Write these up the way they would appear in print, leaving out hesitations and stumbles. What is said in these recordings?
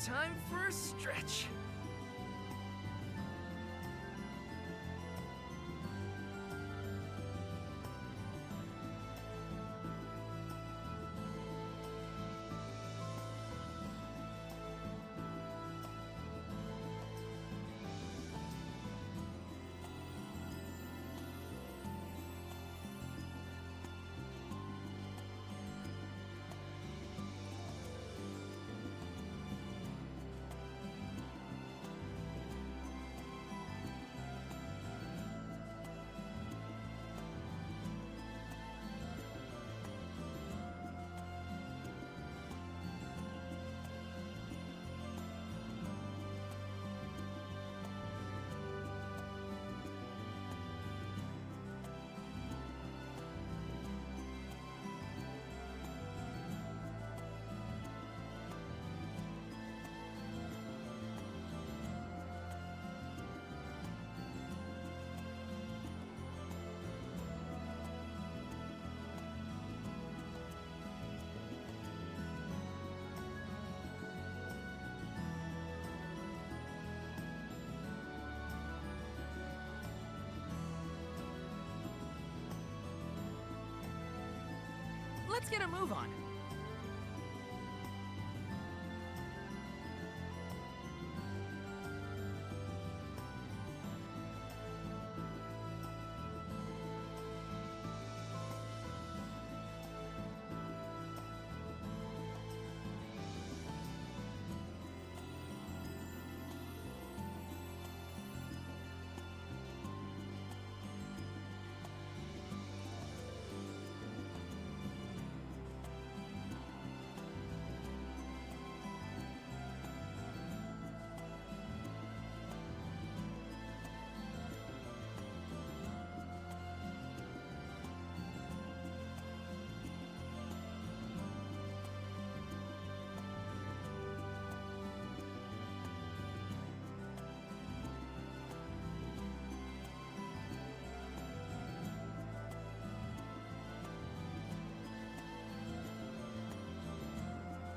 Time for a stretch. Let's get a move on.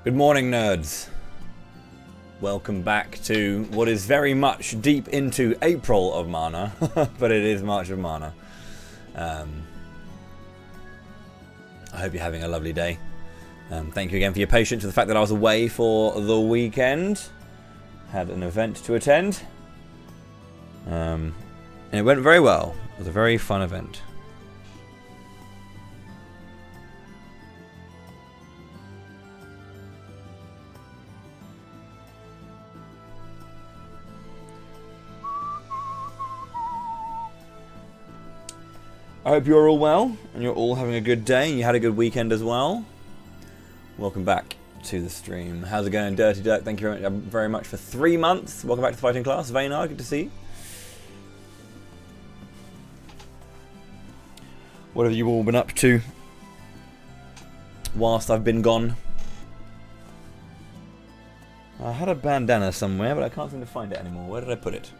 Good morning, nerds. Welcome back to what is very much deep into April of Mana, but it is March of Mana. I hope you're having a lovely day. Thank you again for your patience with the fact that I was away for the weekend. Had an event to attend. And it went very well. It was a very fun event. I hope you're all well, and you're all having a good day, and you had a good weekend as well. Welcome back to the stream. How's it going, Dirty Dirk? Thank you very much for 3 months. Welcome back to the fighting class. Vaynar, good to see you. What have you all been up to whilst I've been gone? I had a bandana somewhere, but I can't seem to find it anymore. Where did I put it?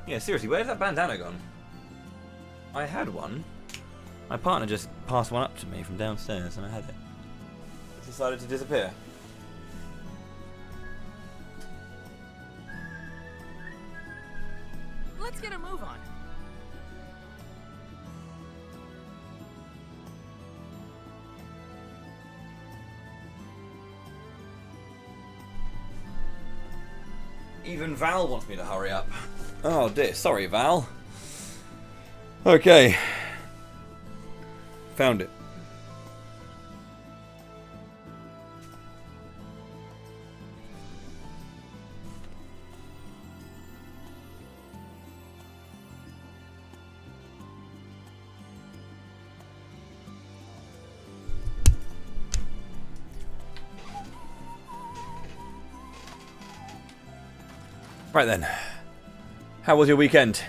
Yeah, seriously, where's that bandana gone? I had one. My partner just passed one up to me from downstairs and I had it. It decided to disappear. Let's get a move on. Even Val wants me to hurry up. Oh dear, sorry Val. Okay. Found it. Right then. How was your weekend?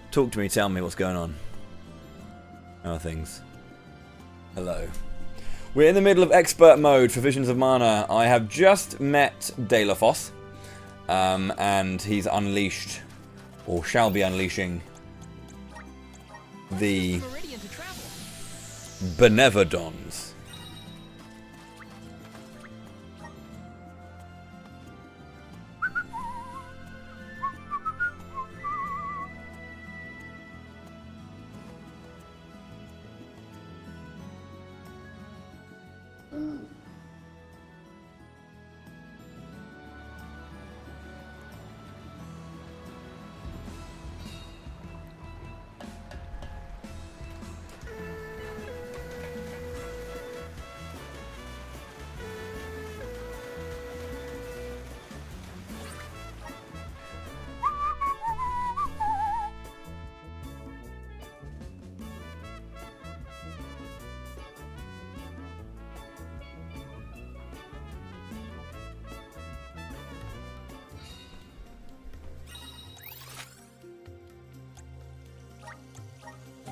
Talk to me, tell me what's going on. How are things? Hello. We're in the middle of expert mode for Visions of Mana. I have just met Deade Cliffs, and he's unleashed, or shall be unleashing, the Meridian to travel. Benevodons.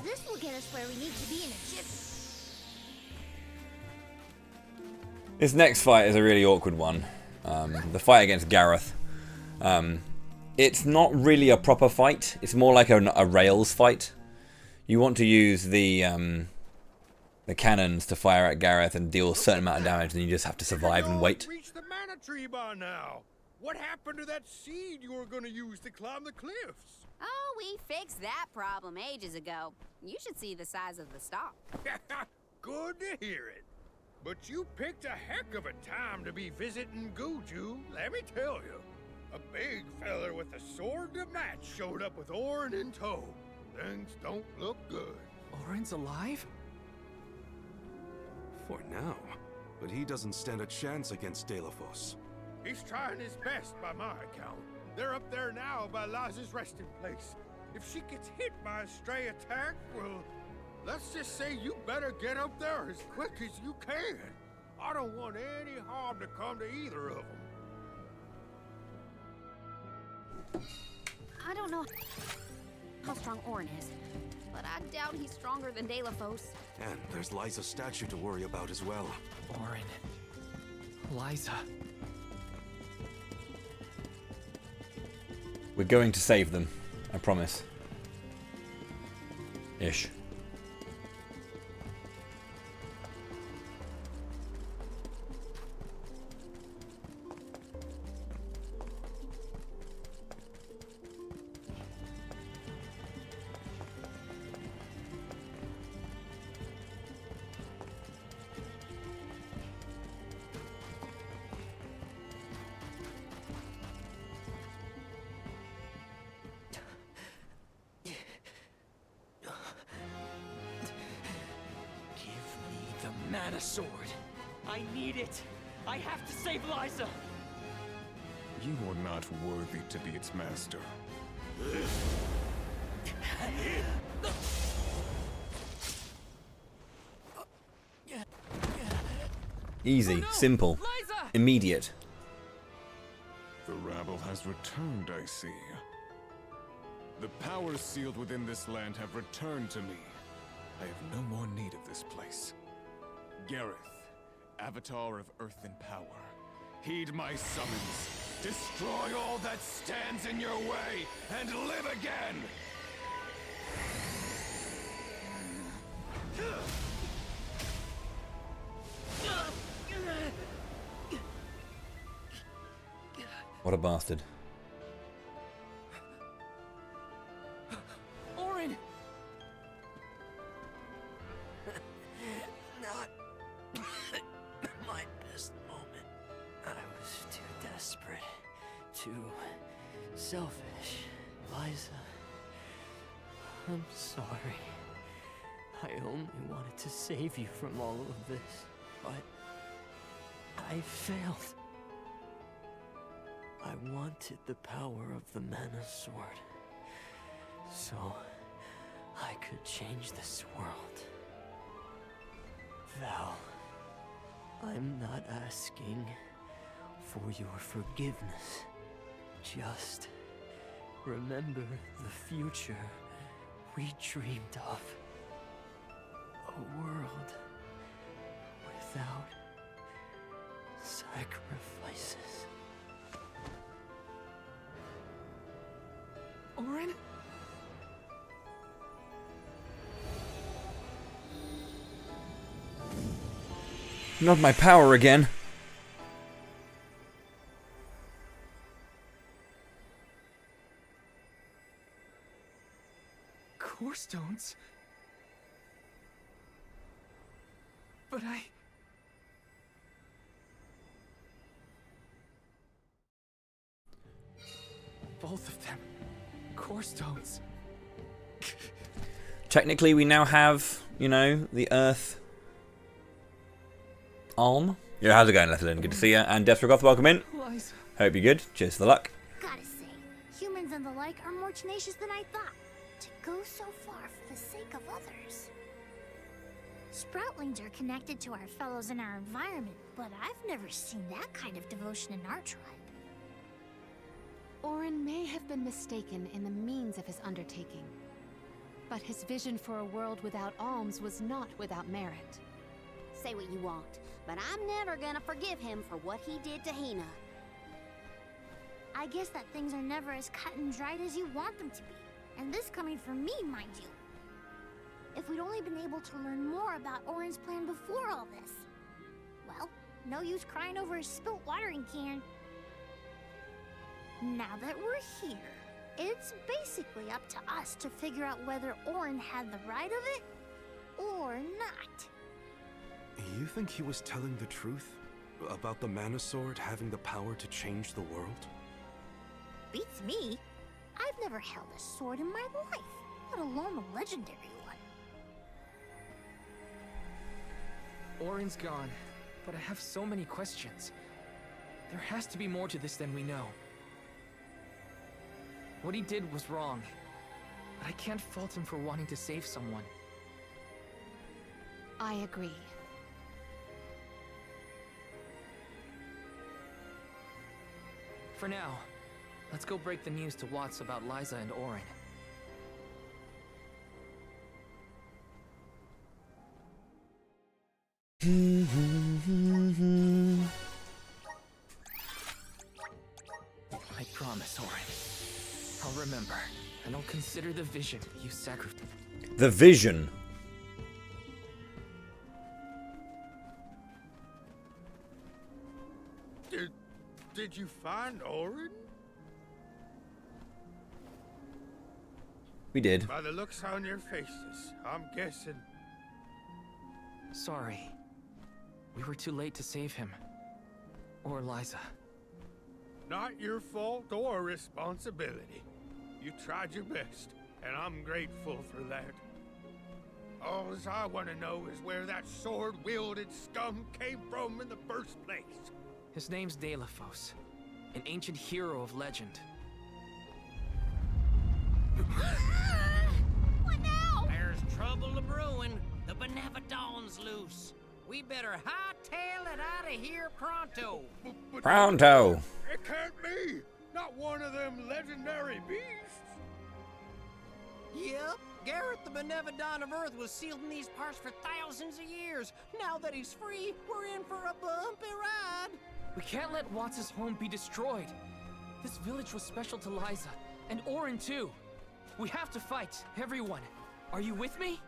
This will get us where we need to be in a jiffy. This next fight is a really awkward one. The fight against Gareth. It's not really a proper fight. It's more like a rails fight. You want to use the cannons to fire at Gareth and deal a certain amount of damage, and you just have to survive and wait. Reach the mana tree by now. What happened to that seed you were going to use to climb the cliffs? Oh, we fixed that problem ages ago. You should see the size of the stalk. Good to hear it. But you picked a heck of a time to be visiting Guju, let me tell you. A big feller with a sword to match showed up with Orin in tow. Things don't look good. Orin's alive? For now. But he doesn't stand a chance against Deade Cliffs. He's trying his best by my account. They're up there now by Liza's resting place. If she gets hit by a stray attack, well, let's just say you better get up there as quick as you can. I don't want any harm to come to either of them. I don't know how strong Orin is, but I doubt he's stronger than Deade Cliffs. And there's Liza's statue to worry about as well. Orin. Liza. We're going to save them. I promise. Ish. Mana sword. I need it. I have to save Liza. You are not worthy to be its master. Easy, Oh no! simple, Liza! immediate. The rabble has returned, I see. The powers sealed within this land have returned to me. I have no more need of this place. Gareth, Avatar of Earth and Power, heed my summons. Destroy all that stands in your way, and live again! What a bastard. Orin! Not my best moment. I was too desperate, too selfish. Liza, I'm sorry. I only wanted to save you from all of this, but I failed. I wanted the power of the Mana Sword, so I could change this world. Val, I'm not asking for your forgiveness. Just remember the future we dreamed of. A world Not my power again. Core stones? But both of them. Core stones. Technically, we now have, you know, the Earth arm. Yeah, how's it going, Lethalyn? Good to see you. And Deathstrogoth, welcome in. Liza. Hope you're good. Cheers for the luck. Gotta say, humans and the like are more tenacious than I thought. To go so far for the sake of others. Sproutlings are connected to our fellows in our environment, but I've never seen that kind of devotion in our tribe. Orin may have been mistaken in the means of his undertaking, but his vision for a world without alms was not without merit. Say what you want, but I'm never gonna forgive him for what he did to Hina. I guess that things are never as cut and dried as you want them to be. And this coming from me, mind you. If we'd only been able to learn more about Orin's plan before all this. Well, no use crying over a spilt watering can. Now that we're here, it's basically up to us to figure out whether Orin had the right of it or not. You think he was telling the truth? About the Mana Sword having the power to change the world? Beats me. I've never held a sword in my life, let alone a legendary one. Orin's gone, but I have so many questions. There has to be more to this than we know. What he did was wrong, but I can't fault him for wanting to save someone. I agree. For now, let's go break the news to Watts about Liza and Orin. I promise, Orin. I'll remember, and I'll consider the vision you sacrificed. The vision. Did you find Orin? We did. By the looks on your faces, I'm guessing. Sorry. We were too late to save him. Or Liza. Not your fault or responsibility. You tried your best, and I'm grateful for that. All I want to know is where that sword-wielded scum came from in the first place. His name's Deade Cliffs, an ancient hero of legend. What now? There's trouble a-brewing. The Benevodon's loose. We better hightail it out of here pronto. But Pronto. it can't be! Not one of them legendary beasts! Yep, Gareth the Benevodon of Earth was sealed in these parts for thousands of years. Now that he's free, we're in for a bumpy ride. We can't let Watts' home be destroyed. This village was special to Liza, and Orin too. We have to fight, everyone. Are you with me?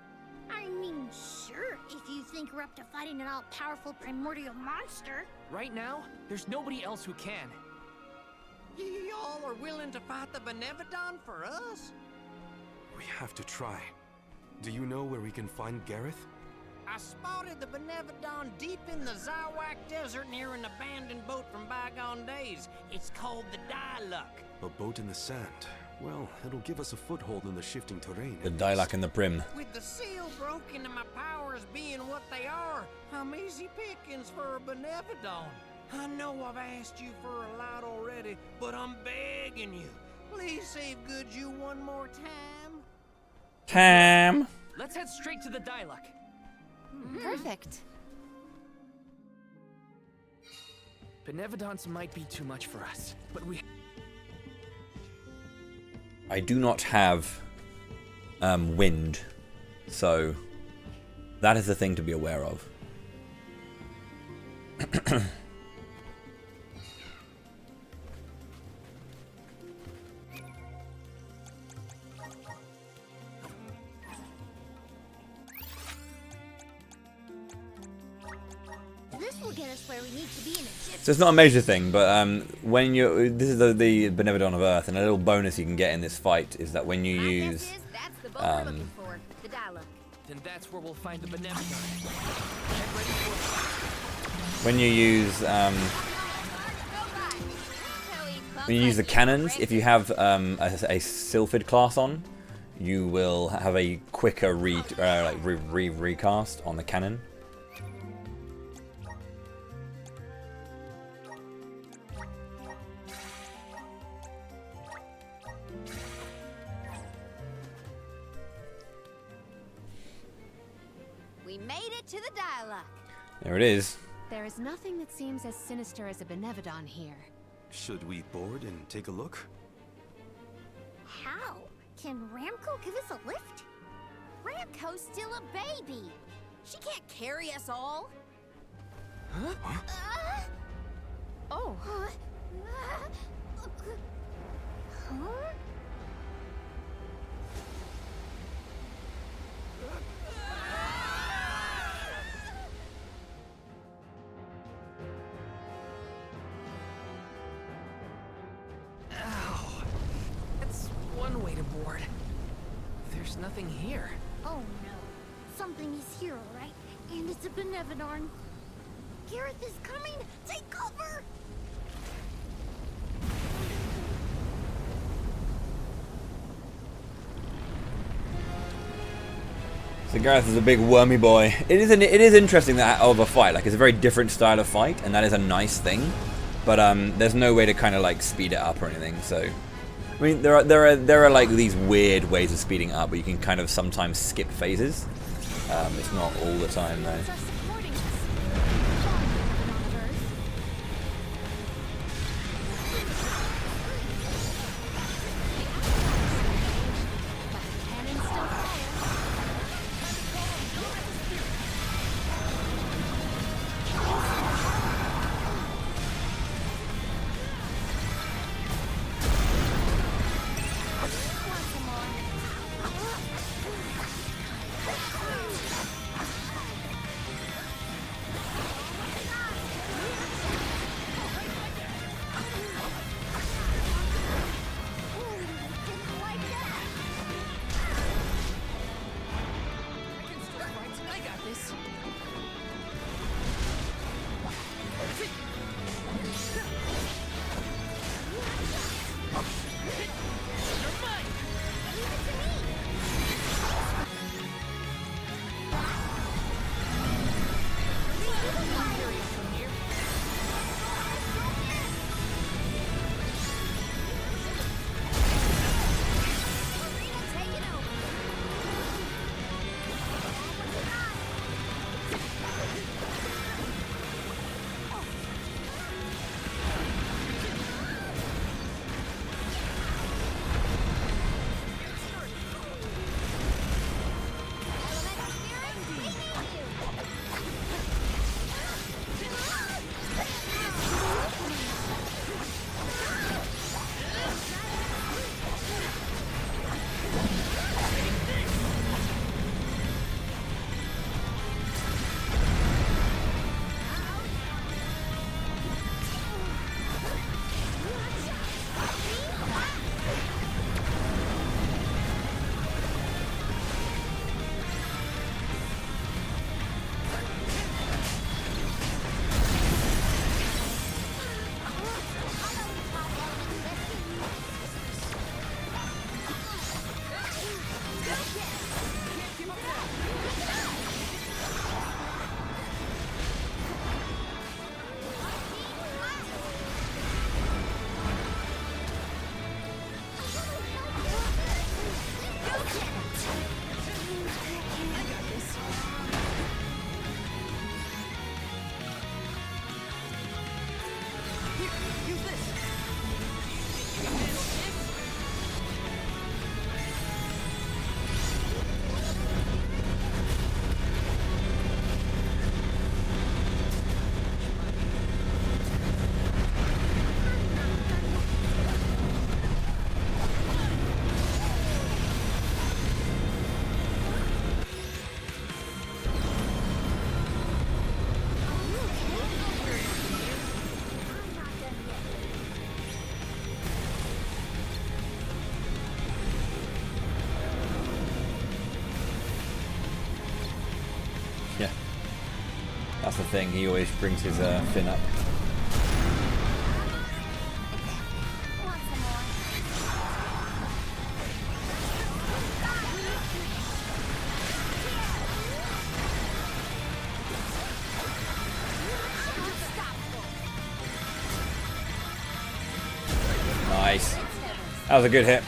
I mean, sure, if you think we're up to fighting an all-powerful primordial monster. Right now, there's nobody else who can. Y'all are willing to fight the Benevodon for us? We have to try. Do you know where we can find Gareth? I spotted the Benevodon deep in the Zawak Desert near an abandoned boat from bygone days. It's called the Diluc. A boat in the sand. Well, it'll give us a foothold in the shifting terrain. The Diluc and the Prim. With the seal broken and my powers being what they are, I'm easy pickings for a Benevodon. I know I've asked you for a lot already, but I'm begging you. Please save goods you one more time. Tam. Let's head straight to the Diluc. Perfect. Benevodons might be too much for us, but we... I do not have wind, so that is the thing to be aware of. will get us where we need to be in a jiffy. So it's not a major thing, but when you this is the Benevodon of Earth, and a little bonus you can get in this fight is that when you My use guess is that's the boat we're looking for, the dial-up. Then that's where we'll find the Benevolent. Get ready for when you use the cannons, if you have a Sylphid class on, you will have a quicker recast on the cannon. We made it to the dial-up. There it is. There is nothing that seems as sinister as a Benevodon here. Should we board and take a look? How? Can Ramco give us a lift? Ramco's still a baby. She can't carry us all. Huh? Oh. Huh? Ow. That's one way to board. There's nothing here. Oh no. Something is here, all right? And it's a Benevodon. Gareth is coming! Take cover! So Gareth is a big wormy boy. It is interesting that of a fight. Like, it's a very different style of fight, and that is a nice thing. But there's no way to kind of like speed it up or anything. So, I mean, there are like these weird ways of speeding it up, but you can kind of sometimes skip phases. It's not all the time though. That's the thing, he always brings his fin up. Want some more? Nice. That was a good hit.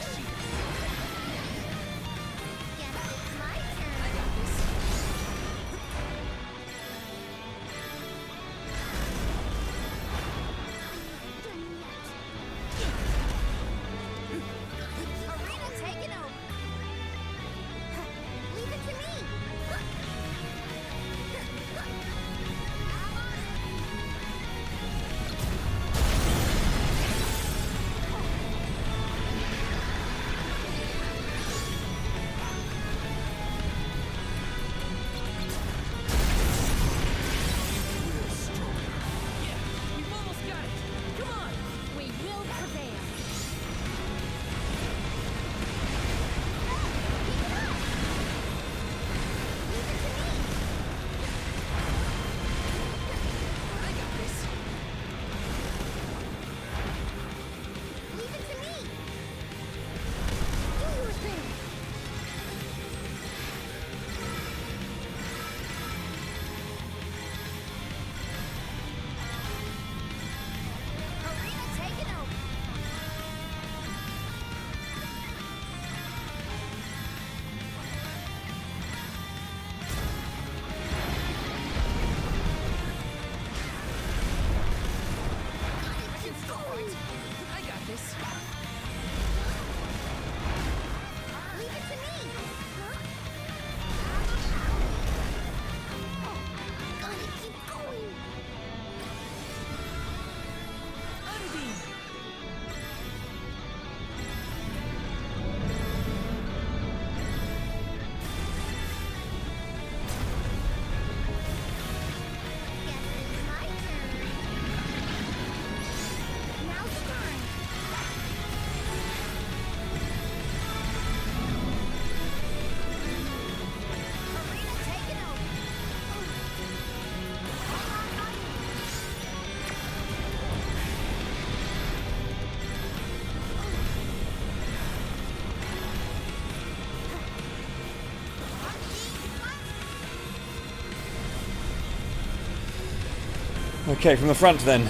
Okay, from the front then.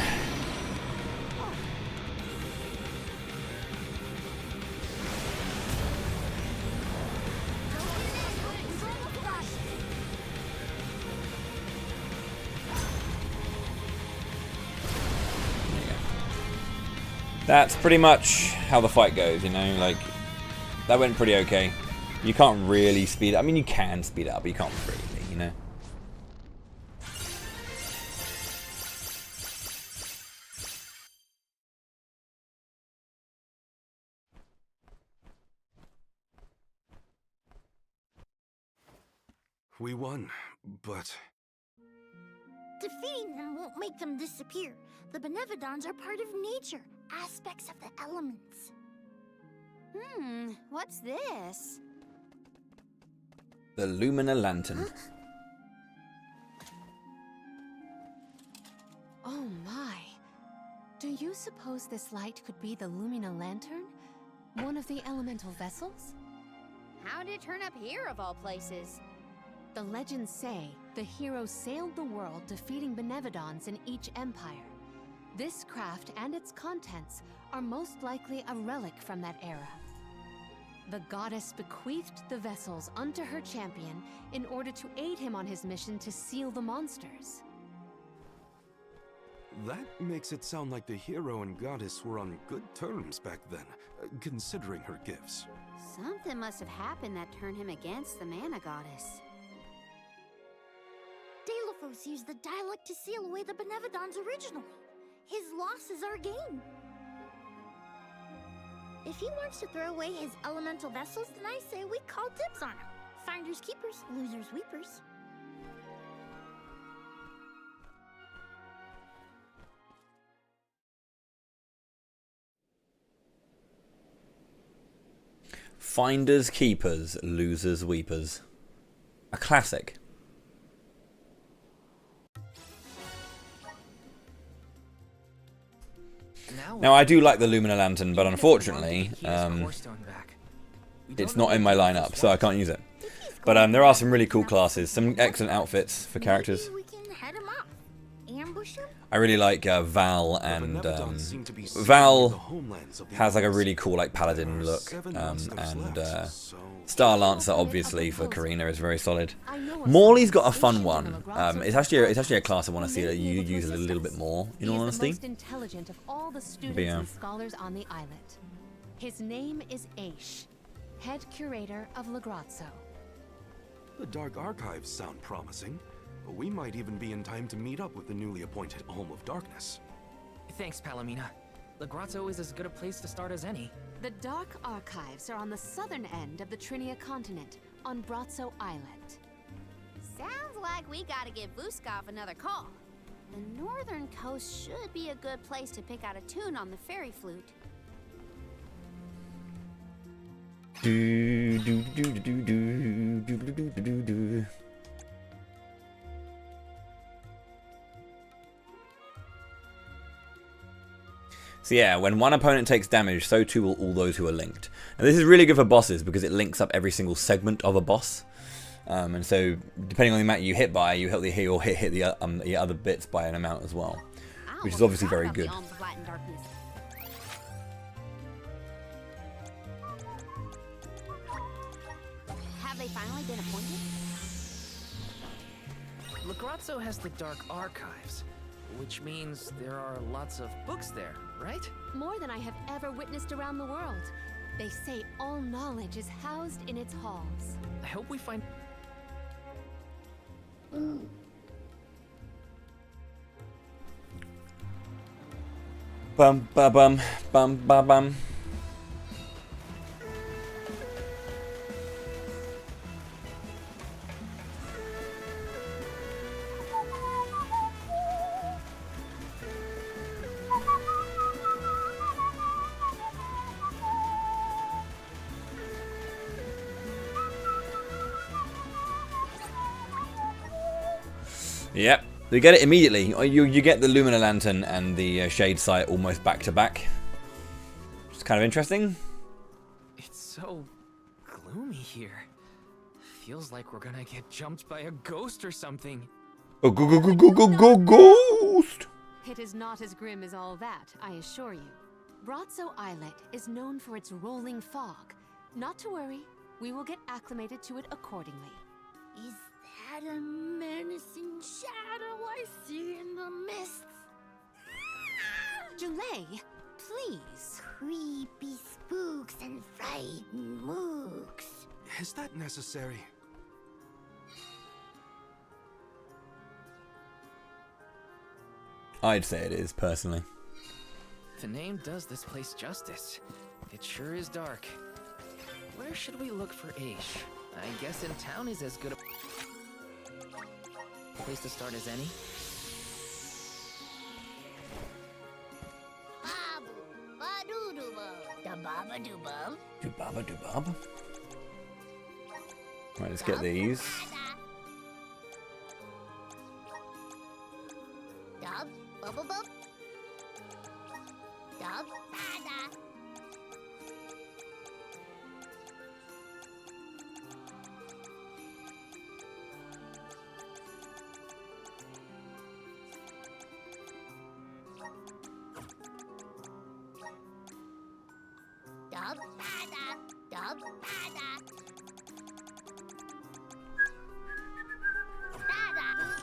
That's pretty much how the fight goes, you know, like, that went pretty okay. You can't really speed it, I mean you can speed it up, but you can't really, you know. We won, but... Defeating them won't make them disappear. The Benevodons are part of nature, aspects of the elements. What's this? The Lumina Lantern. Oh my. Do you suppose this light could be the Lumina Lantern? One of the elemental vessels? How'd it turn up here of all places? The legends say the hero sailed the world defeating Benevodons in each empire. This craft and its contents are most likely a relic from that era. The goddess bequeathed the vessels unto her champion in order to aid him on his mission to seal the monsters. That makes it sound like the hero and goddess were on good terms back then, considering her gifts. Something must have happened that turned him against the mana goddess. Deade used the dialect to seal away the Benevodons originally. His loss is our gain. If he wants to throw away his elemental vessels, then I say we call dibs on him. Finders keepers, losers weepers. Finders keepers, losers weepers. A classic. Now, I do like the Lumina Lantern, but unfortunately, it's not in my lineup, so I can't use it. But there are some really cool classes, some excellent outfits for characters. Maybe we can head him off. Ambush him? I really like Val, and Val has like a really cool like paladin look, and Star Lancer obviously for Karina is very solid. Morley's got a fun one. It's actually a class I want to see that you use a little bit more, in all honesty. He is the most intelligent of all the students and scholars on the islet. His name is Aish, head curator of Legrazzo. The Dark Archives sound promising. We might even be in time to meet up with the newly appointed Home of Darkness. Thanks, Palomina. Legrazzo is as good a place to start as any. The Dark Archives are on the southern end of the Trinia continent, on Brazzo Islet. Sounds like we gotta give Vuskov another call. The northern coast should be a good place to pick out a tune on the fairy flute. So yeah, when one opponent takes damage, so too will all those who are linked. And this is really good for bosses because it links up every single segment of a boss. And so, depending on the amount you hit by, you help the heal hit the other bits by an amount as well, which is obviously very good. Have they finally been appointed? Legrazzo has the Dark Archives, which means there are lots of books there, right? More than I have ever witnessed around the world. They say all knowledge is housed in its halls. I hope we find... Bum ba bum bum ba bum. Yep, you get it immediately. You get the Lumina Lantern and the Shade Sight almost back to back. It's kind of interesting. It's so gloomy here. Feels like we're gonna get jumped by a ghost or something. A ghost! It is not as grim as all that, I assure you. Brazzo Islet is known for its rolling fog. Not to worry, we will get acclimated to it accordingly. Is that a menacing shadow I see in the mists? Julay, please. Creepy spooks and frightened mooks. Is that necessary? I'd say it is, personally. The name does this place justice. It sure is dark. Where should we look for Aish? I guess in town is as good a place to start as any. Right, let's get these. Dub, bubble bub. Dub, da. Dub, da. Dub, da.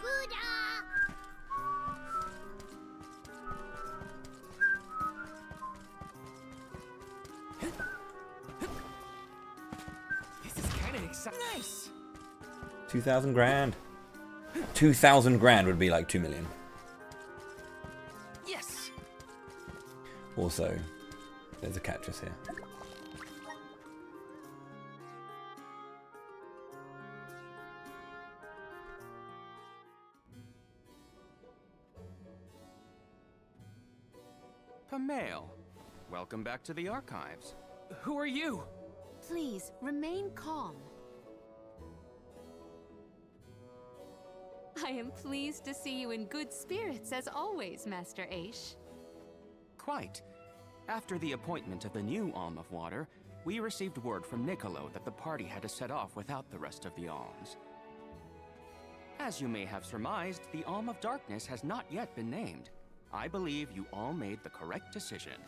Buddha. This is kind of exciting. Nice. 2,000 grand. 2,000 grand would be like 2 million. Yes. Also, there's a cactus here. Pamail, welcome back to the archives. Who are you? Please, remain calm. I am pleased to see you in good spirits as always, Master Aish. Quite. After the appointment of the new Alm of Water, we received word from Niccolo that the party had to set off without the rest of the alms. As you may have surmised, the Alm of Darkness has not yet been named. I believe you all made the correct decision.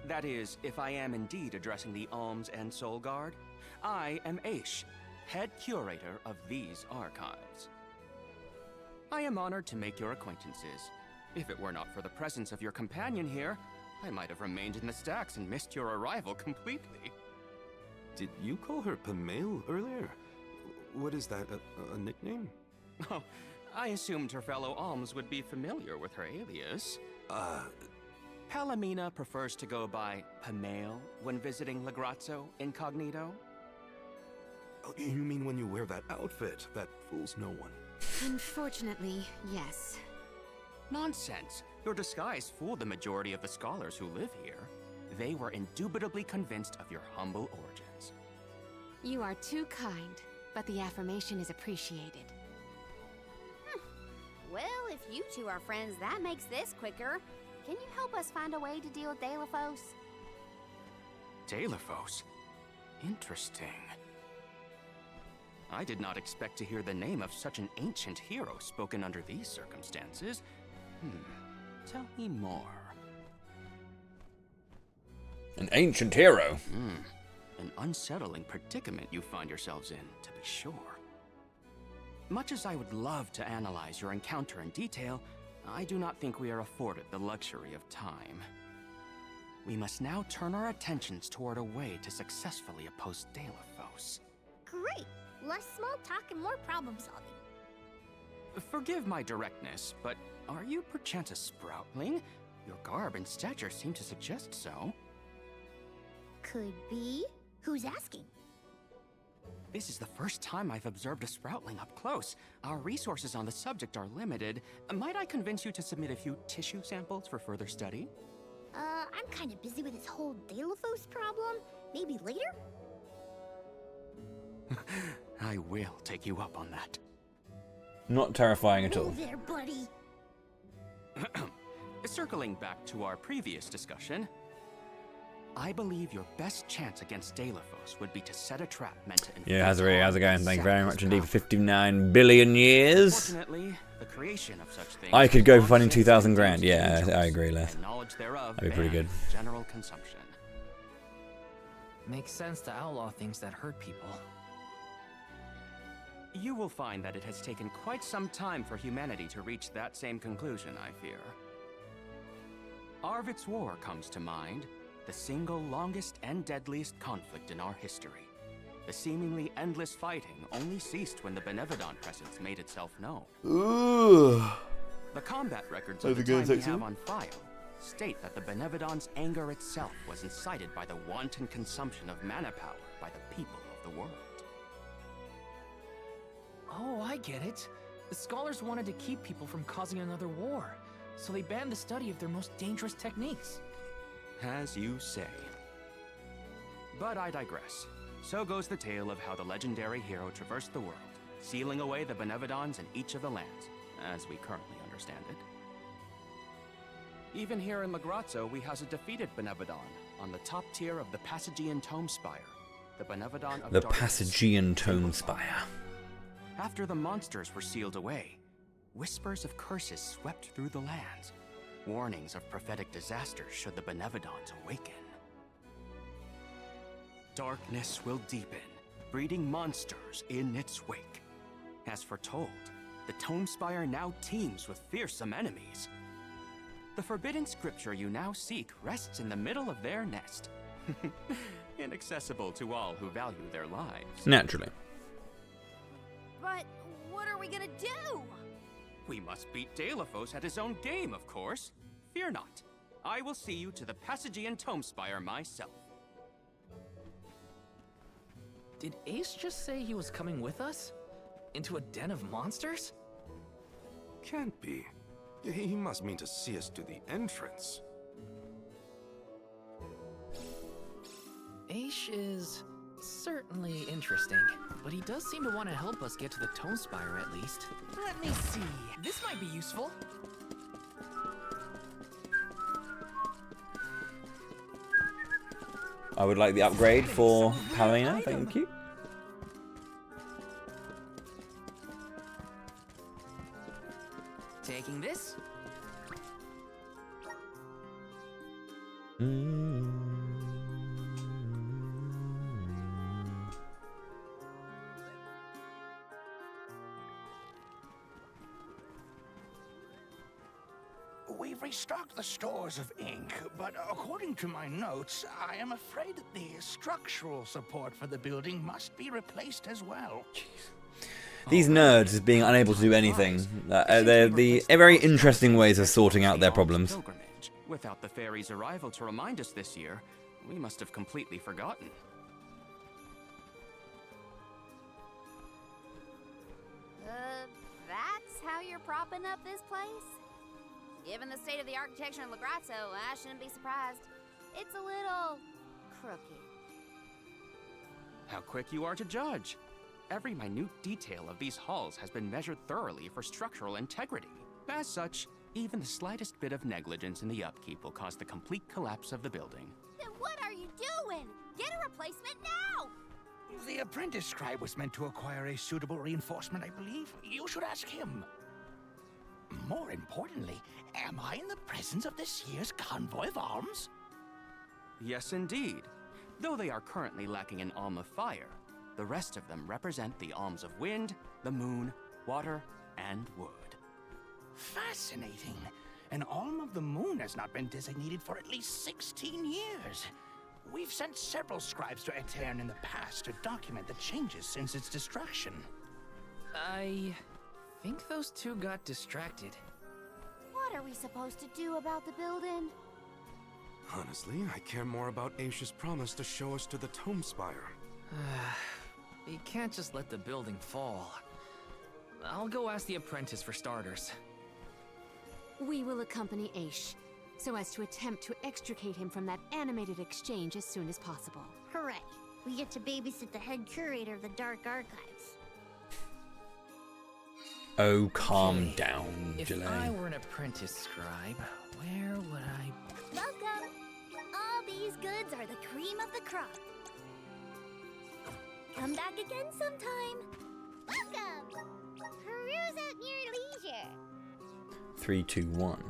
That is, if I am indeed addressing the Alms and Soul Guard, I am Aish, head curator of these archives. I am honored to make your acquaintances. If it were not for the presence of your companion here, I might have remained in the stacks and missed your arrival completely. Did you call her Pamela earlier? What is that, a nickname? Oh, I assumed her fellow alms would be familiar with her alias. Palomina prefers to go by Pamela when visiting Legrazzo incognito. Oh, you mean when you wear that outfit that fools no one? Unfortunately, yes. Nonsense. Your disguise fooled the majority of the scholars who live here. They were indubitably convinced of your humble origins. You are too kind, but the affirmation is appreciated. Well, if you two are friends, that makes this quicker. Can you help us find a way to deal with Deilefos? Deilefos? Interesting. I did not expect to hear the name of such an ancient hero spoken under these circumstances. Tell me more. An ancient hero? An unsettling predicament you find yourselves in, to be sure. Much as I would love to analyze your encounter in detail, I do not think we are afforded the luxury of time. We must now turn our attentions toward a way to successfully oppose Deilefos. Great! Less small talk and more problem solving. Forgive my directness, but are you perchance a sproutling? Your garb and stature seem to suggest so. Could be. Who's asking? This is the first time I've observed a sproutling up close. Our resources on the subject are limited. Might I convince you to submit a few tissue samples for further study? I'm kind of busy with this whole Deilefos problem. Maybe later? I will take you up on that. Not terrifying at all. Whoa there, buddy. Circling back to our previous discussion, I believe your best chance against Deilefos would be to set a trap meant to inflict Yeah, Hazari, how's it going? Thank you very much his indeed for power. 59 billion years. Fortunately, the creation of such things I could go for long finding since 2,000 been grand. deemed Yeah, dangerous, I agree, Les. and knowledge thereof That'd be pretty banned good. General consumption. Makes sense to outlaw things that hurt people. You will find that it has taken quite some time for humanity to reach that same conclusion, I fear. Arvid's War comes to mind, the single longest and deadliest conflict in our history. The seemingly endless fighting only ceased when the Benevodon presence made itself known. Ooh. The combat records of the time we have on file state that the Benevodon's anger itself was incited by the wanton consumption of mana power by the people of the world. Oh, I get it. The scholars wanted to keep people from causing another war, so they banned the study of their most dangerous techniques. As you say. But I digress. So goes the tale of how the legendary hero traversed the world, sealing away the Benevodons in each of the lands, as we currently understand it. Even here in Legrazzo, we house a defeated Benevodon on the top tier of the Passagian Tome Spire, the Benevodon of The Darkness. Passagian Tome Spire. After the monsters were sealed away, whispers of curses swept through the lands, warnings of prophetic disaster should the Benevodons awaken. Darkness will deepen, breeding monsters in its wake. As foretold, the Tome Spire now teems with fearsome enemies. The forbidden scripture you now seek rests in the middle of their nest, inaccessible to all who value their lives. Naturally. But what are we gonna do? We must beat Deilefos at his own game, of course. Fear not. I will see you to the Passagian Tome Spire myself. Did Ace just say he was coming with us? Into a den of monsters? Can't be. He must mean to see us to the entrance. Ace is certainly interesting, but he does seem to want to help us get to the Tome Spire at least. Let me see. This might be useful. I would like the upgrade for Palomina, thank you. Taking this? We've restocked the stores of ink, but according to my notes, I am afraid that the structural support for the building must be replaced as well. These nerds is being unable to do anything. They're the very interesting ways of sorting out their problems. Pilgrimage. Without the fairy's arrival to remind us this year, we must have completely forgotten. That's how you're propping up this place? Given the state of the architecture in Lagrazzo, I shouldn't be surprised. It's a little crooked. How quick you are to judge. Every minute detail of these halls has been measured thoroughly for structural integrity. As such, even the slightest bit of negligence in the upkeep will cause the complete collapse of the building. Then what are you doing? Get a replacement now! The apprentice scribe was meant to acquire a suitable reinforcement, I believe. You should ask him. More importantly, am I in the presence of this year's convoy of arms? Yes, indeed. Though they are currently lacking an alm of fire, the rest of them represent the alms of wind, the moon, water, and wood. Fascinating. An alm of the moon has not been designated for at least 16 years. We've sent several scribes to Aetern in the past to document the changes since its destruction. I think those two got distracted. What are we supposed to do about the building? Honestly, I care more about Aisha's promise to show us to the Tome Spire. You can't just let the building fall. I'll go ask the apprentice for starters. We will accompany Aish, so as to attempt to extricate him from that animated exchange as soon as possible. Hooray! We get to babysit the head curator of the Dark Archives. Oh, calm down, If Jelaine. I were an apprentice scribe, where would I... Welcome! All these goods are the cream of the crop. Come back again sometime. Welcome! Peruse at your leisure. 3, 2, 1.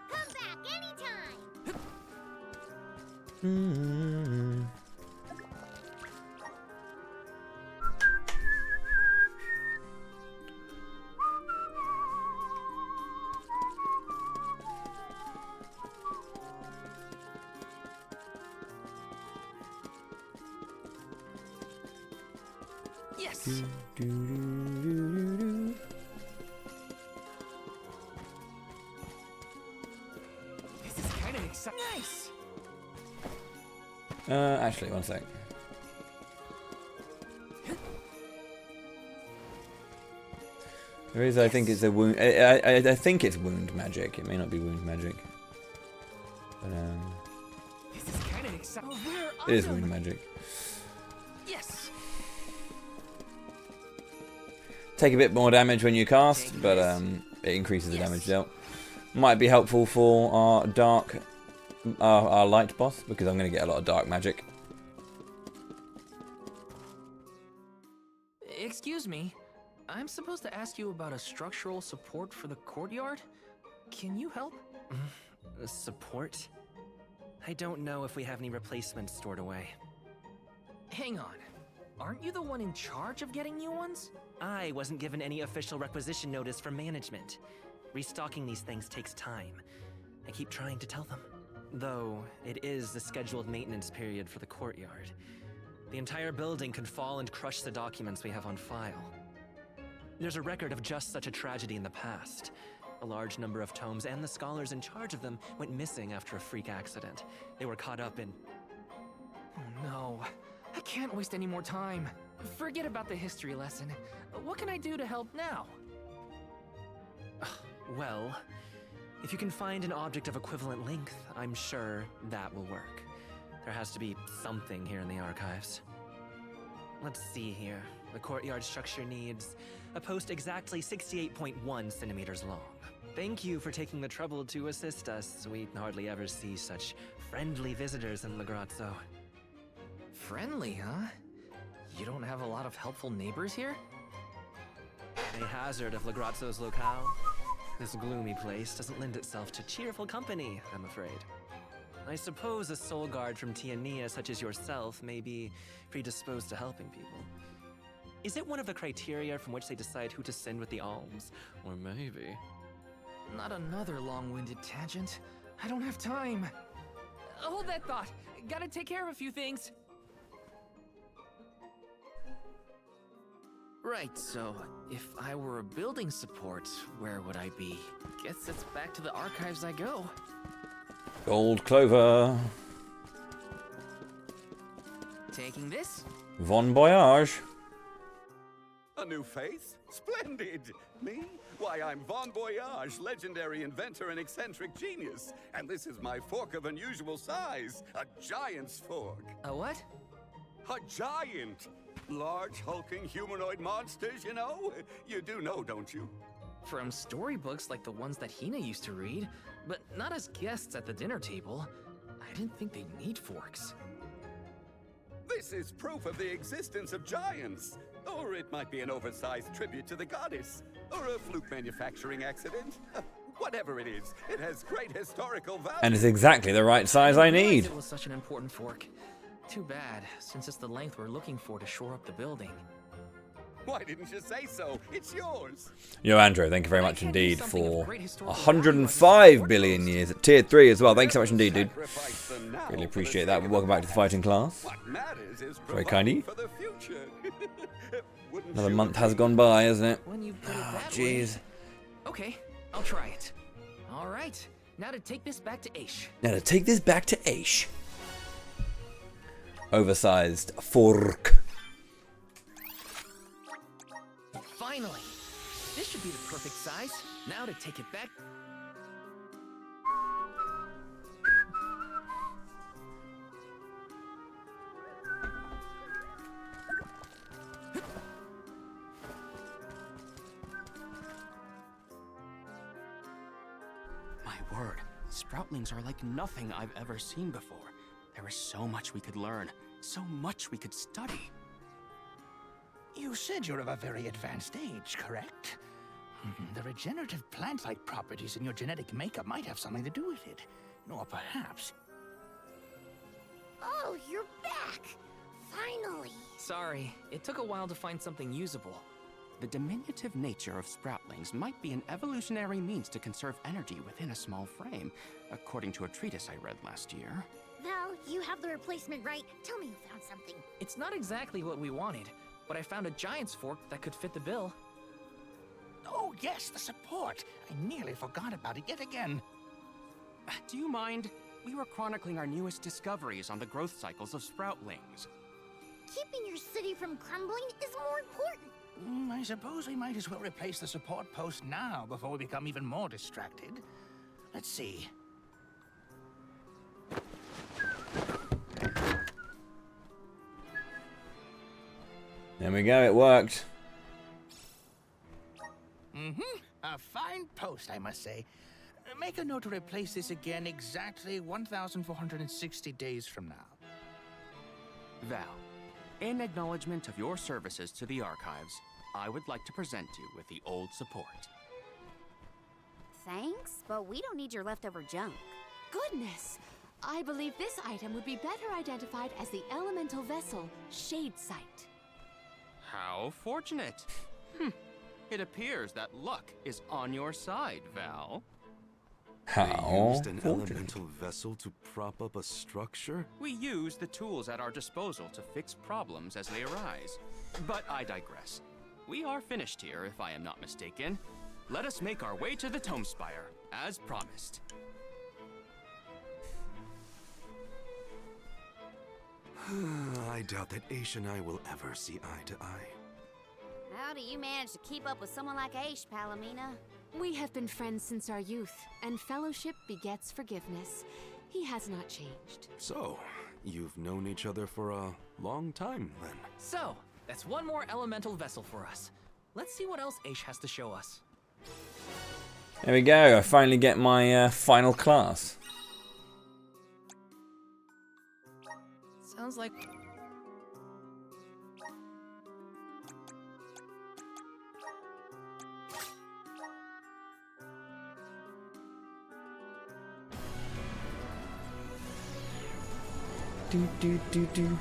Come back anytime. Yes! Do, do, do, do, do. This is kind of exciting. Nice! Actually, one sec. There is, I think it's a wound. I think it's wound magic. It may not be wound magic. But, This is kind of exciting. it is wound magic. Yes! Take a bit more damage when you cast, but it increases the damage dealt. Might be helpful for our dark, our light boss, because I'm going to get a lot of dark magic. Excuse me. I'm supposed to ask you about a structural support for the courtyard? Can you help? Support? I don't know if we have any replacements stored away. Hang on. Aren't you the one in charge of getting new ones? I wasn't given any official requisition notice from management. Restocking these things takes time. I keep trying to tell them. Though, it is the scheduled maintenance period for the courtyard. The entire building could fall and crush the documents we have on file. There's a record of just such a tragedy in the past. A large number of tomes and the scholars in charge of them went missing after a freak accident. They were caught up in... Oh no. I can't waste any more time. Forget about the history lesson. What can I do to help now? Well, if you can find an object of equivalent length, I'm sure that will work. There has to be something here in the archives. Let's see here. The courtyard structure needs a post exactly 68.1 centimeters long. Thank you for taking the trouble to assist us. We hardly ever see such friendly visitors in Legrazzo. Friendly, huh? You don't have a lot of helpful neighbors here? A hazard of Legrazzo's locale. This gloomy place doesn't lend itself to cheerful company, I'm afraid. I suppose a soul guard from Tiania such as yourself may be predisposed to helping people. Is it one of the criteria from which they decide who to send with the alms? Or maybe... Not another long-winded tangent. I don't have time. Hold that thought. Gotta take care of a few things. Right, so if I were a building support, where would I be? Guess it's back to the archives I go. Gold clover. Taking this? Bon voyage. A new face? Splendid! Me? Why, I'm Bon Voyage, legendary inventor and eccentric genius. And this is my fork of unusual size. A giant's fork. A what? A giant! Large, hulking humanoid monsters, you know? You do know, don't you? From storybooks like the ones that Hina used to read, but not as guests at the dinner table. I didn't think they'd need forks. This is proof of the existence of giants. Or it might be an oversized tribute to the goddess. Or a fluke manufacturing accident. Whatever it is, it has great historical value. And it's exactly the right size I need. It was such an important fork. Too bad, since it's the length we're looking for to shore up the building. Why didn't you say so? It's yours. Yo, Andrew, thank you very much indeed for 105 billion years at tier 3 as well. Thank you so much indeed, dude. Really appreciate that. Welcome back to the fighting class. Very kind of you. Another month has gone by, hasn't it? Oh, jeez. Okay, I'll try it. All right, now to take this back to Aish. Oversized fork. Finally! This should be the perfect size. Now to take it back. My word, Sproutlings are like nothing I've ever seen before. There is so much we could learn, so much we could study. You said you're of a very advanced age, correct? The regenerative plant-like properties in your genetic makeup might have something to do with it. Or perhaps... Oh, you're back! Finally! Sorry, it took a while to find something usable. The diminutive nature of Sproutlings might be an evolutionary means to conserve energy within a small frame, according to a treatise I read last year. Val, you have the replacement, right? Tell me you found something. It's not exactly what we wanted, but I found a giant's fork that could fit the bill. Oh yes, the support! I nearly forgot about it yet again. Do you mind? We were chronicling our newest discoveries on the growth cycles of Sproutlings. Keeping your city from crumbling is more important. I suppose we might as well replace the support post now before we become even more distracted. Let's see. There we go, it worked. A fine post, I must say. Make a note to replace this again exactly 1,460 days from now. Val, in acknowledgement of your services to the archives, I would like to present you with the old support. Thanks, but we don't need your leftover junk. Goodness! I believe this item would be better identified as the elemental vessel, Shade Sight. How fortunate. It appears that luck is on your side, Val. How? Used an elemental vessel to prop up a structure? We use the tools at our disposal to fix problems as they arise. But I digress. We are finished here, if I am not mistaken. Let us make our way to the Tome Spire, as promised. I doubt that Aish and I will ever see eye to eye. How do you manage to keep up with someone like Aish, Palomina? We have been friends since our youth, and fellowship begets forgiveness. He has not changed. So, You've known each other for a long time, then. So, that's one more elemental vessel for us. Let's see what else Aish has to show us. There we go. I finally get my final class. Sounds like... Do do do do.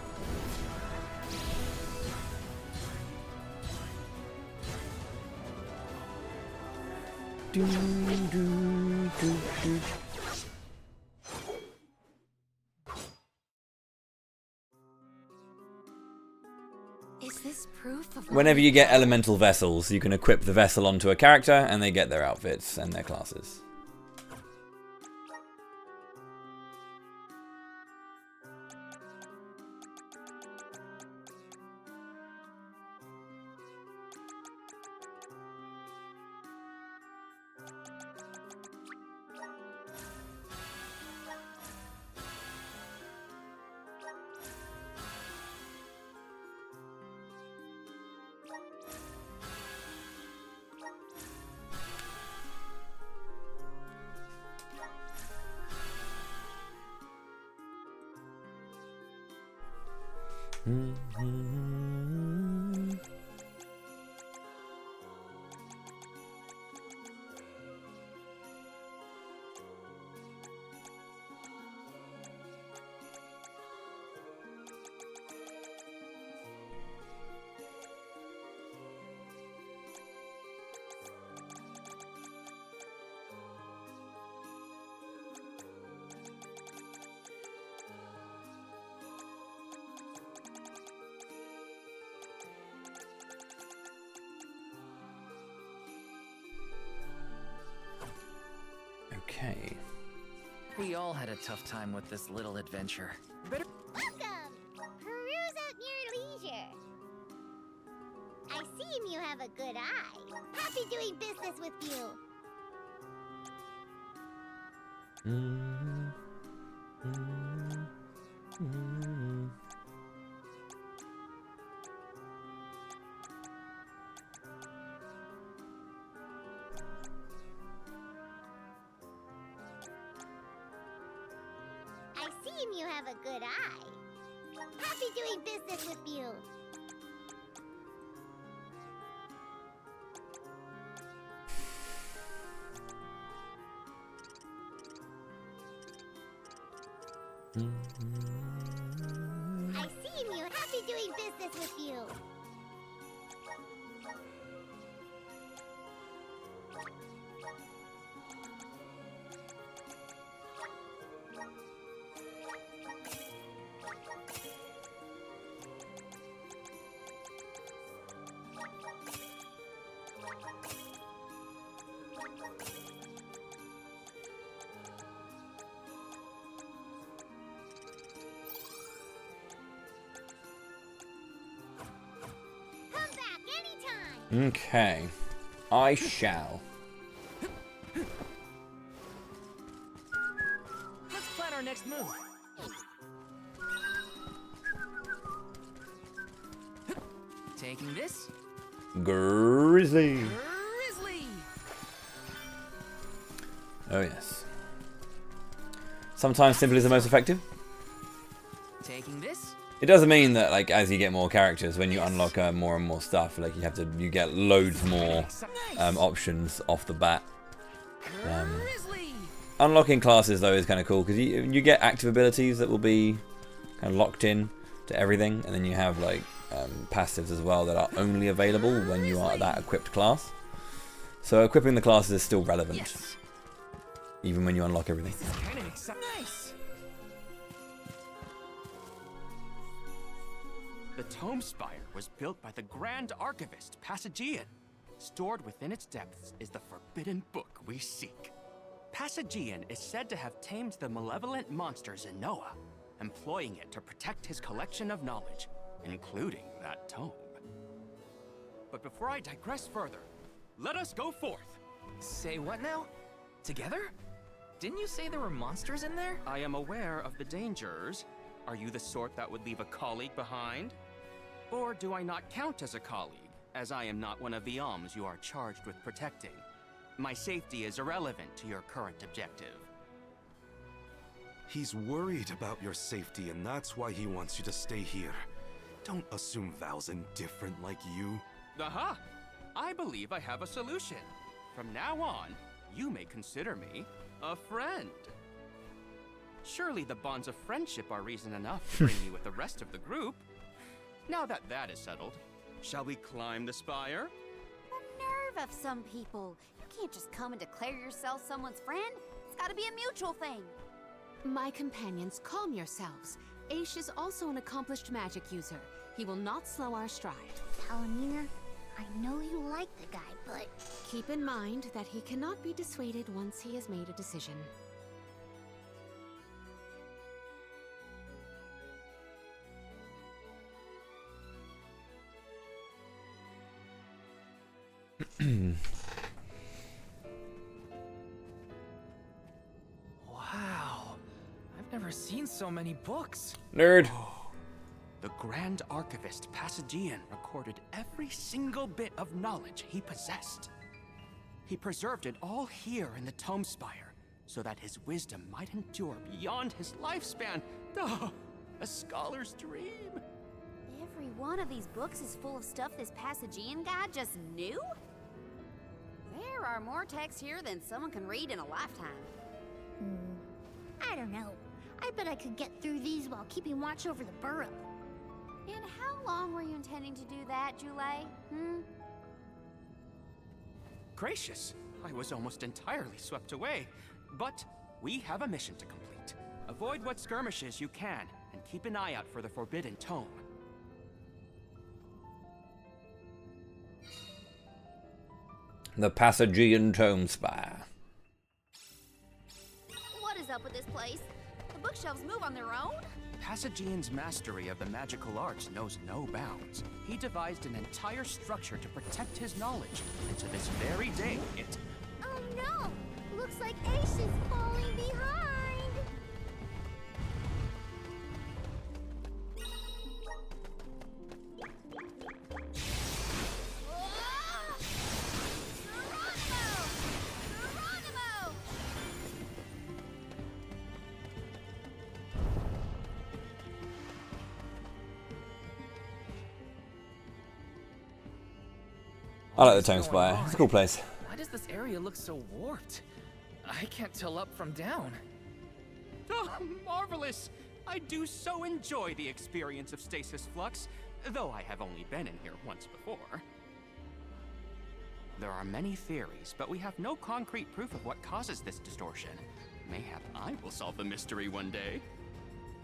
Do do do do. Is this proof of... Whenever you get elemental vessels, you can equip the vessel onto a character and they get their outfits and their classes. Okay. We all had a tough time with this little adventure. Welcome! Peruse at your leisure. I see you have a good eye. Happy doing business with you. I see you have a good eye. Happy doing business with you. I see you happy doing business with you. Okay. I shall. Let's plan our next move. Taking this. Grizzly. Grizzly. Oh yes. Sometimes simple is the most effective. Taking this. It doesn't mean that, like, as you get more characters, when you unlock more and more stuff, like you get loads more options off the bat. Unlocking classes though is kind of cool because you get active abilities that will be kind of locked in to everything, and then you have like passives as well that are only available when you are that equipped class. So equipping the classes is still relevant, even when you unlock everything. Nice. The Tome Spire was built by the Grand Archivist, Passagian. Stored within its depths is the forbidden book we seek. Passagian is said to have tamed the malevolent monsters in Noah, employing it to protect his collection of knowledge, including that tome. But before I digress further, let us go forth. Say what now? Together? Didn't you say there were monsters in there? I am aware of the dangers, Are you the sort that would leave a colleague behind? Or do I not count as a colleague, as I am not one of the alms you are charged with protecting? My safety is irrelevant to your current objective. He's worried about your safety, and that's why he wants you to stay here. Don't assume Val's indifferent like you. Aha! I believe I have a solution. From now on, you may consider me a friend. Surely the bonds of friendship are reason enough to bring me with the rest of the group. Now that that is settled, shall we climb the spire? The nerve of some people. You can't just come and declare yourself someone's friend. It's gotta be a mutual thing. My companions, calm yourselves. Aish is also an accomplished magic user. He will not slow our stride. Palamina, I know you like the guy, but... Keep in mind that he cannot be dissuaded once he has made a decision. Wow. I've never seen so many books. Nerd. The Grand Archivist Passagian recorded every single bit of knowledge he possessed. He preserved it all here in the Tome Spire, so that his wisdom might endure beyond his lifespan. Oh, a scholar's dream. Every one of these books is full of stuff this Passagian guy just knew? There are more texts here than someone can read in a lifetime. I don't know. I bet I could get through these while keeping watch over the burrow. And how long were you intending to do that, Jule? Gracious, I was almost entirely swept away. But we have a mission to complete. Avoid what skirmishes you can, and keep an eye out for the Forbidden Tome. The Passagian Tome Spire. What is up with this place? The bookshelves move on their own? Passagian's mastery of the magical arts knows no bounds. He devised an entire structure to protect his knowledge, and to this very day it... Oh no! Looks like Aish is falling behind! I like the Tome Spire. It's a cool place. Why does this area look so warped? I can't tell up from down. Oh, marvelous! I do so enjoy the experience of stasis flux, though I have only been in here once before. There are many theories, but we have no concrete proof of what causes this distortion. Mayhap I will solve the mystery one day.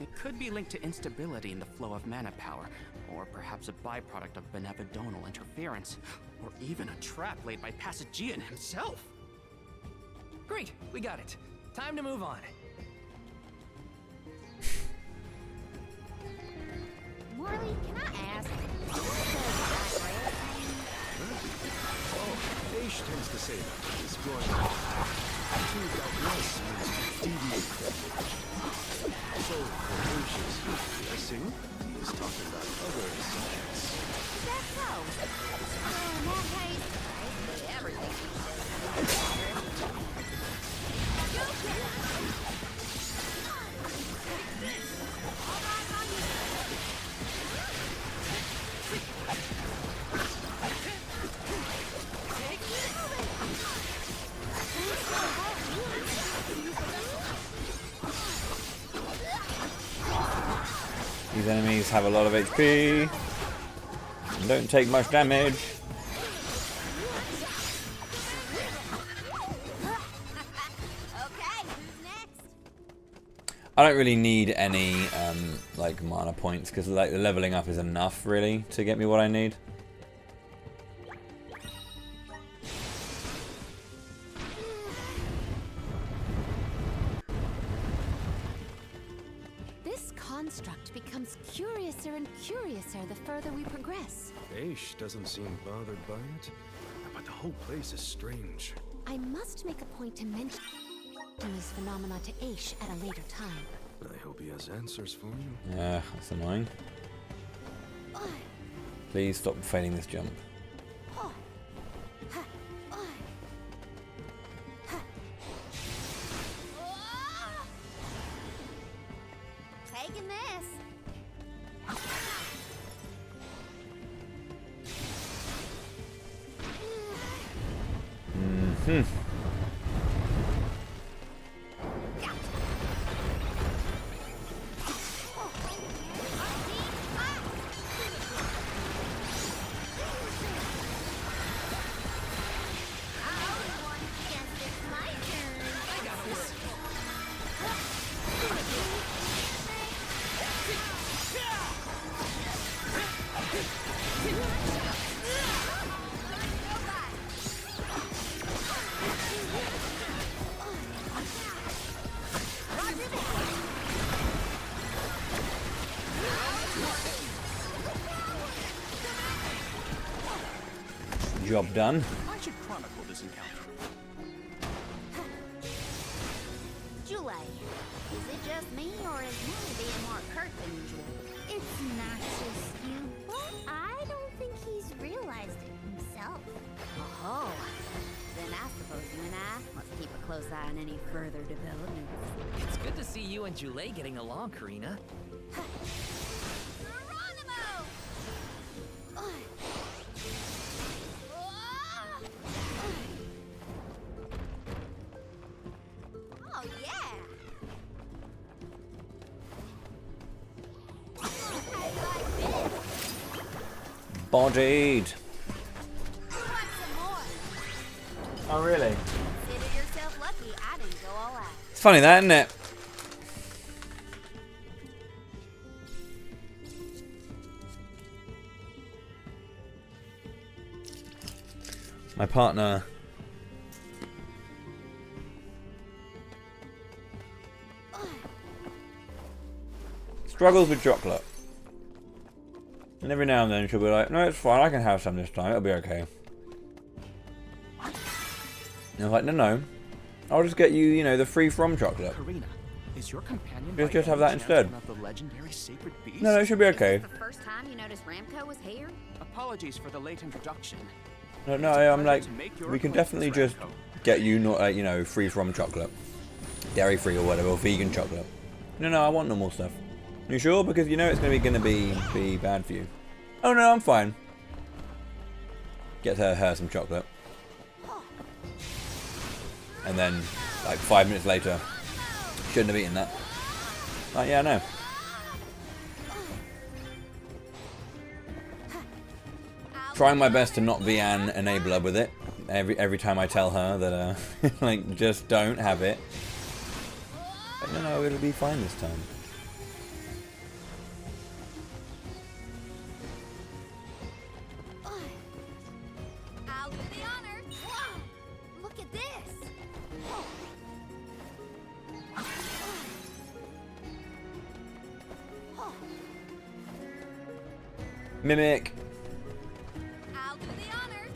It could be linked to instability in the flow of mana power, or perhaps a byproduct of benevodonal interference, or even a trap laid by Passagian himself. Great, we got it. Time to move on. Morley, can I ask? Aish tends to say that he's growing up. To digress means to deviate. So, for Aish's guessing, he's talking about other subjects. Is that so? In that case, basically everything he says. These enemies have a lot of HP and don't take much damage. I don't really need any like mana points because like the leveling up is enough really to get me what I need. This construct becomes curiouser and curiouser the further we progress. Aish doesn't seem bothered by it, but the whole place is strange. I must make a point to mention these phenomena to Aish at a later time. I hope he has answers for you. Yeah, that's annoying. Please stop failing this jump. Taking this. Mm-hmm. Job done. I should chronicle this encounter. Jule, is it just me, or is Mooney being more curt than usual? It's not just you, but I don't think he's realized it himself. Oh, then I suppose you and I must keep a close eye on any further developments. It's good to see you and Jule getting along, Karina. Oh, yeah! Bodied. Oh, really? Consider yourself lucky I didn't go all out. It's funny that, isn't it? My partner struggles with chocolate. And every now and then she'll be like, no, it's fine, I can have some this time, it'll be okay. And I'm like, no, I'll just get you, you know, the free from chocolate. Karina, is your companion Just have that instead. of the legendary sacred beast? No, it should be okay. Is this the first time you noticed Ramco was here? Apologies for the late introduction. No, I'm like, we can definitely just get you, not, you know, free from chocolate. Dairy free or whatever, or vegan chocolate. No, I want normal stuff. You sure? Because you know it's gonna be bad for you. Oh no, I'm fine. Get her some chocolate. And then, like 5 minutes later, shouldn't have eaten that. Like, yeah, I know. Trying my best to not be an enabler with it. Every time I tell her that, like, just don't have it. But no, it'll be fine this time. I'll do the honor. Look at this. Mimic. I'll do the honor.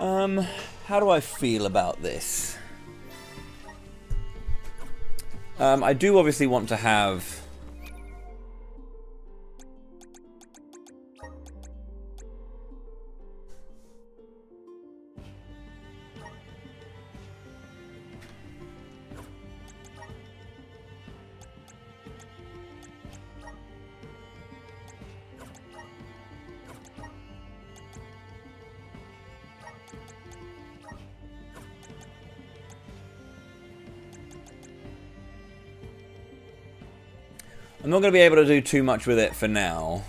How do I feel about this? I do obviously want to have... I'm not going to be able to do too much with it for now.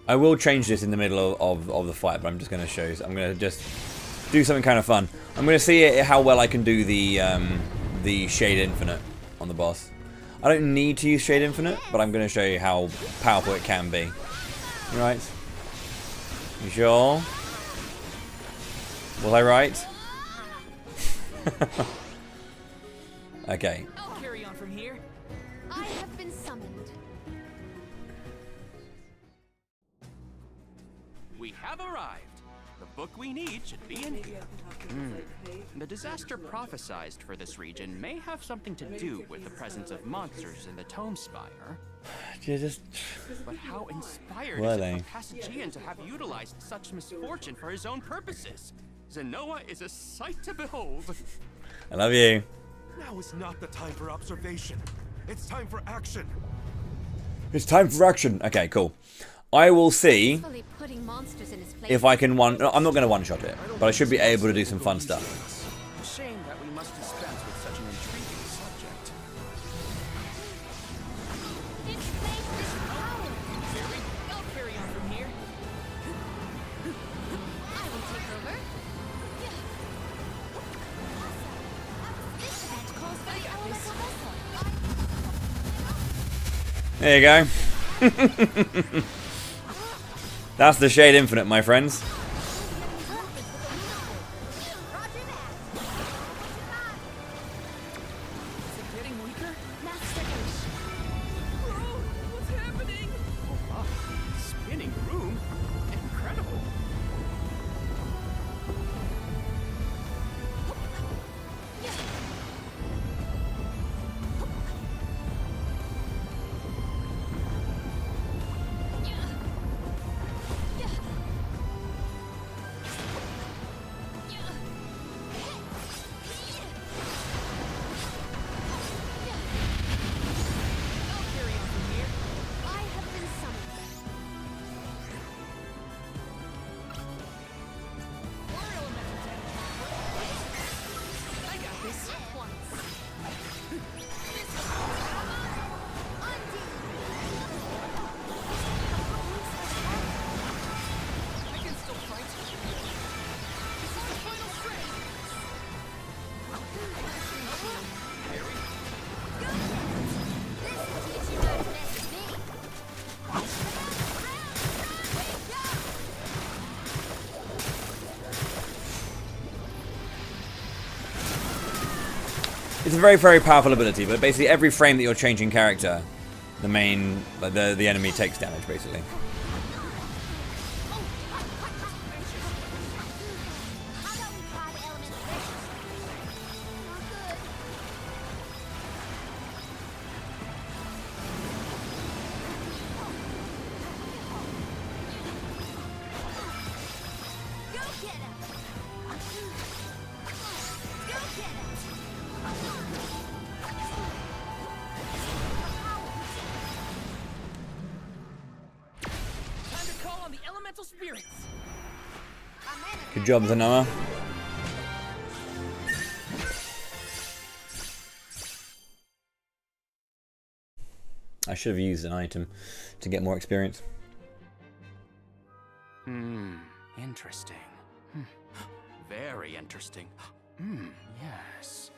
I will change this in the middle of the fight, but I'm just going to show you. I'm going to just do something kind of fun. I'm going to see how well I can do the Shade Infinite on the boss. I don't need to use Shade Infinite, but I'm going to show you how powerful it can be. Right? You sure? Was I right? Okay. I'll carry on from here. I have been summoned. We have arrived. The book we need should be in here. The disaster prophesized for this region may have something to do with the presence of monsters in the Tome Spire. But how inspired is it for Passagian to have utilized such misfortune for his own purposes? Zenoa is a sight to behold. I love you. Now is not the time for observation. It's time for action. It's time for action. Okay, cool. I will see if I can one... No, I'm not going to one-shot it, but I should be able to do some fun stuff. Shame that we must dispense with such an intriguing subject. I'll carry on from here. I will take over. This event calls for the elemental vessel. There you go. That's the Shade Infinite, my friends. Spinning room? Incredible. It's a very, very powerful ability, but basically every frame that you're changing character, the enemy takes damage, basically. Good job, Zenoa. I should have used an item to get more experience. Interesting. Very interesting. Yes.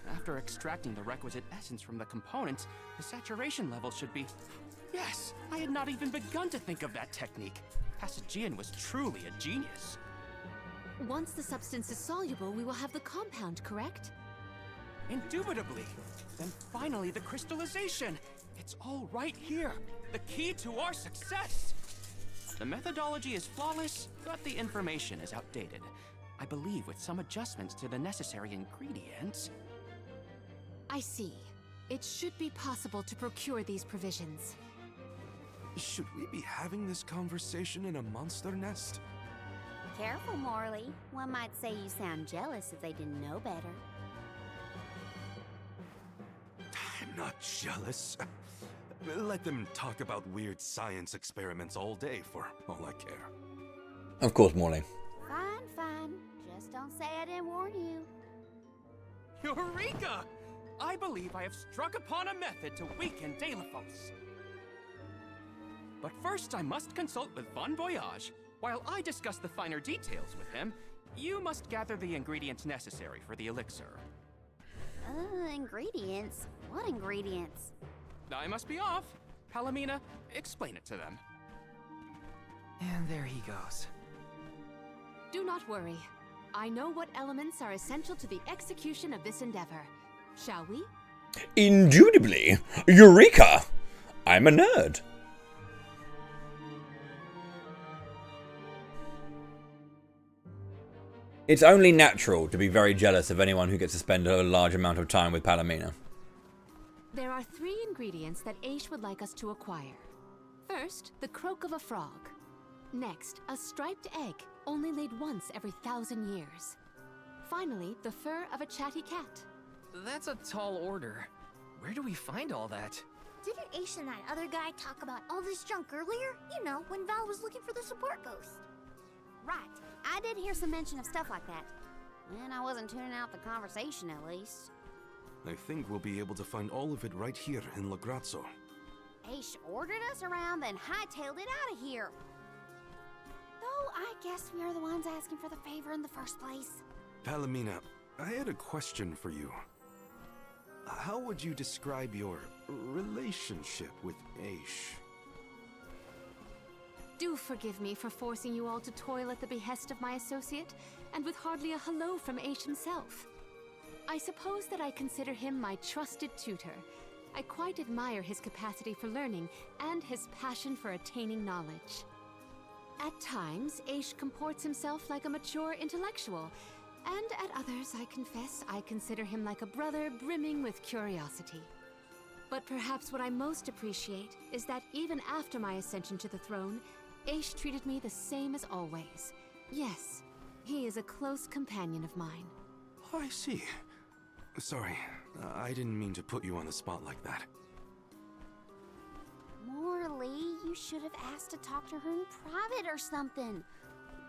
After extracting the requisite essence from the components, the saturation level should be... Yes, I had not even begun to think of that technique. Passagian was truly a genius. Once the substance is soluble, we will have the compound, correct? Indubitably. Then finally the crystallization. It's all right here. The key to our success. The methodology is flawless, but the information is outdated. I believe with some adjustments to the necessary ingredients... I see. It should be possible to procure these provisions. Should we be having this conversation in a monster nest? Careful, Morley. One might say you sound jealous if they didn't know better. I'm not jealous. Let them talk about weird science experiments all day for all I care. Of course, Morley. Fine, fine. Just don't say I didn't warn you. Eureka! I believe I have struck upon a method to weaken Delaphos. But first I must consult with Bon Voyage. While I discuss the finer details with him, you must gather the ingredients necessary for the elixir. Ingredients? What ingredients? I must be off. Palomina, explain it to them. And there he goes. Do not worry. I know what elements are essential to the execution of this endeavor. Shall we? Indubitably. Eureka! I'm a nerd. It's only natural to be very jealous of anyone who gets to spend a large amount of time with Palomina. There are 3 ingredients that Aish would like us to acquire. First, the croak of a frog. Next, a striped egg, only laid once every 1,000 years. Finally, the fur of a chatty cat. That's a tall order. Where do we find all that? Didn't Aish and that other guy talk about all this junk earlier? You know, when Val was looking for the support ghost. Right. I did hear some mention of stuff like that. And I wasn't tuning out the conversation, at least. I think we'll be able to find all of it right here in La Grazzo. Aish ordered us around, then hightailed it out of here. Though I guess we are the ones asking for the favor in the first place. Palomina, I had a question for you. How would you describe your relationship with Aish? Do forgive me for forcing you all to toil at the behest of my associate, and with hardly a hello from Aish himself. I suppose that I consider him my trusted tutor. I quite admire his capacity for learning and his passion for attaining knowledge. At times, Aish comports himself like a mature intellectual, and at others, I confess, I consider him like a brother brimming with curiosity. But perhaps what I most appreciate is that even after my ascension to the throne, Aish treated me the same as always. Yes, he is a close companion of mine. I see. Sorry, I didn't mean to put you on the spot like that. Morley, you should have asked to talk to her in private or something.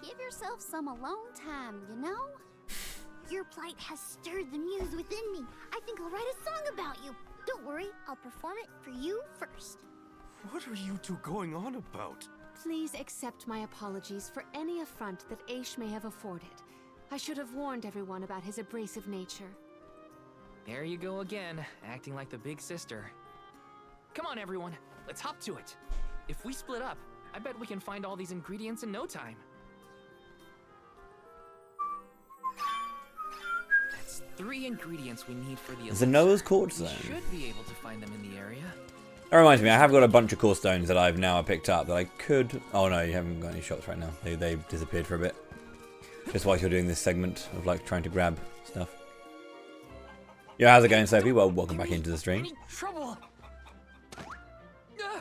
Give yourself some alone time, you know? Your plight has stirred the muse within me. I think I'll write a song about you. Don't worry, I'll perform it for you first. What are you two going on about? Please accept my apologies for any affront that Aish may have afforded. I should have warned everyone about his abrasive nature. There you go again, acting like the big sister. Come on, everyone, let's hop to it. If we split up, I bet we can find all these ingredients in no time. That's 3 ingredients we need for the There's a Noah's Court We zone. should be able to find them in the area. That reminds me, I have got a bunch of core stones that I've now picked up that I could... Oh no, you haven't got any shots right now. They've disappeared for a bit. Just while you're doing this segment of like trying to grab stuff. Yo, how's it going, Sophie? Well, welcome back into the stream. Any trouble? Huh? Oh,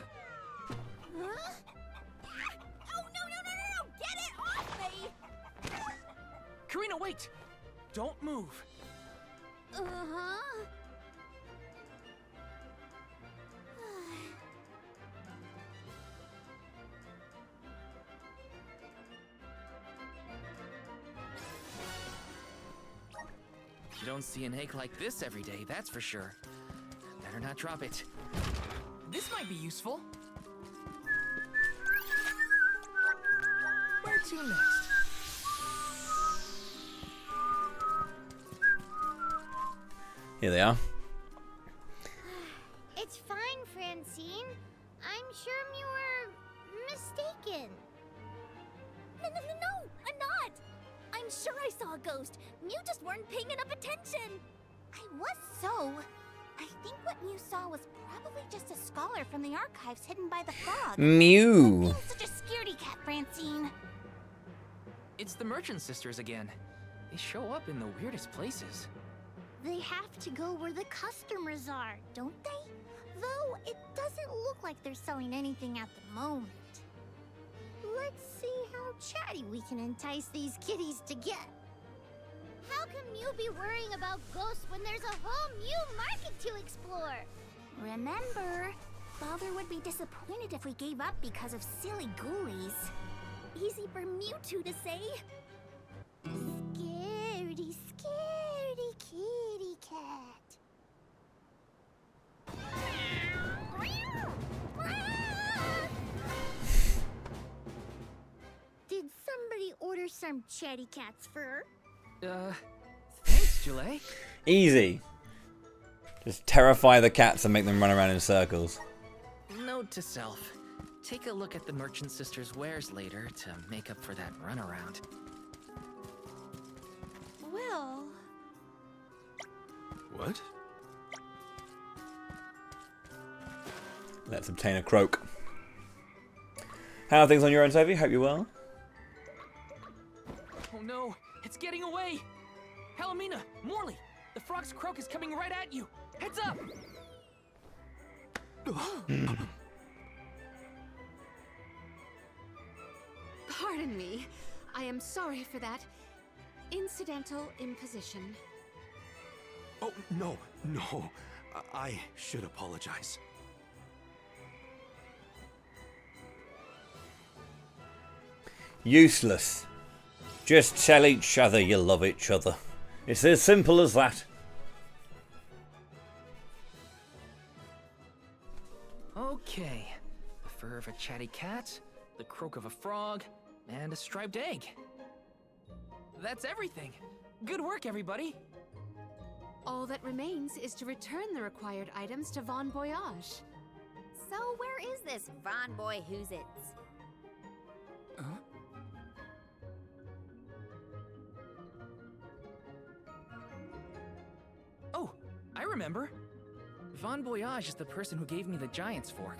no! Get it off me! Karina, wait! Don't move. Uh-huh. You don't see an egg like this every day, that's for sure. Better not drop it. This might be useful. Where to next? Here they are. It's fine, Francine. I'm I saw a ghost. You just weren't paying enough attention. I was so. I think what Mew saw was probably just a scholar from the archives hidden by the frog. Mew. Being such a scaredy cat, Francine. It's the Merchant Sisters again. They show up in the weirdest places. They have to go where the customers are, don't they? Though it doesn't look like they're selling anything at the moment. Let's see how chatty we can entice these kitties to get. How can Mew be worrying about ghosts when there's a whole Mew market to explore? Remember, Father would be disappointed if we gave up because of silly ghoulies. Easy for Mewtwo to say. Scaredy, scaredy kitty cat. Did somebody order some chatty cat's fur? Thanks, Julie. Easy. Just terrify the cats and make them run around in circles. Note to self. Take a look at the Merchant Sisters' wares later to make up for that runaround. Well... What? Let's obtain a croak. How are things on your end, Sophie? Hope you're well. Oh no, it's getting away! Palomina, Morley, the frog's croak is coming right at you! Heads up! Pardon me. I am sorry for that. Incidental imposition. Oh, no. I should apologize. Useless. Just tell each other you love each other. It's as simple as that. Okay. The fur of a chatty cat, the croak of a frog, and a striped egg. That's everything. Good work, everybody. All that remains is to return the required items to Von Voyage. So where is this Von Boy Who's-Its? Huh? Oh, I remember. Von Voyage is the person who gave me the Giant's Fork.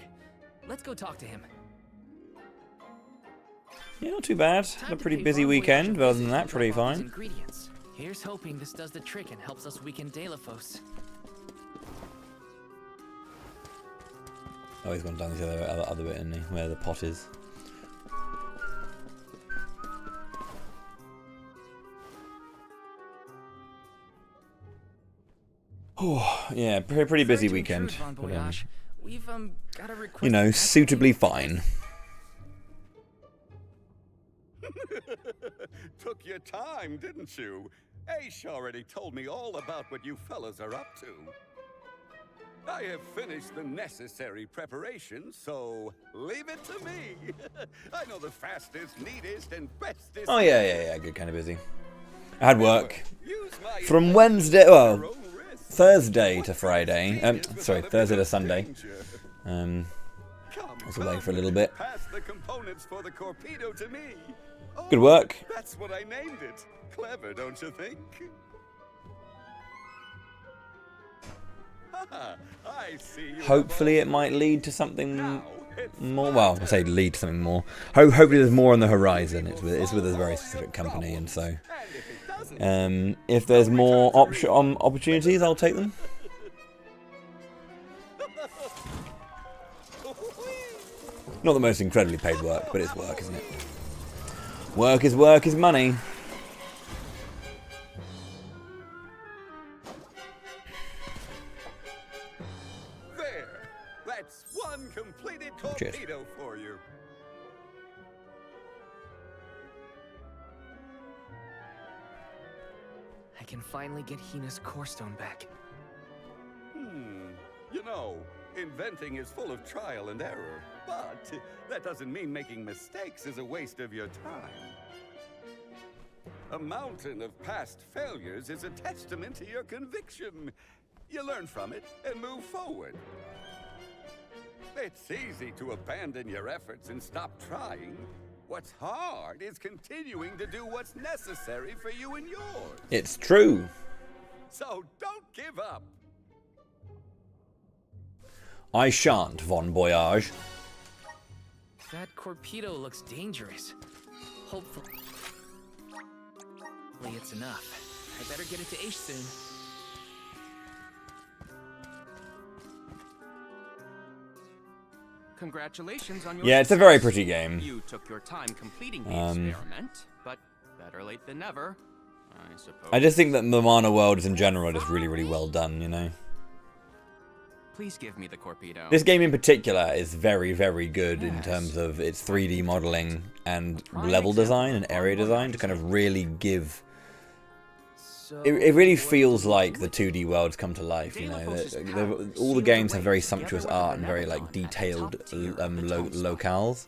Let's go talk to him. Yeah, not too bad. A pretty busy weekend, but other than that, pretty fine. Ingredients. Here's hoping this does the trick and helps us weaken Delafos. Oh, he's gone down this other bit, isn't he? Where the pot is. Oh, yeah, pretty busy weekend. But, We've got a request. you know, suitably fine. Took your time, didn't you? Aish already told me all about what you fellas are up to. I have finished the necessary preparations, so leave it to me. I know the fastest, neatest, and bestest... Oh, yeah, good, kind of busy. I had work from Wednesday, well, Thursday to Friday. Sorry, Thursday to Sunday. I was away for a little bit. Pass the components for the torpedo to me. Good work. That's what I named it. Clever, don't you think? I see you. Hopefully it might lead to something more. Well, I say lead to something more. Hopefully there's more on the horizon. It's with a very specific company, and so if there's more opportunities, I'll take them. Not the most incredibly paid work, but it's work, isn't it? Work is money. There. That's one completed torpedo for you. I can finally get Hina's core stone back. You know, inventing is full of trial and error, but that doesn't mean making mistakes is a waste of your time. A mountain of past failures is a testament to your conviction. You learn from it and move forward. It's easy to abandon your efforts and stop trying, What's hard is continuing to do what's necessary for you and yours. It's true. So don't give up. I shan't, Von Boyage. That torpedo looks dangerous. Hopefully it's enough. I better get it to Aish soon. Congratulations on your Yeah, it's a success. very pretty game. You took your time completing the experiment, but better late than never, I suppose. I just think that the Mana worlds in general are just really, really well done, you know? Please give me the torpedo. This game in particular is very, very good in terms of its 3D modeling and level design and area design to kind of really give... It really feels like the 2D worlds come to life, you know. All the games have very sumptuous art and very like detailed locales,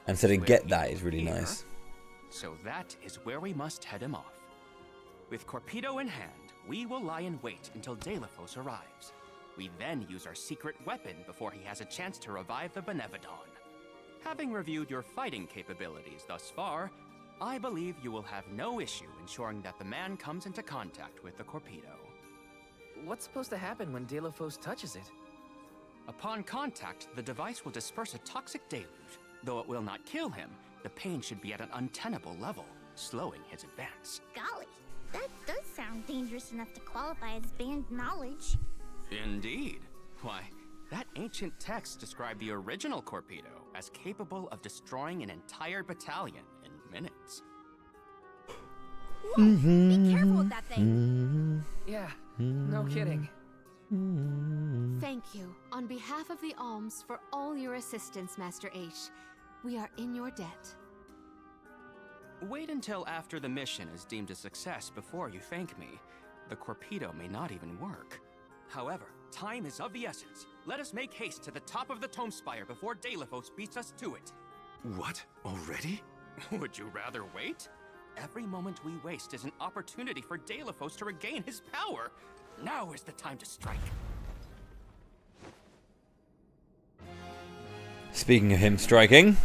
and so to get that is really nice. So that is where we must head him off. With Corpedo in hand, we will lie in wait until Deilefos arrives. We then use our secret weapon before he has a chance to revive the Benevodon. Having reviewed your fighting capabilities thus far, I believe you will have no issue ensuring that the man comes into contact with the Corpedo. What's supposed to happen when Deilefos touches it? Upon contact, the device will disperse a toxic deluge. Though it will not kill him, the pain should be at an untenable level, slowing his advance. Golly, that does sound dangerous enough to qualify as banned knowledge. Indeed. Why, that ancient text described the original Corpedo as capable of destroying an entire battalion in minutes. Whoa, be careful with that thing. Yeah, no kidding. Thank you, on behalf of the Alms, for all your assistance, Master Aish. We are in your debt. Wait until after the mission is deemed a success before you thank me. The Corpedo may not even work. However, time is of the essence. Let us make haste to the top of the Tome Spire before Deilefos beats us to it. What? Already? Would you rather wait? Every moment we waste is an opportunity for Deilefos to regain his power. Now is the time to strike. Speaking of him striking,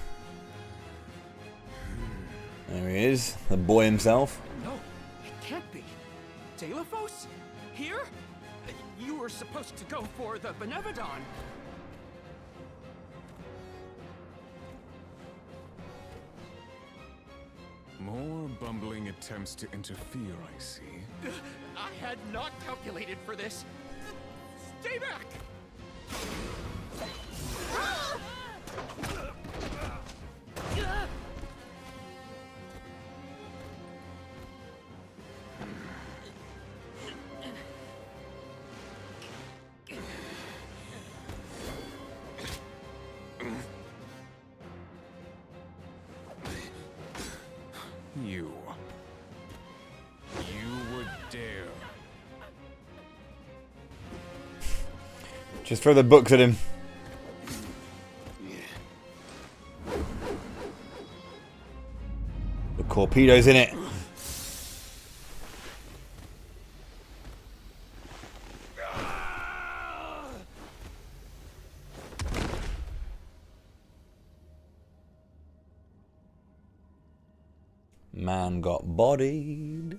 there he is, the boy himself. No, it can't be. Deilefos? Here? You were supposed to go for the Benevodon. More bumbling attempts to interfere, I see. I had not calculated for this. Stay back! You would dare. Just throw the books at him. The torpedo's in it. Man got bodied.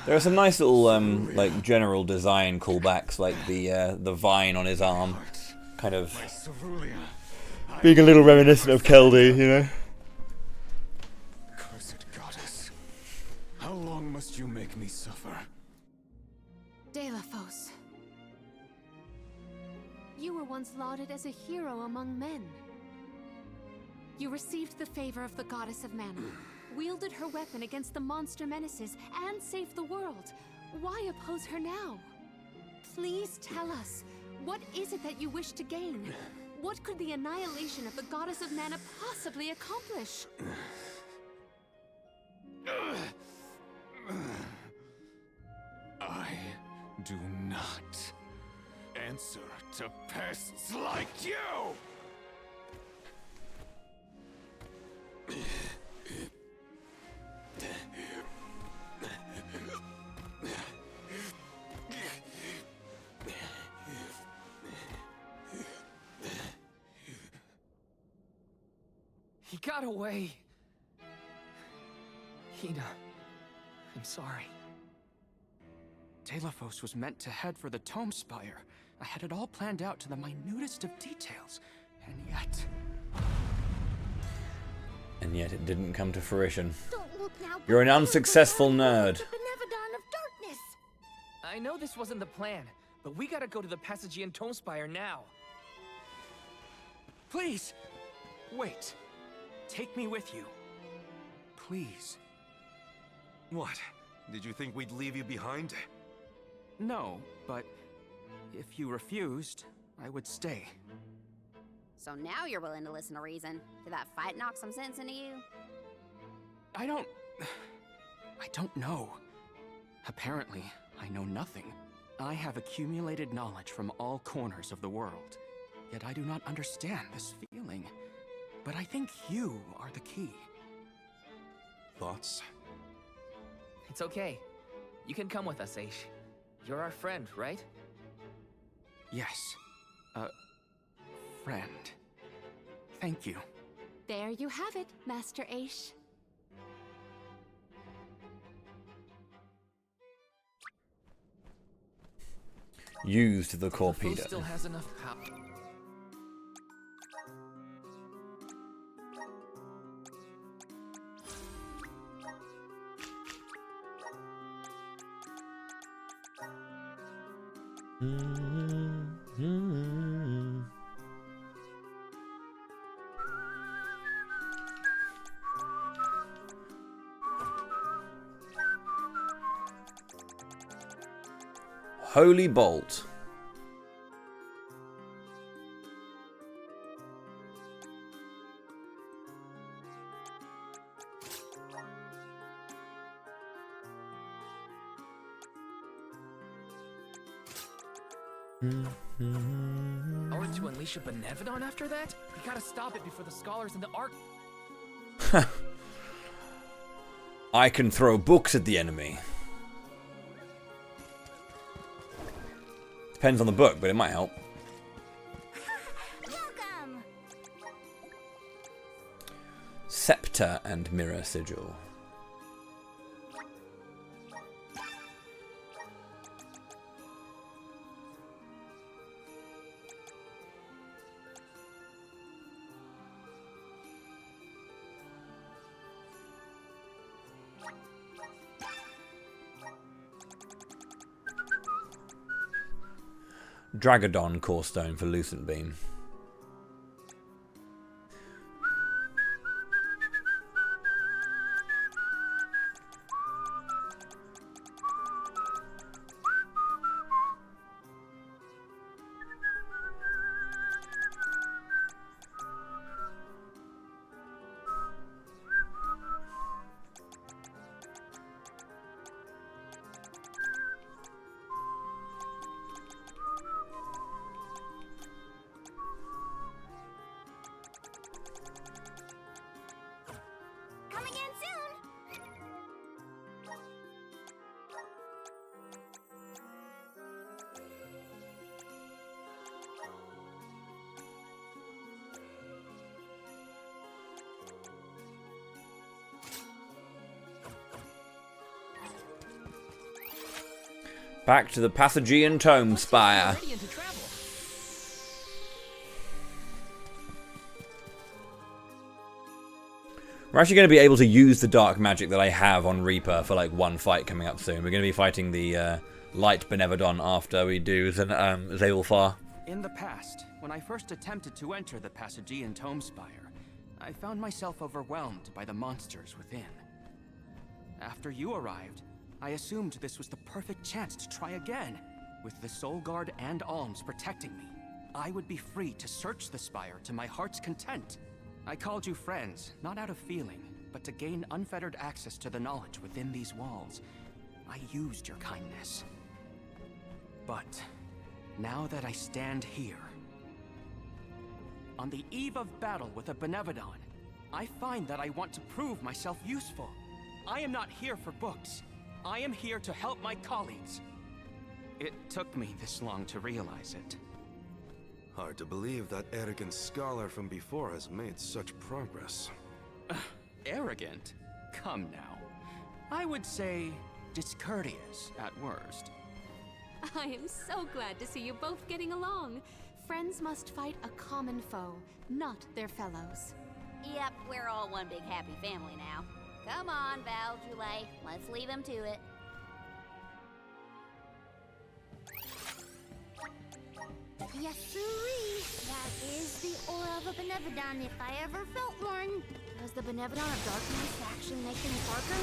There are some nice little like general design callbacks, like the vine on his arm, kind of being a little reminiscent of Keldy, you know. Cursed goddess, how long must you make me suffer? Deilefos. You were once lauded as a hero among men. You received the favor of the goddess of mana, wielded her weapon against the monster menaces, and saved the world. Why oppose her now? Please tell us, what is it that you wish to gain? What could the annihilation of the goddess of mana possibly accomplish? I do not answer to pests like you! He got away. Hina, I'm sorry. Telephos was meant to head for the Tome Spire. I had it all planned out to the minutest of details, and yet... And yet it didn't come to fruition. Don't look now, You're an unsuccessful nerd. the Benevodon of Darkness. I know this wasn't the plan, but we gotta go to the Passagean Tome Spire now. Please! Wait. Take me with you. Please. What? Did you think we'd leave you behind? No, but if you refused, I would stay. So now you're willing to listen to reason. Did that fight knock some sense into you? I don't know. Apparently, I know nothing. I have accumulated knowledge from all corners of the world. Yet I do not understand this feeling. But I think you are the key. Thoughts? It's okay. You can come with us, Aish. You're our friend, right? Yes. Friend. Thank you. There you have it, Master Aish. Used the Foe torpedo. still has enough power. Holy Bolt. Are we to unleash a Benevodon after that? We gotta stop it before the scholars in the Ark. I can throw books at the enemy. Depends on the book, but it might help. Welcome. Scepter and Mirror Sigil. Dragodon Core Stone for Lucent Beam. Coming in soon. Back to the Passagean Tome Spire. Ready to travel. We're actually going to be able to use the dark magic that I have on Reaper for like one fight coming up soon. We're going to be fighting the light Benevodon after we do Zaelfar. In the past, when I first attempted to enter the Passagean Tome Spire, I found myself overwhelmed by the monsters within. After you arrived, I assumed this was the perfect chance to try again. With the Soul Guard and Alms protecting me, I would be free to search the Spire to my heart's content. I called you friends, not out of feeling, but to gain unfettered access to the knowledge within these walls. I used your kindness. But now that I stand here, on the eve of battle with a Benevodon, I find that I want to prove myself useful. I am not here for books. I am here to help my colleagues. It took me this long to realize it. Hard to believe that arrogant scholar from before has made such progress. Arrogant? Come now. I would say discourteous at worst. I am so glad to see you both getting along. Friends must fight a common foe, not their fellows. Yep, we're all one big happy family now. Come on, Val, Julie. Let's leave him to it. Yes, sirree. That is the aura of a Benevodon if I ever felt one. Does the Benevodon of Darkness actually make things darker?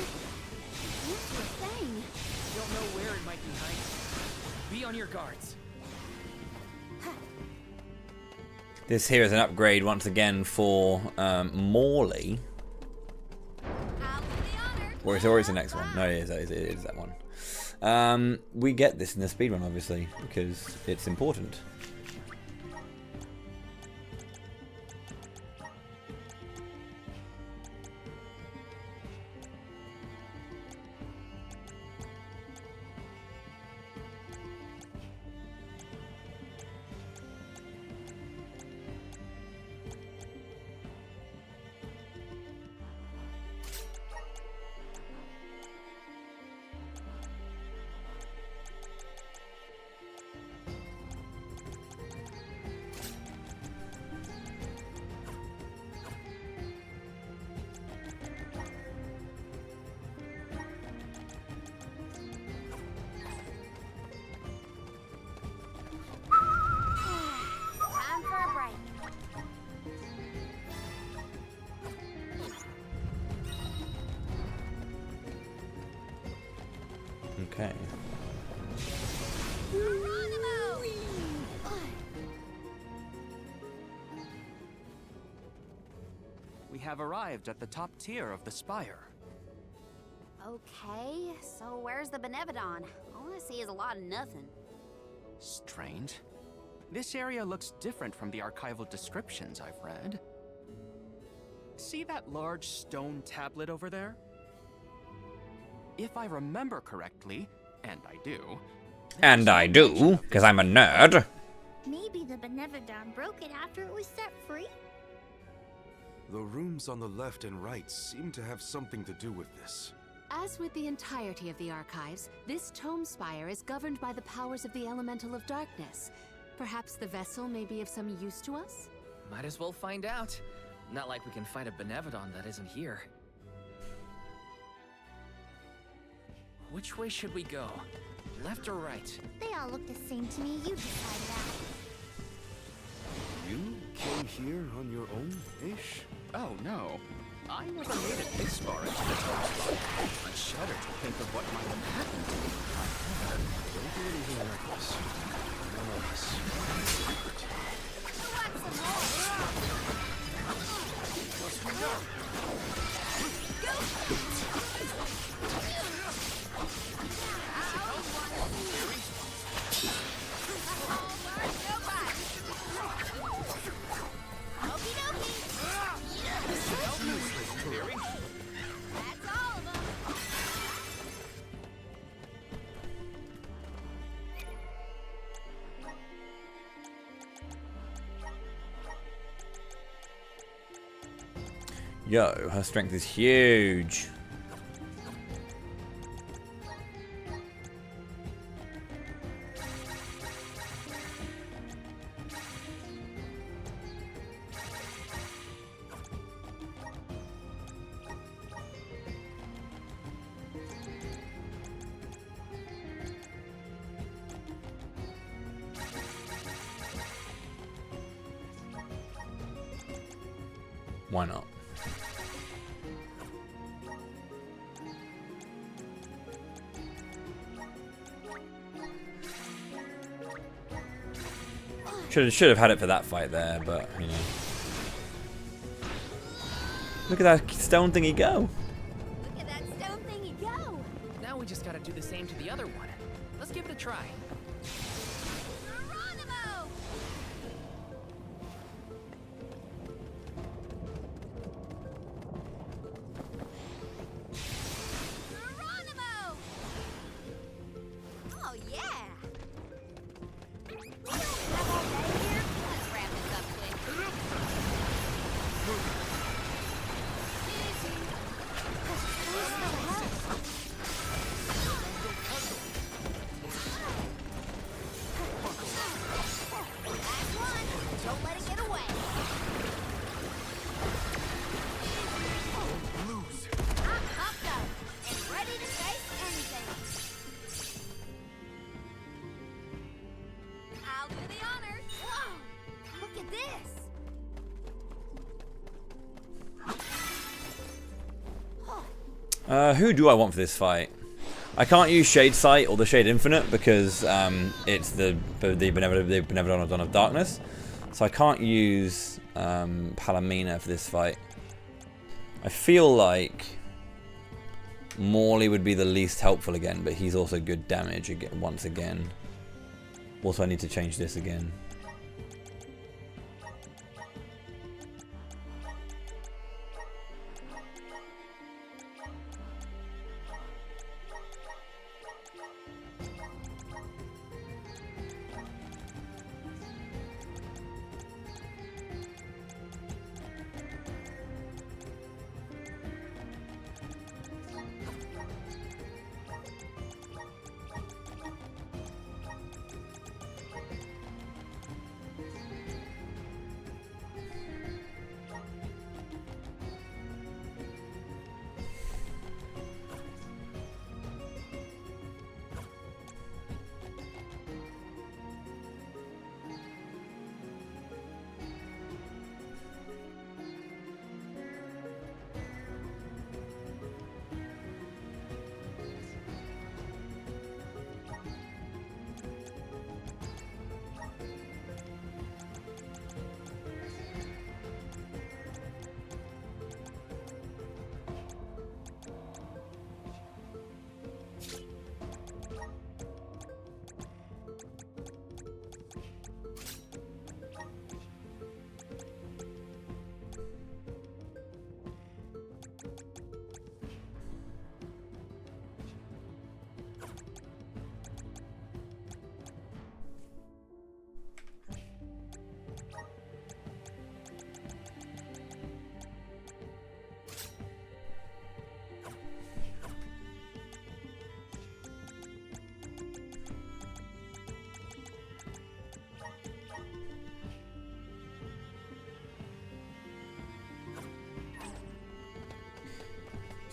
What's your thing? Don't know where it might be hiding. Be on your guards. This here is an upgrade once again for Morley. Or it's always the next one. No, it is that one. We get this in the speedrun, obviously, because it's important. Time for a break. Okay. We have arrived at the top tier of the spire. Okay, so where's the Benevodon? All I see is a lot of nothing. Strange. This area looks different from the archival descriptions I've read. See that large stone tablet over there? If I remember correctly, and I do... And I do, because I'm a nerd. Maybe the Benevodon broke it after it was set free? The rooms on the left and right seem to have something to do with this. As with the entirety of the archives, this tome spire is governed by the powers of the Elemental of Darkness. Perhaps the vessel may be of some use to us? Might as well find out. Not like we can find a Benevodon that isn't here. Which way should we go? Left or right? They all look the same to me. You decide that. You came here on your own, Ish? Oh no. I never made it this far into the tome spire. I shudder to think of what might have happened to me. Don't do anything reckless. None of us. Yo, her strength is huge. Why not? Should have had it for that fight there, but you know. Look at that stone thingy go. Look at that stone thingy go! Now we just gotta do the same to the other one. Let's give it a try. Geronimo! Geronimo! Oh yeah! We don't have all day here. Let's Who do I want for this fight? I can't use Shade Sight or the Shade Infinite because it's the Benevolon of Darkness. So I can't use Palomina for this fight. I feel like Morley would be the least helpful again, but he's also good damage again, once again. Also, I need to change this again.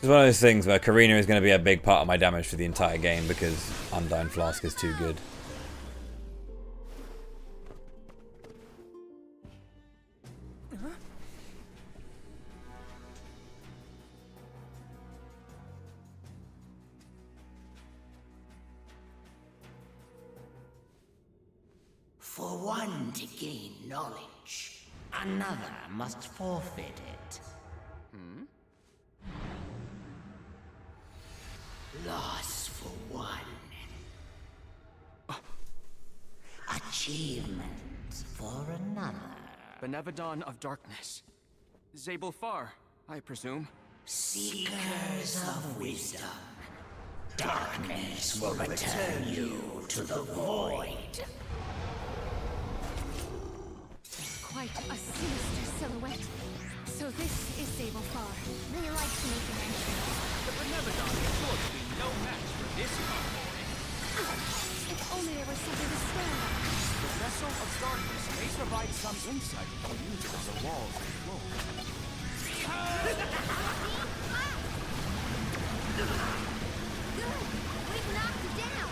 It's one of those things where Karina is going to be a big part of my damage for the entire game because Undying Flask is too good. For one to gain knowledge, another must forfeit it. Hmm? Loss for one. Achievement for another. Benevolon of Darkness. Zabel Far, I presume. Seekers of wisdom. Darkness will return you to the void. Quite a sinister silhouette. So this is Zabel Far. They like to make an entrance. The Benevolon is sure to be no match for this convoy. If only there was something to stand on. The Vessel of Darkness may provide some insight into the music of the walls and floor. Good! We've knocked it down!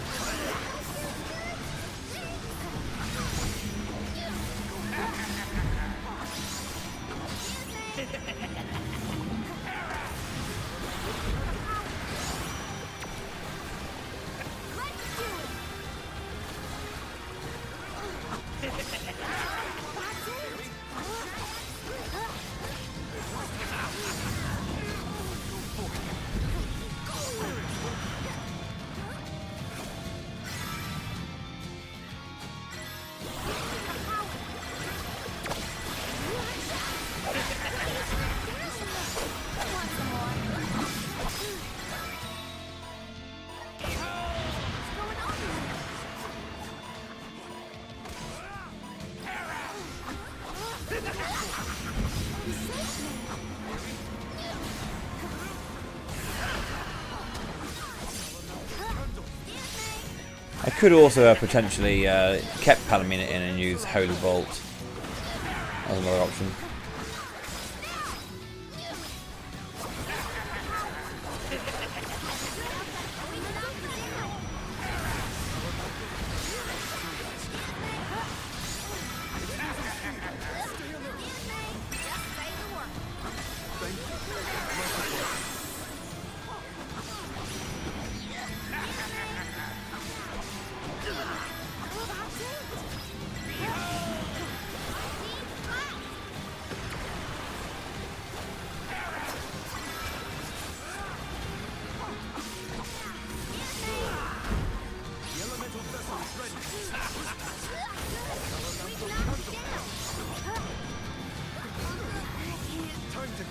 I could also potentially kept Palomina in and use Holy Bolt as another option.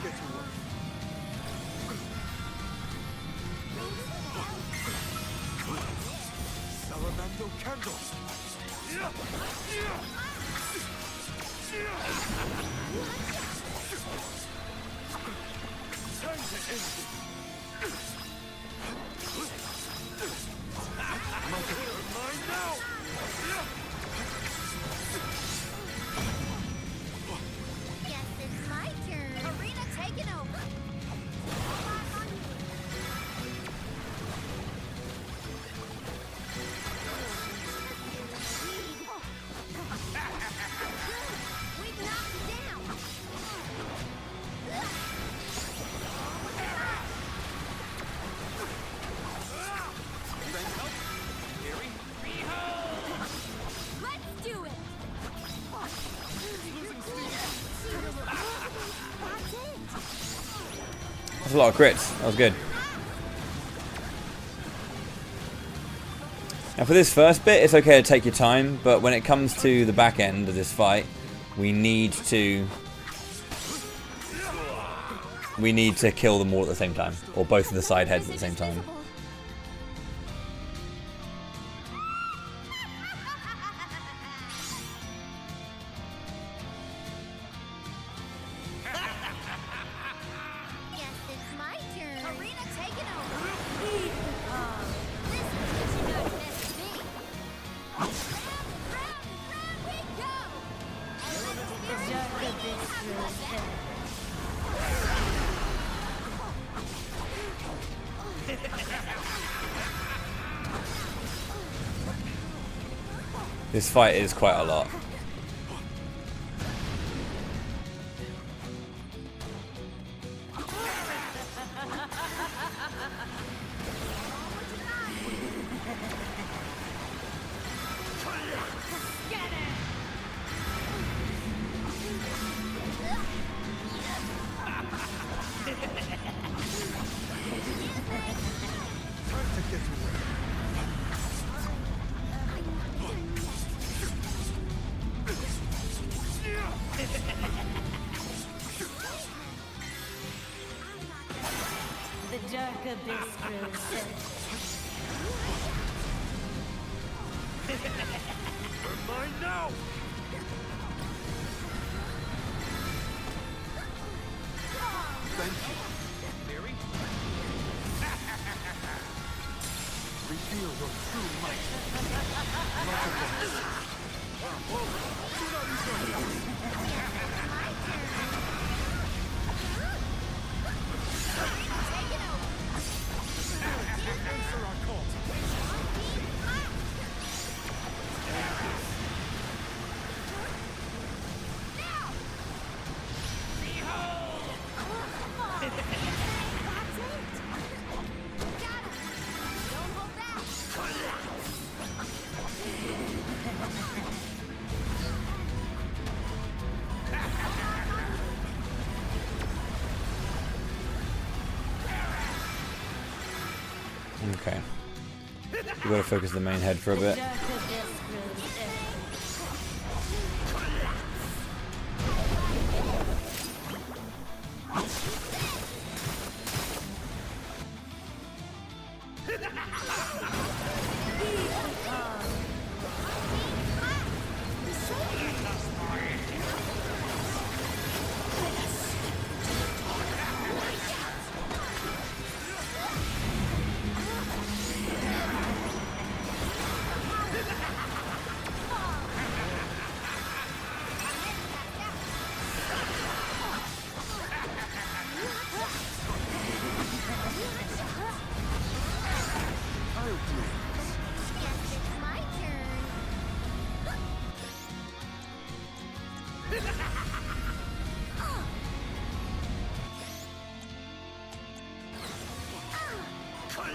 get to work. Salamander candles. Time to end it. Mine now. Guess it's my turn. Arena taking over. We've knocked it down. Let's do it. That's it. That's a lot of crits. That was good. Now for this first bit, it's okay to take your time, but when it comes to the back end of this fight, we need to kill them all at the same time, or both of the side heads at the same time. Guess it's my turn. Arena taking over. This is what you not meant to be. Round we go. This fight is quite a lot. The dark abyss grows in. They're mine now. Thank you. Mary? Reveal your true might. Answer our call. Okay. We've got to focus the main head for a bit.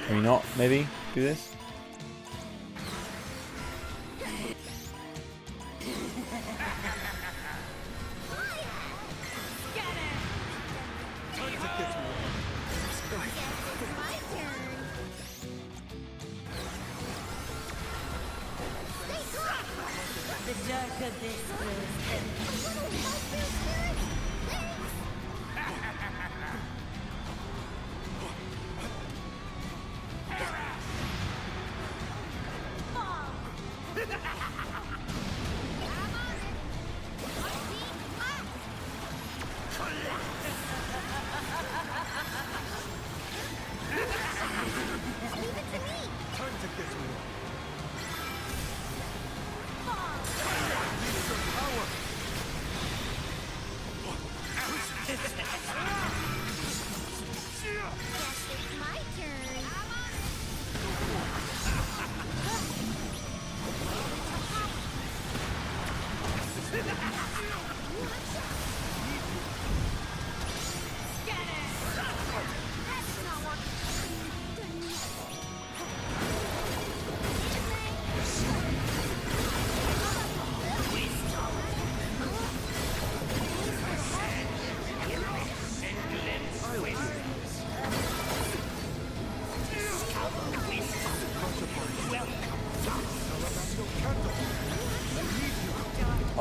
Can we not maybe do this? The dark abyss grows in.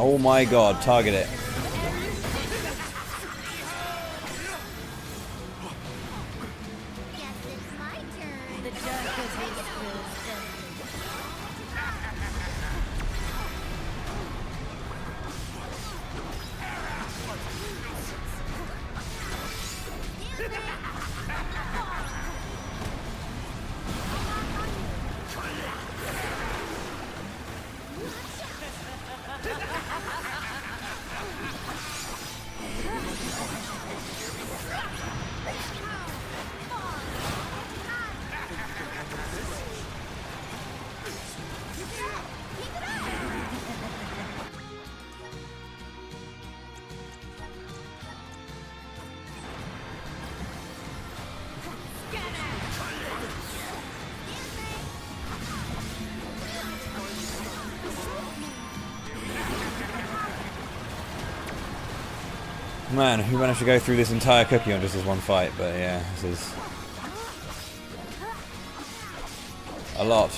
Oh my god, target it. Man, who managed to go through this entire cookie on just this one fight? But yeah, this is a lot.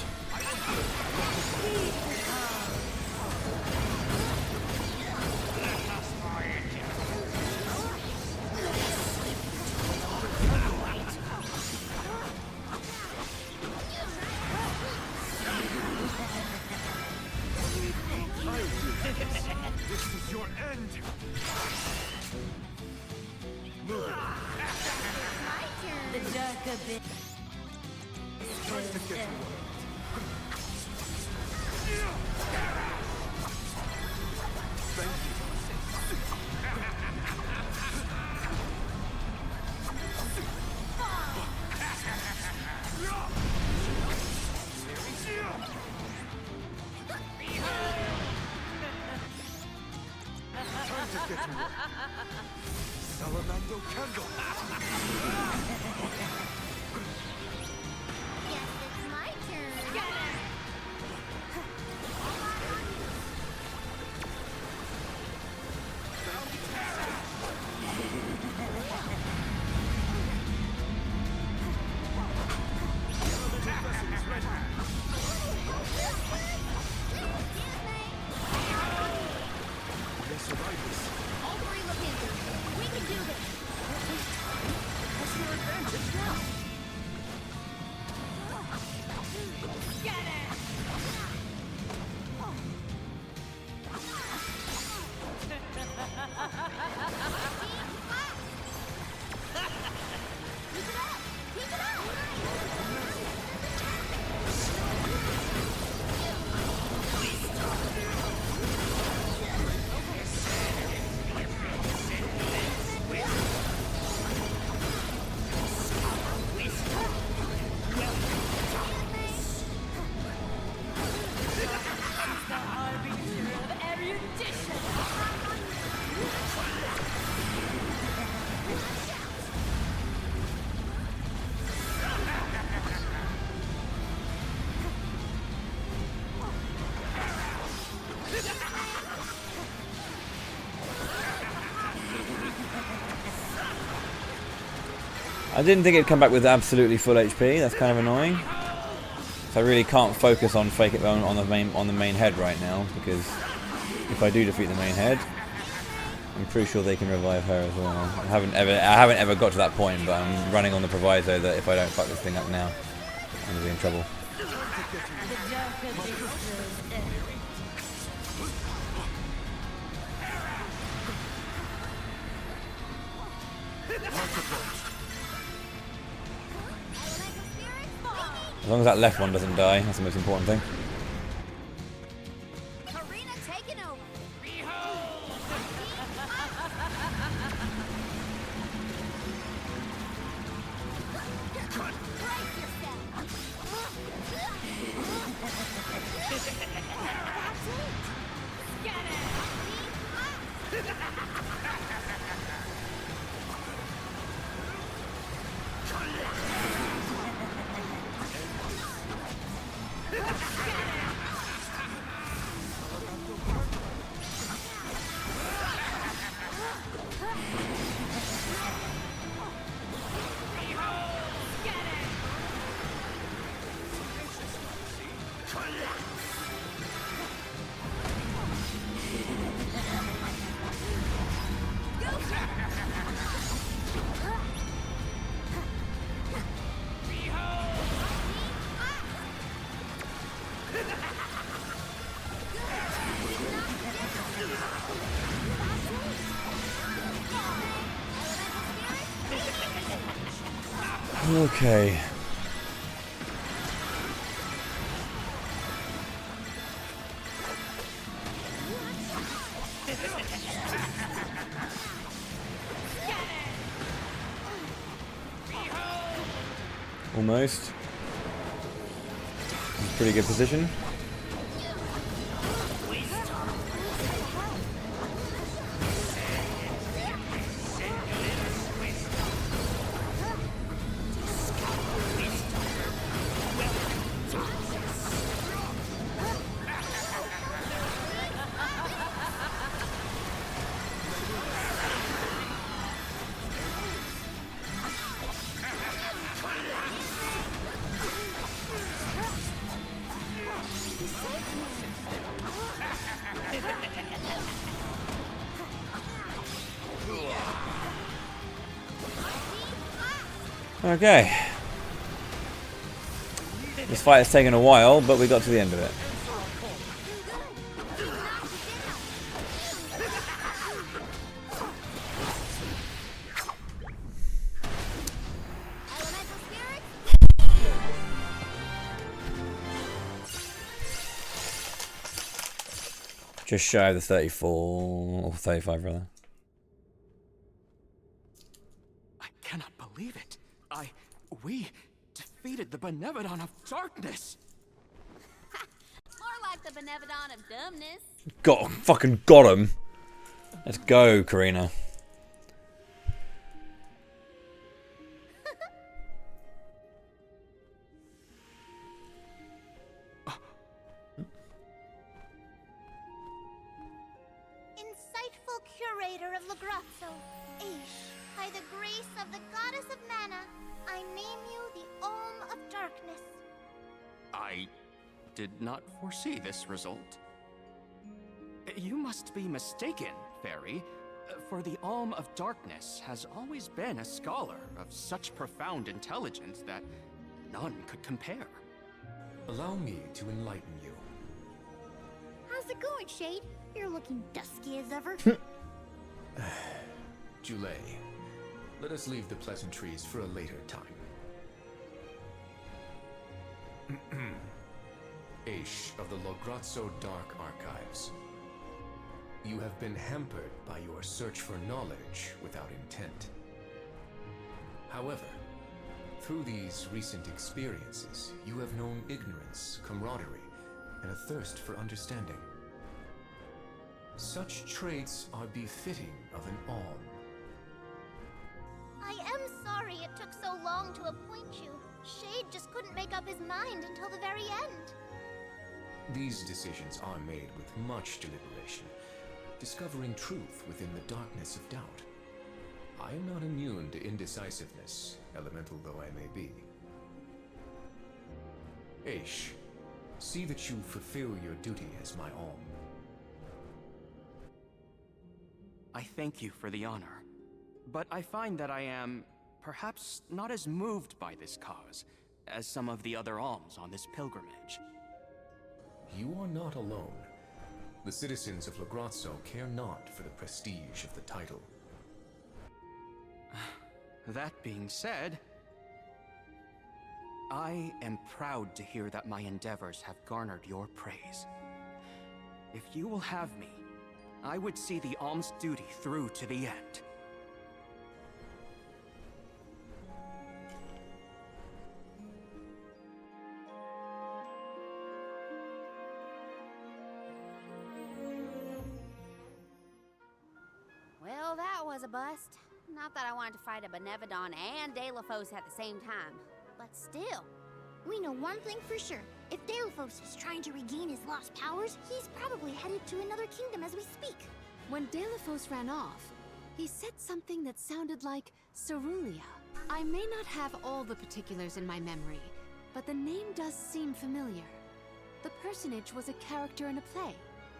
This is your end. The dark abyss. Salamander candle. Guess it's my turn. Let's survive this. All three look in. We can do this. What's your advantage now? Get it! Keep it up! Keep it up! The harbinger of erudition. I didn't think it'd come back with absolutely full HP. That's kind of annoying. So I really can't focus on fake it on the main head right now, because if I do defeat the main head, I'm pretty sure they can revive her as well. I haven't ever got to that point, but I'm running on the proviso that if I don't fuck this thing up now, I'm gonna be in trouble. The dark abyss grows ever. As long as that left one doesn't die, that's the most important thing. Arena taken over. Brace yourself. Get it! Okay. Almost. Pretty good position. Okay. This fight has taken a while, but we got to the end of it. Just shy of the 34, or 35 rather. I cannot believe it. We defeated the Benevodon of Darkness. More like the Benevodon of Dumbness. Fucking got him. Let's go, Karina. Insightful curator of Lagrazzo, Aish, by the grace of the goddess of mana, I name you the Olm of Darkness. I did not foresee this result. You must be mistaken, Fairy, for the Olm of Darkness has always been a scholar of such profound intelligence that none could compare. Allow me to enlighten you. How's it going, Shade? You're looking dusky as ever. Jule, let us leave the pleasantries for a later time. Aish of the Lograzzo Dark Archives. You have been hampered by your search for knowledge without intent. However, through these recent experiences, you have known ignorance, camaraderie, and a thirst for understanding. Such traits are befitting of an Olm. I am sorry it took so long to appoint you. Shade just couldn't make up his mind until the very end. These decisions are made with much deliberation, discovering truth within the darkness of doubt. I am not immune to indecisiveness, elemental though I may be. Aish, see that you fulfill your duty as my Olm. I thank you for the honor, but I find that I am perhaps not as moved by this cause as some of the other alms on this pilgrimage. You are not alone. The citizens of Lagrazzo care not for the prestige of the title. That being said, I am proud to hear that my endeavors have garnered your praise. If you will have me, I would see the alms duty through to the end. Well, that was a bust. Not that I wanted to fight a Benevodon and Delophos at the same time, but still. We know one thing for sure. If Delophos is trying to regain his lost powers, he's probably headed to another kingdom as we speak. When Delophos ran off, he said something that sounded like Cerulia. I may not have all the particulars in my memory, but the name does seem familiar. The personage was a character in a play.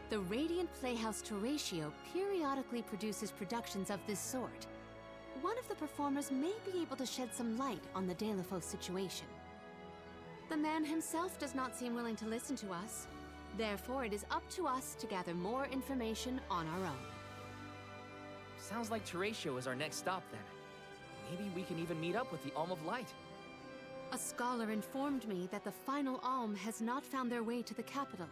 The Radiant Playhouse Toratio periodically produces productions of this sort. One of the performers may be able to shed some light on the Delophos situation. The man himself does not seem willing to listen to us. Therefore, it is up to us to gather more information on our own. Sounds like Toratio is our next stop then. Maybe we can even meet up with the Olm of Light. A scholar informed me that the final alm has not found their way to the capital.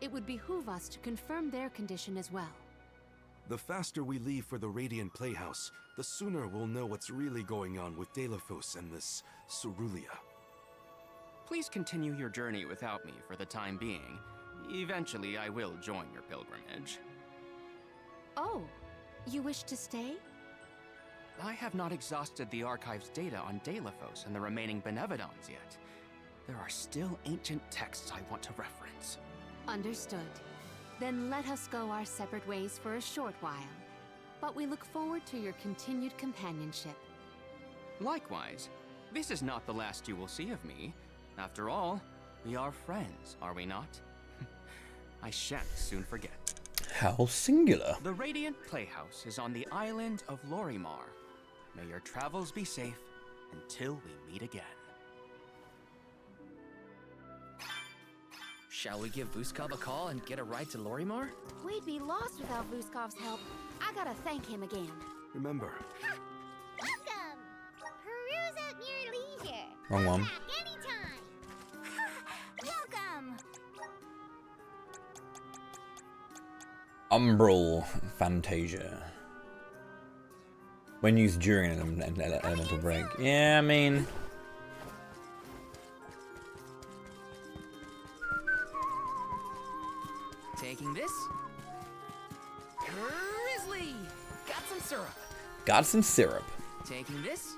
It would behoove us to confirm their condition as well. The faster we leave for the Radiant Playhouse, the sooner we'll know what's really going on with Delafos and this Cerulia. Please continue your journey without me for the time being. Eventually, I will join your pilgrimage. Oh, you wish to stay? I have not exhausted the archive's data on Delafos and the remaining Benevodons yet. There are still ancient texts I want to reference. Understood. Then let us go our separate ways for a short while. But we look forward to your continued companionship. Likewise, this is not the last you will see of me. After all, we are friends, are we not? I shan't soon forget. How singular. The Radiant Playhouse is on the island of Lorimar. May your travels be safe until we meet again. Shall we give Vuskov a call and get a ride to Lorimar? We'd be lost without Vuskov's help. I gotta thank him again. Remember, Welcome! Peruse at your leisure. Wrong one. Back anytime. Welcome! Umbral Fantasia. When used during an elemental break. Yeah, I mean... Taking this. Grizzly! Got some syrup. Got some syrup. Taking this.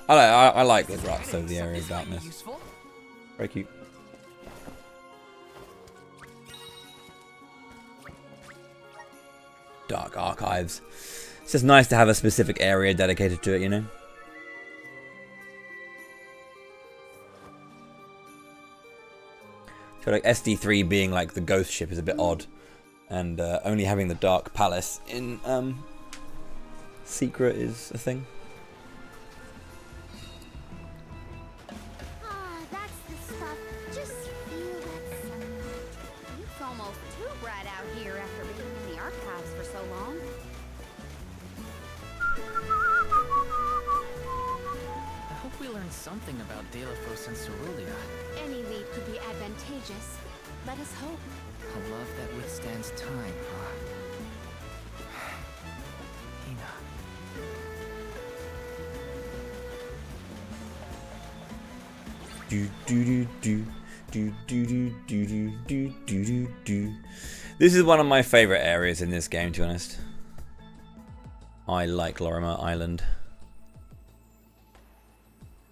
I like the ruts of the area of darkness. Useful. Very cute. Dark Archives. It's just nice to have a specific area dedicated to it, you know? I feel like SD3 being like the ghost ship is a bit odd. And only having the Dark Palace in Secret is a thing. Ah, that's the stuff. Just feel that sunlight. It's almost too bright out here after being in the archives for so long. I hope we learned something about Delafos and Cerulia. Any lead could be advantageous. Let us hope. A love that withstands time, huh? This is one of my favorite areas in this game, to be honest. I like Lorimar Island.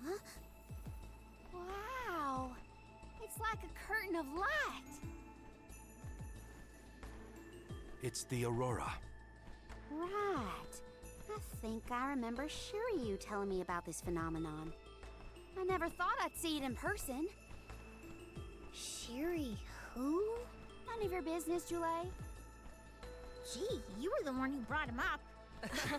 Huh? Wow. It's like a curtain of light. it's the Aurora. Right. I think I remember Shiryu telling me about this phenomenon. I never thought I'd see it in person. Shiri who? None of your business, Julei. Gee, you were the one who brought him up. Huh?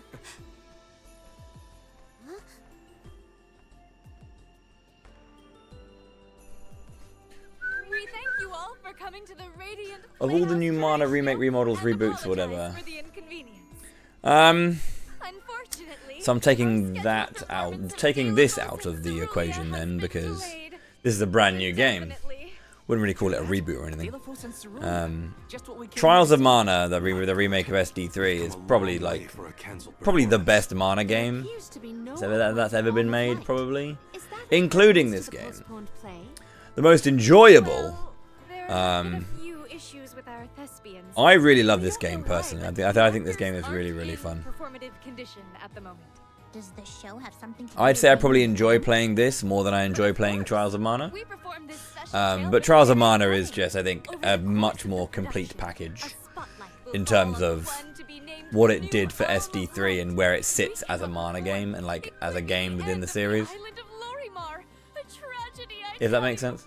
We thank you all for coming to the Radiant Of all the new Mana remake, remodels, reboots, or whatever. So I'm taking that out, taking this out of the equation then, because this is a brand new game. Wouldn't really call it a reboot or anything. Trials of Mana, the remake of SD3, is probably like the best Mana game that's ever been made, probably, including this game. The most enjoyable. I really love this game personally. I think this game is really, really fun. Does the show have something to do I'd with say I probably enjoy playing this more than I enjoy playing Trials of Mana. But Trials of Mana is just, I think, a much more complete package in terms of what it did for SD3 and where it sits as a Mana game and like as a game within the series. If that makes sense.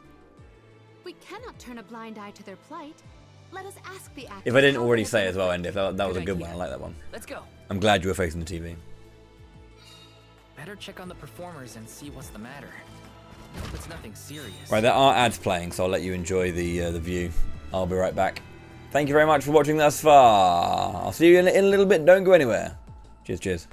We cannot turn a blind eye to their plight. Let us ask the actors. If I didn't already say as well, Andy, if that was a good one. I like that one. Let's go. I'm glad you were facing the TV. Better check on the performers and see what's the matter. Hope it's nothing serious. Right, there are ads playing, so I'll let you enjoy the view. I'll be right back. Thank you very much for watching thus far. I'll see you in a little bit. Don't go anywhere. Cheers, cheers.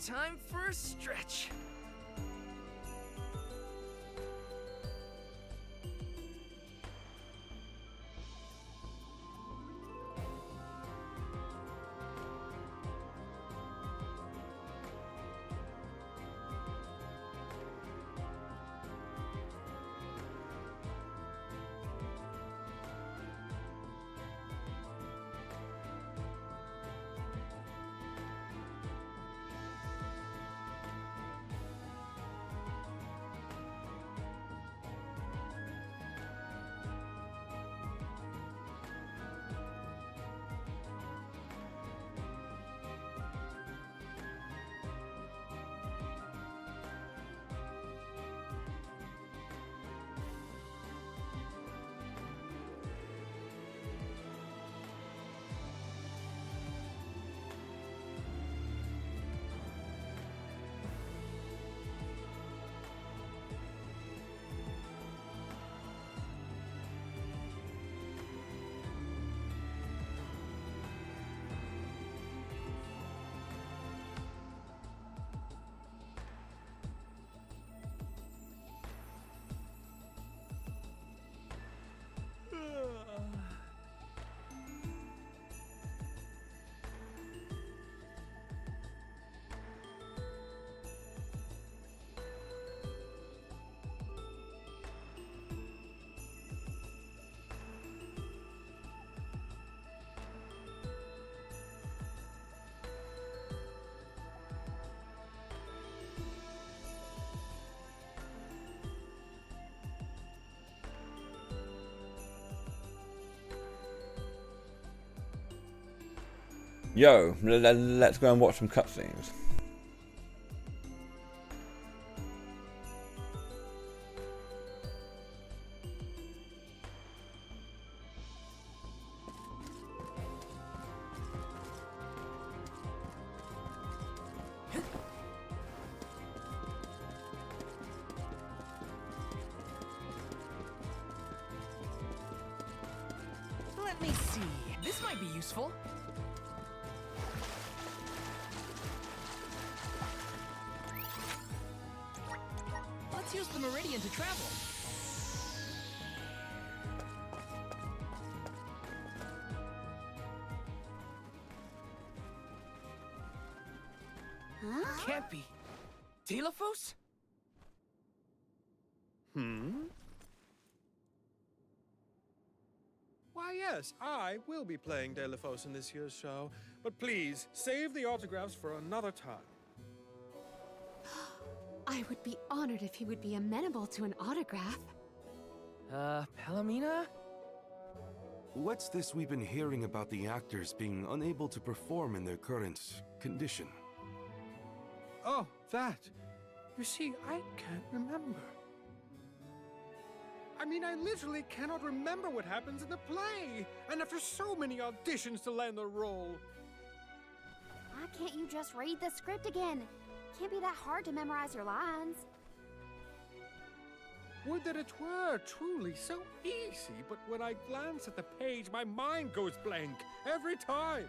Time for a stretch. Yo, let's go and watch some cutscenes. Let me see. This might be useful. Let's use the meridian to travel. Huh? Can't be. Telephos? Why, yes, I will be playing Delphos in this year's show, but please, save the autographs for another time. I would be honored if he would be amenable to an autograph. Palomina? What's this we've been hearing about the actors being unable to perform in their current condition? Oh, that. You see, I can't remember. I mean, I literally cannot remember what happens in the play, and after so many auditions to land the role. Why can't you just read the script again? Can't be that hard to memorize your lines. Would that it were truly so easy, but when I glance at the page, my mind goes blank every time.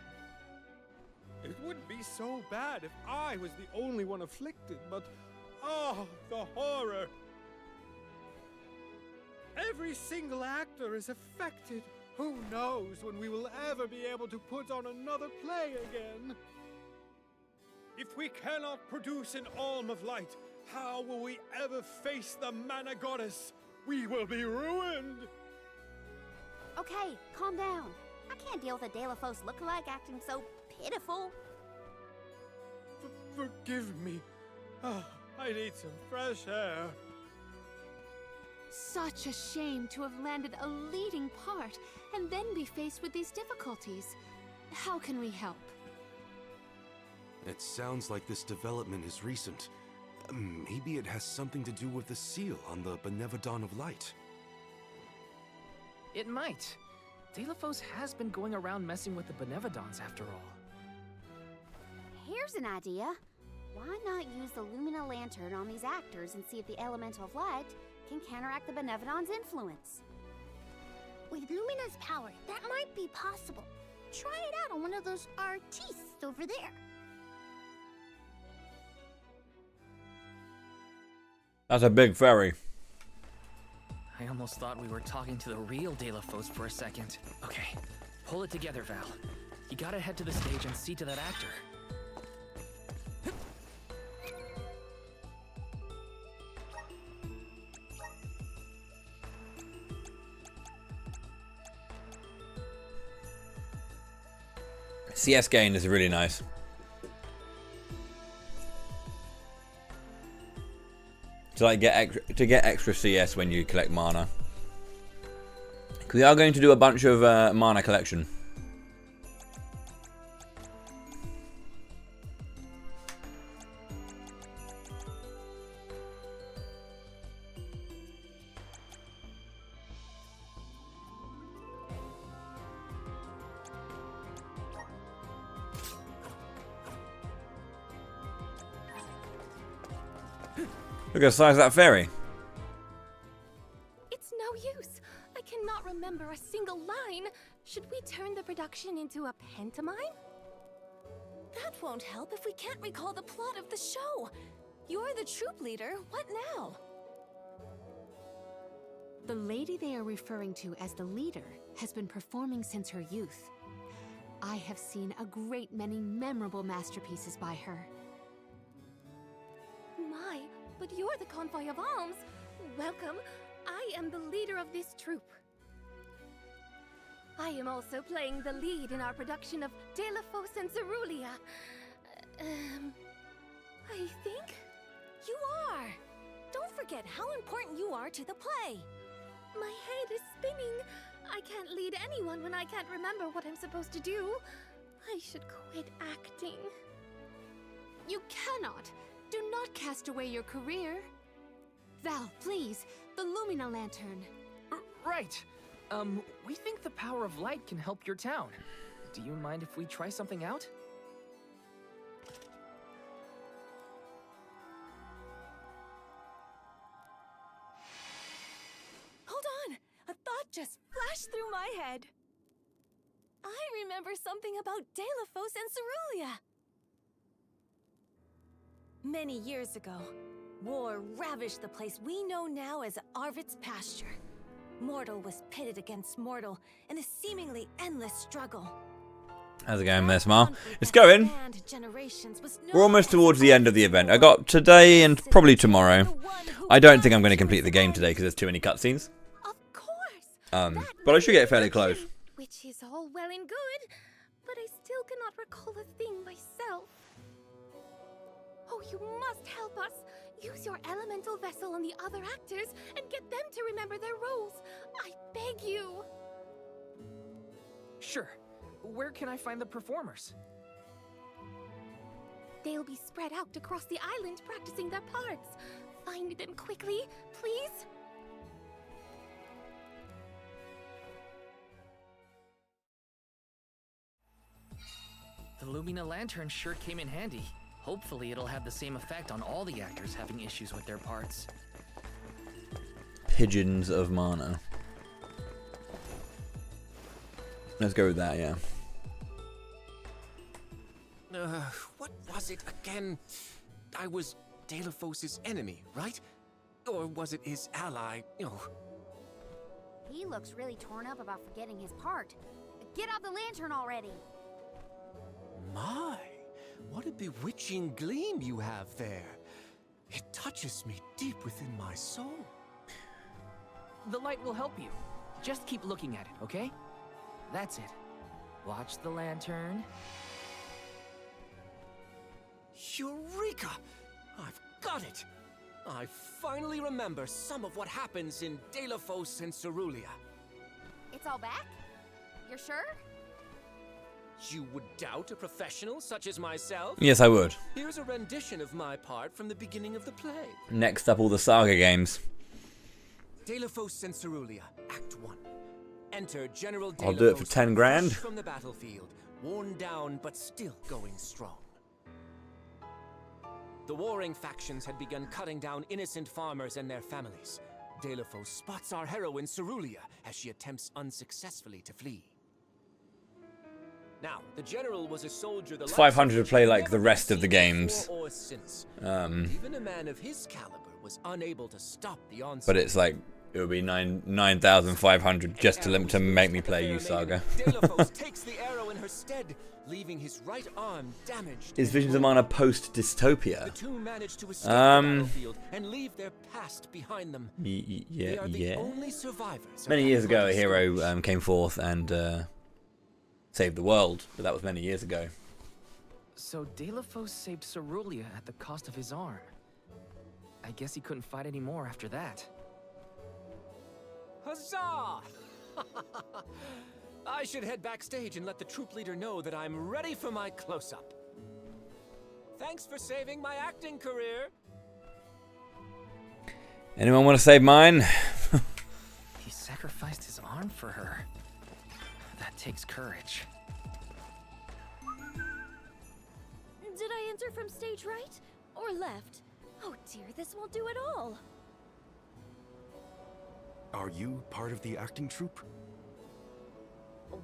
It wouldn't be so bad if I was the only one afflicted, but oh, the horror! Every single actor is affected. Who knows when we will ever be able to put on another play again? If we cannot produce an Alm of Light, how will we ever face the Mana Goddess? We will be ruined! Okay, calm down. I can't deal with a Delphos lookalike acting so pitiful. Forgive me. Oh, I need some fresh air. Such a shame to have landed a leading part and then be faced with these difficulties. How can we help? It sounds like this development is recent. Maybe it has something to do with the seal on the Benevodon of Light. It might. Telephos has been going around messing with the Benevodons after all. Here's an idea. Why not use the Lumina Lantern on these actors and see if the Elemental of Light can counteract the Benevodon's influence? With Lumina's power, that might be possible. Try it out on one of those artistes over there. That's a big ferry. I almost thought we were talking to the real Telephos for a second. Okay, pull it together, Val. You gotta head to the stage and see to that actor. CS gain is really nice. To like get extra CS when you collect mana. We are going to do a bunch of mana collection. Look at the size of that ferry. It's no use. I cannot remember a single line. Should we turn the production into a pantomime? That won't help if we can't recall the plot of the show. You're the troop leader. What now? The lady they are referring to as the leader has been performing since her youth. I have seen a great many memorable masterpieces by her. My, but you're the convoy of alms. Welcome. I am the leader of this troop. I am also playing the lead in our production of Telephos and Cerulean. I think you are. Don't forget how important you are to the play. My head is spinning. I can't lead anyone when I can't remember what I'm supposed to do. I should quit acting. You cannot. Do not cast away your career. Val, please, the Lumina Lantern. Right. We think the power of light can help your town. Do you mind if we try something out? Hold on! A thought just flashed through my head. I remember something about Delophos and Cerulia. Many years ago, war ravaged the place we know now as Arvid's pasture. Mortal was pitted against mortal in a seemingly endless struggle. How's it going there, Smile? It's going. We're almost towards the end of the event. I got today and probably tomorrow. I don't think I'm going to complete the game today because there's too many cutscenes. But I should get fairly close. Which is all well and good, but I still cannot recall a thing myself. Oh, you must help us. Use your elemental vessel on the other actors and get them to remember their roles. I beg you. Sure. Where can I find the performers? They'll be spread out across the island practicing their parts. Find them quickly, please. The Lumina Lantern sure came in handy. Hopefully it'll have the same effect on all the actors having issues with their parts. Pigeons of Mana. Let's go with that, yeah. What was it again? I was Delophos' enemy, right? Or was it his ally? He looks really torn up about forgetting his part. Get out the lantern already! My, what a bewitching gleam you have there. It touches me deep within my soul. The light will help you. Just keep looking at it, okay? That's it. Watch the lantern. Eureka! I've got it! I finally remember some of what happens in Delophos and Cerulia. It's all back? You're sure? You would doubt a professional such as myself? Yes, I would. Here's a rendition of my part from the beginning of the play. Next up, all the Saga games. Delophos and Cerulia, Act 1. Enter General Delophos. I'll do it for 10 grand. From the battlefield, worn down but still going strong. The warring factions had begun cutting down innocent farmers and their families. Delophos spots our heroine Cerulia as she attempts unsuccessfully to flee. Now, the general was a soldier. It's 500 to play like the rest of the games. Even a man of his caliber was unable to stop the onslaught. But it's like it would be 9,500 just to make me play you, Saga. Delophos takes the arrow in her stead, leaving his right arm damaged. Is Visions of Mana post dystopia? The two managed to escape the battlefield and leave their past behind them. Yeah. Only survivors. Many years ago, a hero came forth and saved the world, but that was many years ago. So Delophos saved Cerulia at the cost of his arm. I guess he couldn't fight anymore after that. Huzzah! I should head backstage and let the troop leader know that I'm ready for my close-up. Thanks for saving my acting career. Anyone want to save mine? He sacrificed his arm for her. That takes courage. Did I enter from stage right or left? Oh dear, this won't do at all. Are you part of the acting troupe?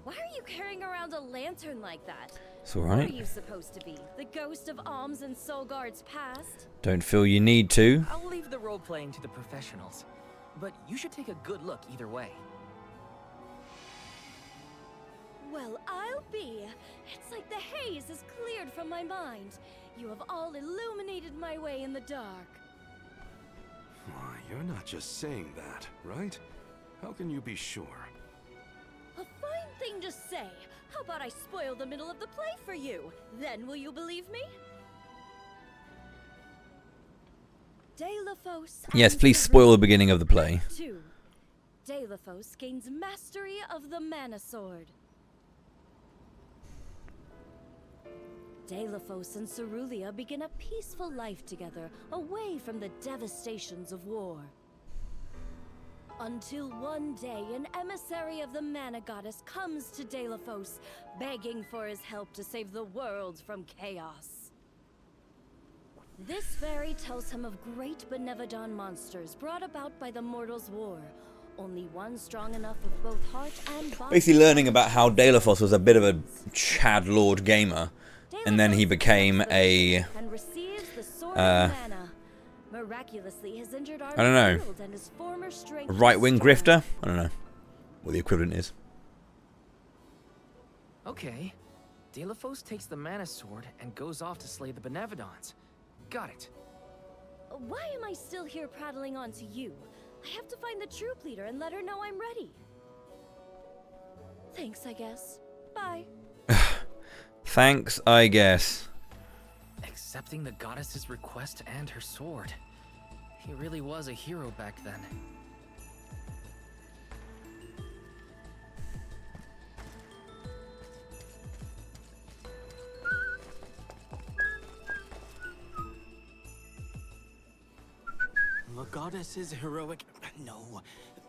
Why are you carrying around a lantern like that? It's alright. What are you supposed to be? The ghost of Alms and Solgard's past? Don't feel you need to. I'll leave the role-playing to the professionals. But you should take a good look either way. Well, I'll be. It's like the haze is cleared from my mind. You have all illuminated my way in the dark. Why, you're not just saying that, right? How can you be sure? A fine thing to say. How about I spoil the middle of the play for you? Then will you believe me? Delophos. Yes, please spoil the beginning of the play. 2. Delophos gains mastery of the Mana Sword. Delophos and Cerulia begin a peaceful life together, away from the devastations of war. Until one day, an emissary of the Mana Goddess comes to Delophos, begging for his help to save the world from chaos. This fairy tells him of great Benevodon monsters brought about by the Mortals' War, Only one strong enough of both heart and body. Basically learning about how Dealefos was a bit of a Chad Lord gamer, and then he became a Miraculously, his injured arm I don't know, healed and his former strength a right-wing restored. grifter? I don't know what the equivalent is. Okay. Dealefos takes the mana sword and goes off to slay the Benevodons. Got it. Why am I still here prattling on to you? I have to find the troop leader and let her know I'm ready. Thanks, I guess. Bye. Thanks, I guess. Accepting the goddess's request and her sword. He really was a hero back then. The goddess's heroic... No.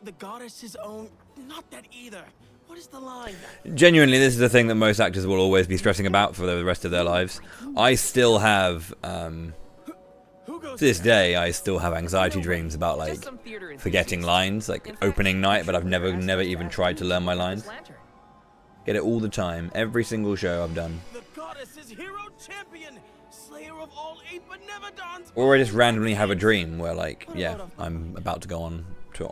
The goddess's own... Not that either. What is the line? Genuinely, this is the thing that most actors will always be stressing about for the rest of their lives. I still have, to this day, I still have anxiety dreams about, like, forgetting lines, like opening night, but I've never even tried to learn my lines. Get it all the time, every single show I've done. The goddess's hero champion, slayer of all 8 Benevodons. Or I just randomly have a dream where, like, yeah, I'm about to go on to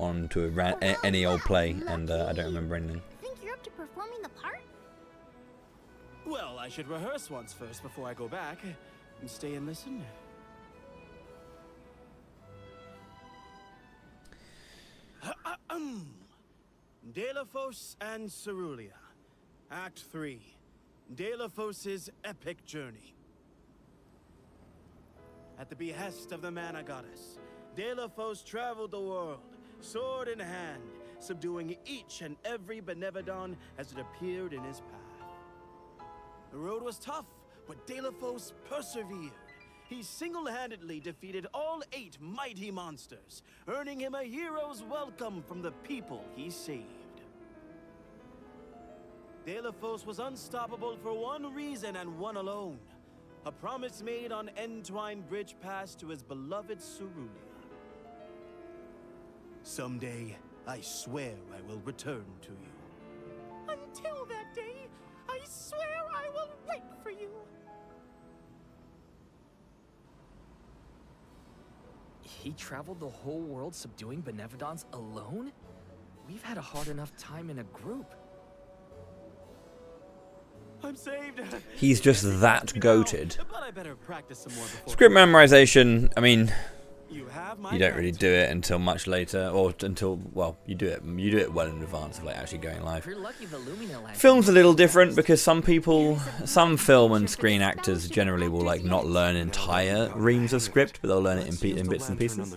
any old play, and I don't remember anything. Think you're up to performing the part? Well, I should rehearse once first before I go back and stay and listen. Dealefos and Cerulia. Act 3. Dealefos' epic journey. At the behest of the mana goddess, Dealefos traveled the world, sword in hand, subduing each and every Benevodon as it appeared in his path. The road was tough, but Dealefos persevered. He single-handedly defeated all 8 mighty monsters, earning him a hero's welcome from the people he saved. Dealefos was unstoppable for one reason and one alone. A promise made on Entwine Bridge Pass to his beloved Cerulia. Someday, I swear I will return to you. Until that day, I swear I will wait for you. He traveled the whole world subduing Benevodons alone? We've had a hard enough time in a group. I'm saved. He's just that goated. But I better practice some more before. Script memorization, I mean, my you don't really do it until much later, or until, well, you do it well in advance of like actually going live. Film's a little different because some film and screen actors generally will like not learn entire reams of script, but they'll learn it in bits and pieces.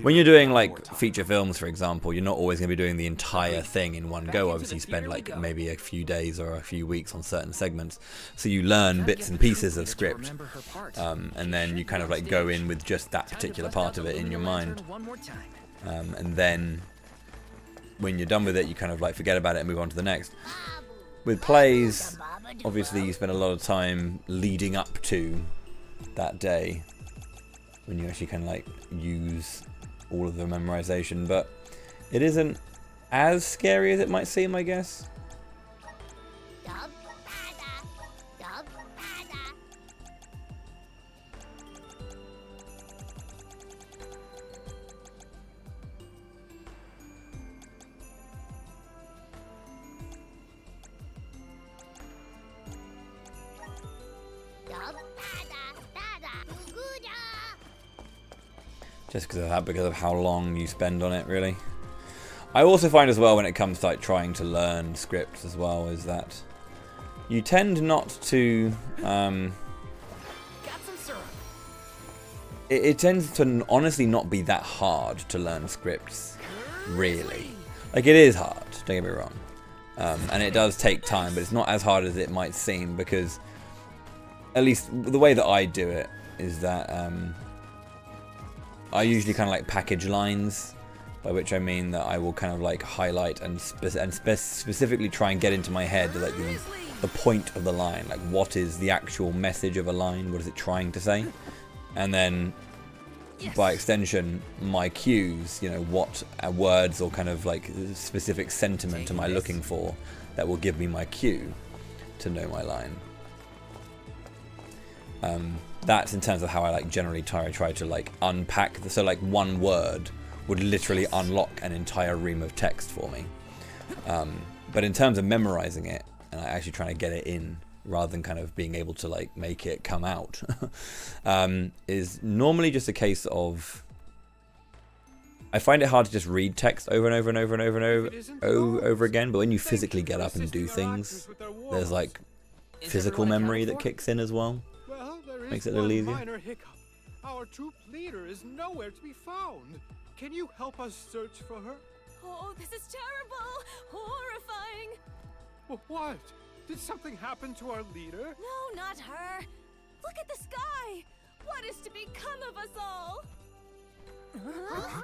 When you're doing like feature films, for example, you're not always going to be doing the entire thing in one go. Obviously, you spend like maybe a few days or a few weeks on certain segments, so you learn bits and pieces of script, and then you kind of like go in with just that particular part of it in your mind, and then when you're done with it, you kind of like forget about it and move on to the next. With plays, obviously you spend a lot of time leading up to that day when you actually kind of like use all of the memorization, but it isn't as scary as it might seem, I guess. Just because of how long you spend on it, really. I also find as well when it comes to like trying to learn scripts as well is that you tend not to it tends to honestly not be that hard to learn scripts, really. Like, it is hard, don't get me wrong, and it does take time, but it's not as hard as it might seem, because at least the way that I do it is that I usually kind of like package lines, by which I mean that I will kind of like highlight and specifically try and get into my head like the point of the line, like what is the actual message of a line, what is it trying to say, and then by extension, my cues, you know, what words or kind of like specific sentiment am I looking for that will give me my cue to know my line. That's in terms of how I like generally try to like unpack so like one word would literally unlock an entire ream of text for me. But in terms of memorizing it and actually trying to get it in rather than kind of being able to like make it come out is normally just a case of I find it hard to just read text over and over and over and over and over again, but when you physically get up and do things, there's like physical memory that kicks in as well. Well, there Makes is it a little one easier. minor hiccup. Our troop leader is nowhere to be found. Can you help us search for her? Oh, this is terrible! Horrifying! What? Did something happen to our leader? No, not her! Look at the sky! What is to become of us all? Huh?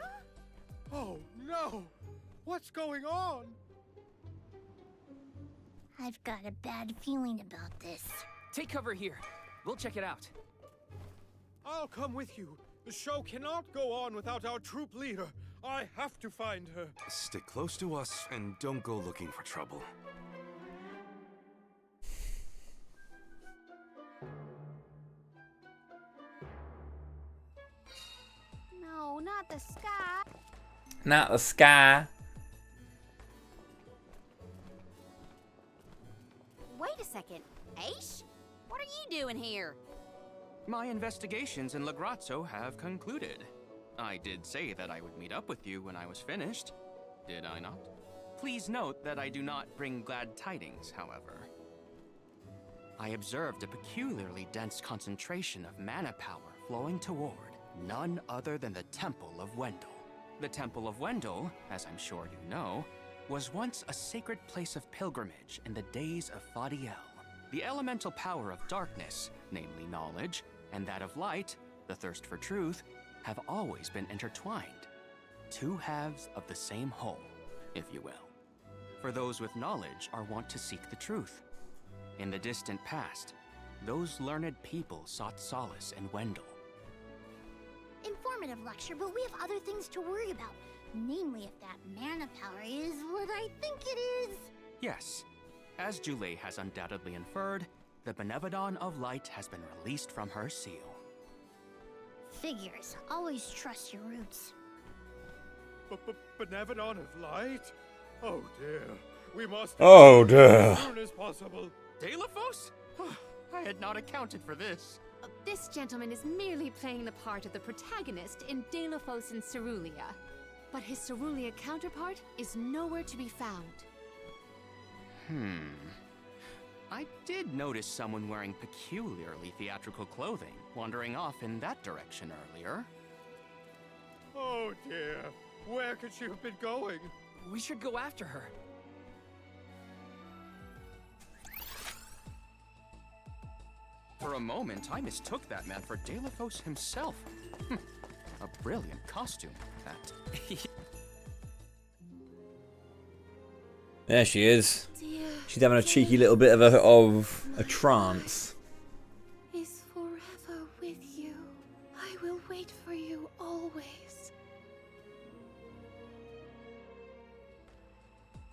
Oh, no! What's going on? I've got a bad feeling about this. Take cover here. We'll check it out. I'll come with you. The show cannot go on without our troop leader. I have to find her. Stick close to us and don't go looking for trouble. No, not the sky. Not the sky. Wait a second. Aish? What are you doing here? My investigations in Lagrazzo have concluded. I did say that I would meet up with you when I was finished, did I not? Please note that I do not bring glad tidings, however. I observed a peculiarly dense concentration of mana power flowing toward none other than the Temple of Wendell. The Temple of Wendell, as I'm sure you know, was once a sacred place of pilgrimage in the days of Fadiel. The elemental power of darkness, namely knowledge, and that of light, the thirst for truth, have always been intertwined. Two halves of the same whole, if you will. For those with knowledge are wont to seek the truth. In the distant past, those learned people sought solace in Wendell. Informative lecture, but we have other things to worry about. Namely, if that mana power is what I think it is. Yes, as Jule has undoubtedly inferred, the Benevodon of Light has been released from her seal. Figures. Always trust your roots. Benevodon of Light? Oh dear. We must Oh dear. as soon as possible. Delaphos? I had not accounted for this. This gentleman is merely playing the part of the protagonist in Delaphos and Cerulia. But his Cerulia counterpart is nowhere to be found. I did notice someone wearing peculiarly theatrical clothing, wandering off in that direction earlier. Oh dear. Where could she have been going? We should go after her. For a moment, I mistook that man for Delaphos himself. A brilliant costume, that. There she is. Dear She's having a cheeky little bit of a trance. is forever with you. I will wait for you always.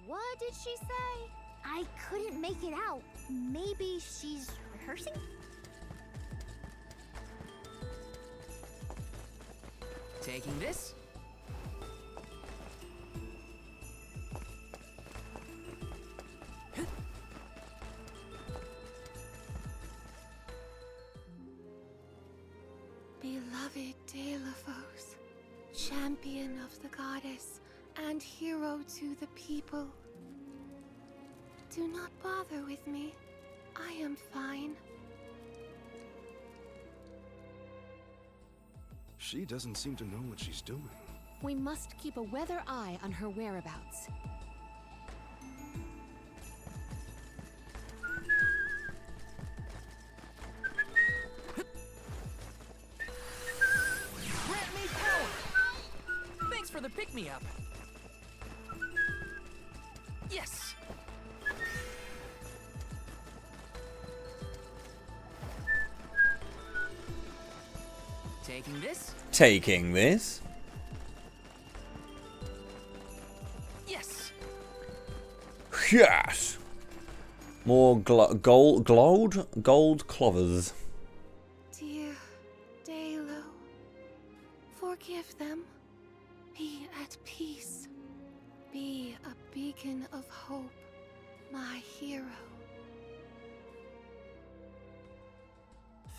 What did she say? I couldn't make it out. Maybe she's rehearsing? Taking this? Beloved Delaphos, champion of the goddess and hero to the people. Do not bother with me. I am fine. She doesn't seem to know what she's doing. We must keep a weather eye on her whereabouts. Grant me power! Thanks for the pick-me-up. Yes! Taking this? Taking this. Yes. Yes. More gold clovers. Dear Dalo, forgive them. Be at peace. Be a beacon of hope, my hero.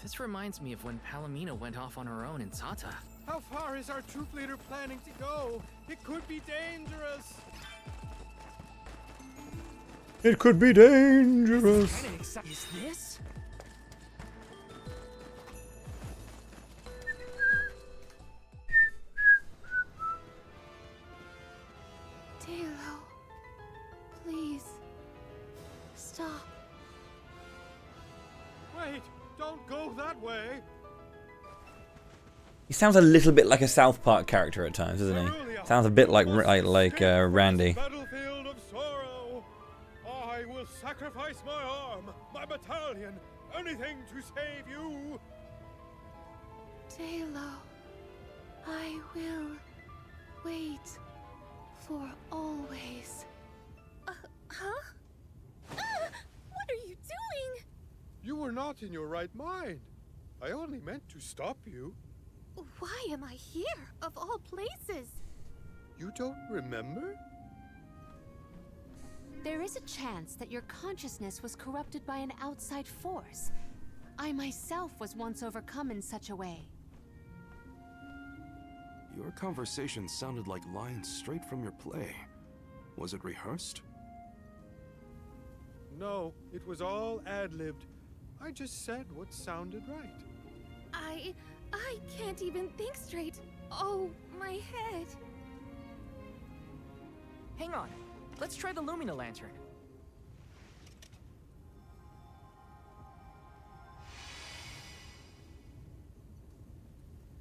This reminds me of when Palomino went off on her own in Tata. How far is our troop leader planning to go? It could be dangerous. It could be dangerous. Is this? Dalo, please, stop. Wait, don't go that way. He sounds a little bit like a South Park character at times, doesn't he? Sounds a bit like Randy. Battlefield of sorrow. I will sacrifice my arm, my battalion, anything to save you. Dalo, I will wait for always. Huh? What are you doing? You were not in your right mind. I only meant to stop you. Why am I here, of all places? You don't remember? There is a chance that your consciousness was corrupted by an outside force. I myself was once overcome in such a way. Your conversation sounded like lines straight from your play. Was it rehearsed? No, it was all ad-libbed. I just said what sounded right. I can't even think straight. Oh, my head. Hang on. Let's try the Lumina lantern.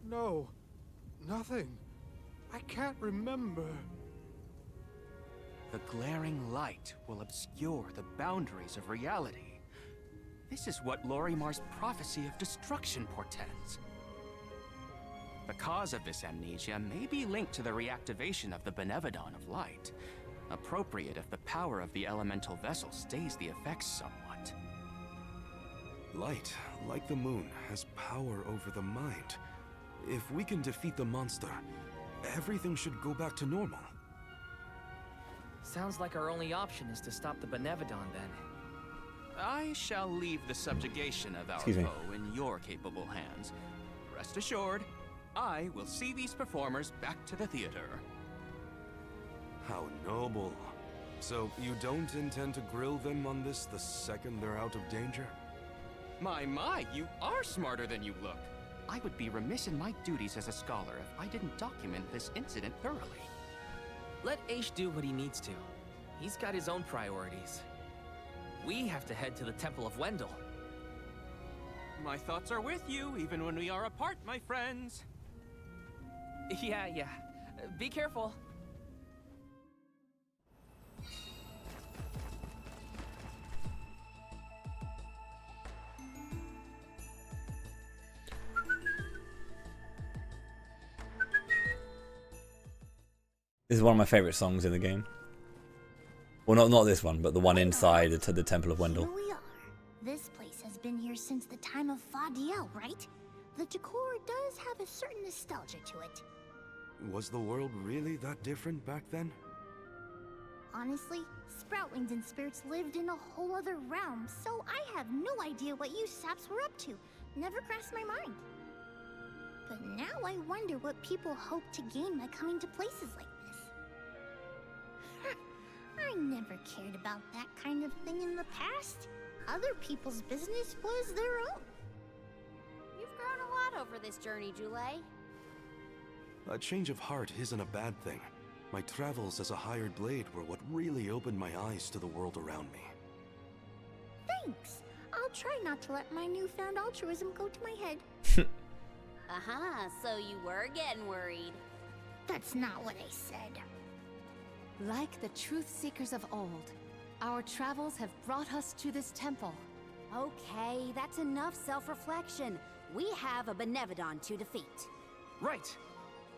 No, nothing. I can't remember. The glaring light will obscure the boundaries of reality. This is what Lorimar's prophecy of destruction portends. The cause of this amnesia may be linked to the reactivation of the Benevodon of Light, appropriate if the power of the elemental vessel stays the effects somewhat. Light, like the moon, has power over the mind. If we can defeat the monster, everything should go back to normal. Sounds like our only option is to stop the Benevodon then. I shall leave the subjugation of our foe in your capable hands. Rest assured, I will see these performers back to the theater. How noble. So you don't intend to grill them on this the second they're out of danger? My, you are smarter than you look. I would be remiss in my duties as a scholar if I didn't document this incident thoroughly. Let Aish do what he needs to. He's got his own priorities. We have to head to the Temple of Wendell. My thoughts are with you, even when we are apart, my friends. Yeah. Be careful. This is one of my favorite songs in the game. Well, not this one, but the one inside the Temple of Wendell. Here we are. This place has been here since the time of Fadiel, right? The decor does have a certain nostalgia to it. Was the world really that different back then? Honestly, Sproutlings and spirits lived in a whole other realm, so I have no idea what you saps were up to. Never crossed my mind. But now I wonder what people hope to gain by coming to places like this. I never cared about that kind of thing in the past. Other people's business was their own. You've grown a lot over this journey, Jule. A change of heart isn't a bad thing. My travels as a hired blade were what really opened my eyes to the world around me. Thanks. I'll try not to let my newfound altruism go to my head. So you were getting worried. That's not what I said. Like the truth seekers of old, our travels have brought us to this temple. Okay, that's enough self-reflection. We have a Benevodon to defeat. Right.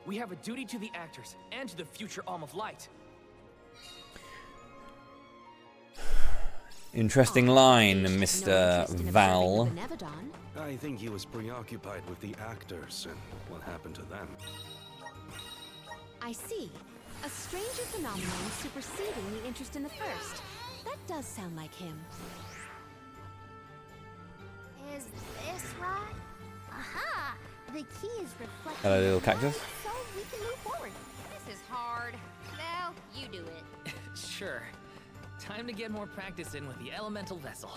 We have a duty to the actors and to the future Alm of Light. Interesting line, Mr. Val. I think he was preoccupied with the actors and what happened to them. I see. A stranger phenomenon superseding the interest in the first. That does sound like him. Is this right? Aha! The key is reflected. Hello, little cactus. So we can move forward. This is hard. Well, you do it. Sure. Time to get more practice in with the elemental vessel.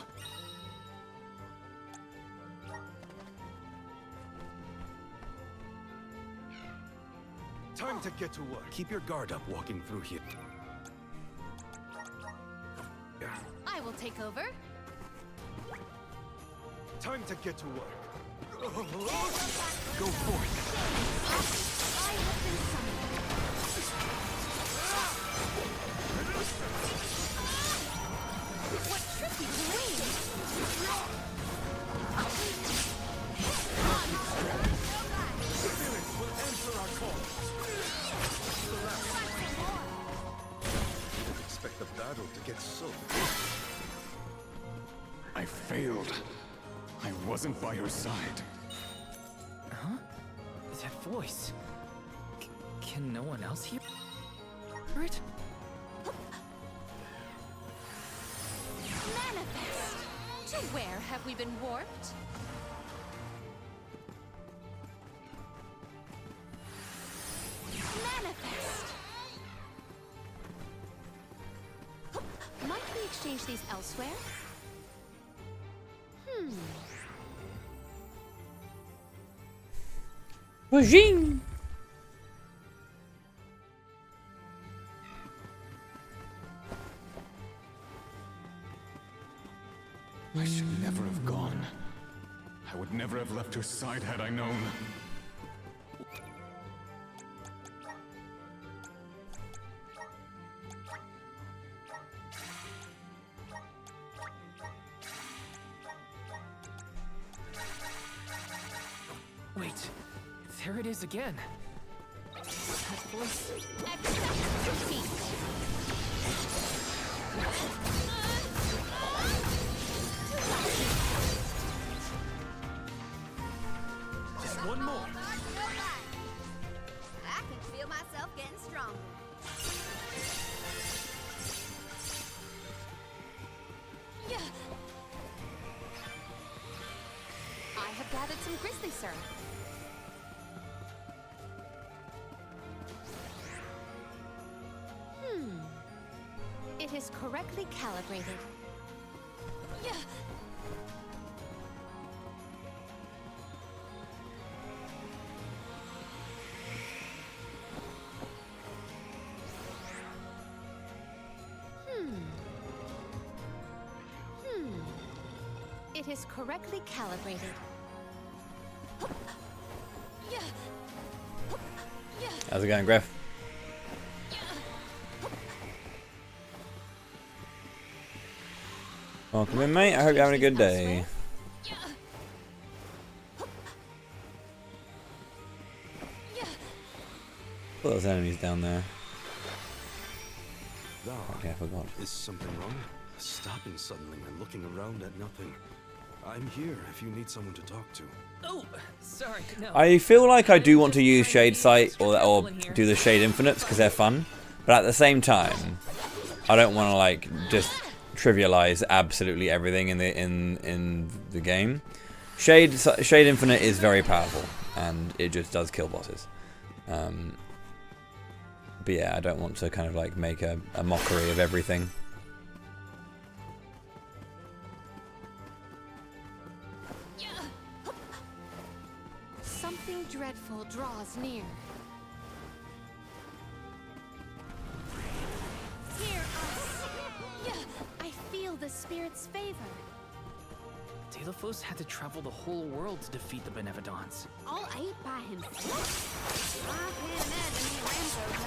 Time to get to work. Keep your guard up walking through here. I will take over. Time to get to work. Go forth. I have been summoned. What tricky terrain! Spirits will answer our call. Didn't expect the battle to get so close. I failed. I wasn't by your side. Huh? That voice. Can no one else hear it? Manifest! To where have we been warped? Manifest! Might we exchange these elsewhere? Regime. I should never have gone. I would never have left your side had I known. Wait, there it is again. That voice. Accept defeat. Just one more. I can feel myself getting stronger. I have gathered some grizzly syrup. It is correctly calibrated. It is correctly calibrated. How's it going, Griff? Welcome in, mate. I hope you're having a good day. Put those enemies down there. Okay, I forgot. Is something wrong? Stopping suddenly and looking around at nothing. I'm here if you need someone to talk to. Oh, sorry, no. I feel like I do want to use Shade Sight or do the Shade Infinites because they're fun, but at the same time, I don't want to like just trivialize absolutely everything in the game. Shade Infinite is very powerful and it just does kill bosses. But yeah, I don't want to kind of like make a mockery of everything. Something dreadful draws near. Hear us! I feel the spirit's favor. Deade had to travel the whole world to defeat the Benevodons. All 8 by himself? I can't imagine he ran so long.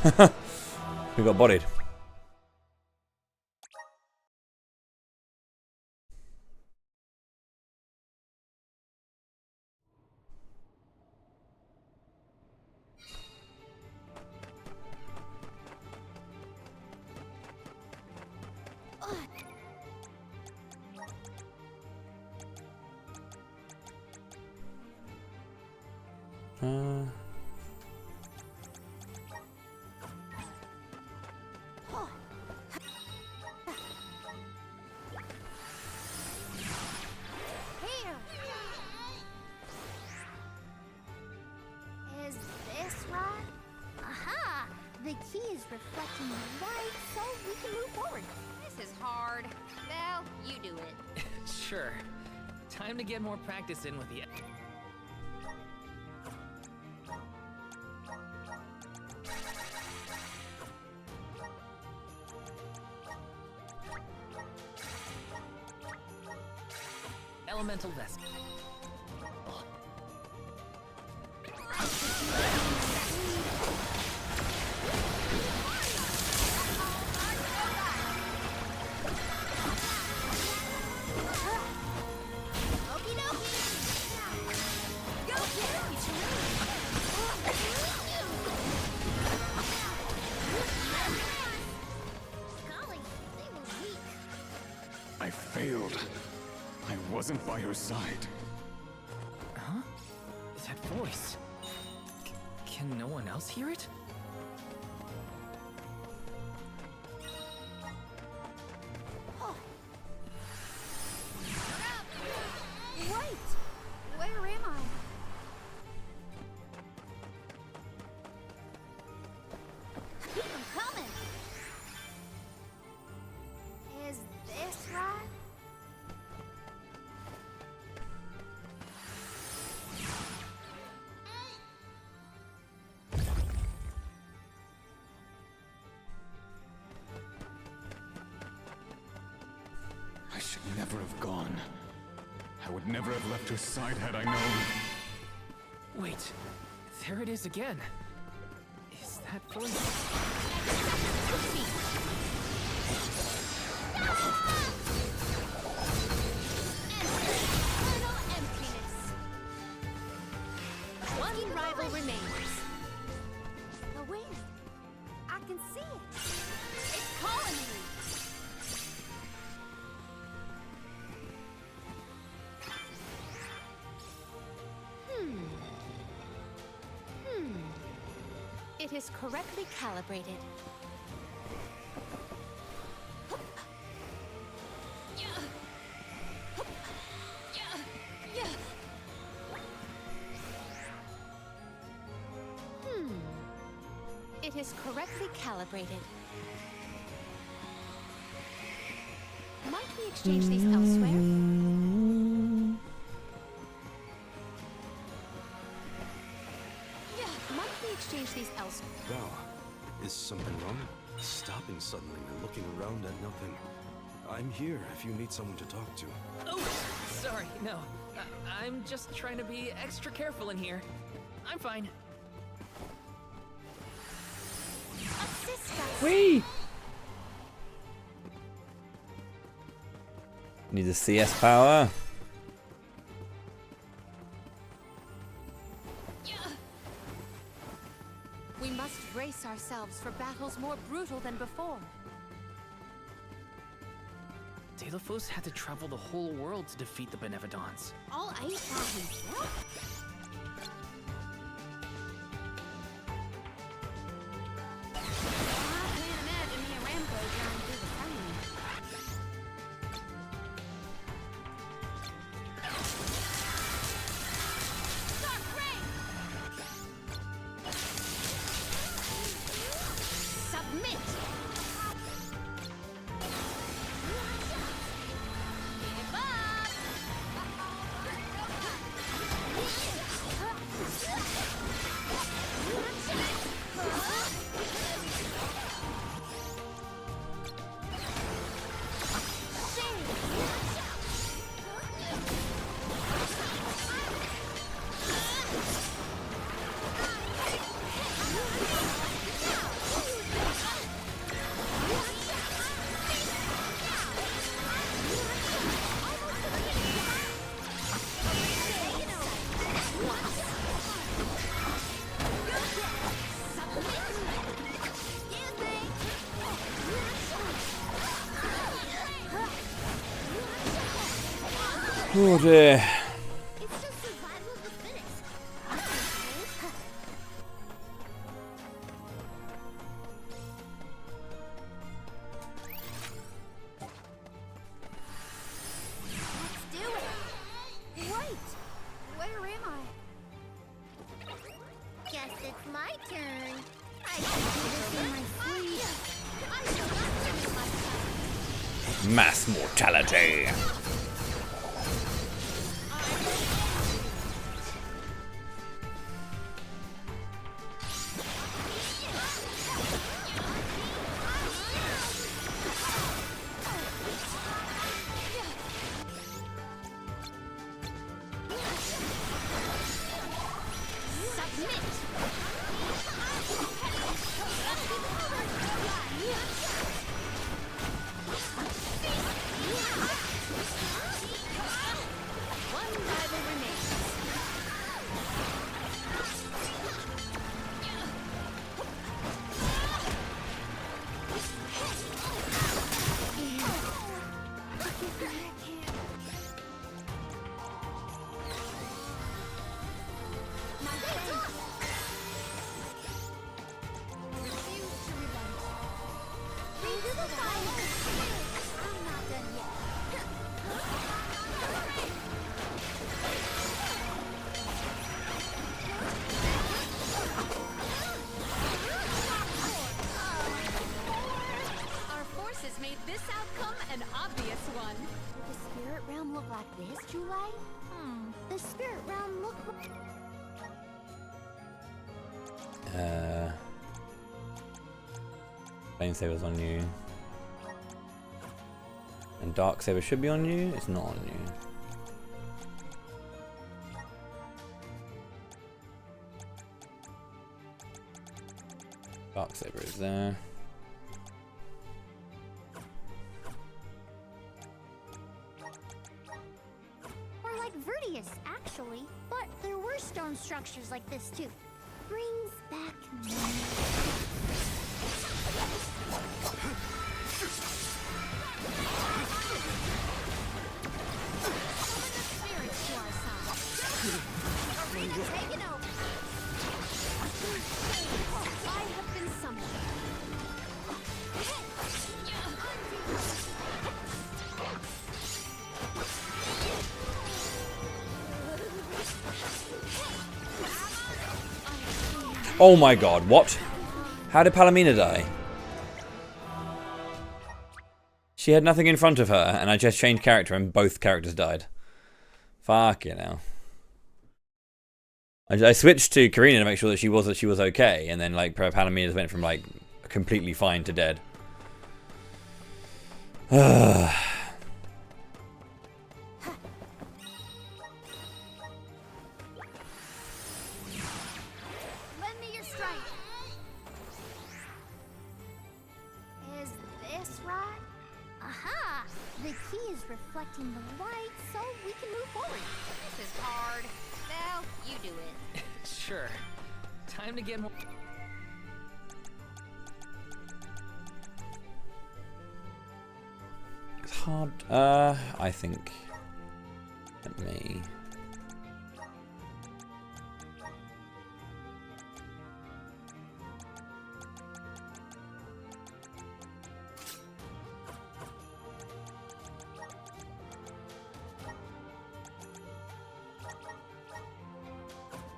We got bodied. Here. Is this right? Aha! The key is reflecting the light, so we can move forward. This is hard. Well, you do it. Sure. Time to get more practice in with the... Elemental vest. Okie dokie! Go Golly, they were weak. I failed. I wasn't by her side. Huh? That voice. Can no one else hear it? Wait! Where am I? Keep them coming! Is this right? I should never have gone. I would never have left her side had I known. Wait, there it is again. Is that voice? Eternal emptiness. One rival remains. The wind. I can see it. It's calling me. It is correctly calibrated. It is correctly calibrated. Might we exchange these elsewhere? Might we exchange these elsewhere? Thou, is something wrong? Stopping suddenly and looking around at nothing. I'm here if you need someone to talk to. Oh, sorry, no. I'm just trying to be extra careful in here. I'm fine. Assist us. Whee! Need the CS power. We must brace ourselves for battles more brutal than before. Deade had to travel the whole world to defeat the Benevodons. All 8 by himself? I can't imagine me and Rambo trying to do the same. Dark Ray! Submit! Give up! Oh dear. It's just survival of the fittest. Let's do it. Wait, where am I? Guess it's my turn. I can do this in my sleep. I shall not finish myself. Mass mortality. Our forces made this outcome an obvious one. Did the spirit realm look like this, Jule? The spirit realm looked like... Flame Saber's on you. And Dark Saber should be on you. It's not on you. Dark Saber is there. Or like Vertius, actually. But there were stone structures like this too. Brings back memories. Spirits to our side. Arena taken over. I have been summoned. Oh my god, what? How did Palomina die? She had nothing in front of her, and I just changed character and both characters died. Fuck you know. I switched to Karina to make sure that she was okay, and then like Palomina went from like completely fine to dead. Lend me your strength. Is this right? Aha! The key is reflecting the light, so we can move forward. This is hard. Well, you do it. Sure. Time to get more. It's hard. I think. Let me.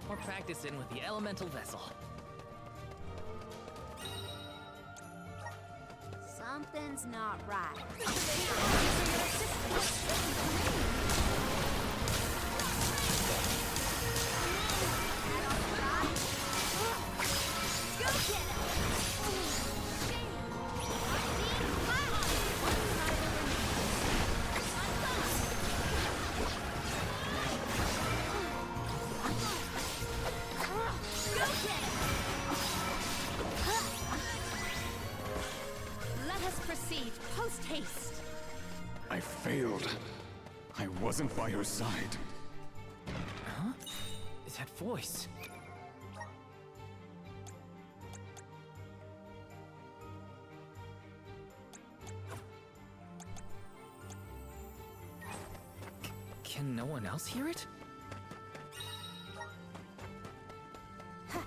More practice in with the elemental vessel. Something's not right. Let us proceed post haste. I failed. I wasn't by her side. Huh? Is that voice? Can no one else hear it? Let's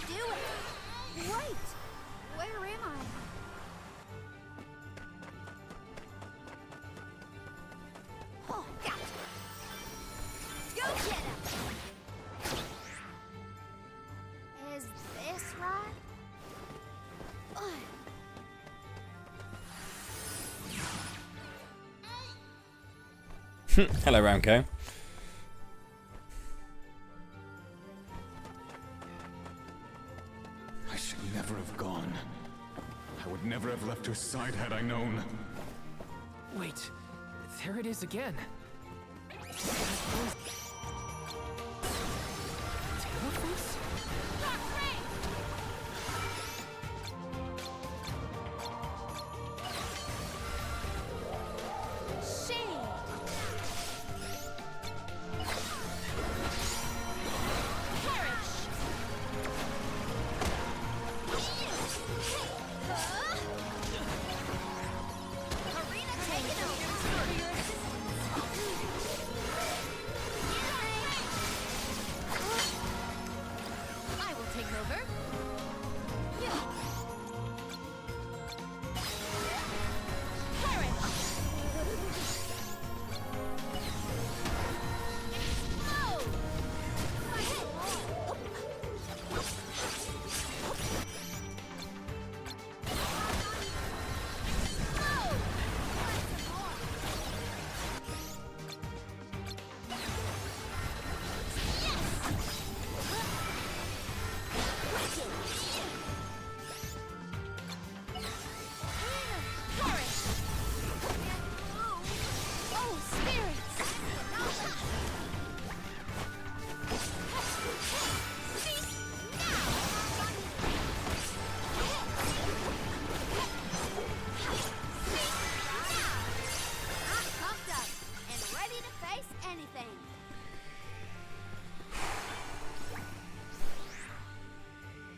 do it! Wait! Where am I? Oh, gotcha! Go get him! Is this right? Hello, Ramco. I should never have gone. I would never have left her side had I known. Wait, there it is again.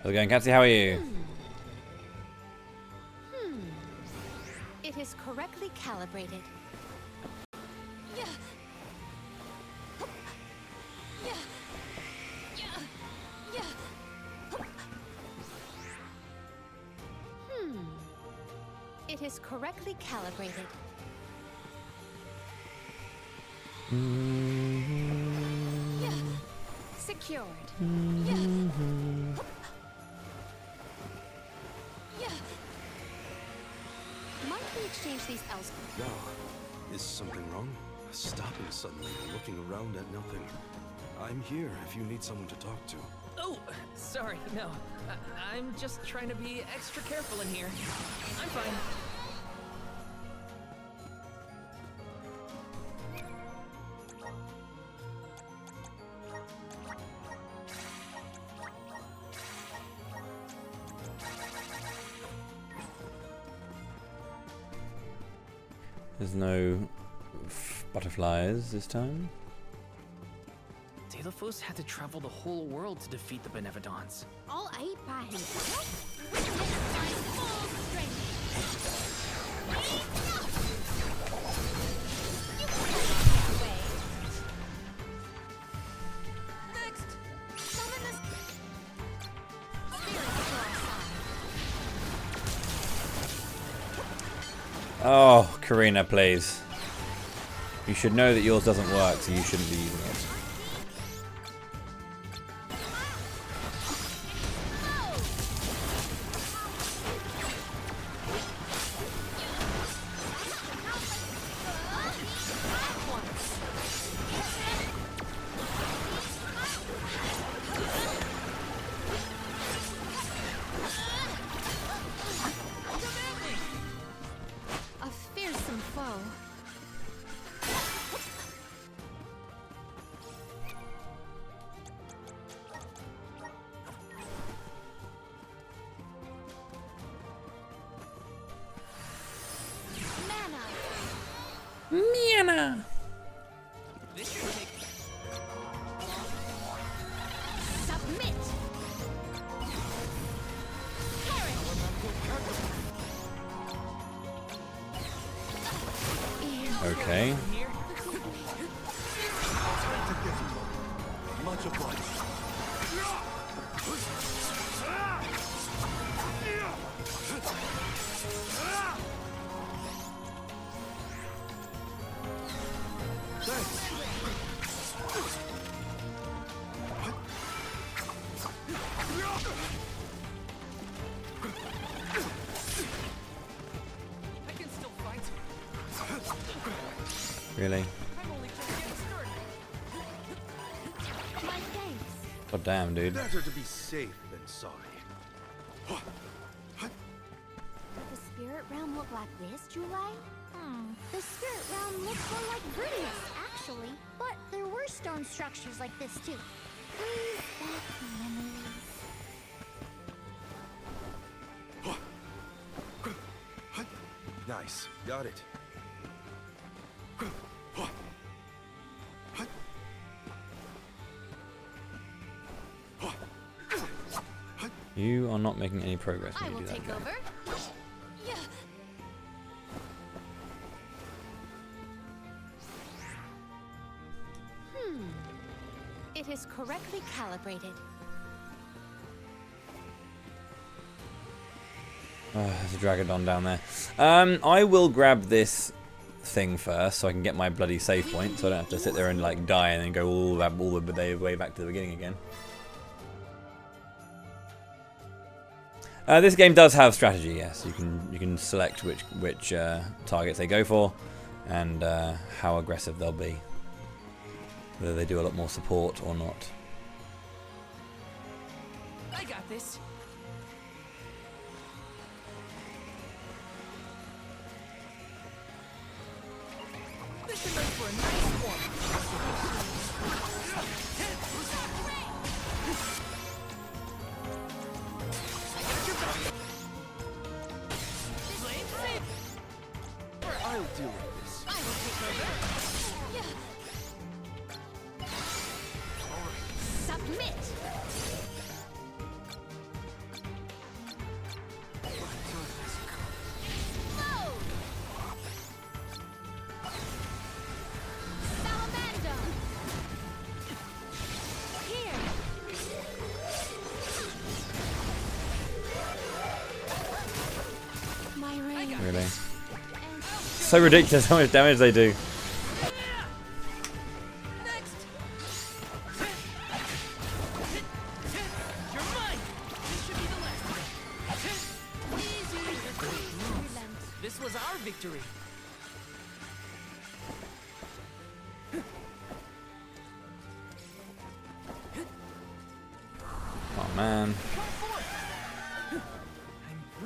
How's it going, Catsy? How are you? It is correctly calibrated. It is correctly calibrated. Secured. Might we exchange these elsewhere? Now, is something wrong? Stopping suddenly and looking around at nothing. I'm here if you need someone to talk to. Oh, sorry, no. I'm just trying to be extra careful in here. I'm fine. There's no butterflies this time. Deade Cliffs had to travel the whole world to defeat the Benevodons. All eight by himself? With my full strength! You can't get away! Next! Summon this... Spirits to our side. Oh, Karina, please. You should know that yours doesn't work, so you shouldn't be using it. A fearsome foe. Miana. Submit! Okay. Much obliged. Really? God damn, dude. Better to be safe than sorry. Does the spirit realm look like this, Julie? The spirit realm looks more like Verdius, actually. But there were stone structures like this too. Brings back memories. Nice. Got it. You are not making any progress when I you will do that. take over. Yeah. It is correctly calibrated. Oh, there's a Dragodon down there. I will grab this thing first so I can get my bloody save point, so I don't have to sit there and like die and then go all the way back to the beginning again. This game does have strategy, yes. You can select which targets they go for and how aggressive they'll be. Whether they do a lot more support or not. I got this. This should make for a nice one. I'll deal with this. I will take over. Yeah. Submit. Salamander. Here. My ring. Really? So ridiculous how much damage they do. This was our victory. Oh man.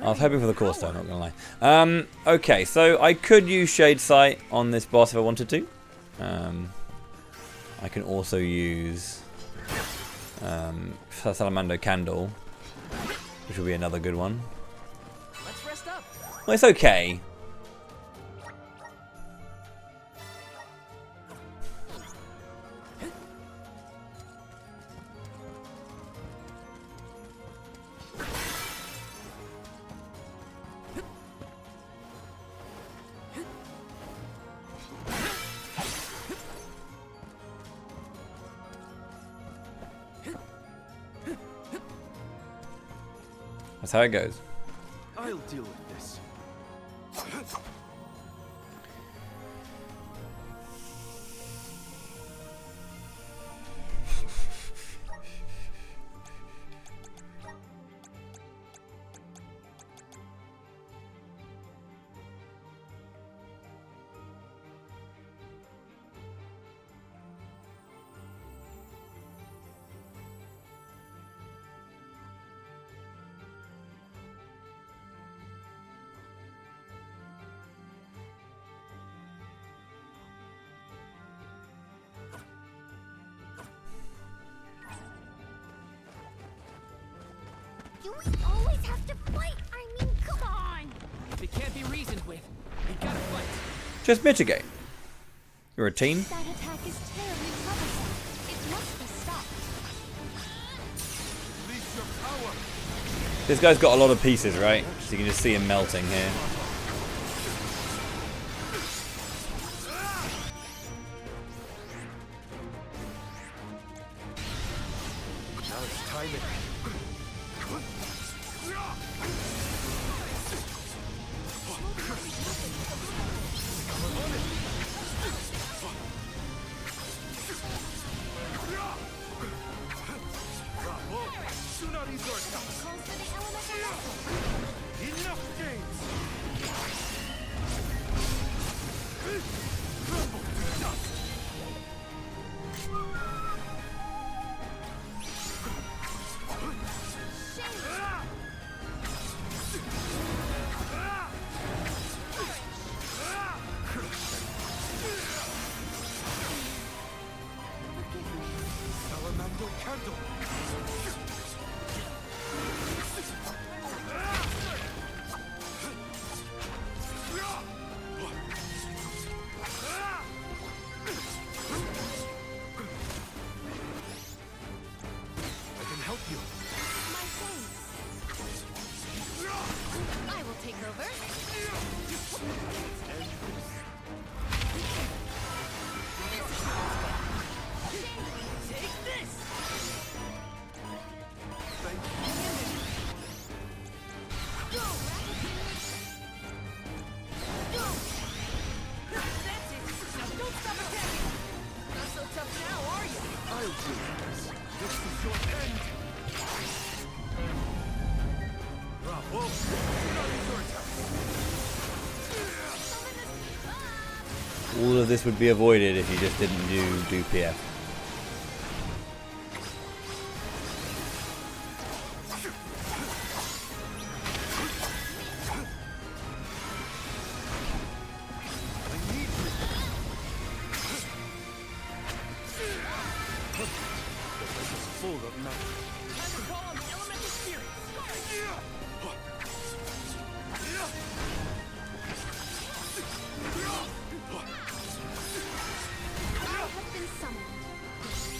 I was hoping for the core stone, not gonna lie. Okay, so I could use Shade Sight on this boss if I wanted to. I can also use Salamander Candle, which will be another good one. Let's rest up. Well, it's okay. That's how it goes. I'll deal with this. Do we always have to fight? I mean, come on! If it can't be reasoned with, we gotta fight. Just mitigate. You're a team. That attack is terribly troublesome. It must be stopped. Release your power. This guy's got a lot of pieces, right? So you can just see him melting here. timing. Enough games! Crumble to dust! Elemental candle! I can help you. My thanks. I will take over. Take this! Thank you. Go! Go! That's it! Now don't stop attacking! Not so tough now, are you? I'll do this. This is your end. Bravo! Now is your time. All of this would be avoided if you just didn't do PF. Full of magic. Time to call on the elemental spirits!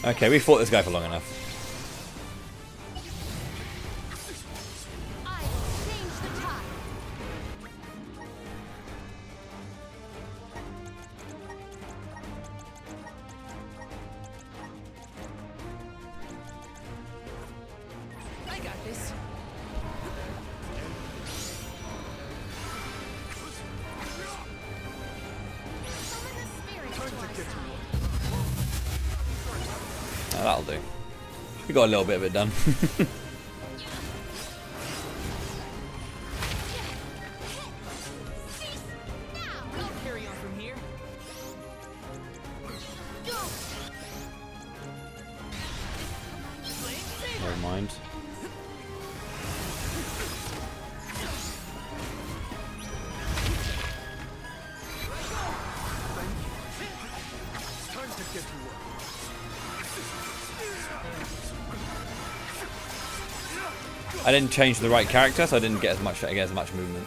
Okay, we fought this guy for long enough. I will change the tide. I got this. Time to get to work. Oh, that'll do. We got a little bit of it done. We'll carry on from here. Never mind. It's time to get to work. I didn't change the right character, so I didn't get as much movement.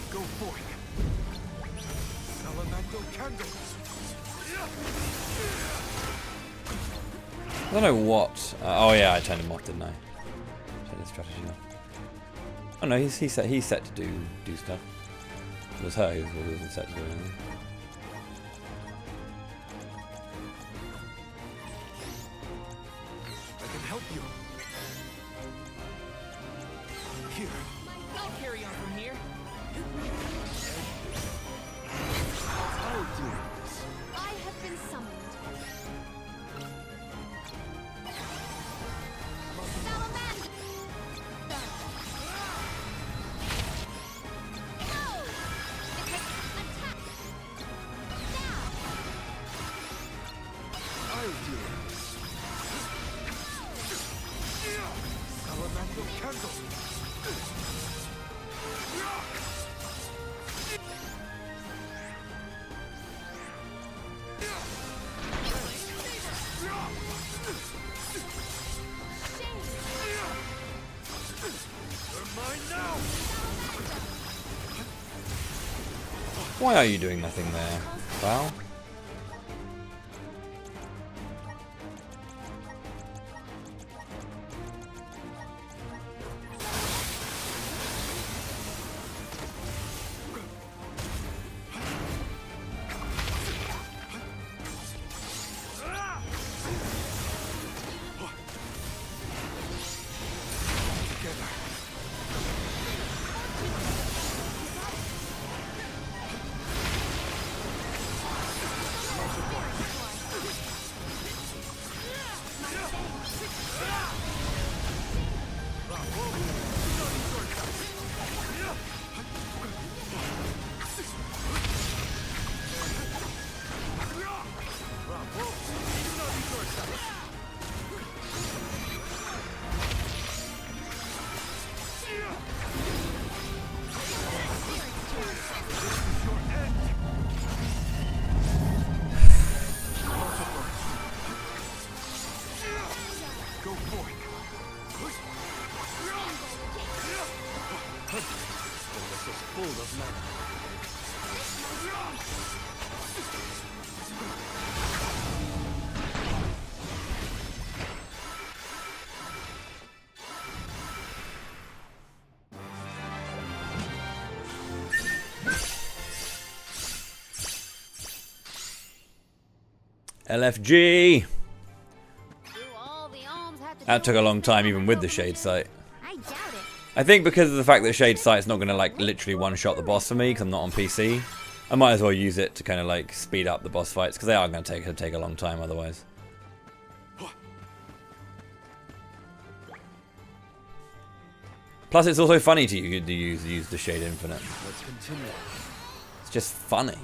Go forth. Elemental candle. I don't know what. Oh yeah, I turned him off, didn't I? Turned his strategy off. Oh no, he's set to do stuff. It was her who wasn't set to do anything. I can help you. Here. I'll carry on from here. I'll do this. I have been summoned. Salamander! Go! Attack! Now! I'll do this. Elemental candle. Why are you doing nothing there, Val? is full of mana. LFG! That took a long time even with the Shade Sight. I doubt it. I think because of the fact that Shade Sight's not going to like literally one-shot the boss for me because I'm not on PC, I might as well use it to kind of like speed up the boss fights because they are going to take a long time otherwise. Plus it's also funny to use the Shade Infinite. Let's continue. It's just funny.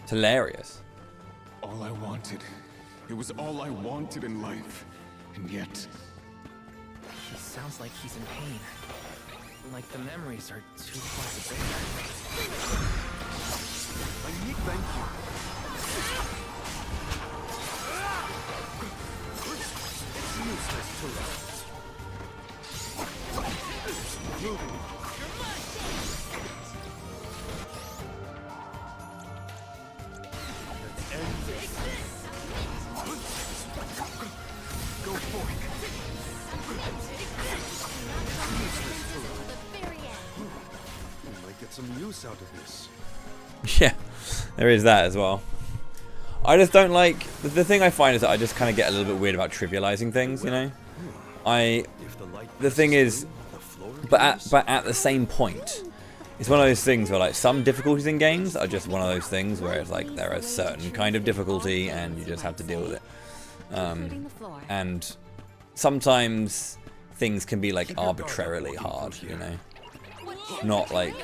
It's hilarious. All I wanted. It was all I wanted in life. And yet... He sounds like he's in pain. Like the memories are too hard to bear. I need thank you. It's useless to run. Moving. Let's end this. Go for it. We might get some use out of this. Yeah, there is that as well. I just don't like... The thing I find is that I just kind of get a little bit weird about trivializing things, you know? The thing is... But at the same point, it's one of those things where like some difficulties in games are just one of those things where it's like there are a certain kind of difficulty and you just have to deal with it. And sometimes things can be like arbitrarily hard, you know? Not like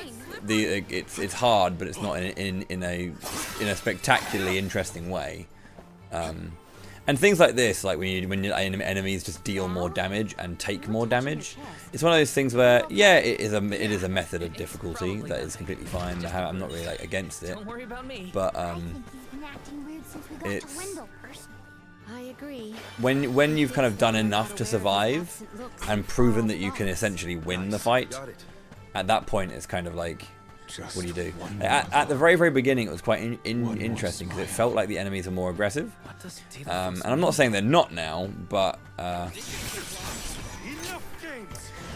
it's hard, but it's not in a spectacularly interesting way. And things like this, like when your enemies just deal more damage and take more damage, it's one of those things where, yeah, it is a method of difficulty that is completely fine. I'm not really like against it, but it's I agree. When you've kind of done enough to survive and proven that you can essentially win the fight, at that point it's kind of like, what do you do? At the very, very beginning, it was quite interesting because it felt like the enemies are more aggressive. And I'm not saying they're not now, but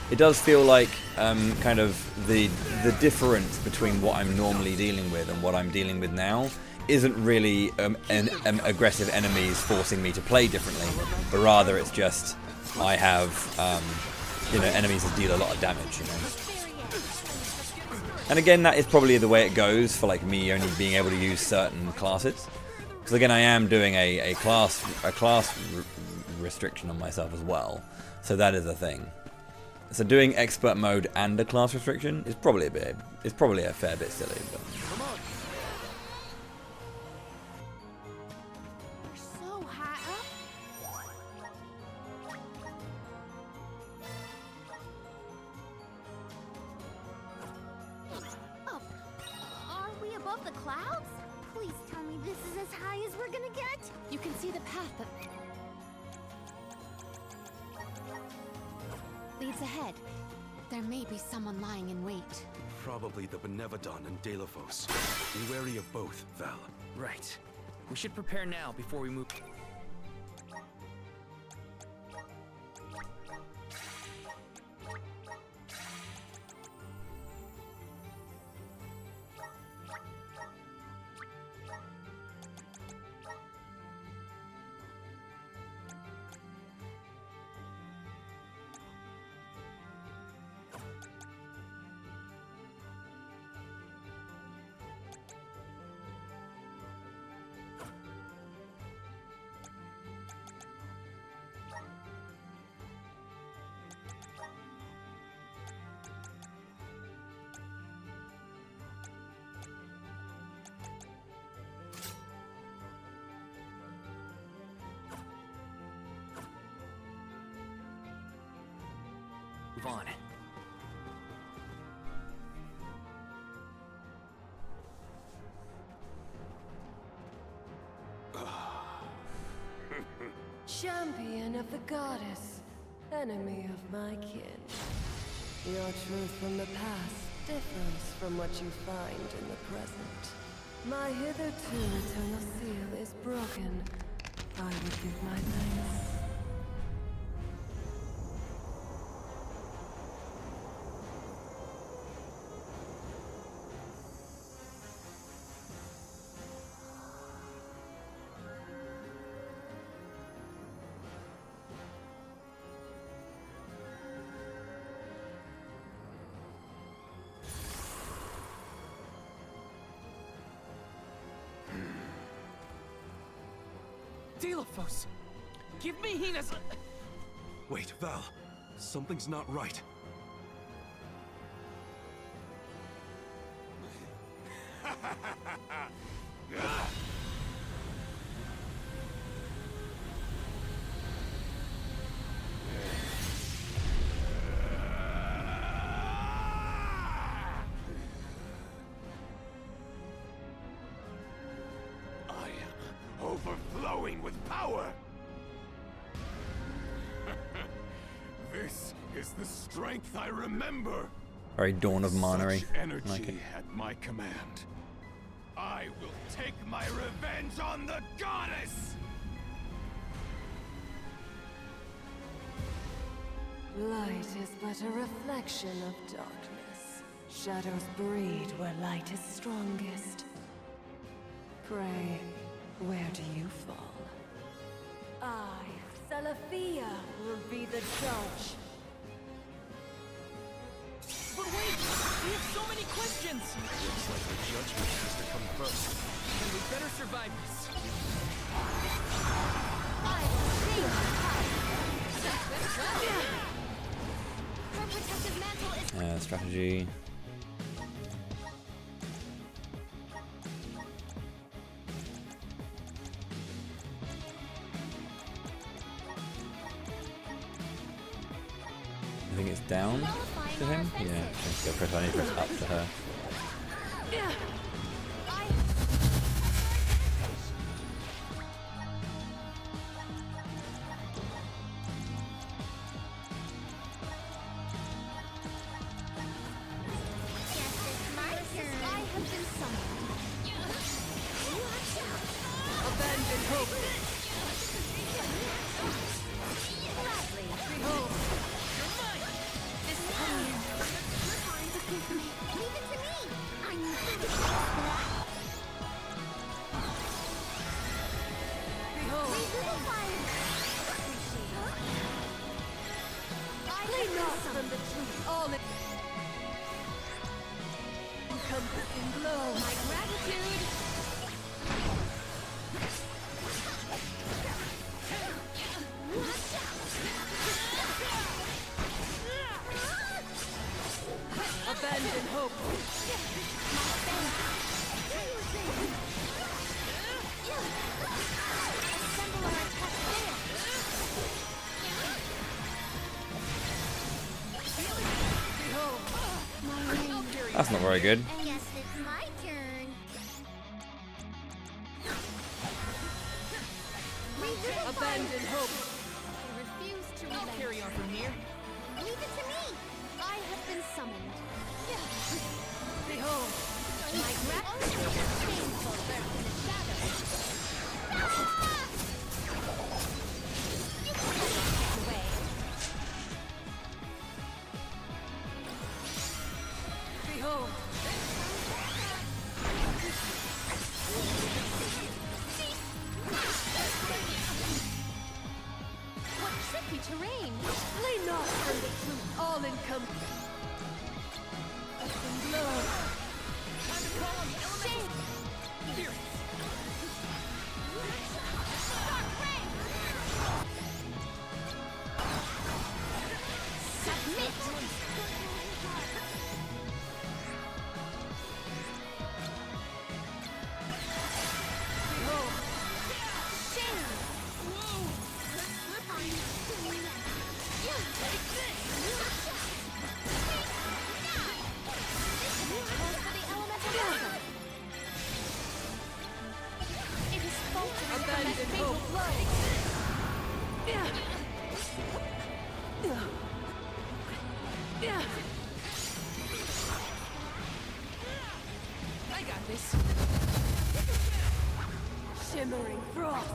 it does feel like kind of the difference between what I'm normally dealing with and what I'm dealing with now isn't really aggressive enemies forcing me to play differently, but rather it's just I have enemies that deal a lot of damage, you know. And again, that is probably the way it goes for like me only being able to use certain classes. Because again, I am doing a class restriction on myself as well. So that is a thing. So doing expert mode and a class restriction is probably a fair bit silly. But. So high up. Are we above the clouds? Please tell me this is as high as we're gonna get. You can see the path that leads ahead. There may be someone lying in wait. Probably the Benevodon and Delphos. Be wary of both, Val. Right. We should prepare now before we move. Move on. Champion of the goddess, enemy of my kin. Your truth from the past differs from what you find in the present. My hitherto eternal seal is broken. I would give my thanks. Dilithos! Give me Hina's... Wait, Val. Something's not right. Overflowing with power! This is the strength I remember! Very Dawn of Marnery. Such energy Like it. at my command. I will take my revenge on the goddess! Light is but a reflection of darkness. Shadows breed where light is strongest. Pray, where do you fall? I, Salafia, will be the judge. But wait! We have so many questions! Looks like the judgment has to come first. And we better survive this. Her protective mantle is... Strategy. I think it's down to him? Yeah, let's go press. I need to press up to her. Abandon hope. From the truth, all encompassing glow. My gratitude. Abandon hope. Assemble our attack there. That's not very good. Guess it's my turn. Abandon hope. I refuse to I'll carry on from here. Leave it to me. I have been summoned. Behold, My gratitude is shameful lurks in the shadows. You cannot get away. behold. What tricky terrain! Flee not from the truth, all encompassing. Glow. Time to call on the elemental spirits. Submit! got this. Shimmering frost.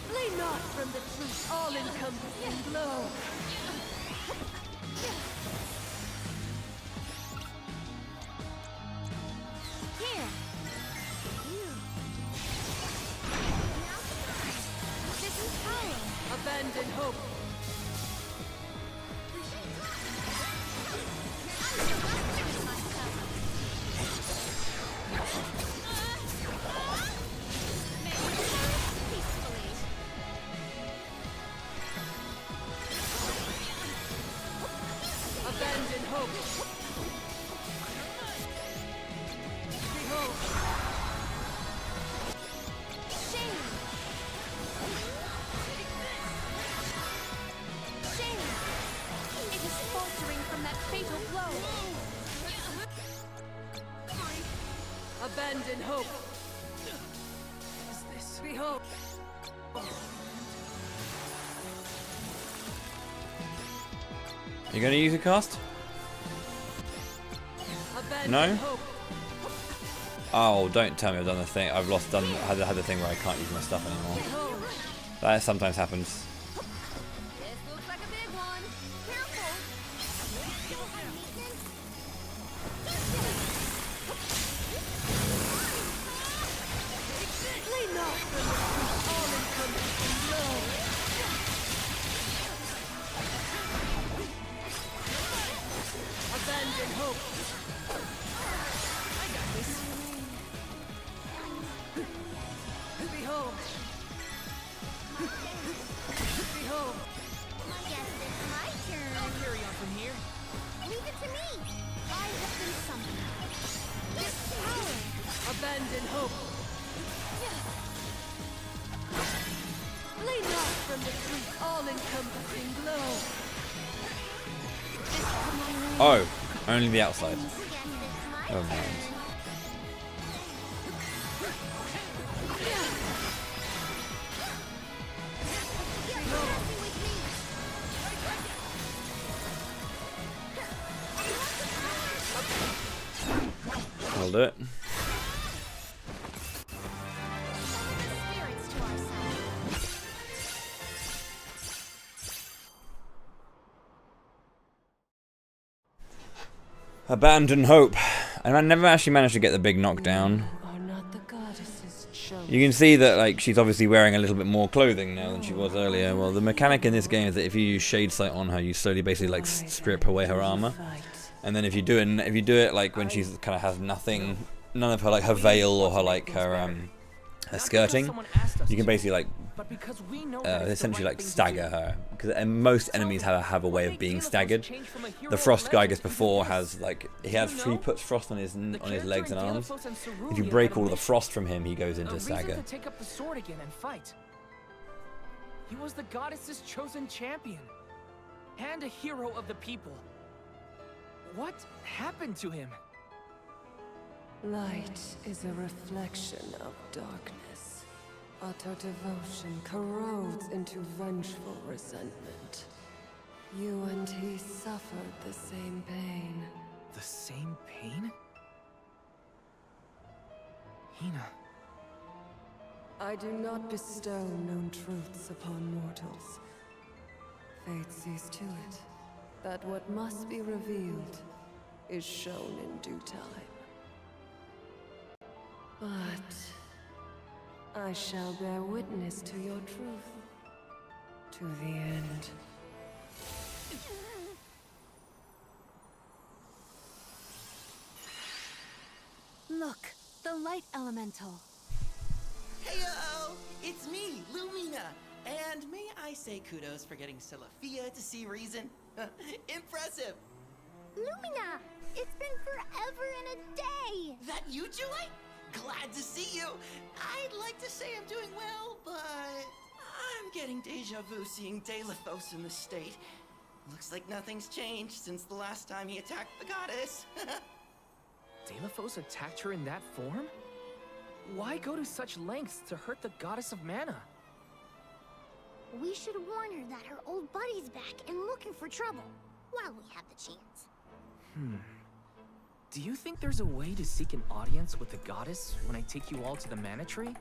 Flee not from the truth, all-encompassing glow. Here. This is power. Abandon hope. Abandon hope. Behold. Shame. Shame. It is faltering from that fatal blow. Abandon hope. Is this? Behold. You gonna use a cast? Abandon No? hope. Oh, don't tell me I've done the thing. I've had the thing where I can't use my stuff anymore. That sometimes happens. This looks like a big one. Careful. Flee not from the truth, all-encompassing glow. Abandon hope. I got this. Behold. Behold. I guess it's my turn. I'll carry on from here. Leave it to me. I have been summoned. This power. Abandon hope. Flee not from the truth, all-encompassing glow. Oh, only the outside. Oh man. I'll do it. Spirits to our side. Abandon hope. And I never actually managed to get the big knockdown. Are not the goddesses chosen? You can see that like she's obviously wearing a little bit more clothing now than she was earlier. Well, the mechanic in this game is that if you use Shade Sight on her, you slowly basically like strip away her armor. And then if you do it like when she's kind of has nothing, none of her like her veil or her like her skirting, you can basically like essentially like stagger her, because most enemies have a way of being staggered. The Frost guy I guess before has like he puts frost on his legs and arms. If you break all of the frost from him, he goes into stagger. To take up the sword again and fight. He was the goddess's chosen champion and a hero of the people. What happened to him? Light is a reflection of darkness. Utter devotion corrodes into vengeful resentment. You and he suffered the same pain. The same pain? Hina. I do not bestow known truths upon mortals. Fate sees to it that what must be revealed is shown in due time. But I shall bear witness to your truth to the end. Look, the light elemental. Heyo! It's me, Lumina! And may I say kudos for getting Silafia to see reason? Impressive! Lumina! It's been forever and a day! That you, Julie? Glad to see you! I'd like to say I'm doing well, but I'm getting deja vu seeing Deade in the state. Looks like nothing's changed since the last time he attacked the goddess. Deade attacked her in that form? Why go to such lengths to hurt the goddess of mana? We should warn her that her old buddy's back and looking for trouble, while we have the chance. Do you think there's a way to seek an audience with the goddess when I take you all to the mana tree?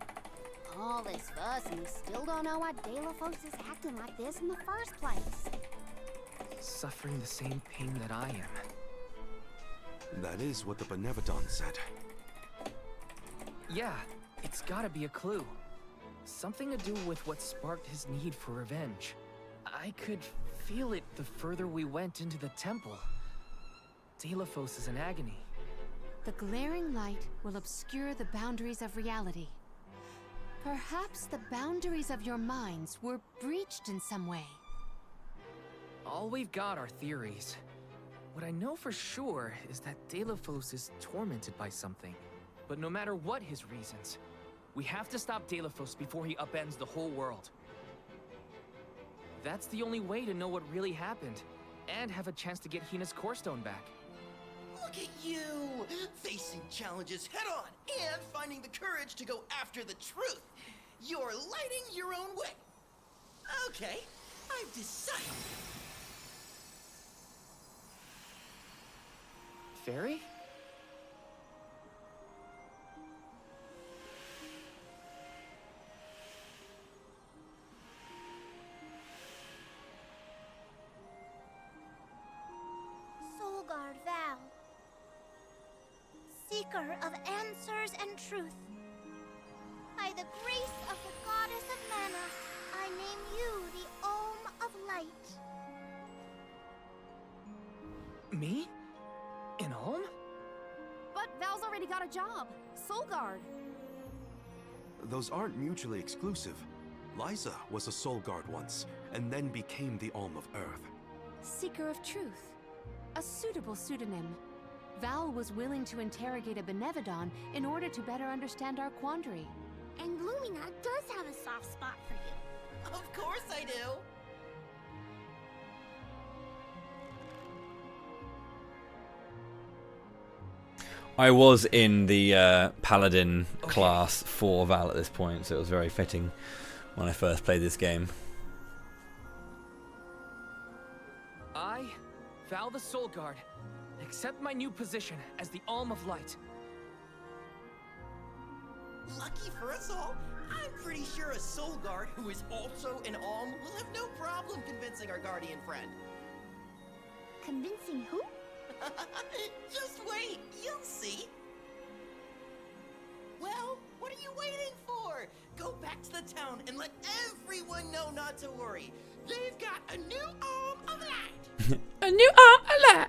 All this fuss and we still don't know why Deade is acting like this in the first place. Suffering the same pain that I am. That is what the Benevodon said. Yeah, it's gotta be a clue. Something to do with what sparked his need for revenge. I could feel it the further we went into the temple. Deade is in agony. The glaring light will obscure the boundaries of reality. Perhaps the boundaries of your minds were breached in some way. All we've got are theories. What I know for sure is that Deade is tormented by something. But no matter what his reasons, we have to stop Deade before he upends the whole world. That's the only way to know what really happened, and have a chance to get Hina's core stone back. Look at you! Facing challenges head on, and finding the courage to go after the truth. You're lighting your own way. Okay, I've decided. Fairy? Soulguard Val, seeker of answers and truth. By the grace of the goddess of mana, I name you the Ohm of Light. Me? In Ulm? But Val's already got a job. Soulguard. Those aren't mutually exclusive. Liza was a Soulguard once, and then became the Alm of Earth. Seeker of Truth. A suitable pseudonym. Val was willing to interrogate a Benevodon in order to better understand our quandary. And Lumina does have a soft spot for you. Of course I do. I was in the Paladin class for Val at this point, so it was very fitting when I first played this game. I, Val the Soulguard, accept my new position as the Alm of Light. Lucky for us all, I'm pretty sure a Soulguard who is also an Alm will have no problem convincing our guardian friend. Convincing who? Just wait, you'll see. Well, what are you waiting for? Go back to the town and let everyone know not to worry. They've got a new Arm of Light. A new Arm of Light.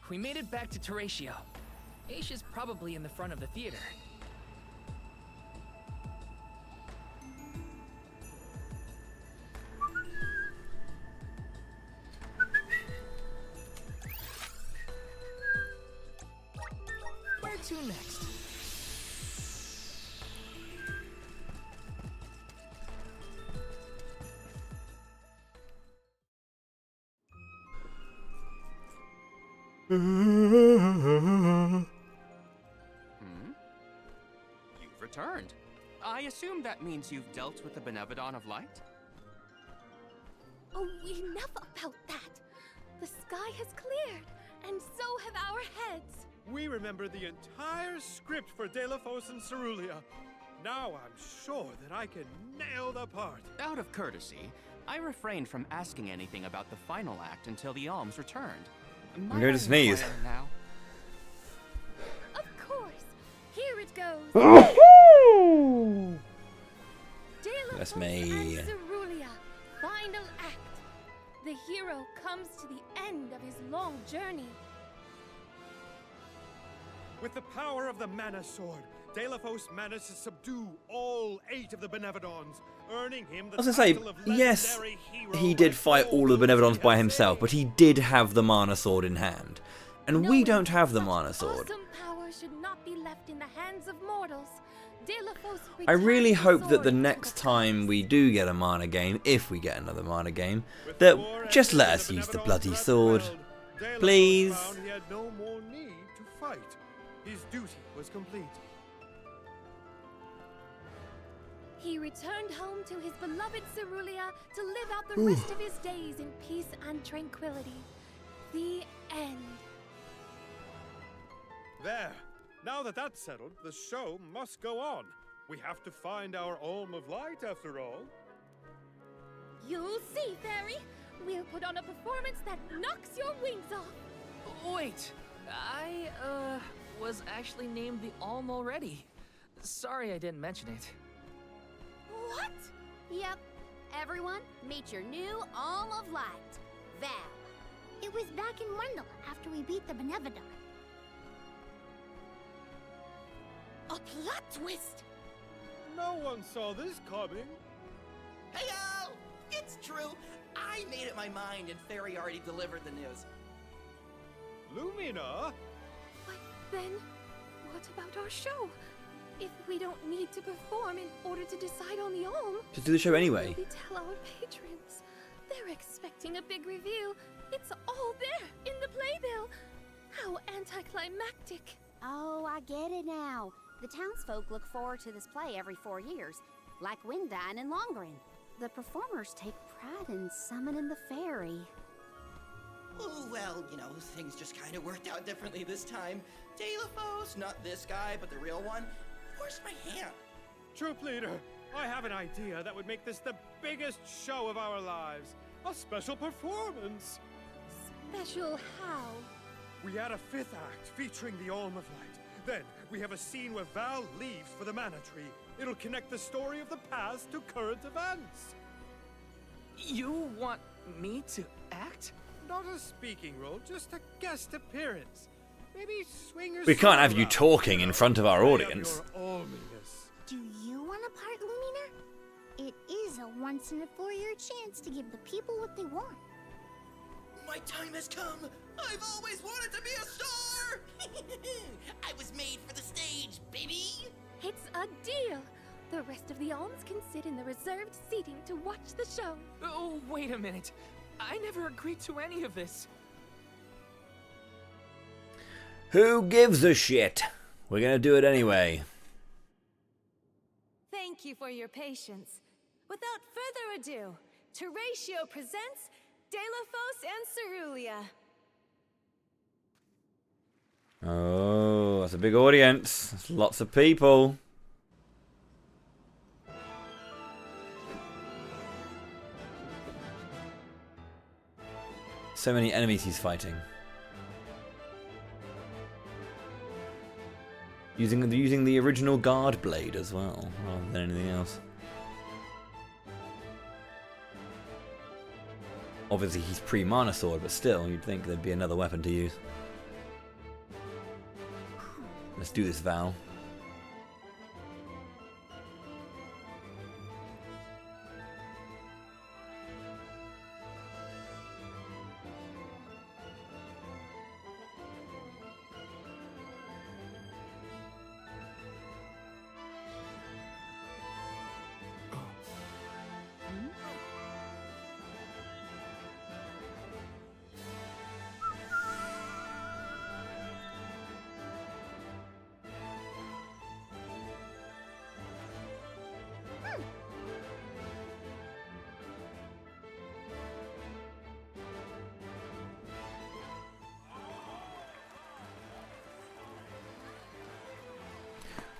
We made it back to Teratio. Aisha's probably in the front of the theater. Where to next? You've returned. I assume that means you've dealt with the Benevodon of Light? Oh, enough about that. The sky has cleared, and so have our heads. We remember the entire script for Deade and Cerulia. Now I'm sure that I can nail the part. Out of courtesy, I refrained from asking anything about the final act until the alms returned. I'm going to sneeze. Now? Of course. Here it goes. That's me. And Cerulia, final act. The hero comes to the end of his long journey. With the power of the Mana Sword, Deade managed to subdue all 8 of the Benevodons, earning him the I was going to say, title of yes, legendary hero he did fight all of the Benevodons by himself, but he did have the Mana Sword in hand. And we don't have the Mana Sword. Awesome power should not be left in the hands of mortals. I really hope that the next time we do get a mana game, if we get another mana game, that just let us use the bloody sword. Deade Please. found he had no more need to fight. His duty was complete. He returned home to his beloved Cerulia to live out the rest of his days in peace and tranquility. The end. There. Now that that's settled, the show must go on. We have to find our Alm of Light, after all. You'll see, Fairy. We'll put on a performance that knocks your wings off. Wait, I, was actually named the Alm already. Sorry I didn't mention it. What? Yep. Everyone, meet your new Alm of Light, Val. It was back in Wendell after we beat the Benevodon. A plot twist! No one saw this coming. Heyo! It's true. I made up my mind and Fairy already delivered the news. Lumina? But then, what about our show? If we don't need to perform in order to decide on the Alm, Just do the show anyway. we tell our patrons. They're expecting a big reveal. It's all there in the playbill. How anticlimactic. Oh, I get it now. The townsfolk look forward to this play every 4 years, like Windine and Longren. The performers take pride in summoning the fairy. Oh, well, you know, things just kind of worked out differently this time. Deade, not this guy, but the real one. Where's my hand? Troop leader, I have an idea that would make this the biggest show of our lives. A special performance. Special how? We add a 5th act featuring the Alm of Light. Then we have a scene where Val leaves for the Mana Tree. It'll connect the story of the past to current events. You want me to act? Not a speaking role, just a guest appearance. Maybe swing your We can't sword have you around, talking in front of our play up audience. your alminess. Do you want a part, Lumina? It is a once-in-a-4-year chance to give the people what they want. My time has come. I've always wanted to be a star. I was made for the stage, baby. It's a deal. The rest of the alms can sit in the reserved seating to watch the show. Oh, wait a minute. I never agreed to any of this. Who gives a shit? We're gonna do it anyway. Thank you for your patience. Without further ado, Teratio presents Deade and Cerulia. Oh, that's a big audience. That's lots of people. So many enemies he's fighting. Using the original guard blade as well, rather than anything else. Obviously he's pre-mana sword, but still, you'd think there'd be another weapon to use. Let's do this, Val.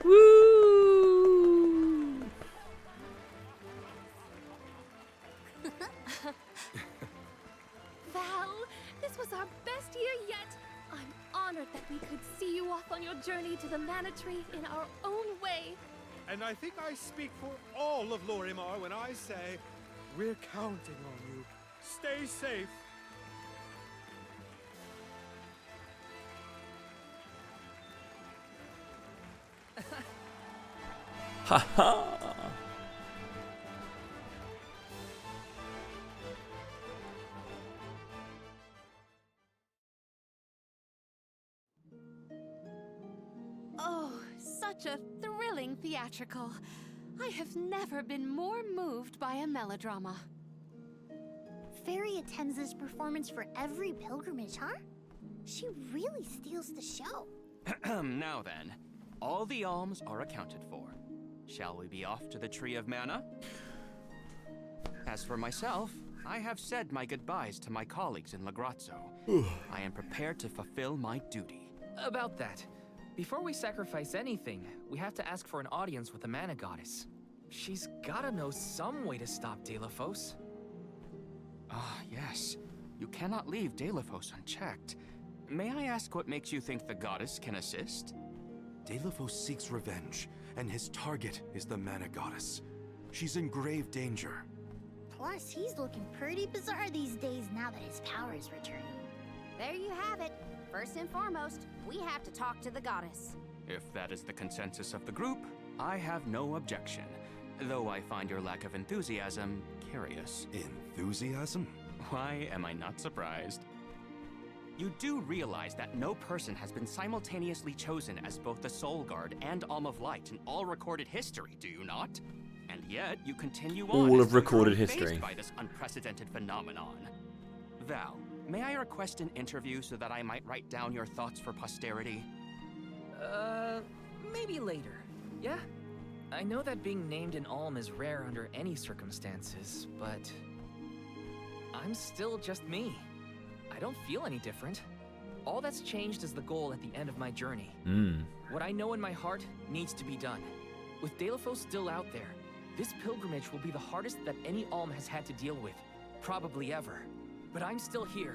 Woo! Val, this was our best year yet. I'm honored that we could see you off on your journey to the Mana Tree in our own way. And I think I speak for all of Lorimar when I say, we're counting on you. Stay safe. Ha ha! Oh, such a thrilling theatrical. I have never been more moved by a melodrama. fairy attends this performance for every pilgrimage, huh? She really steals the show. Now then, all the alms are accounted for. Shall we be off to the Tree of Mana? As for myself, I have said my goodbyes to my colleagues in Lagrazzo. I am prepared to fulfill my duty. About that, before we sacrifice anything, we have to ask for an audience with the Mana Goddess. She's gotta know some way to stop Delafos. Ah, yes. You cannot leave Delafos unchecked. May I ask what makes you think the goddess can assist? Delafos seeks revenge, and his target is the Mana Goddess. She's in grave danger. Plus, he's looking pretty bizarre these days now that his power is returning. There you have it. First and foremost, we have to talk to the goddess. If that is the consensus of the group, I have no objection. Though I find your lack of enthusiasm curious. Enthusiasm? Why am I not surprised? You do realize that no person has been simultaneously chosen as both the Soul Guard and Alm of Light in all recorded history, do you not? And yet, you continue on All as of though recorded you're history. unfazed by this unprecedented phenomenon. Val, may I request an interview so that I might write down your thoughts for posterity? Maybe later, yeah? I know that being named an Alm is rare under any circumstances, but I'm still just me. I don't feel any different. All that's changed is the goal at the end of my journey. What I know in my heart needs to be done. With Delafos still out there, this pilgrimage will be the hardest that any Alm has had to deal with, probably ever. But I'm still here,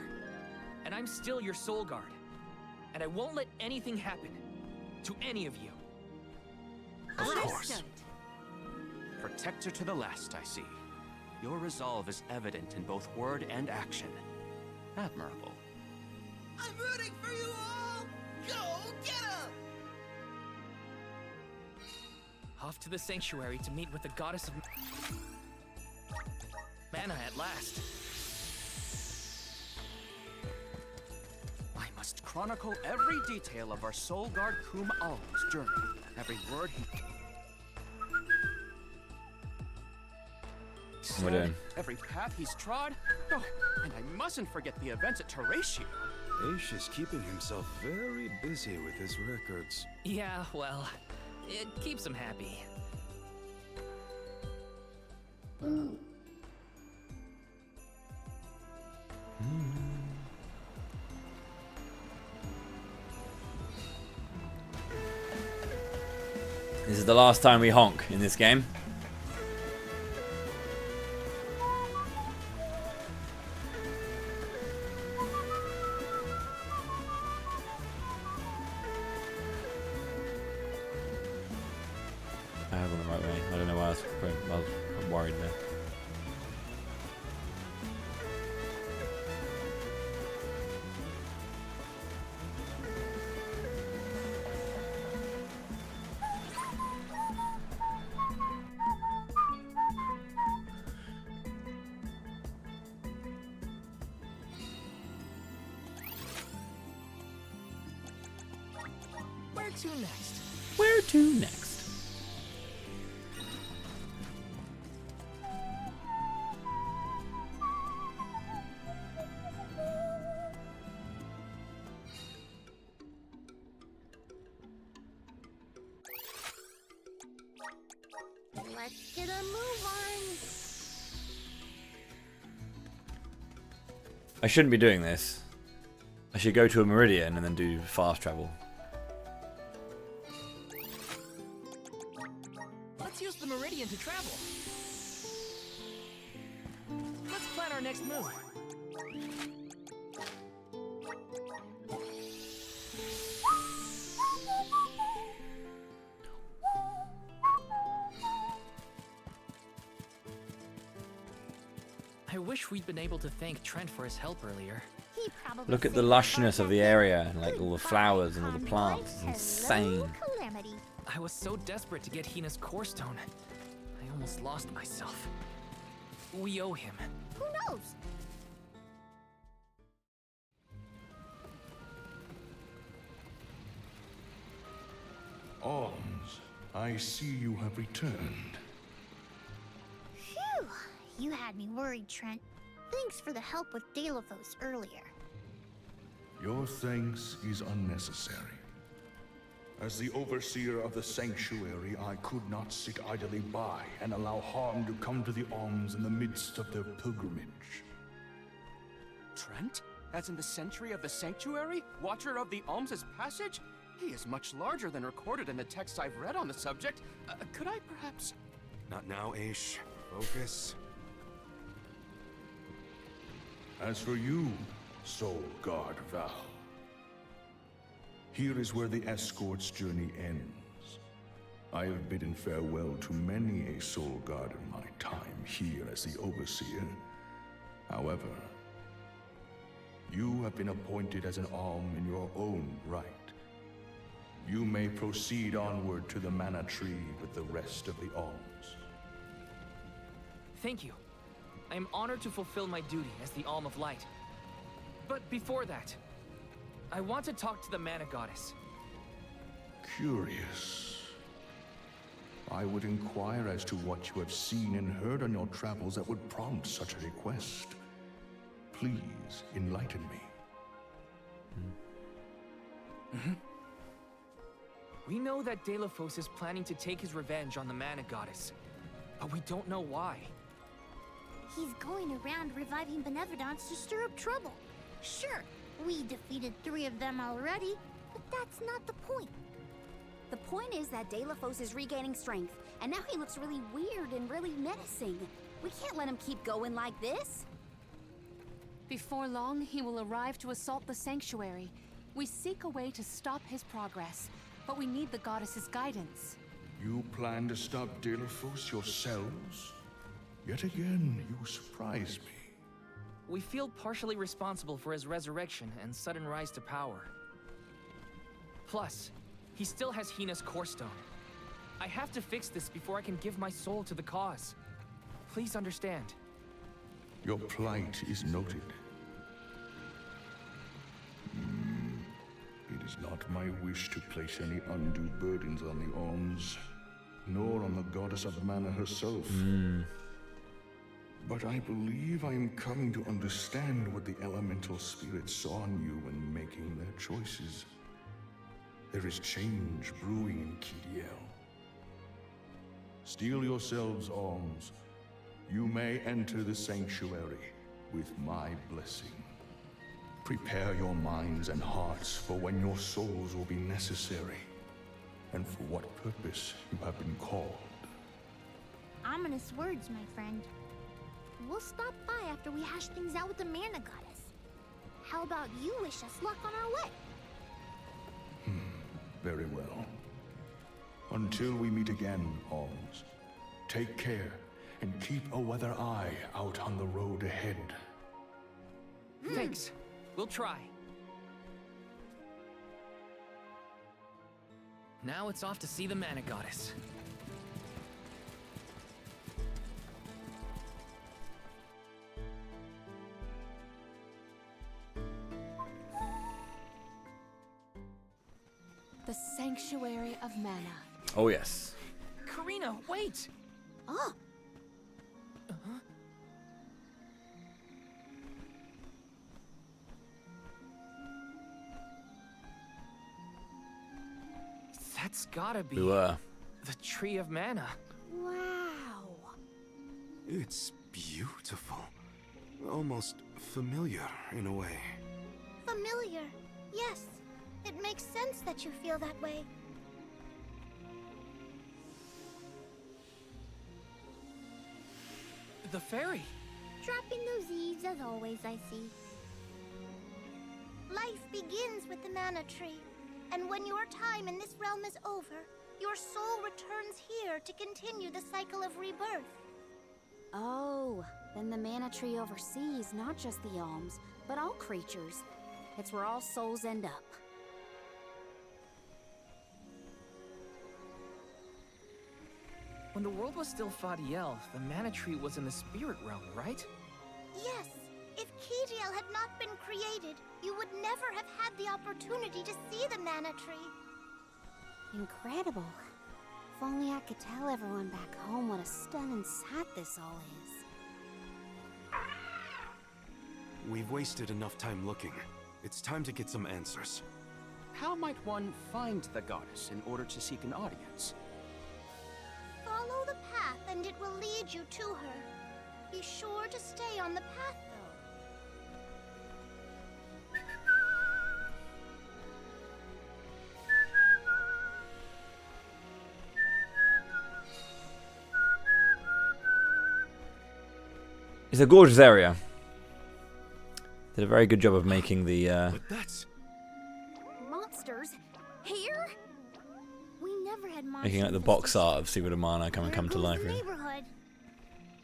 and I'm still your Soul Guard. And I won't let anything happen to any of you. Of course. Protector to the last, I see. Your resolve is evident in both word and action. Admirable. I'm rooting for you all! Go get him! Off to the sanctuary to meet with the goddess of Mana at last. I must chronicle every detail of our Soul Guard Kum Alm's journey. Every word he What we're doing? every path he's trod. Oh, and I mustn't forget the events at Teratio. Aish is keeping himself very busy with his records. Yeah, well, it keeps him happy. This is the last time we honk in this game. I have gone the right way. I don't know why I was worried there. Where to next? Where to next? Let's get a move on. I shouldn't be doing this. I should go to a meridian and then do fast travel. Let's use the meridian to travel. Let's plan our next move. I wish we'd been able to thank Trent for his help earlier. He probably Look at the lushness of the area and like all the flowers and all the plants. It's insane. Calamity. I was so desperate to get Hina's core stone. I almost lost myself. We owe him. Who knows? Alms, I see you have returned. Phew. You had me worried, Trent. Thanks for the help with Delophos earlier. Your thanks is unnecessary. As the overseer of the sanctuary, I could not sit idly by and allow harm to come to the Alms in the midst of their pilgrimage. Trent? As in the sentry of the sanctuary? Watcher of the Alms' passage? He is much larger than recorded in the texts I've read on the subject. Could I perhaps... Not now, Aish. Focus. As for you, Soul Guard Val, here is where the escort's journey ends. I have bidden farewell to many a Soul Guard in my time here as the Overseer. However, you have been appointed as an Alm in your own right. You may proceed onward to the Mana Tree with the rest of the Alms. Thank you. I am honored to fulfill my duty as the Alm of Light. But before that, I want to talk to the Mana Goddess. Curious. I would inquire as to what you have seen and heard on your travels that would prompt such a request. Please enlighten me. We know that Delophos is planning to take his revenge on the Mana Goddess, but we don't know why. He's going around reviving Benevodons to stir up trouble. Sure, we defeated 3 of them already, but that's not the point. The point is that Delophos is regaining strength, and now he looks really weird and really menacing. We can't let him keep going like this. Before long, he will arrive to assault the sanctuary. We seek a way to stop his progress, but we need the goddess's guidance. You plan to stop Delophos yourselves? Yet again, you surprise me. We feel partially responsible for his resurrection and sudden rise to power. Plus, he still has Hina's core stone. I have to fix this before I can give my soul to the cause. Please understand. Your plight is noted. It is not my wish to place any undue burdens on the Alms, nor on the goddess of mana herself. But I believe I am coming to understand what the elemental spirits saw in you when making their choices. There is change brewing in Kidiel. Steel yourselves, Alms. You may enter the sanctuary with my blessing. Prepare your minds and hearts for when your souls will be necessary, and for what purpose you have been called. Ominous words, my friend. We'll stop by after we hash things out with the Mana Goddess. How about you wish us luck on our way? Very well. Until we meet again, Alms, take care and keep a weather eye out on the road ahead. Thanks. We'll try. Now it's off to see the Mana Goddess. The Sanctuary of Mana. Oh, yes. Karina, wait! Oh! That's gotta be We were. the Tree of Mana. Wow! It's beautiful. Almost familiar in a way. Familiar. Yes. It makes sense that you feel that way. The fairy. Dropping those eaves as always, I see. Life begins with the Mana Tree. And when your time in this realm is over, your soul returns here to continue the cycle of rebirth. Oh, then the Mana Tree oversees not just the Alms, but all creatures. It's where all souls end up. When the world was still Fadiel, the Mana Tree was in the spirit realm, right? Yes. If Kidiel had not been created, you would never have had the opportunity to see the Mana Tree. Incredible. If only I could tell everyone back home what a stunning sight this all is. We've wasted enough time looking. It's time to get some answers. How might one find the goddess in order to seek an audience? Follow the path and it will lead you to her. Be sure to stay on the path, though. It's a gorgeous area. Did a very good job of making the But that's Monsters? Here? We never had monsters. making like the box art of Secret of Mana come to life. Really. Neighborhood.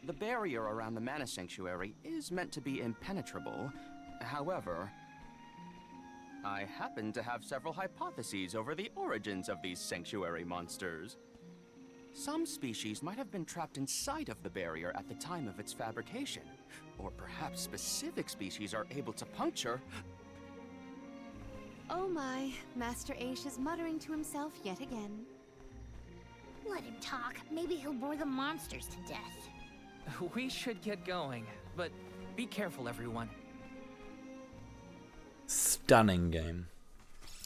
The barrier around the Mana Sanctuary is meant to be impenetrable. However, I happen to have several hypotheses over the origins of these sanctuary monsters. Some species might have been trapped inside of the barrier at the time of its fabrication, or perhaps specific species are able to puncture. Oh my, Master Aish is muttering to himself yet again. Let him talk. Maybe he'll bore the monsters to death. We should get going, but be careful, everyone. Stunning game.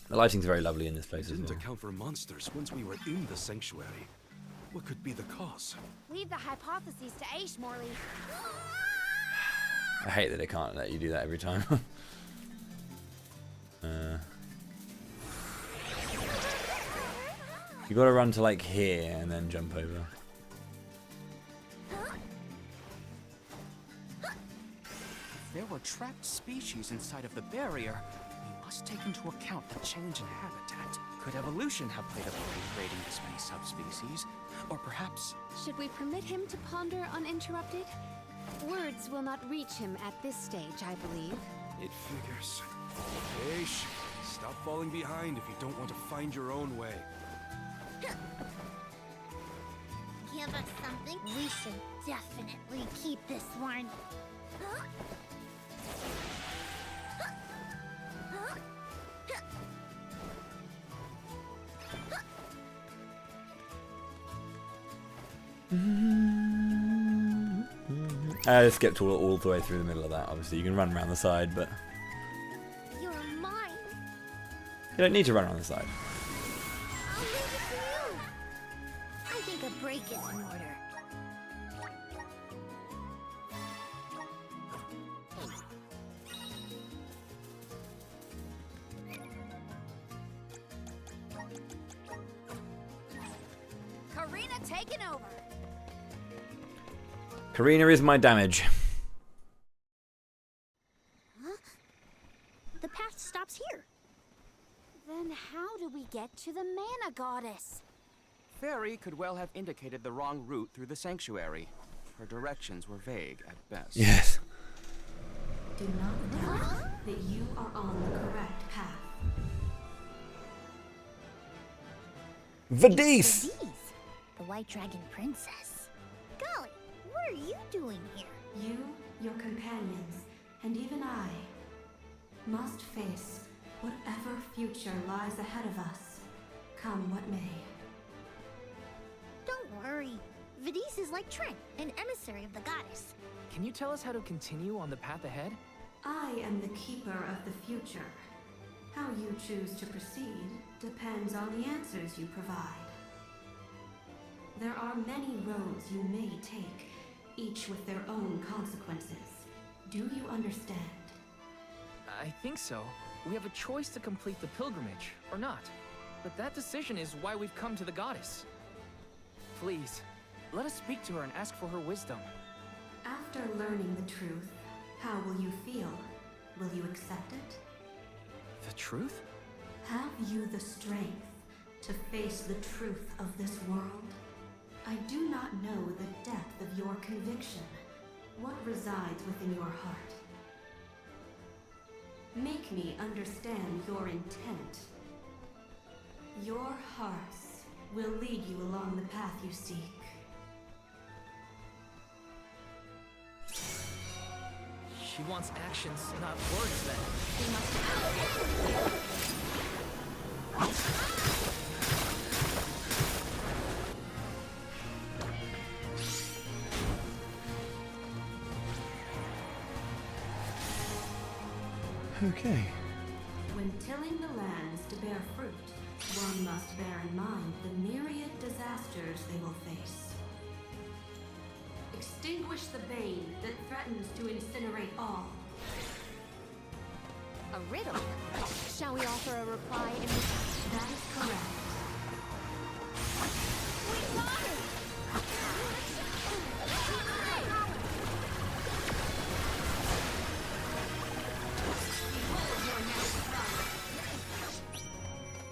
The lighting's very lovely in this place as didn't well. account for monsters once we were in the sanctuary. What could be the cause? Leave the hypotheses to Aish, Morley. I hate that they can't let you do that every time. You gotta run to like here and then jump over. If there were trapped species inside of the barrier, we must take into account the change in habitat. Could evolution have played a part in creating this many subspecies? Or perhaps... Should we permit him to ponder uninterrupted? Words will not reach him at this stage, I believe. It figures. Aish, stop falling behind if you don't want to find your own way. Give us something. We should definitely keep this one. I skipped all the way through the middle of that. Obviously, you can run around the side, but You're mine. you don't need to run around the side. I'll leave it to you. I think a break is in order. Karina taking over. Karina is my damage. Huh? The path stops here. Then how do we get to the Mana Goddess? Fairy could well have indicated the wrong route through the sanctuary. Her directions were vague at best. Yes. Do not doubt that you are on the correct path. Deade! The White Dragon Princess. Golly, what are you doing here? You, your companions, and even I must face whatever future lies ahead of us, come what may. Don't worry. Deade is like Trent, an emissary of the goddess. Can you tell us how to continue on the path ahead? I am the keeper of the future. How you choose to proceed depends on the answers you provide. There are many roads you may take, each with their own consequences. Do you understand? I think so. We have a choice to complete the pilgrimage, or not. But that decision is why we've come to the goddess. Please, let us speak to her and ask for her wisdom. After learning the truth, how will you feel? Will you accept it? The truth? Have you the strength to face the truth of this world? I do not know the depth of your conviction, what resides within your heart. Make me understand your intent. Your hearts will lead you along the path you seek. She wants actions, not words, then. We must Okay. When tilling the lands to bear fruit, one must bear in mind the myriad disasters they will face. Extinguish the bane that threatens to incinerate all. A riddle? Shall we offer a reply in That is correct. We got it!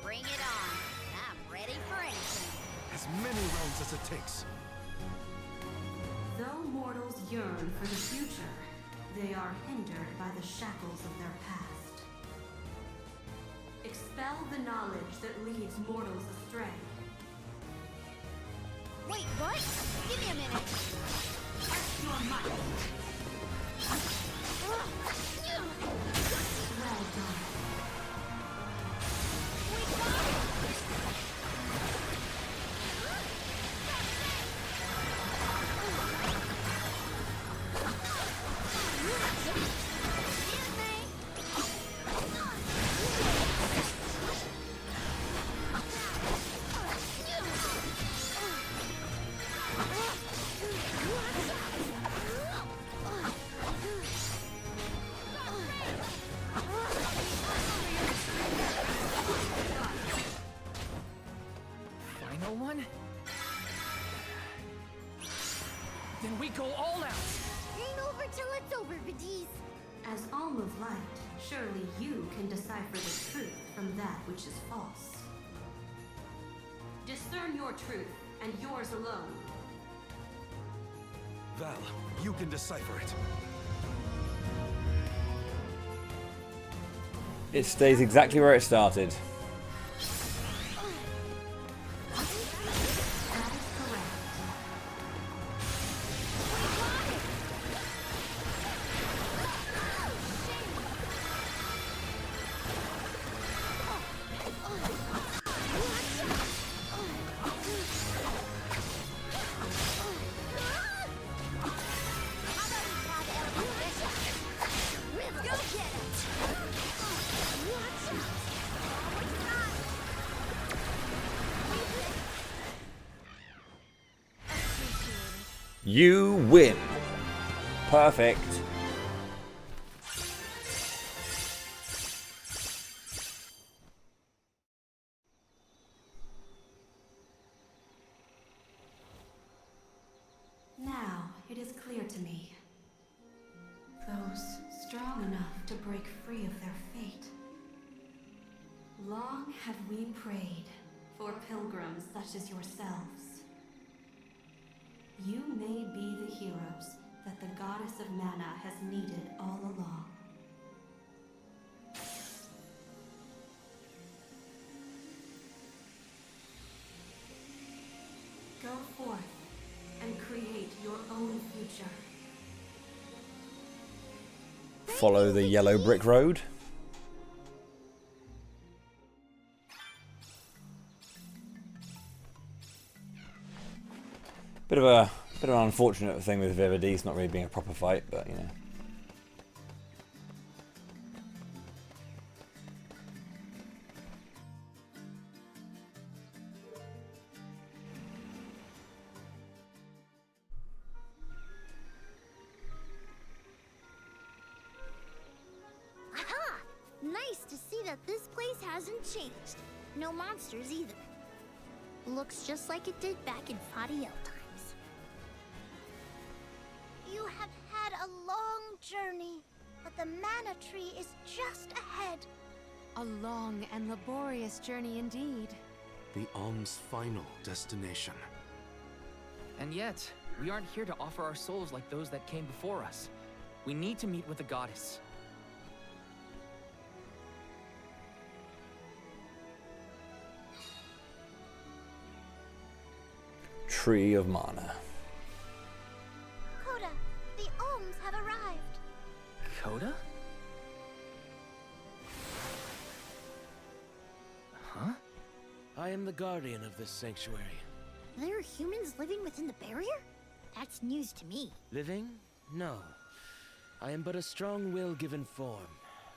Bring it on. I'm ready for anything. As many rounds as it takes. Though mortals yearn for the future, they are hindered by the shackles of their past. Expel the knowledge that leads mortals astray. Wait, what? Give me a minute. Test your might. Well done. Final one? Then we go all out! Ain't over till it's over, Vidiz. As Alm of Light, surely you can decipher the truth from that which is false. Discern your truth, and yours alone. Val, you can decipher it. It stays exactly where it started. You win. Perfect. Now, it is clear to me. Those strong enough to break free of their fate. Long have we prayed for pilgrims such as yourselves. You may be the heroes that the goddess of mana has needed all along. Go forth and create your own future. Follow the yellow brick road. Bit of an unfortunate thing with Vivides not really being a proper fight, but you know. Aha! Nice to see that this place hasn't changed. No monsters either. Looks just like it did back in Fadiel times. You have had a long journey, but the mana tree is just ahead. A long and laborious journey indeed. The Alm's final destination. And yet, we aren't here to offer our souls like those that came before us. We need to meet with the goddess. Tree of Mana. Coda, the Ohms have arrived. Coda? Huh? I am the guardian of this sanctuary. There are humans living within the barrier? That's news to me. Living? No. I am but a strong will given form,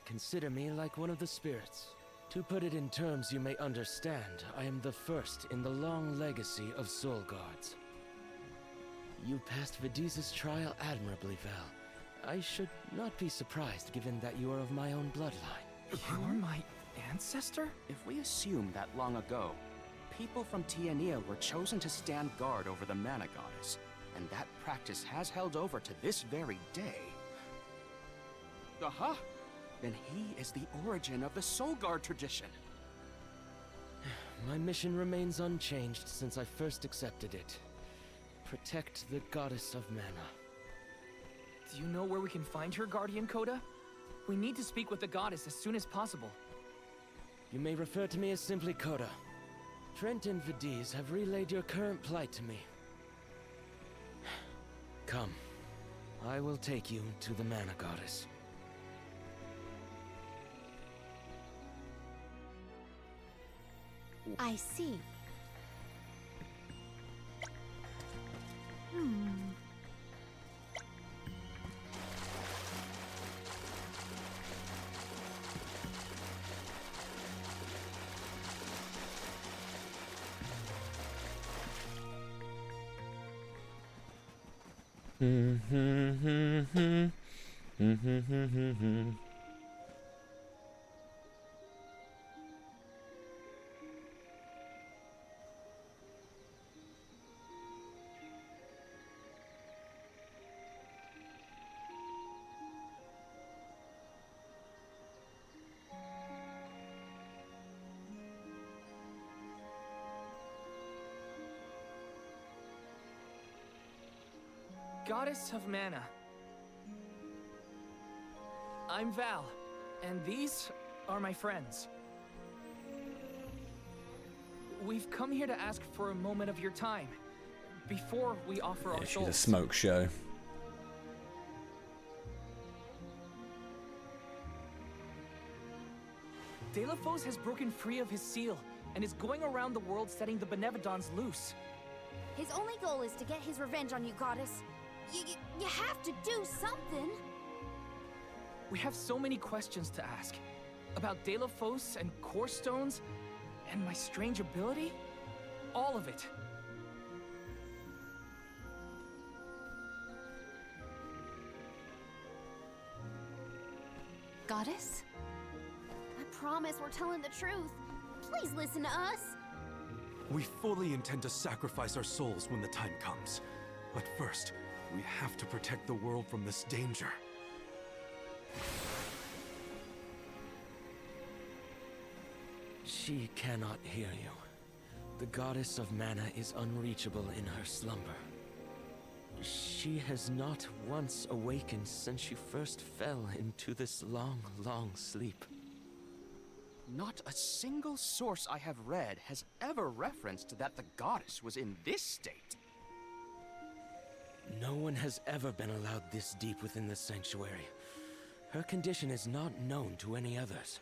consider me like one of the spirits. To put it in terms you may understand, I am the first in the long legacy of soul guards. You passed Vidi's trial admirably, Val. I should not be surprised given that you are of my own bloodline. You're my ancestor? If we assume that long ago, people from Tiania were chosen to stand guard over the Mana Goddess, and that practice has held over to this very day. Aha! Then he is the origin of the Soul Guard tradition. My mission remains unchanged since I first accepted it. Protect the Goddess of Mana. Do you know where we can find her, Guardian Coda? We need to speak with the goddess as soon as possible. You may refer to me as simply Coda. Trent and Vidi's have relayed your current plight to me. Come. I will take you to the Mana Goddess. I see. Goddess of Mana. I'm Val, and these are my friends. We've come here to ask for a moment of your time, before we offer our She's souls. a smoke show. Deade has broken free of his seal, and is going around the world setting the Benevodons loose. His only goal is to get his revenge on you, Goddess. You have to do something. We have so many questions to ask. About Deade and Core Stones, and my strange ability. All of it. Goddess? I promise we're telling the truth. Please listen to us. We fully intend to sacrifice our souls when the time comes. But first, we have to protect the world from this danger. She cannot hear you. The Goddess of Mana is unreachable in her slumber. She has not once awakened since she first fell into this long, long sleep. Not a single source I have read has ever referenced that the goddess was in this state. No one has ever been allowed this deep within the sanctuary. Her condition is not known to any others.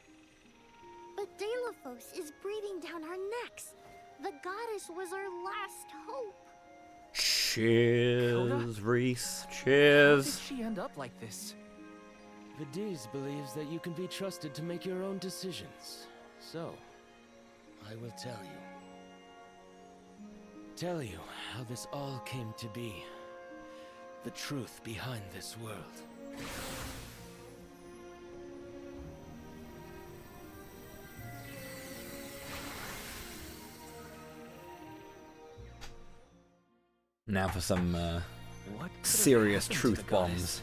But Deade is breathing down our necks. The goddess was our last hope. Cheers, Reese. How Cheers. did she end up like this? Vidi's believes that you can be trusted to make your own decisions. So, I will tell you. Tell you how this all came to be. The truth behind this world. Now for some What could have serious happened to truth the goddess? bombs.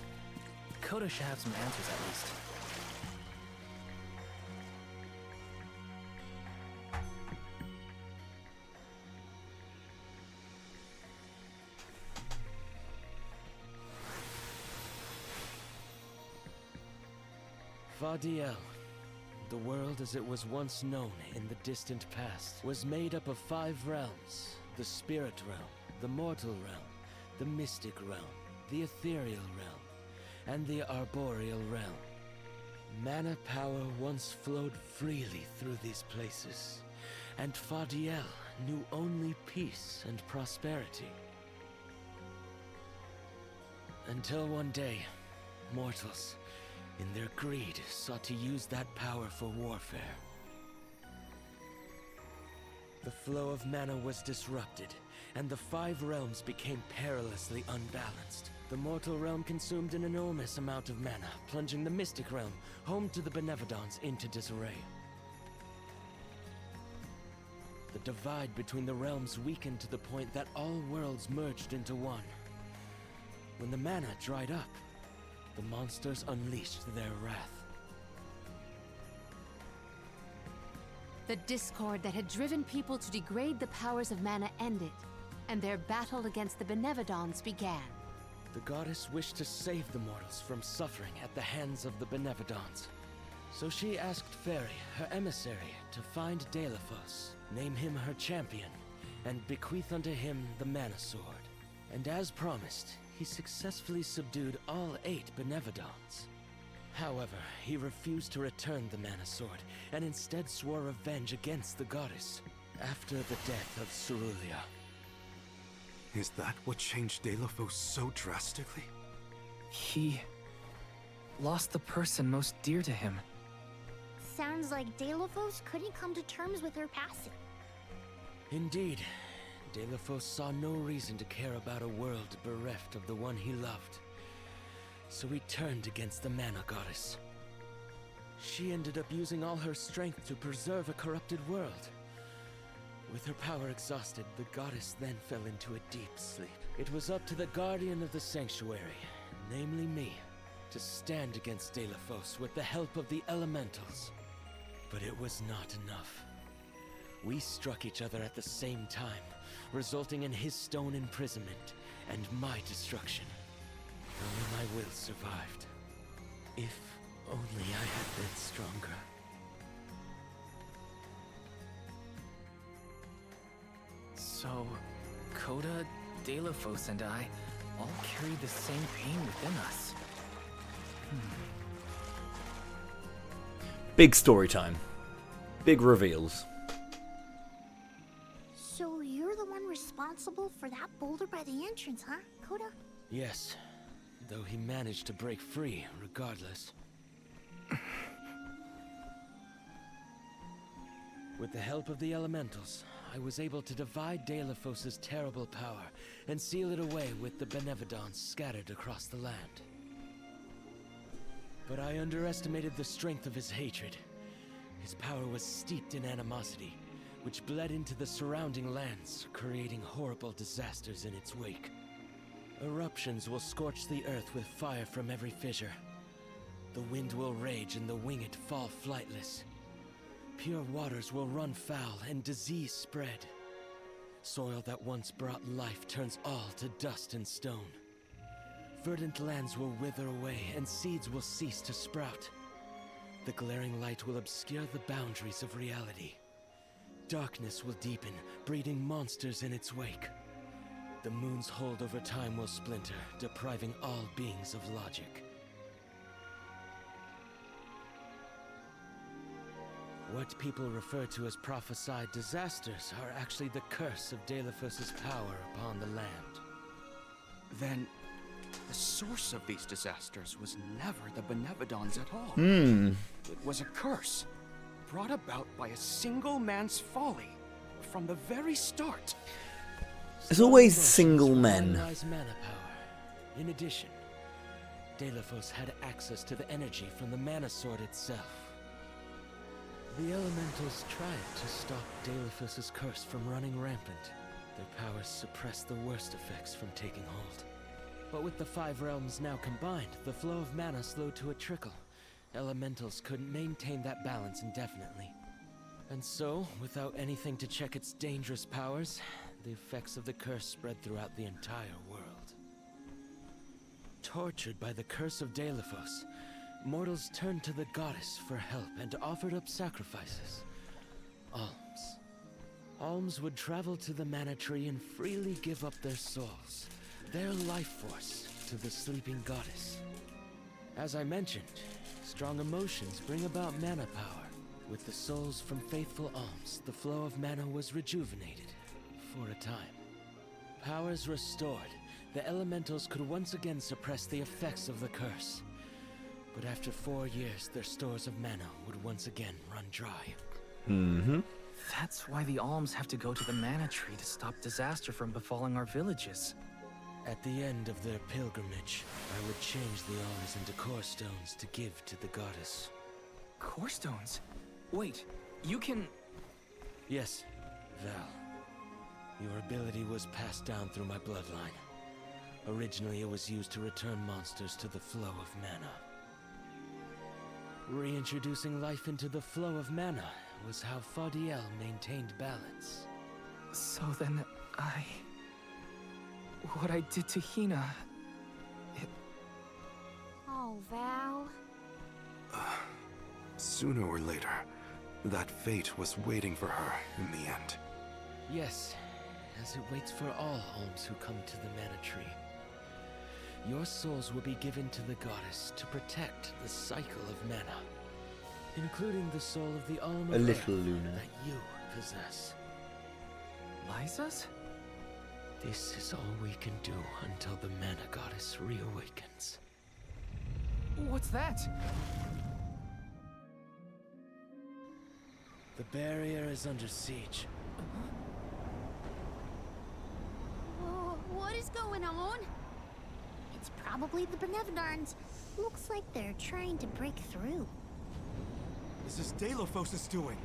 Coda should have some answers at least. Fadiel, the world as it was once known in the distant past, was made up of 5 realms. The spirit realm, the mortal realm, the mystic realm, the ethereal realm, and the arboreal realm. Mana power once flowed freely through these places, and Fadiel knew only peace and prosperity. Until one day, mortals, in their greed, sought to use that power for warfare. The flow of mana was disrupted, and the 5 realms became perilously unbalanced. The mortal realm consumed an enormous amount of mana, plunging the mystic realm, home to the Benevodons, into disarray. The divide between the realms weakened to the point that all worlds merged into one. When the mana dried up, the monsters unleashed their wrath. The discord that had driven people to degrade the powers of mana ended, and their battle against the Benevodons began. The goddess wished to save the mortals from suffering at the hands of the Benevodons. So she asked Fairy, her emissary, to find Deilephos, name him her champion, and bequeath unto him the Mana Sword. And as promised, he successfully subdued all 8 Benevodons. However, he refused to return the Mana Sword, and instead swore revenge against the goddess, after the death of Cerulia. Is that what changed Deilephos so drastically? He lost the person most dear to him. Sounds like Deilephos couldn't come to terms with her passing. Indeed, Deilephos saw no reason to care about a world bereft of the one he loved. So he turned against the Mana Goddess. She ended up using all her strength to preserve a corrupted world. With her power exhausted, the goddess then fell into a deep sleep. It was up to the guardian of the sanctuary, namely me, to stand against Deilephos with the help of the elementals. But it was not enough. We struck each other at the same time, resulting in his stone imprisonment and my destruction. Only my will survived. If only I had been stronger. So, Coda, Deilephos, and I all carry the same pain within us. Big story time. Big reveals. So you're the one responsible for that boulder by the entrance, huh, Coda? Yes, though he managed to break free regardless. With the help of the elementals, I was able to divide Deilephos' terrible power and seal it away with the Benevodons scattered across the land. But I underestimated the strength of his hatred. His power was steeped in animosity, which bled into the surrounding lands, creating horrible disasters in its wake. Eruptions will scorch the earth with fire from every fissure. The wind will rage and the winged fall flightless. Pure waters will run foul and disease spread. Soil that once brought life turns all to dust and stone. Verdant lands will wither away and seeds will cease to sprout. The glaring light will obscure the boundaries of reality. Darkness will deepen, breeding monsters in its wake. The moon's hold over time will splinter, depriving all beings of logic. What people refer to as prophesied disasters are actually the curse of Deilephos' power upon the land. Then, the source of these disasters was never the Benevodons at all. It was a curse, brought about by a single man's folly, from the very start. There's always single men. Mana power. In addition, Deilephos had access to the energy from the Mana Sword itself. The elementals tried to stop Deilephos' curse from running rampant. Their powers suppressed the worst effects from taking hold. But with the 5 realms now combined, the flow of mana slowed to a trickle. Elementals couldn't maintain that balance indefinitely. And so, without anything to check its dangerous powers, the effects of the curse spread throughout the entire world. Tortured by the curse of Deilephos, mortals turned to the goddess for help and offered up sacrifices. Alms. Alms would travel to the mana tree and freely give up their souls, their life force, to the sleeping goddess. As I mentioned, strong emotions bring about mana power. With the souls from faithful alms, the flow of mana was rejuvenated, for a time. Powers restored, the elementals could once again suppress the effects of the curse. But after 4 years, their stores of mana would once again run dry. Mm-hmm. That's why the alms have to go to the mana tree to stop disaster from befalling our villages. At the end of their pilgrimage, I would change the alms into core stones to give to the goddess. Core stones? Wait, you can... Yes, Val. Your ability was passed down through my bloodline. Originally, it was used to return monsters to the flow of mana. Reintroducing life into the flow of mana was how Fadiel maintained balance. So then, what I did to Hina... Oh, Val. Sooner or later, that fate was waiting for her in the end. Yes, as it waits for all alms who come to the mana tree. Your souls will be given to the goddess to protect the cycle of mana, including the soul of the alm of A little Earth Luna. that you possess. Liza's? This is all we can do until the mana goddess reawakens. What's that? The barrier is under siege. Whoa, what is going on? It's probably the Benevodons. Looks like they're trying to break through. This is Deade doing.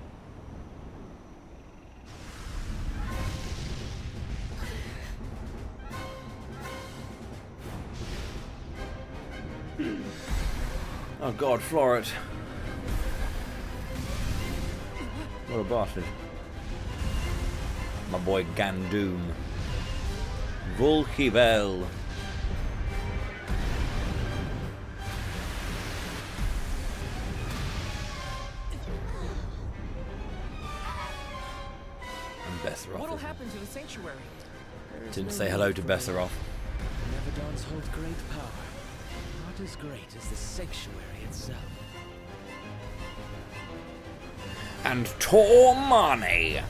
Oh god, Floret. What a bastard. My boy Gandoom. Volkibel. And Besseroth. What'll happen to the sanctuary? Didn't say hello to Besseroth. Benevodons hold great power. Not as great as the sanctuary itself. And Tormani.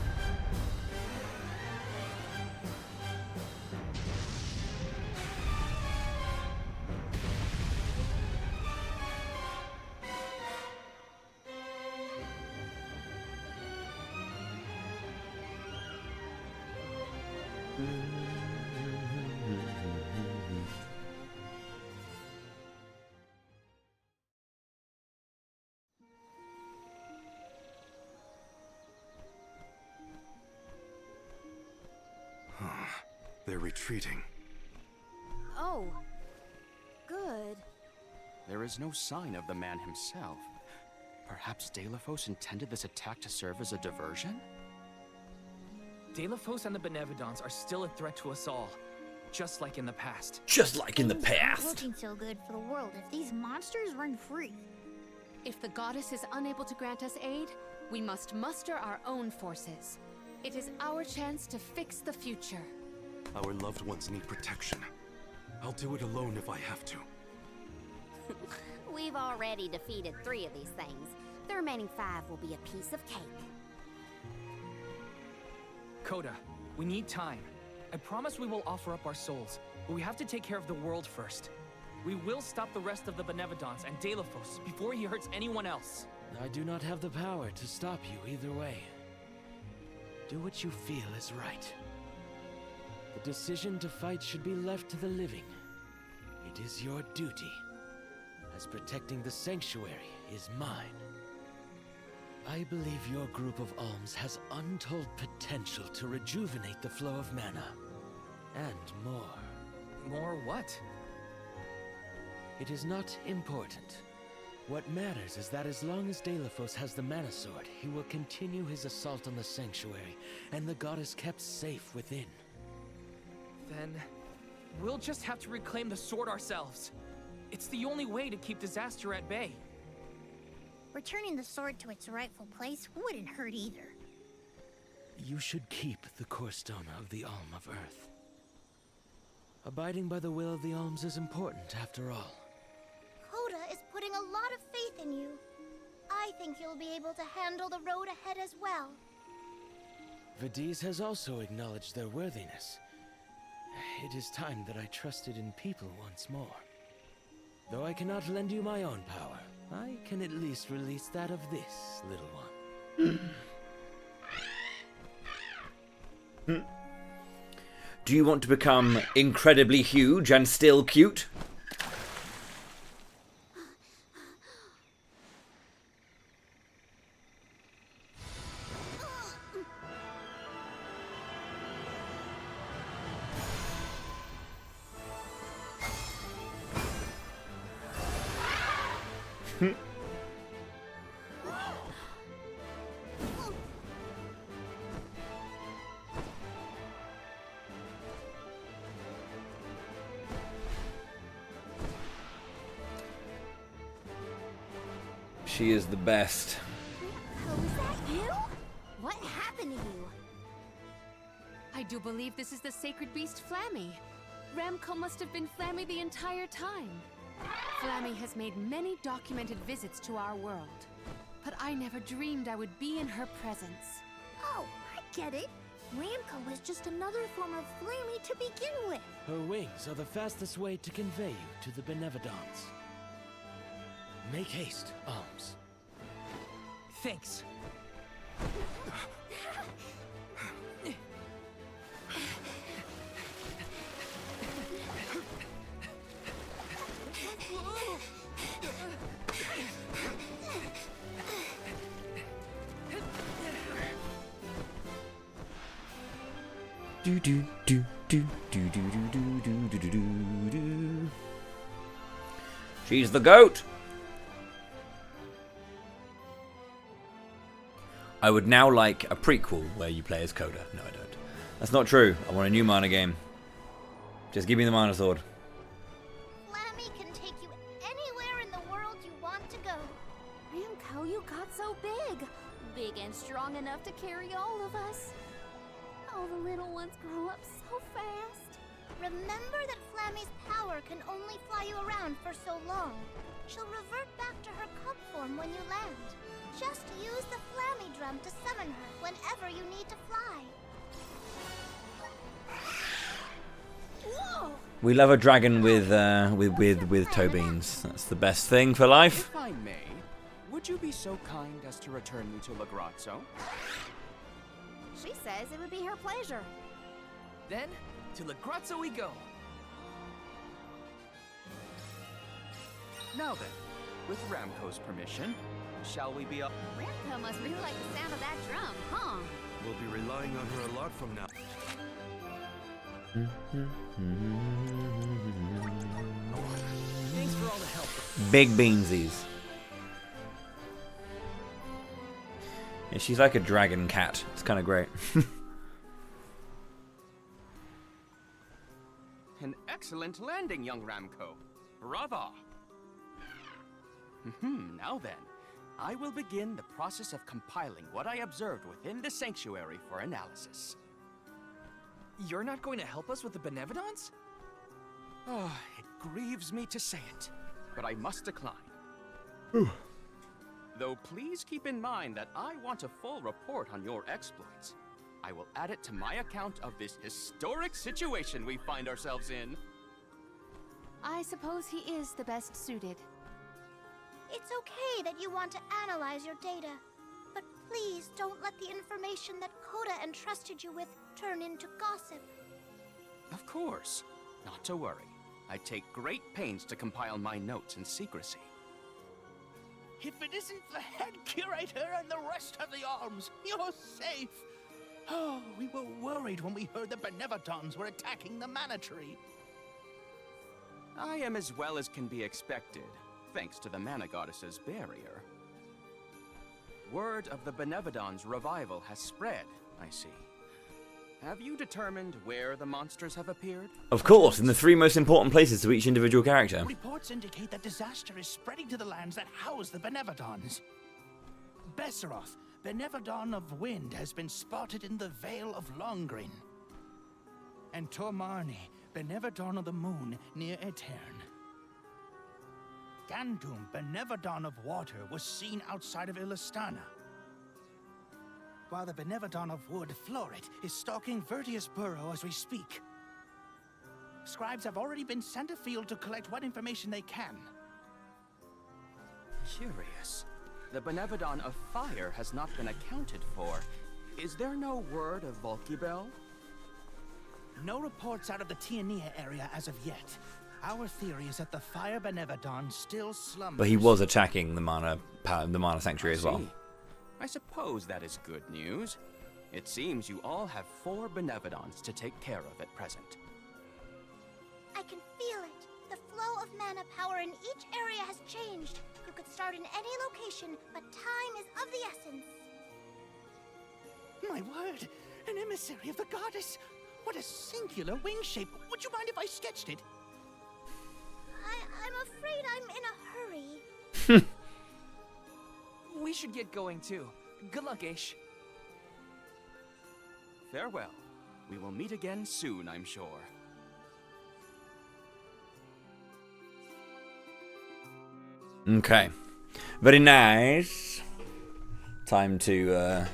They're retreating. Oh. Good. There is no sign of the man himself. Perhaps Deade intended this attack to serve as a diversion? Deade and the Benevodons are still a threat to us all, just like in the past. Just like in the Things aren't past. looking so good for the world if these monsters run free. If the goddess is unable to grant us aid, we must muster our own forces. It is our chance to fix the future. Our loved ones need protection. I'll do it alone if I have to. We've already defeated 3 of these things. The remaining 5 will be a piece of cake. Coda, we need time. I promise we will offer up our souls, but we have to take care of the world first. We will stop the rest of the Benevodons and Deade before he hurts anyone else. I do not have the power to stop you either way. Do what you feel is right. The decision to fight should be left to the living. It is your duty, as protecting the sanctuary is mine. I believe your group of alms has untold potential to rejuvenate the flow of mana. And more. More what? It is not important. What matters is that as long as Deade has the mana sword, he will continue his assault on the sanctuary, and the goddess kept safe within. Then, we'll just have to reclaim the sword ourselves. It's the only way to keep disaster at bay. Returning the sword to its rightful place wouldn't hurt either. You should keep the core stone of the Alm of Earth. Abiding by the will of the alms is important, after all. Coda is putting a lot of faith in you. I think you'll be able to handle the road ahead as well. Deade has also acknowledged their worthiness. It is time that I trusted in people once more. Though I cannot lend you my own power, I can at least release that of this little one. Do you want to become incredibly huge and still cute? She is the best. Oh, is that you? What happened to you? I do believe this is the sacred beast Flammy. Ramco must have been Flammy the entire time. Flammy has made many documented visits to our world, but I never dreamed I would be in her presence. Oh, I get it. Ramco was just another form of Flammy to begin with. Her wings are the fastest way to convey you to the Benevodons. Make haste, Alms. Thanks. Do do do do do do do do do do do do. She's the goat. I would now like a prequel where you play as Coda. No, I don't. That's not true. I want a new mana game. Just give me the mana sword. Flammy can take you anywhere in the world you want to go. Ramco, you got so big. Big and strong enough to carry all of us. All the little ones grow up so fast. Remember that Flammy's power can only fly you around for so long. She'll revert back to her cub form when you land. Just use the Flammy drum to summon her whenever you need to fly. Whoa! We love a dragon with toe beans. That's the best thing for life. If I may, would you be so kind as to return me to Lagrazzo? She says it would be her pleasure. Then, to Lagrazzo we go. Now then, with Ramco's permission, shall we be up? Ramco must really like the sound of that drum, huh? We'll be relying on her a lot from now. Thanks for all the help. Big beansies. Yeah, she's like a dragon cat. It's kind of great. An excellent landing, young Ramco. Brava! Now then, I will begin the process of compiling what I observed within the sanctuary for analysis. You're not going to help us with the Benevodons? Oh, it grieves me to say it, but I must decline. Though please keep in mind that I want a full report on your exploits. I will add it to my account of this historic situation we find ourselves in. I suppose he is the best suited. It's okay that you want to analyze your data, but please don't let the information that Coda entrusted you with turn into gossip. Of course. Not to worry. I take great pains to compile my notes in secrecy. If it isn't the head curator and the rest of the alms, you're safe. Oh, we were worried when we heard the Benevodons were attacking the mana tree. I am as well as can be expected, thanks to the mana goddess's barrier. Word of the Benevodons' revival has spread, I see. Have you determined where the monsters have appeared? Of course, in the 3 most important places to each individual character. Reports indicate that disaster is spreading to the lands that house the Benevodons. Besseroth, Benevodon of Wind, has been spotted in the Vale of Longrin. And Tormarni, Benevodon of the Moon, near Aetern. Gandum, Benevodon of Water, was seen outside of Illistana. While the Benevodon of Wood, Florit, is stalking Vertius Burrow as we speak. Scribes have already been sent afield to collect what information they can. Curious. The Benevodon of Fire has not been accounted for. Is there no word of Volkibel? No reports out of the Tiania area as of yet. Our theory is that the Fire Benevodon still slumbers. But he was attacking the Mana Sanctuary as well. I suppose that is good news. It seems you all have 4 Benevodons to take care of at present. I can feel it. The flow of mana power in each area has changed. You could start in any location, but time is of the essence. My word! An emissary of the goddess! What a singular wing shape! Would you mind if I sketched it? I'm afraid I'm in a hurry. We should get going too. Good luck, Aish. Farewell. We will meet again soon, I'm sure. Okay. Very nice. Time to,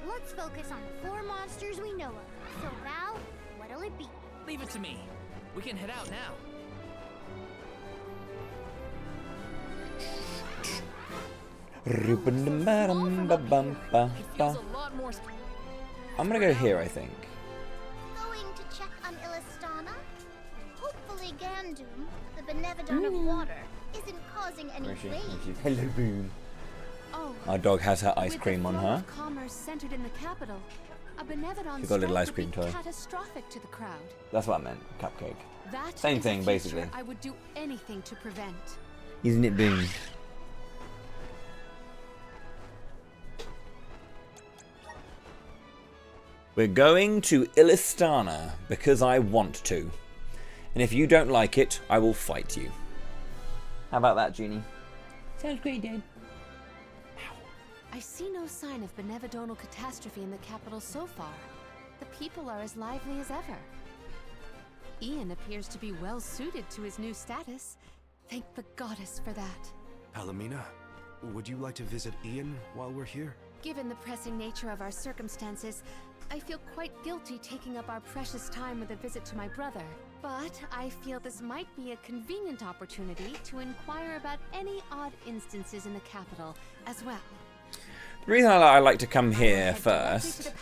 Let's focus on the 4 monsters we know of. So, Val, what'll it be? Leave it to me. We can head out now. It feels a lot more... I'm gonna go here, I think. Going to check on Illistana? Hopefully Gandum, the Benevodon of water, isn't causing any rain. Hello, Boom. Oh, Our dog has her ice with cream the on flow her. of commerce centered in the capital, a Benevodon She's got a little strike ice cream would be toy. catastrophic to the crowd. That's what I meant. Cupcake. That Same is a thing, future basically. I would do anything to prevent. Isn't it, Boom? We're going to Illistana because I want to. And if you don't like it, I will fight you. How about that, Genie? Sounds great, Dad. I see no sign of benevodonal catastrophe in the capital so far. The people are as lively as ever. Ian appears to be well suited to his new status. Thank the goddess for that. Palomina, would you like to visit Ian while we're here? Given the pressing nature of our circumstances, I feel quite guilty taking up our precious time with a visit to my brother. But I feel this might be a convenient opportunity to inquire about any odd instances in the capital as well. The reason I like to come here first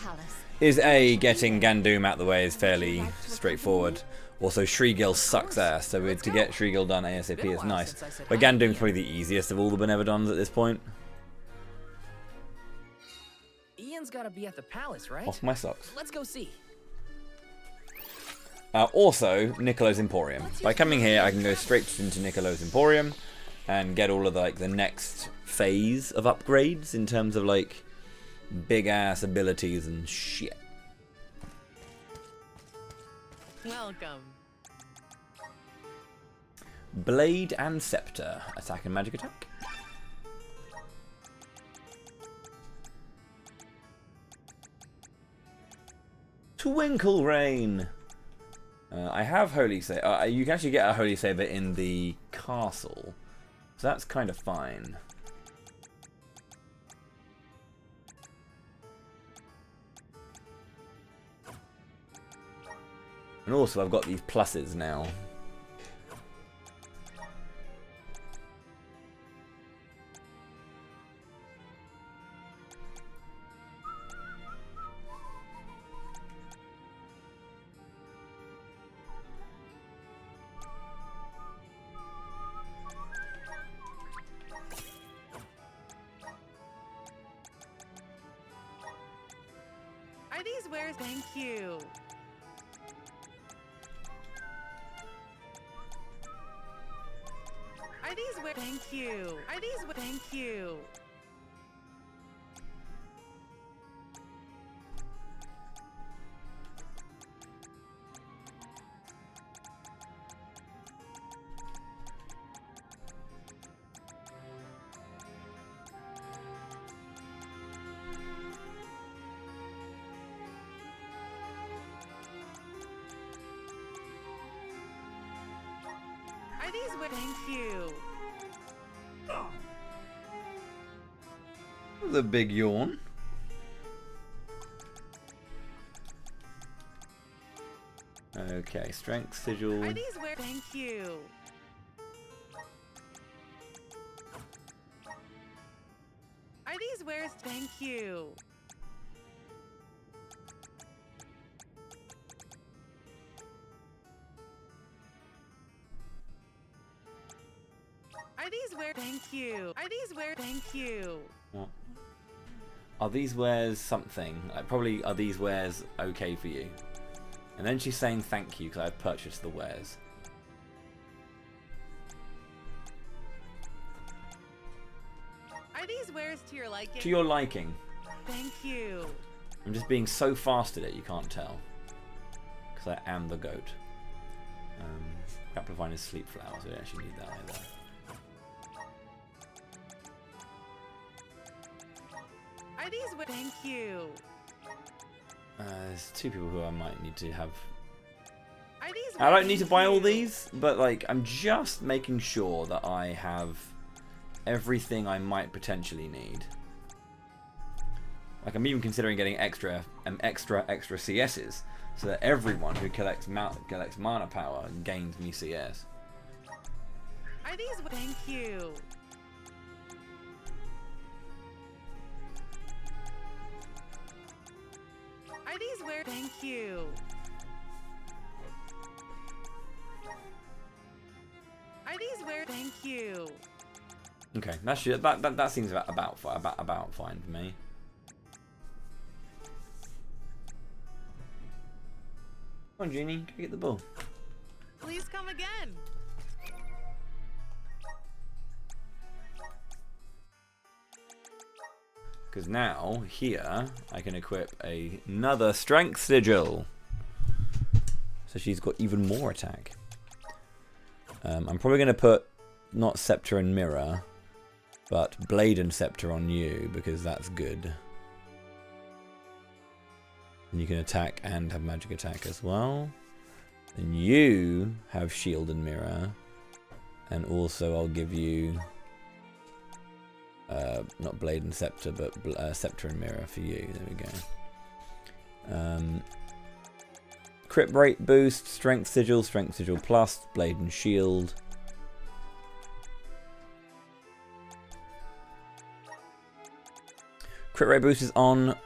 is A, getting Gandum out the way is fairly straightforward. Also, Shriegil sucks ass, so to get Shriegil done ASAP is nice. But Gandum's probably the easiest of all the Benevodons at this point. Ian's gotta be at the palace, right? Off my socks. Let's go see. Also, Niccolo's Emporium. By coming here, I can go straight into Niccolo's Emporium and get all of the next phase of upgrades in terms of like big ass abilities and shit. Welcome. Blade and Scepter. Attack and magic attack. Twinkle Rain. I have Holy Saber. You can actually get a Holy Saber in the castle, so that's kind of fine. And also, I've got these pluses now. Are these wares? Thank you. Are these wares? Thank you. Are these wares? Thank you. Are these wares? Thank you. The big yawn. Okay, strength, sigil. Are these wares? Thank you. wares? Thank you. Are these wares? Thank you. Are these wares? Thank you. What? Are these wares something? Like, probably are these wares okay for you? And then she's saying thank you because I've purchased the wares. Are these wares to your liking? To your liking. Thank you. I'm just being so fast at it you can't tell. Because I am the goat. Caplifine is sleep flowers, so I don't actually need that either. Are these wares? Thank you. There's two people who I might need to have. Are these I don't need to buy all these, but like I'm just making sure that I have everything I might potentially need. Like I'm even considering getting extra CSs, so that everyone who collects mana power gains me CS. Are these? Thank you. Are these wares? Thank you. Are these wares? Thank you. Okay, that seems about fine for me. Come on, Genie, go get the ball. Please come again. Because now, here, I can equip another Strength Sigil. So she's got even more attack. I'm probably going to put, not Scepter and Mirror, but Blade and Scepter on you, because that's good. And you can attack and have magic attack as well. And you have Shield and Mirror. And also I'll give you... not Blade and Scepter, but Scepter and Mirror for you. There we go. Crit rate boost, Strength Sigil plus, Blade and Shield. Crit rate boost is on.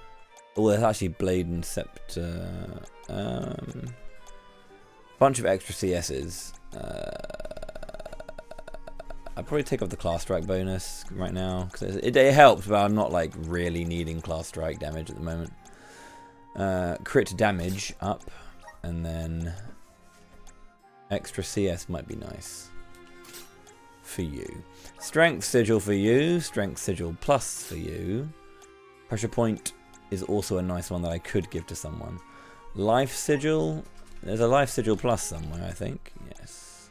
Oh, there's actually Blade and Scepter. Bunch of extra CSs. I'd probably take off the class strike bonus right now because it helps, but I'm not like really needing class strike damage at the moment. Crit damage up, and then extra CS might be nice for you. Strength Sigil for you. Strength Sigil plus for you. Pressure point is also a nice one that I could give to someone. Life Sigil. There's a Life Sigil plus somewhere, I think. Yes.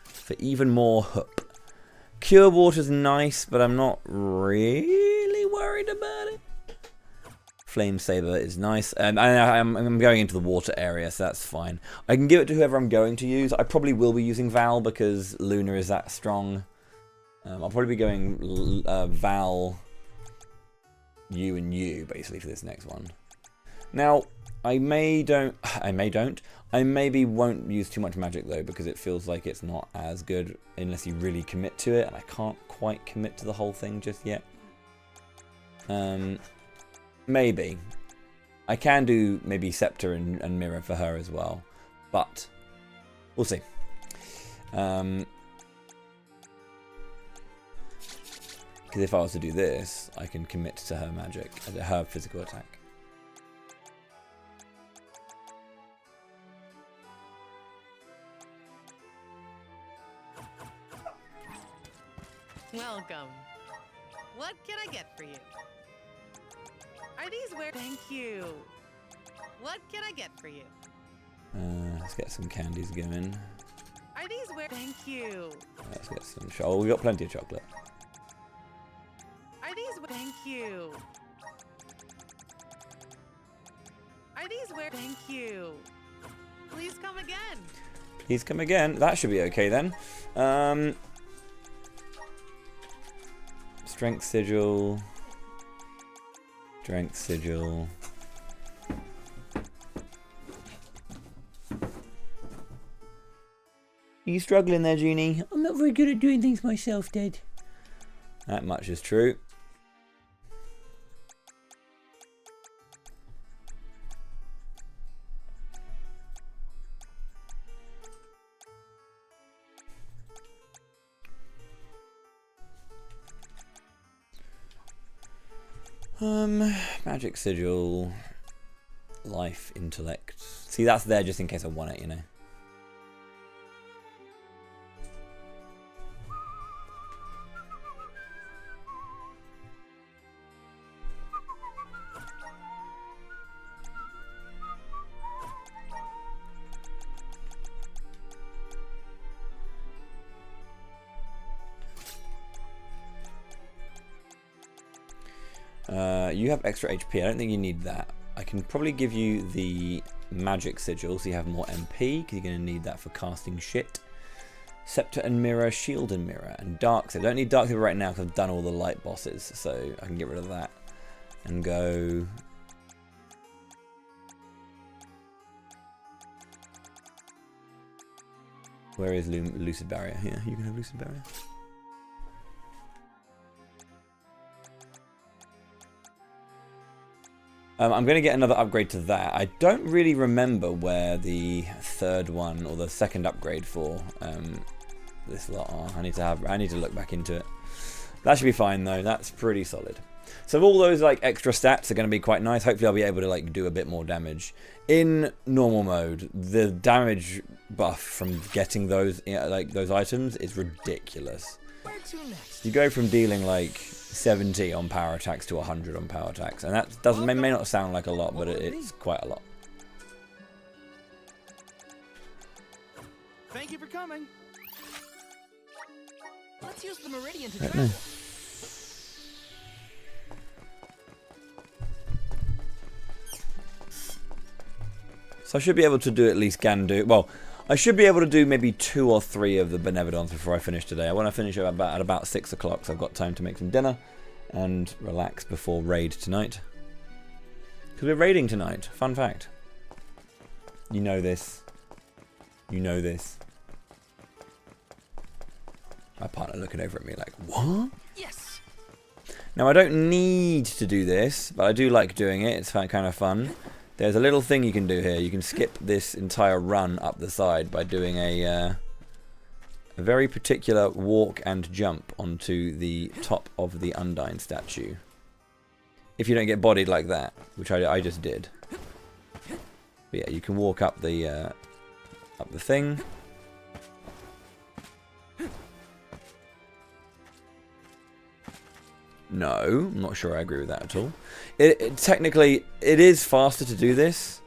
For even more hoop. Cure Water's nice, but I'm not really worried about it. Flame Saber is nice. And I'm going into the water area, so that's fine. I can give it to whoever I'm going to use. I probably will be using Val because Luna is that strong. I'll probably be going Val, you and you, basically, for this next one. Now, I maybe won't use too much magic though, because it feels like it's not as good unless you really commit to it, and I can't quite commit to the whole thing just yet. Maybe. I can do maybe Scepter and Mirror for her as well, but we'll see. Because if I was to do this, I can commit to her magic, her physical attack. Welcome. What can I get for you? Are these wares? Thank you. What can I get for you? Let's get some candies going. Are these wares? Thank you. Let's get some chocolate. We got plenty of chocolate. Are these wares? Thank you. Are these wares? Thank you. Please come again. Please come again. That should be okay then. Strength Sigil. Strength Sigil. Are you struggling there, Genie? I'm not very good at doing things myself, Dad. That much is true. Magic sigil, life, intellect. See, that's there just in case I want it, you know. You have extra HP. I don't think you need that. I can probably give you the magic sigil so you have more MP, because you're going to need that for casting shit. Scepter and mirror, shield and mirror, and dark saber. I don't need dark saber right now because I've done all the light bosses, so I can get rid of that and go. Where is lucid barrier? Here, you can have lucid barrier. I'm going to get another upgrade to that. I don't really remember where the third one or the second upgrade for this lot are. I need to look back into it. That should be fine though. That's pretty solid. So all those like extra stats are going to be quite nice. Hopefully I'll be able to like do a bit more damage. In normal mode, the damage buff from getting those those items is ridiculous. Where to next? You go from dealing like 70 on power attacks to 100 on power attacks, and that may not sound like a lot, but it's quite a lot. Thank you for coming. Let's use the meridian to I don't travel. know. So I should be able to do at least Gandu. Well, I should be able to do maybe 2 or 3 of the Benevodons before I finish today. I want to finish at about 6 o'clock, so I've got time to make some dinner and relax before raid tonight. Because we're raiding tonight. Fun fact. You know this. You know this. My partner looking over at me like, what? Yes. Now I don't need to do this, but I do like doing it. It's kind of fun. There's a little thing you can do here. You can skip this entire run up the side by doing a very particular walk and jump onto the top of the Undyne statue. If you don't get bodied like that, which I just did. But yeah, you can walk up the thing. No, I'm not sure I agree with that at all. Technically, it is faster to do this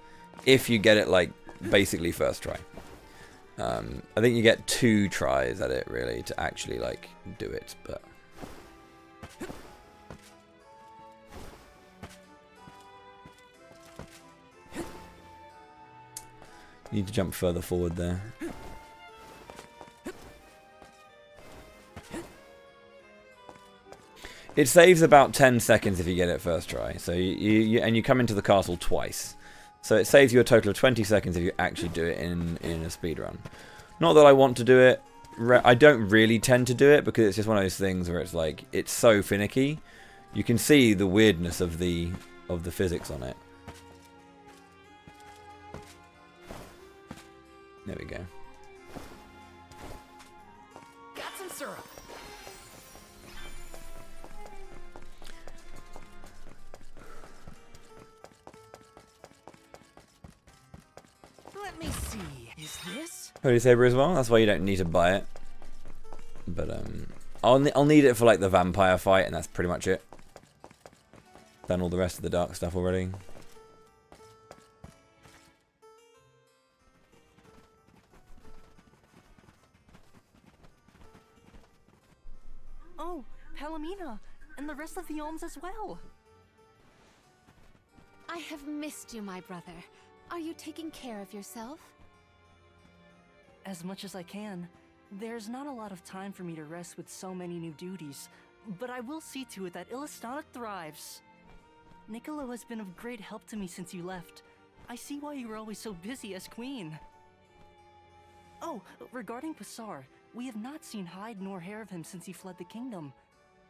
if you get it like basically first try. I think you get 2 tries at it really to actually like do it, but you need to jump further forward there. It saves about 10 seconds if you get it first try. So you come into the castle twice. So it saves you a total of 20 seconds if you actually do it in a speedrun. Not that I want to do it. I don't really tend to do it because it's just one of those things where it's like it's so finicky. You can see the weirdness of the physics on it. There we go. Got some syrup. Let me see. Is this? Holy Saber as well. That's why you don't need to buy it. But I'll need it for like the vampire fight, and that's pretty much it. Done all the rest of the dark stuff already. Oh, Palomina, and the rest of the Olms as well. I have missed you, my brother. Are you taking care of yourself? As much as I can. There's not a lot of time for me to rest with so many new duties, but I will see to it that Illistana thrives. Niccolo has been of great help to me since you left. I see why you were always so busy as queen. Oh, regarding Passar, we have not seen hide nor hair of him since he fled the kingdom,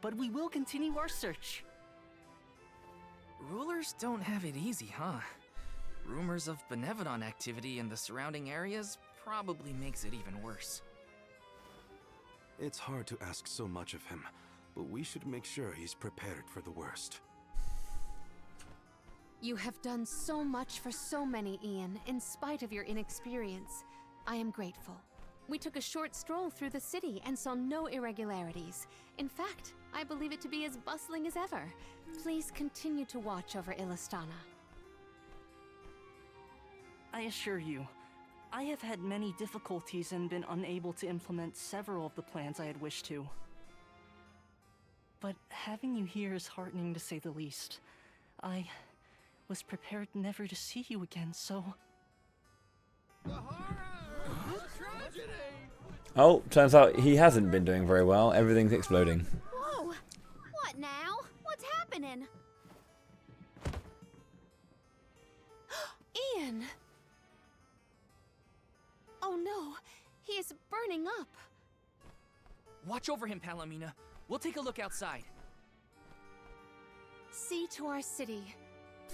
but we will continue our search. Rulers don't have it easy, huh? Rumors of Benevodon activity in the surrounding areas probably makes it even worse. It's hard to ask so much of him, but we should make sure he's prepared for the worst. You have done so much for so many, Ian, in spite of your inexperience. I am grateful. We took a short stroll through the city and saw no irregularities. In fact, I believe it to be as bustling as ever. Please continue to watch over Illistana. I assure you, I have had many difficulties and been unable to implement several of the plans I had wished to. But having you here is heartening to say the least. I was prepared never to see you again, so... Oh, turns out he hasn't been doing very well. Everything's exploding. Whoa! What now? What's happening? Ian! Oh no, he is burning up. Watch over him, Palomina. We'll take a look outside. See to our city,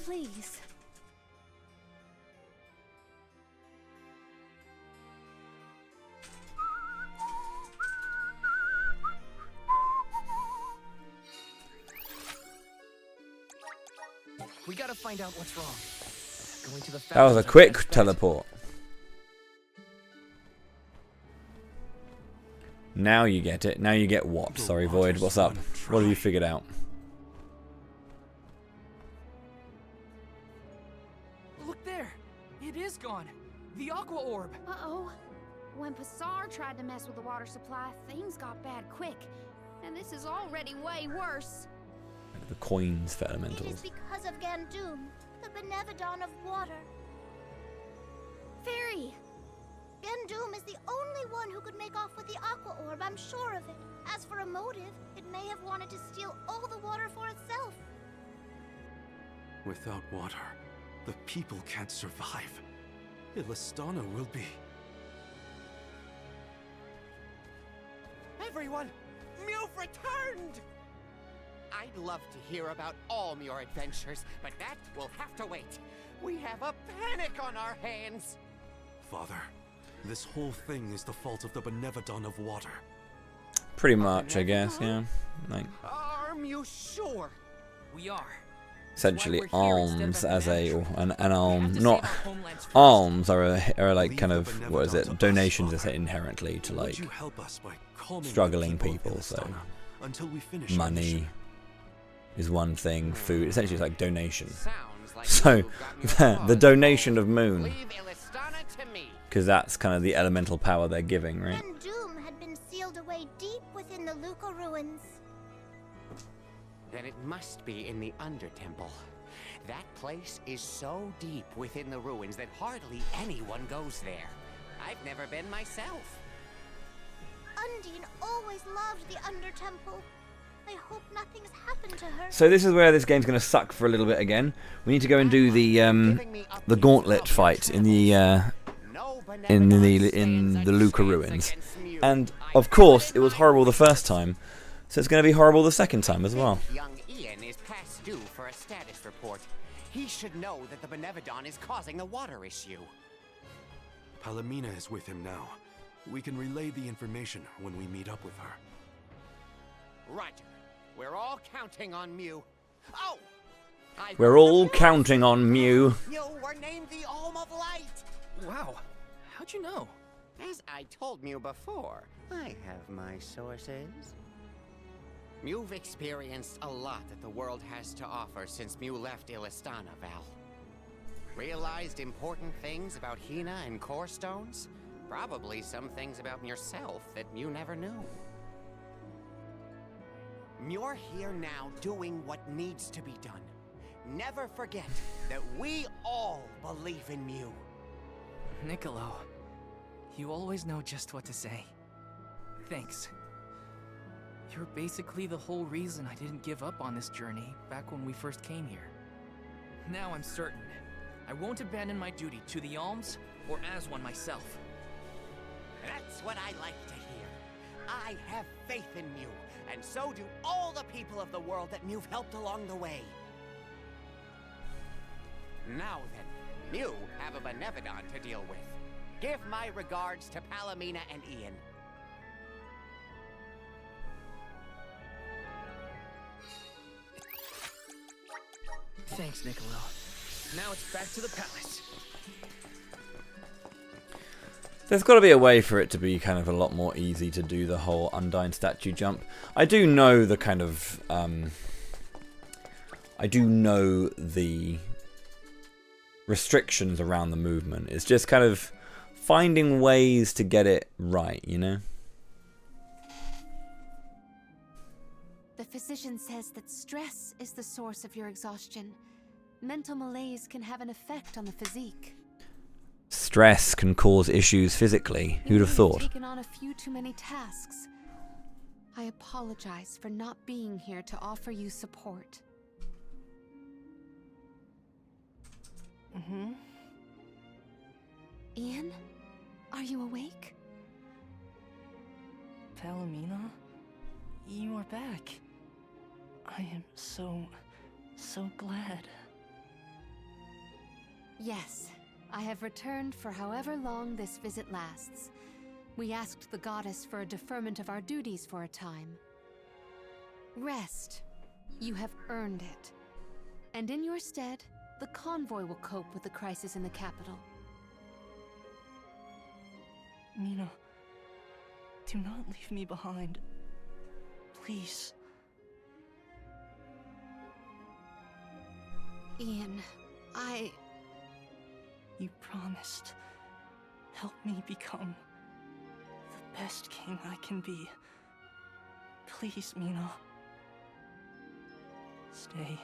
please. We gotta find out what's wrong. Going to the That was a quick teleport. Now you get it. Now you get what? Sorry, Void. What's up? What have you figured out? Look there! It is gone! The Aqua Orb! Uh-oh. When Passar tried to mess with the water supply, things got bad quick. And this is already way worse. The coins for It is elementals. because of Gandoom, the Benevodon of water. Fairy! Gandoom is the only one who could make off with the Aqua Orb, I'm sure of it. As for a motive, it may have wanted to steal all the water for itself. Without water, the people can't survive. Illistana will be... Everyone! Mew returned! I'd love to hear about all your adventures, but that will have to wait. We have a panic on our hands! Father, this whole thing is the fault of the Benevodon of water. Pretty much, I guess, yeah. Like, Are you sure? We are. essentially alms as an alm, not alms are like kind of, what is it, donations are set inherently to like struggling people, so money is one thing, food, essentially it's like donation. So the donation of Moon, because that's kind of the elemental power they're giving, right? Gandoom had been sealed away deep within the Luca ruins. Then it must be in the Undertemple. That place is so deep within the ruins that hardly anyone goes there. I've never been myself. Undine always loved the Undertemple. I hope nothing's happened to her. So this is where this game's going to suck for a little bit again. We need to go and do the gauntlet fight in the Luca ruins, and of course it was horrible the first time, so it's going to be horrible the second time as well. Young Ian is past due for a status report. He should know that the Benevodon is causing the water issue. Palomina is with him now. We can relay the information when we meet up with her. Roger. We're all counting on Mew. Oh! We're all counting on Mew. You were named the Alm of Light! Wow. How'd you know? As I told Mew before, I have my sources. Mew've experienced a lot that the world has to offer since Mew left Illistana, Val. Realized important things about Hina and Core Stones? Probably some things about yourself that Mew never knew. You're here now doing what needs to be done. Never forget that we all believe in Mew. Niccolo, you always know just what to say. Thanks. You're basically the whole reason I didn't give up on this journey back when we first came here. Now I'm certain I won't abandon my duty to the alms or as one myself. That's what I like to hear. I have faith in Mew, and so do all the people of the world that Mew've helped along the way. Now then, Mew have a Benevodon to deal with. Give my regards to Palomina and Ian. Thanks, Niccolo. Now it's back to the palace. There's got to be a way for it to be kind of a lot more easy to do the whole Undyne statue jump. I do know the kind of... I do know the restrictions around the movement. It's just kind of finding ways to get it right, you know? The physician says that stress is the source of your exhaustion. Mental malaise can have an effect on the physique. Stress can cause issues physically. Who'd have thought? Taken on a few too many tasks. I apologize for not being here to offer you support. Ian, are you awake? Palomina, you are back. I am so glad. Yes, I have returned for however long this visit lasts. We asked the goddess for a deferment of our duties for a time. Rest. You have earned it. And in your stead, the convoy will cope with the crisis in the capital. Mina, do not leave me behind. Please. Ian, You promised. Help me become the best king I can be. Please, Mina. Stay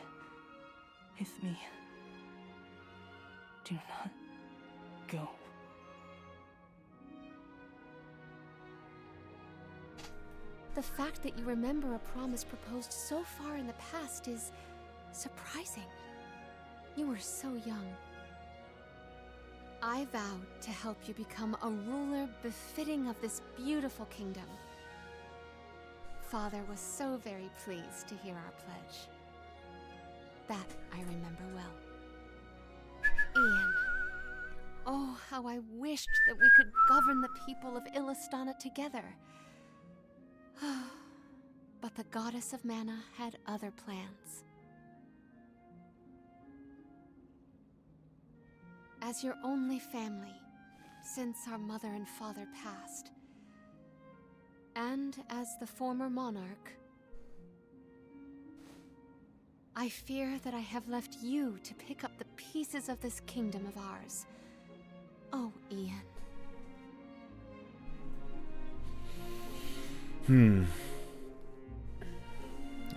with me. Do not go. The fact that you remember a promise proposed so far in the past is surprising. You were so young. I vowed to help you become a ruler befitting of this beautiful kingdom. Father was so very pleased to hear our pledge. That I remember well. Ian. Oh, how I wished that we could govern the people of Illistana together. But the goddess of mana had other plans. As your only family, since our mother and father passed, and as the former monarch, I fear that I have left you to pick up the pieces of this kingdom of ours. Oh, Ian.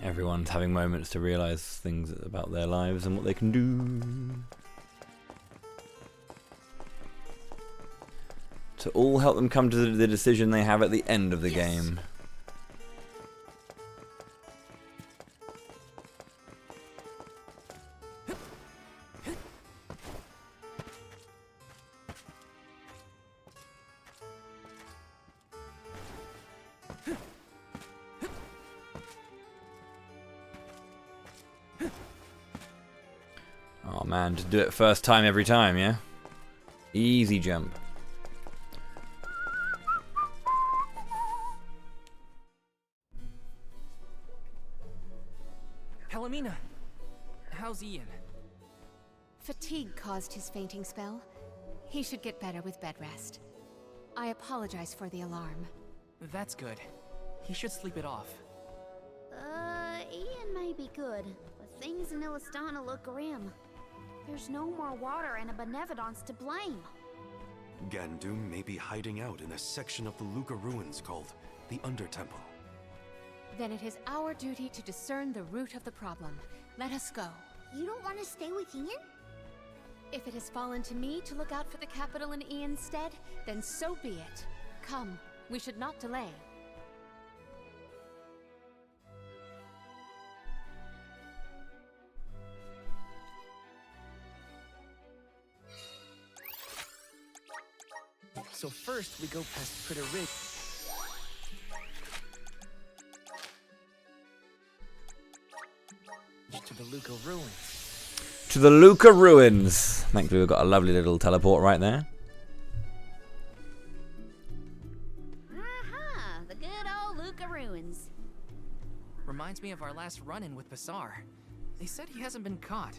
Everyone's having moments to realize things about their lives and what they can do. To all help them come to the decision they have at the end of the game. Oh man, just do it first time every time, yeah? Easy jump. Palomina, how's Ian? Fatigue caused his fainting spell. He should get better with bed rest. I apologize for the alarm. That's good. He should sleep it off. Ian may be good, but things in Illistana look grim. There's no more water and a Benevolence to blame. Gandoom may be hiding out in a section of the Luca ruins called the Undertemple. Then it is our duty to discern the root of the problem. Let us go. You don't want to stay with Ian? If it has fallen to me to look out for the capital in Ian's stead, then so be it. Come, we should not delay. So first we go past Critter Ridge. To the Luca ruins. To the Luca ruins. Thankfully we've got a lovely little teleport right there. Aha! The good old Luca ruins. Reminds me of our last run-in with Bassar. They said he hasn't been caught.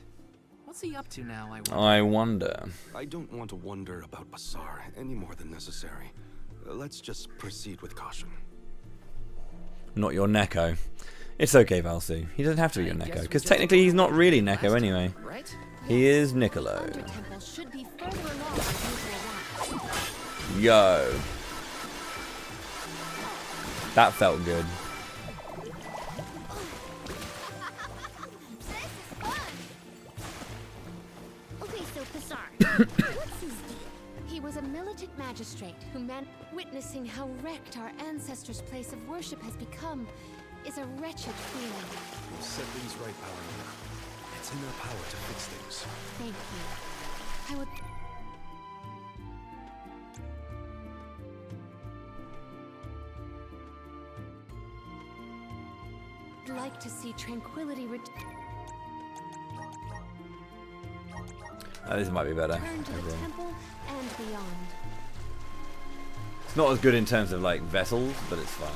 What's he up to now, I wonder. I don't want to wonder about Basar any more than necessary. Let's just proceed with caution. Not your Neko. It's okay, Valsu. He doesn't have to be your Neko, because technically he's not really Neko anyway. He is Niccolo. Yo. That felt good. Okay, so Basar, what's his deal? He was a militant magistrate who witnessing how wrecked our ancestors' place of worship has become is a wretched feeling. We'll set things right, Paladin. It's in their power to fix things. Thank you. I would... like to see tranquility This might be better. return to the temple and beyond. It's not as good in terms of like vessels, but it's fun.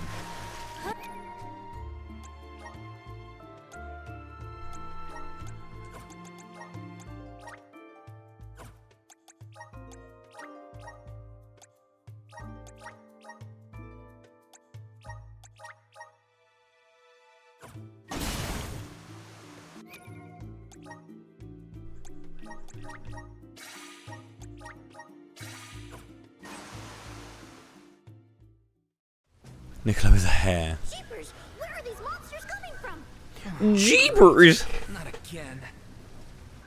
Niccolo is a hare. Jeepers, where are these monsters coming from? Jeepers! Not again.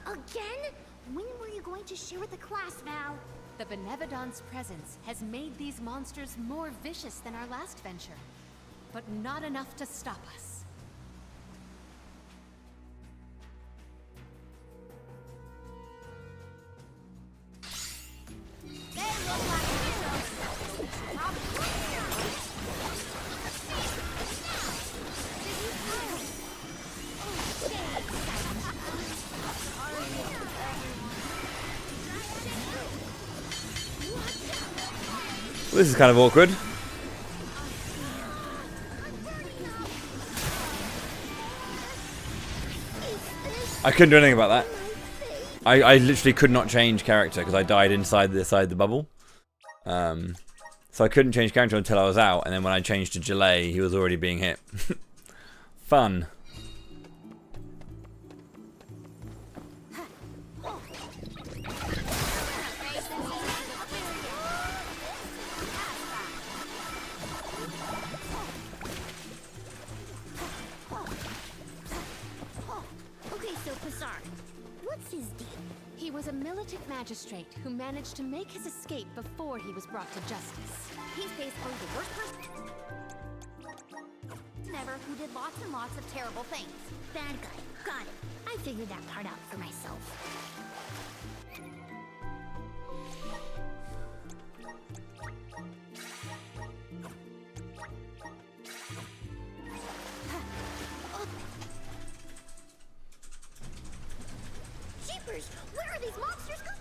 Again? When were you going to share with the class, Val? The Benevodon's presence has made these monsters more vicious than our last venture, but not enough to stop us. This is kind of awkward. I couldn't do anything about that. I literally could not change character because I died inside the bubble. So I couldn't change character until I was out, and then when I changed to Gelay, he was already being hit. Fun. He was a militant magistrate who managed to make his escape before he was brought to justice. He's basically the worst person ever who did lots and lots of terrible things. Bad guy. Got it. I figured that part out for myself. Jeepers! Where are these monsters coming?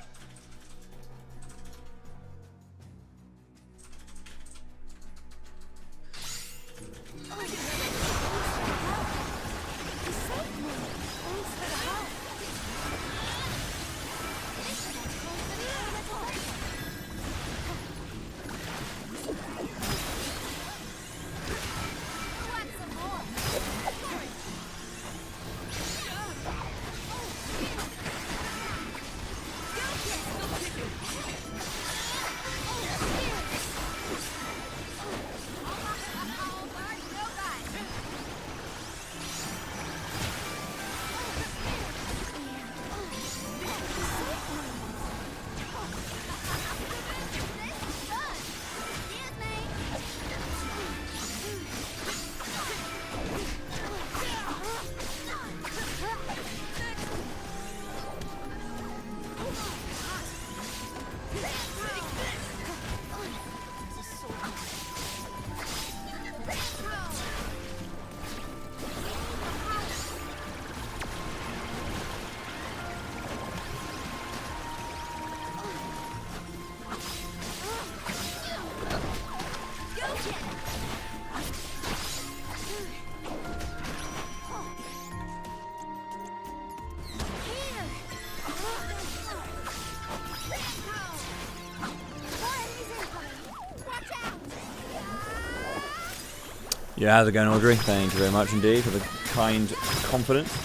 Yeah, how's it going, Audrey? Thank you very much indeed for the kind confidence.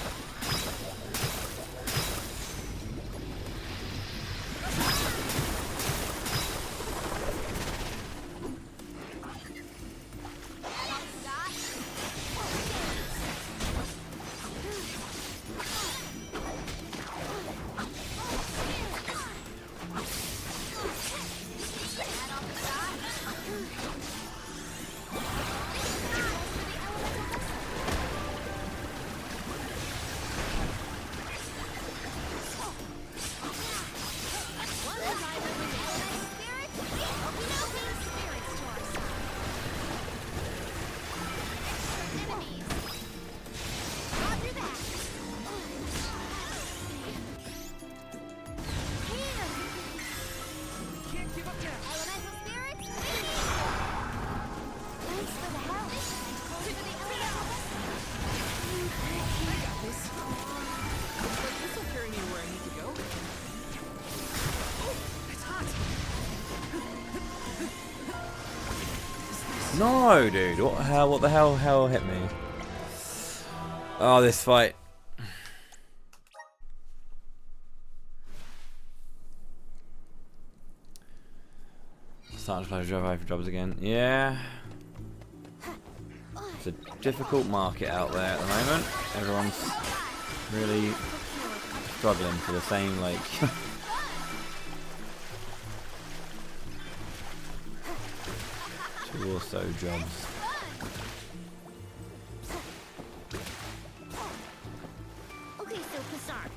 No, dude. What the hell hit me? Oh, this fight. Starting to play drive for jobs again. Yeah. It's a difficult market out there at the moment. Everyone's really struggling for the same, like... two or so jobs. Okay, so Kassar,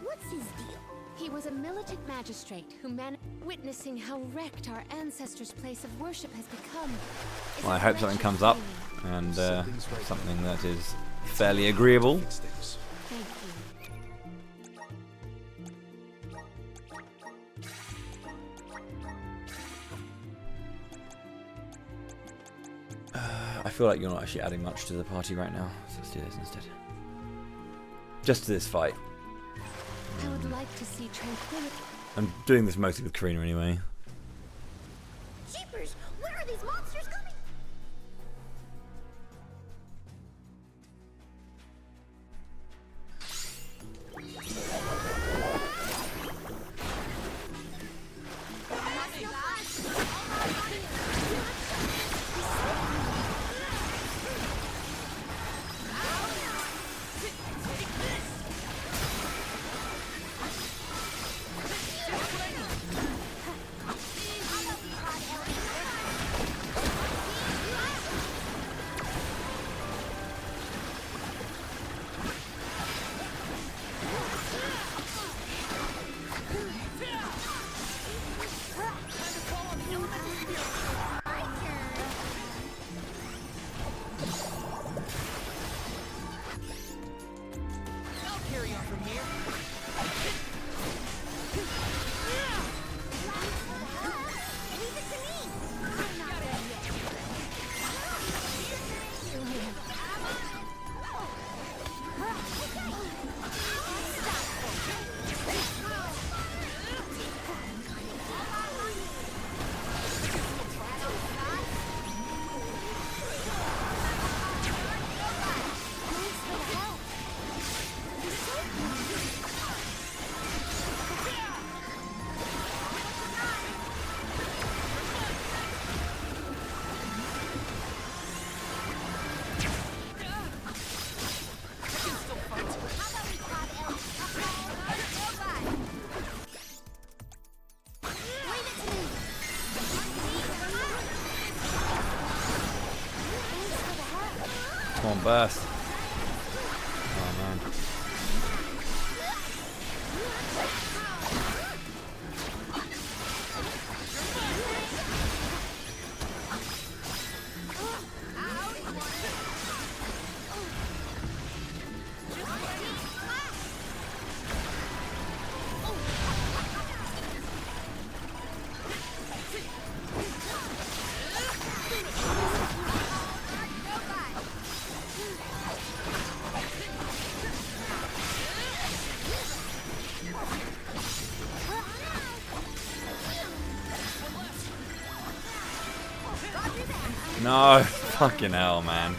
what's his deal? He was a militant magistrate who witnessing how wrecked our ancestors' place of worship has become. Well, I hope something comes up, and something that is fairly agreeable. Thank you. I feel like you're not actually adding much to the party right now, so let's do this instead. Just to this fight. I would like to see tranquility. I'm doing this mostly with Karina anyway. Jeepers, where are these monsters coming? Come on, burst. Oh man. No. Fucking hell, man.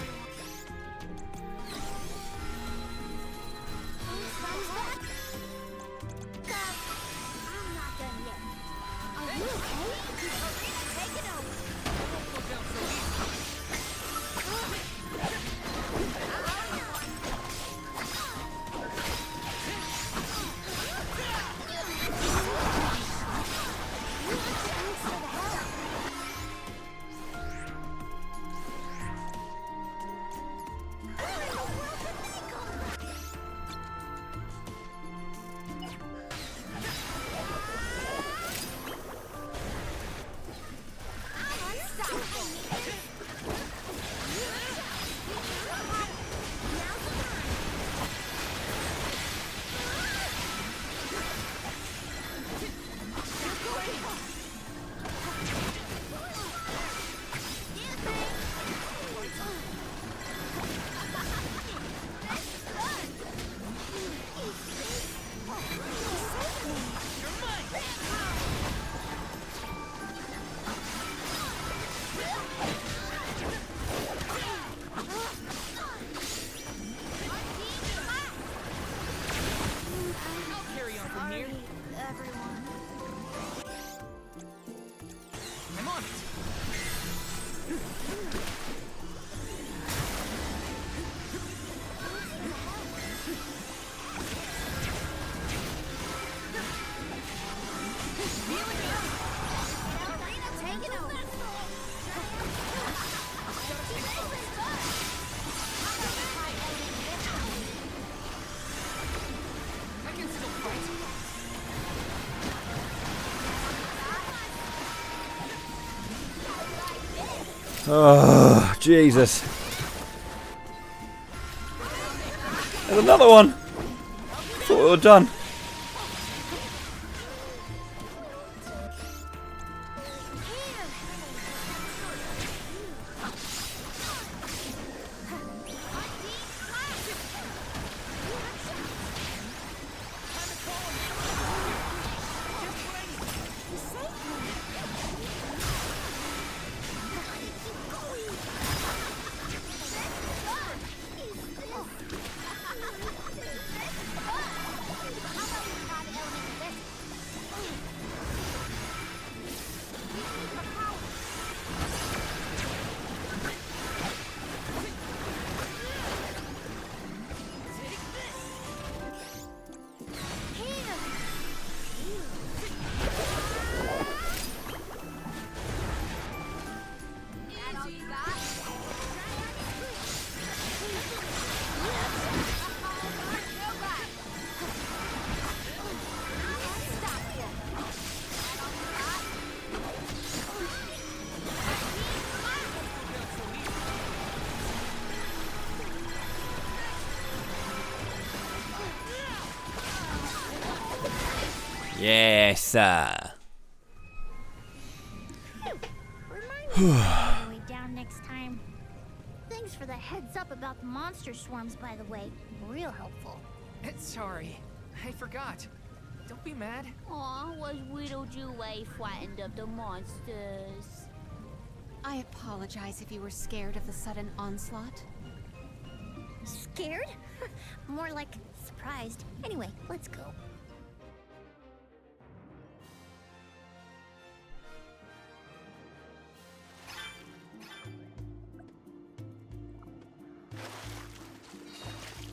Oh, Jesus. There's another one. Thought we were done. Yes, sir. Way down next time. Thanks for the heads up about the monster swarms, by the way. Real helpful. Sorry, I forgot. Don't be mad. Aw, was Whittlejeway frightened of the monsters? I apologize if you were scared of the sudden onslaught. Scared? More like surprised. Anyway, let's go.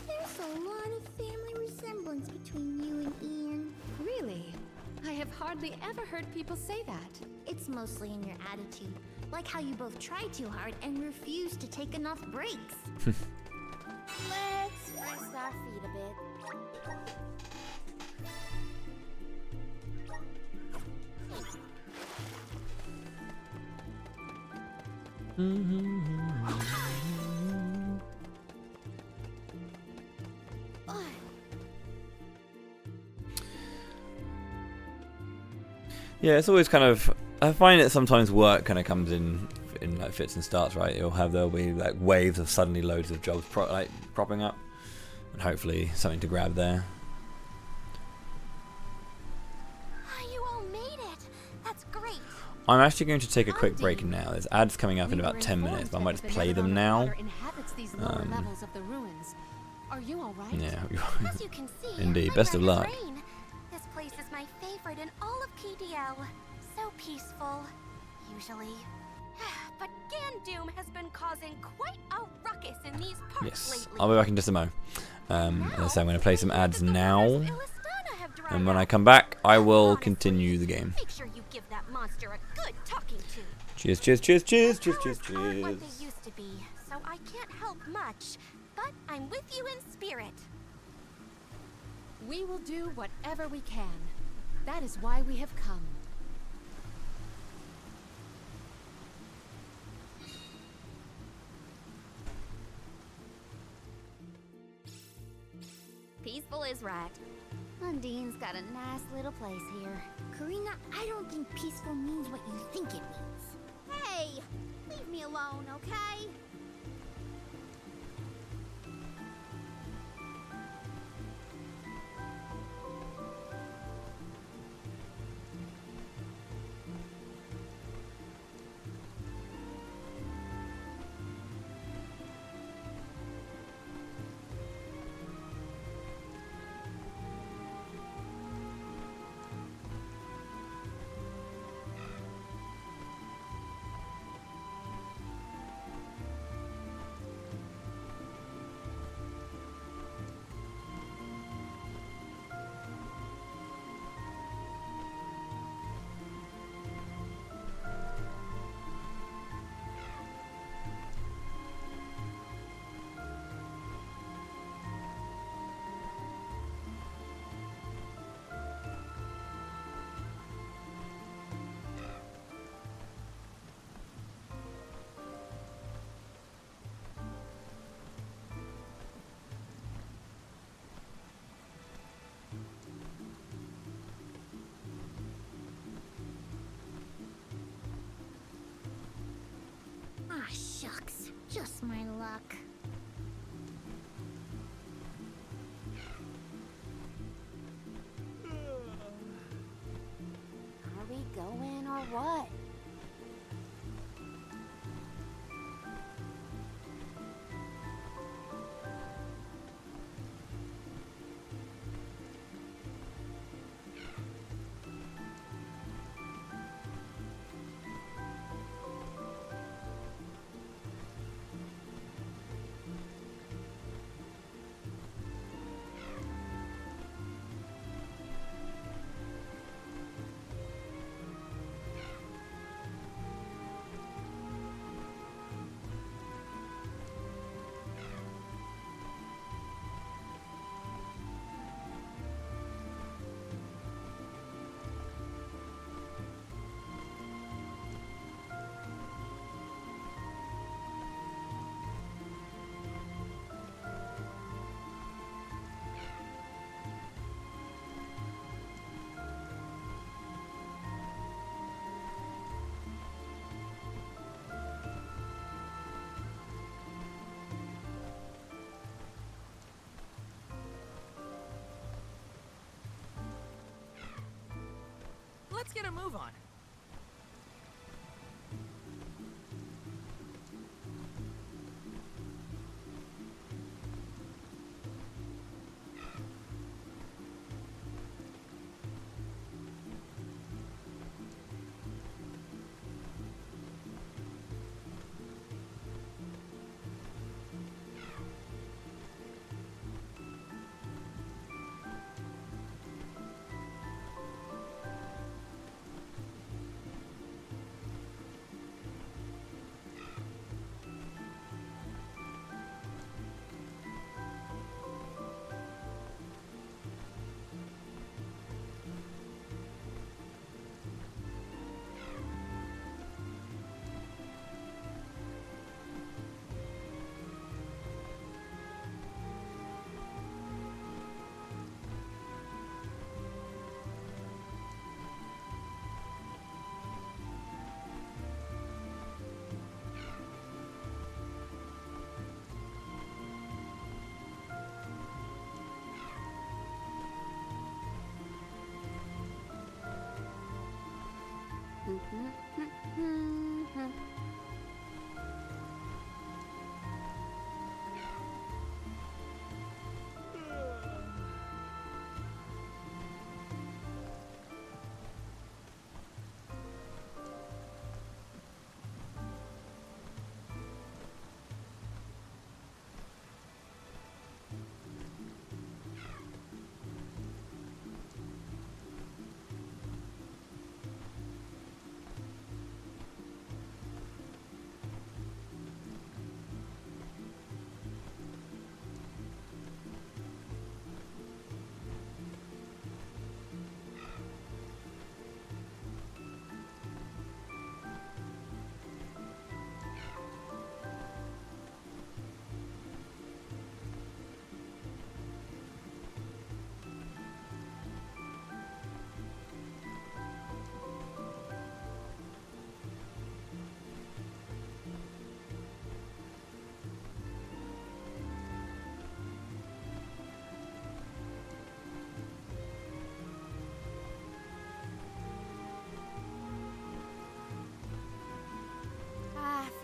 There's a lot of family resemblance between you and Ian. Really? I have hardly ever heard people say that. It's mostly in your attitude. Like how you both try too hard and refuse to take enough breaks. Let's rest our feet a bit. Yeah, it's always kind of. I find that sometimes work kind of comes in like fits and starts, right? There'll be like waves of suddenly loads of jobs propping up, and hopefully something to grab there. You all made it. That's great. I'm actually going to take a quick break now. There's ads coming up in about 10 minutes, but I might just play them now. Levels of the ruins. Are you all right? Yeah. As you can see, Indeed. I'm Best of ready luck. as rain. This place is my favorite in all of KDL. So peaceful, usually. But Gandoom has been causing quite a ruckus in these parts Yes. lately. I'll be back in just a mo. As I say, I'm going to play some ads now. And when I come back, I will continue the game. Make sure you give that monster a good talking to. Cheers, cheers, cheers, cheers, cheers, cheers, Aren't what cheers. they used to be, so I can't help much. But I'm with you in spirit. We will do whatever we can. That is why we have come. Peaceful is right. Undine's got a nice little place here. Karina, I don't think peaceful means what you think it means. Hey, leave me alone, okay? Ah, shucks. Just my luck. Are we going or what? Let's get a move on.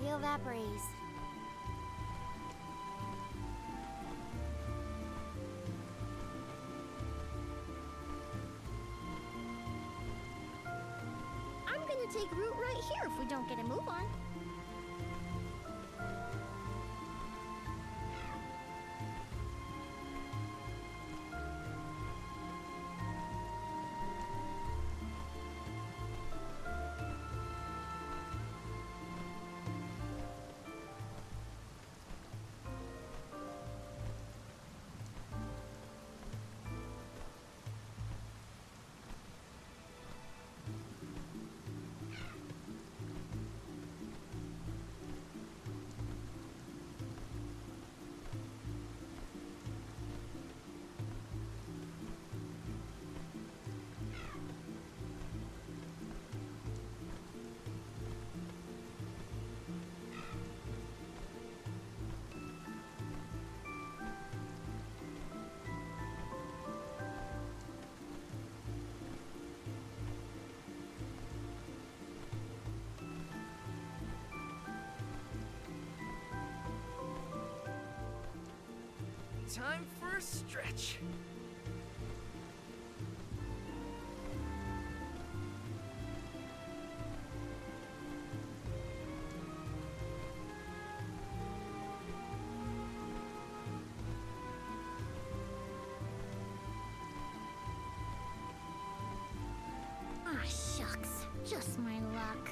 Feel that breeze. I'm gonna take root right here if we don't get a move on. Time for a stretch. Ah, shucks. Just my luck.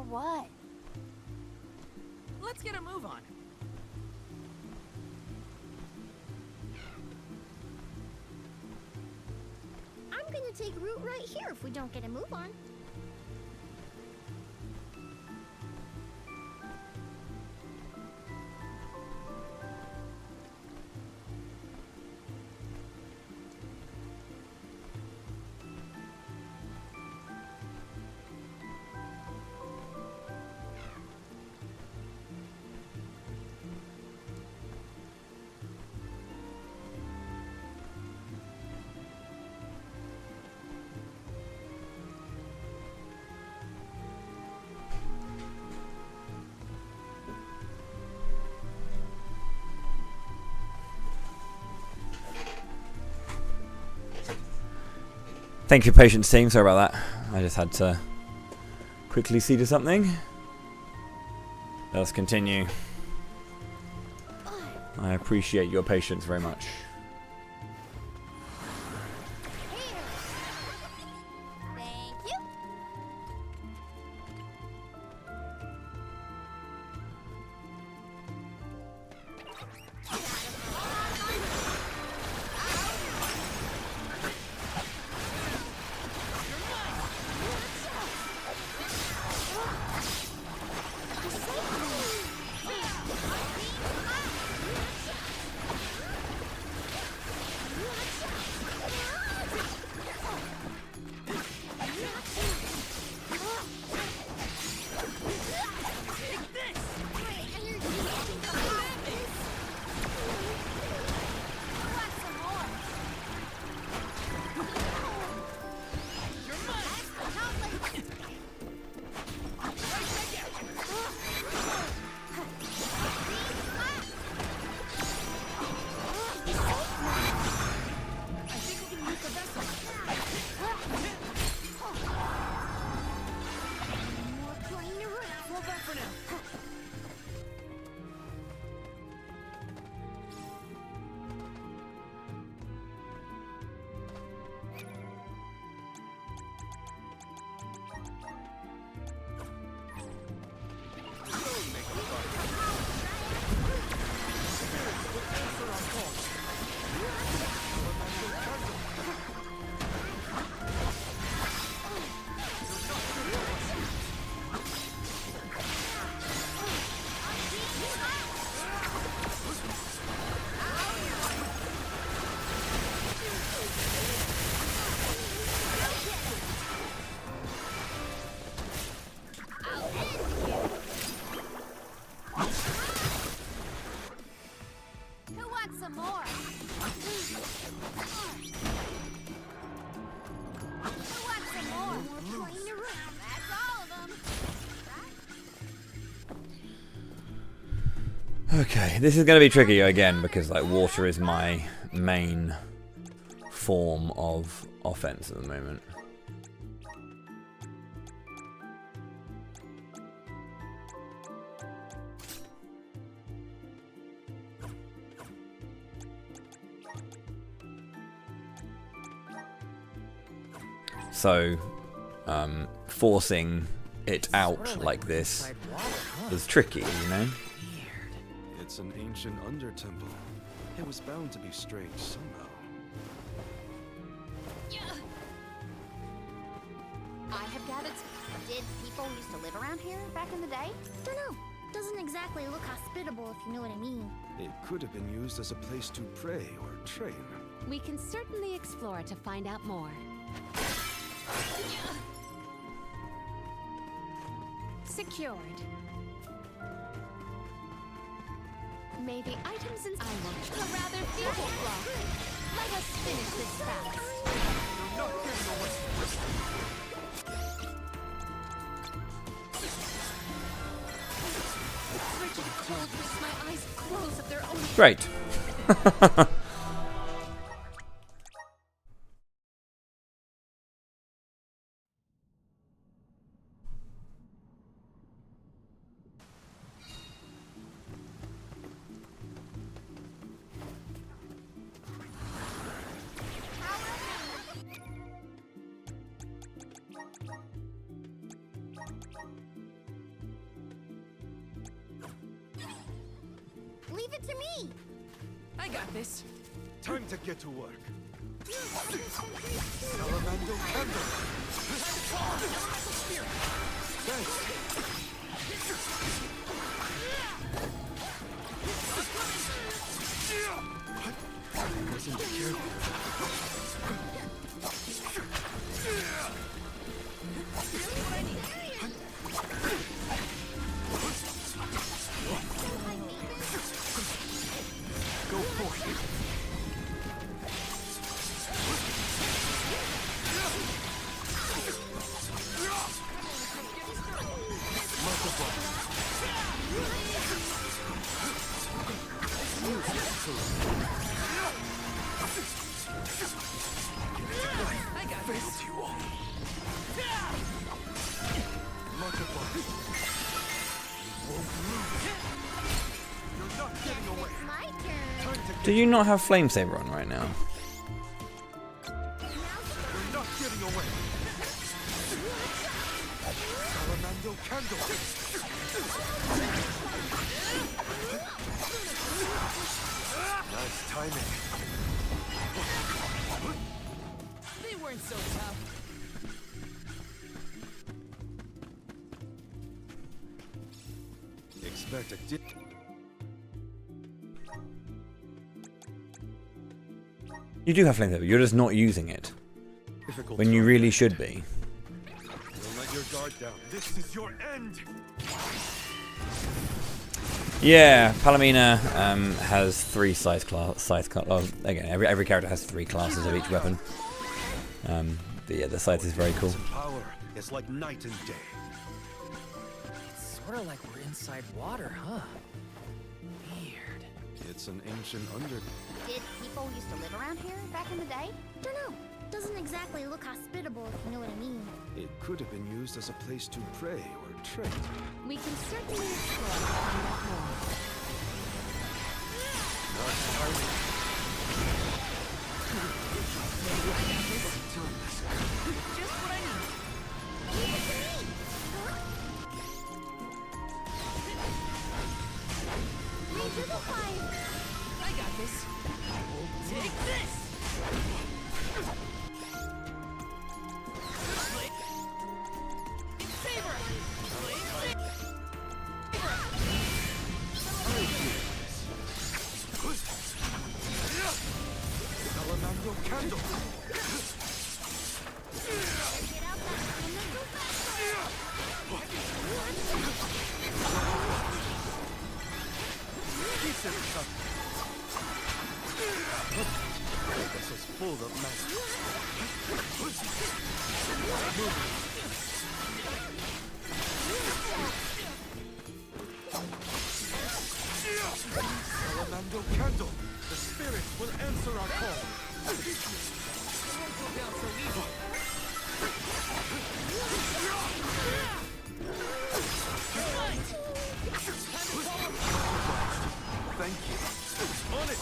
what? Let's get a move on. I'm gonna take root right here if we don't get a move on. Thank you for your patience, team. Sorry about that. I just had to quickly see to something. Let's continue. I appreciate your patience very much. Thank you. Okay, this is going to be tricky again because like water is my main form of offense at the moment. So, forcing it out like this is tricky, you know? It's an ancient under-temple. It was bound to be strange somehow. I have gathered. Did people used to live around here back in the day? Don't know. Doesn't exactly look hospitable, if you know what I mean. It could have been used as a place to pray or train. We can certainly explore to find out more. Secured. May the items in I will a rather feeble block. Let us finish this fast. Frigid cold makes my eyes close of their own. Great. Leave it to me. I got this. Time to get to work. Salamander candle. I wasn't careful. Go for it. I got this. You all. Multiply. You won't lose. You're not getting away. It's my turn. Time to Do you not have Flame Saber on right now? You're not getting away. Salamander candle. Nice timing. They weren't so tough. Expect a dip. You do have Flame Saber, you're just not using it. When you really should be. Don't let your guard down. This is your end. Yeah, Palomina has 3 again, every character has 3 classes of each weapon. But yeah, the scythe is very cool. Power is like night and day. It's sort of like we're inside water, huh? Weird. It's an ancient under. Did people used to live around here back in the day? Don't know. Doesn't exactly look hospitable, if you know what I mean. It could have been used as a place to pray or trade. We can certainly explore and find out more. Not timing. Just what I need. Leave it to me. Lead to the fire. I got this. Take this. Salamander candle. This is full of magic. Salamander candle. The spirits will answer our call. Thank you. On it.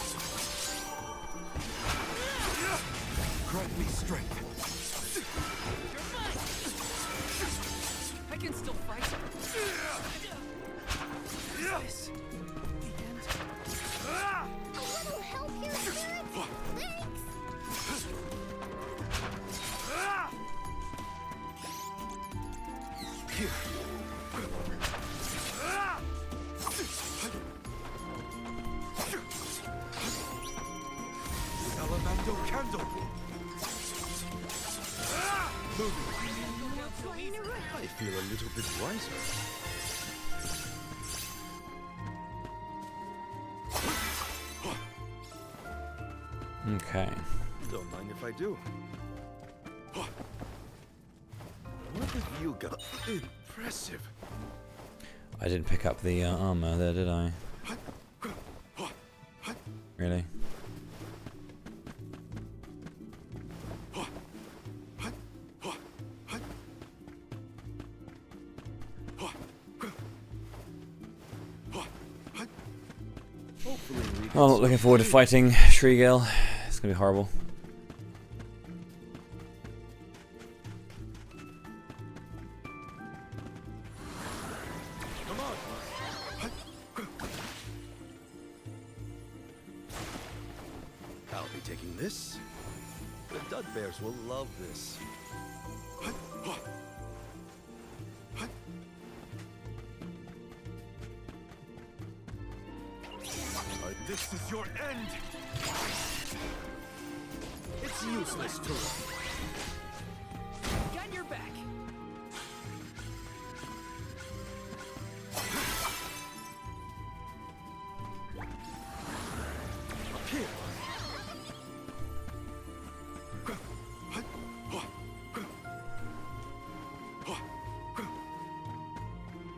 Grant me strength. I can still fight. This. A little help here, spirits? Thanks. Here. Salamander candle. I feel a little bit wiser. Okay. Don't mind if I do. What have you got? Impressive. I didn't pick up the armor there, did I? Really? Well, not looking forward to fighting Shriegel. It's gonna be horrible. Come on. taking this? The Dud Bears will love this. This is your end! It's useless to run. Got your back. Here.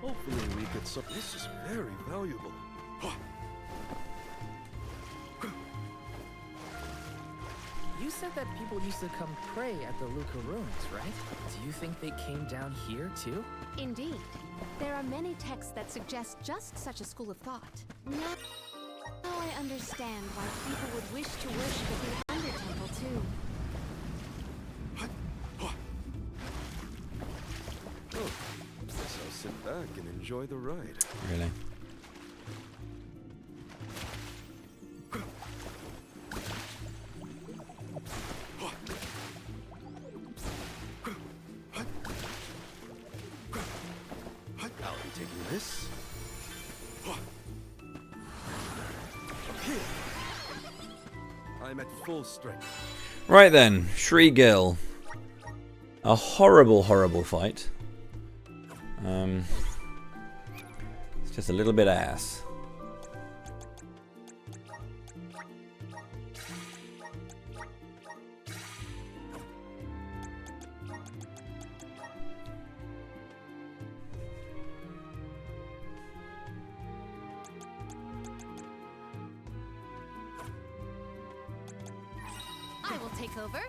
Hopefully we get some. This is very valuable. You said that people used to come pray at the Luca ruins, right? Do you think they came down here too? Indeed. There are many texts that suggest just such a school of thought. Now I understand why people would wish to worship at the Under Temple too. Oh, guess I'll sit back and enjoy the ride. Really? I'll be taking this. Here. I'm at full strength. Right then, Shriegil. A horrible, horrible fight. It's just a little bit ass. I will take over.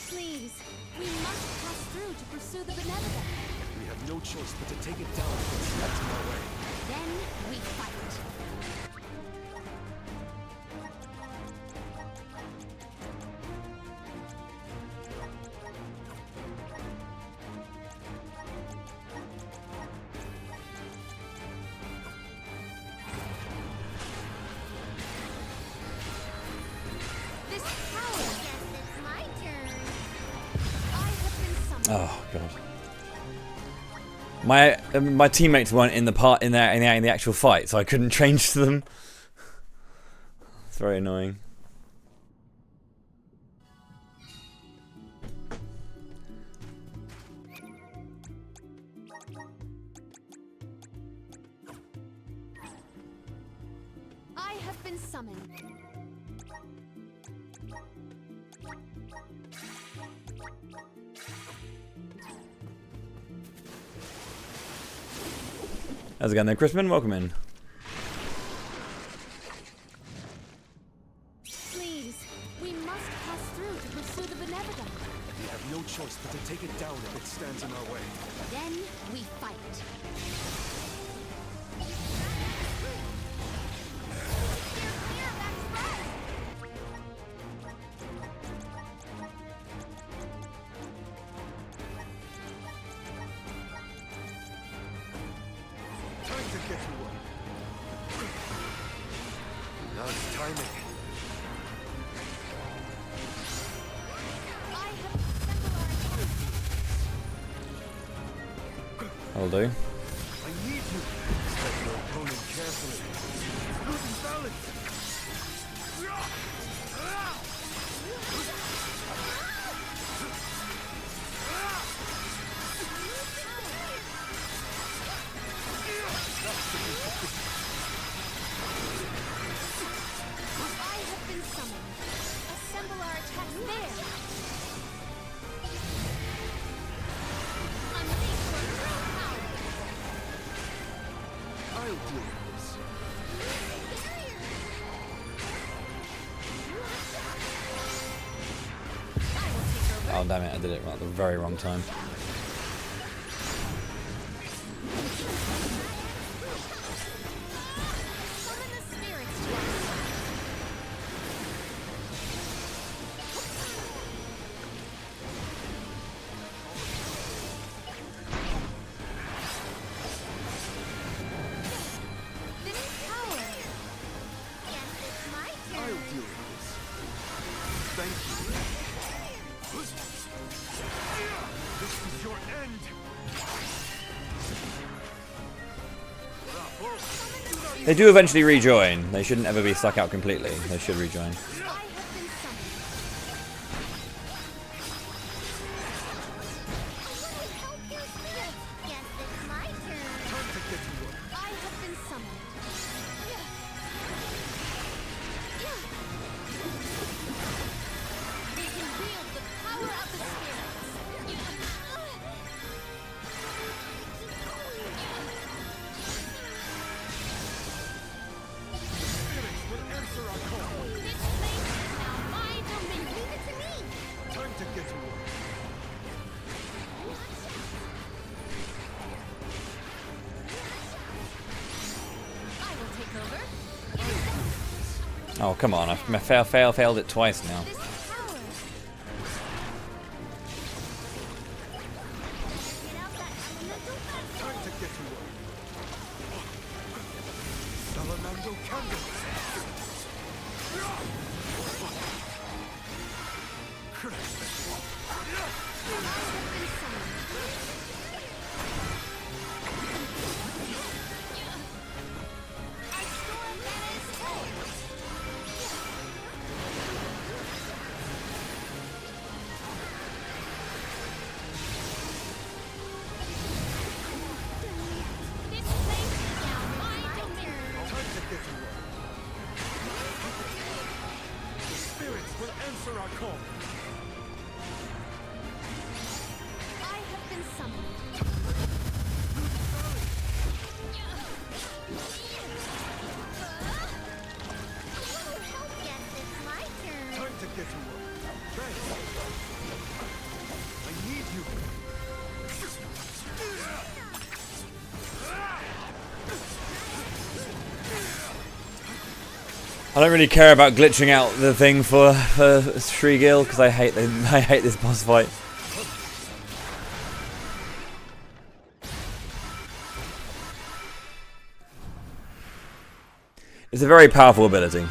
Please, we must pass through to pursue the Benevolent. We have no choice but to take it down if it stands in our way. Then we fight. This power. Guess it's my turn. I have been summoned. Oh god. My teammates weren't in the actual fight, so I couldn't change to them. It's very annoying. I have been summoned. How's it going there, Crispin? Welcome in. Please, we must pass through to pursue the Benevolent. We have no choice but to take it down if it stands in our way. Then we fight. Time to get to work. Now it's timing. I'll do. I need you. Step your opponent carefully. He's losing balance. I have been summoned. Assemble our attacks there. Unleash your true power. I'll deal with this. Oh damn it, I did it at the very wrong time. Summon the spirits to us. They do eventually rejoin. They shouldn't ever be stuck out completely. They should rejoin. Oh, come on. I've failed it twice now. I don't really care about glitching out the thing for Shriegil because I hate this boss fight. It's a very powerful ability.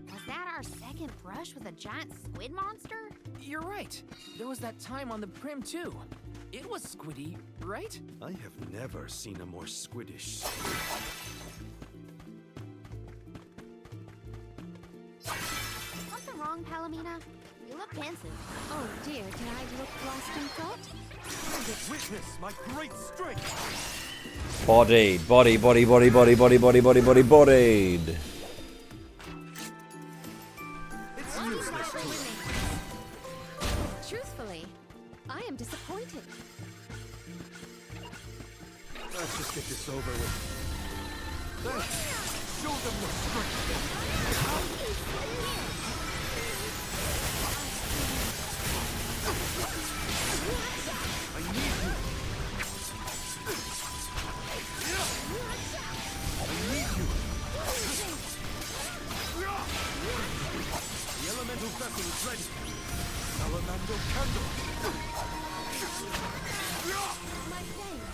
Was that our second brush with a giant squid monster? You're right. There was that time on the Prim too. It was squiddy, right? I have never seen a more squiddish. Something wrong, Palomina? You look pensive. Oh dear, did I look lost in thought? Witness my great strength. Bodied. Bodied. It's useless to me. Truthfully, I am disappointed. Let's just get this over with. Thanks. Show them your strength. I need you. I need you. The elemental vessel is ready. Salamander candle. My thanks.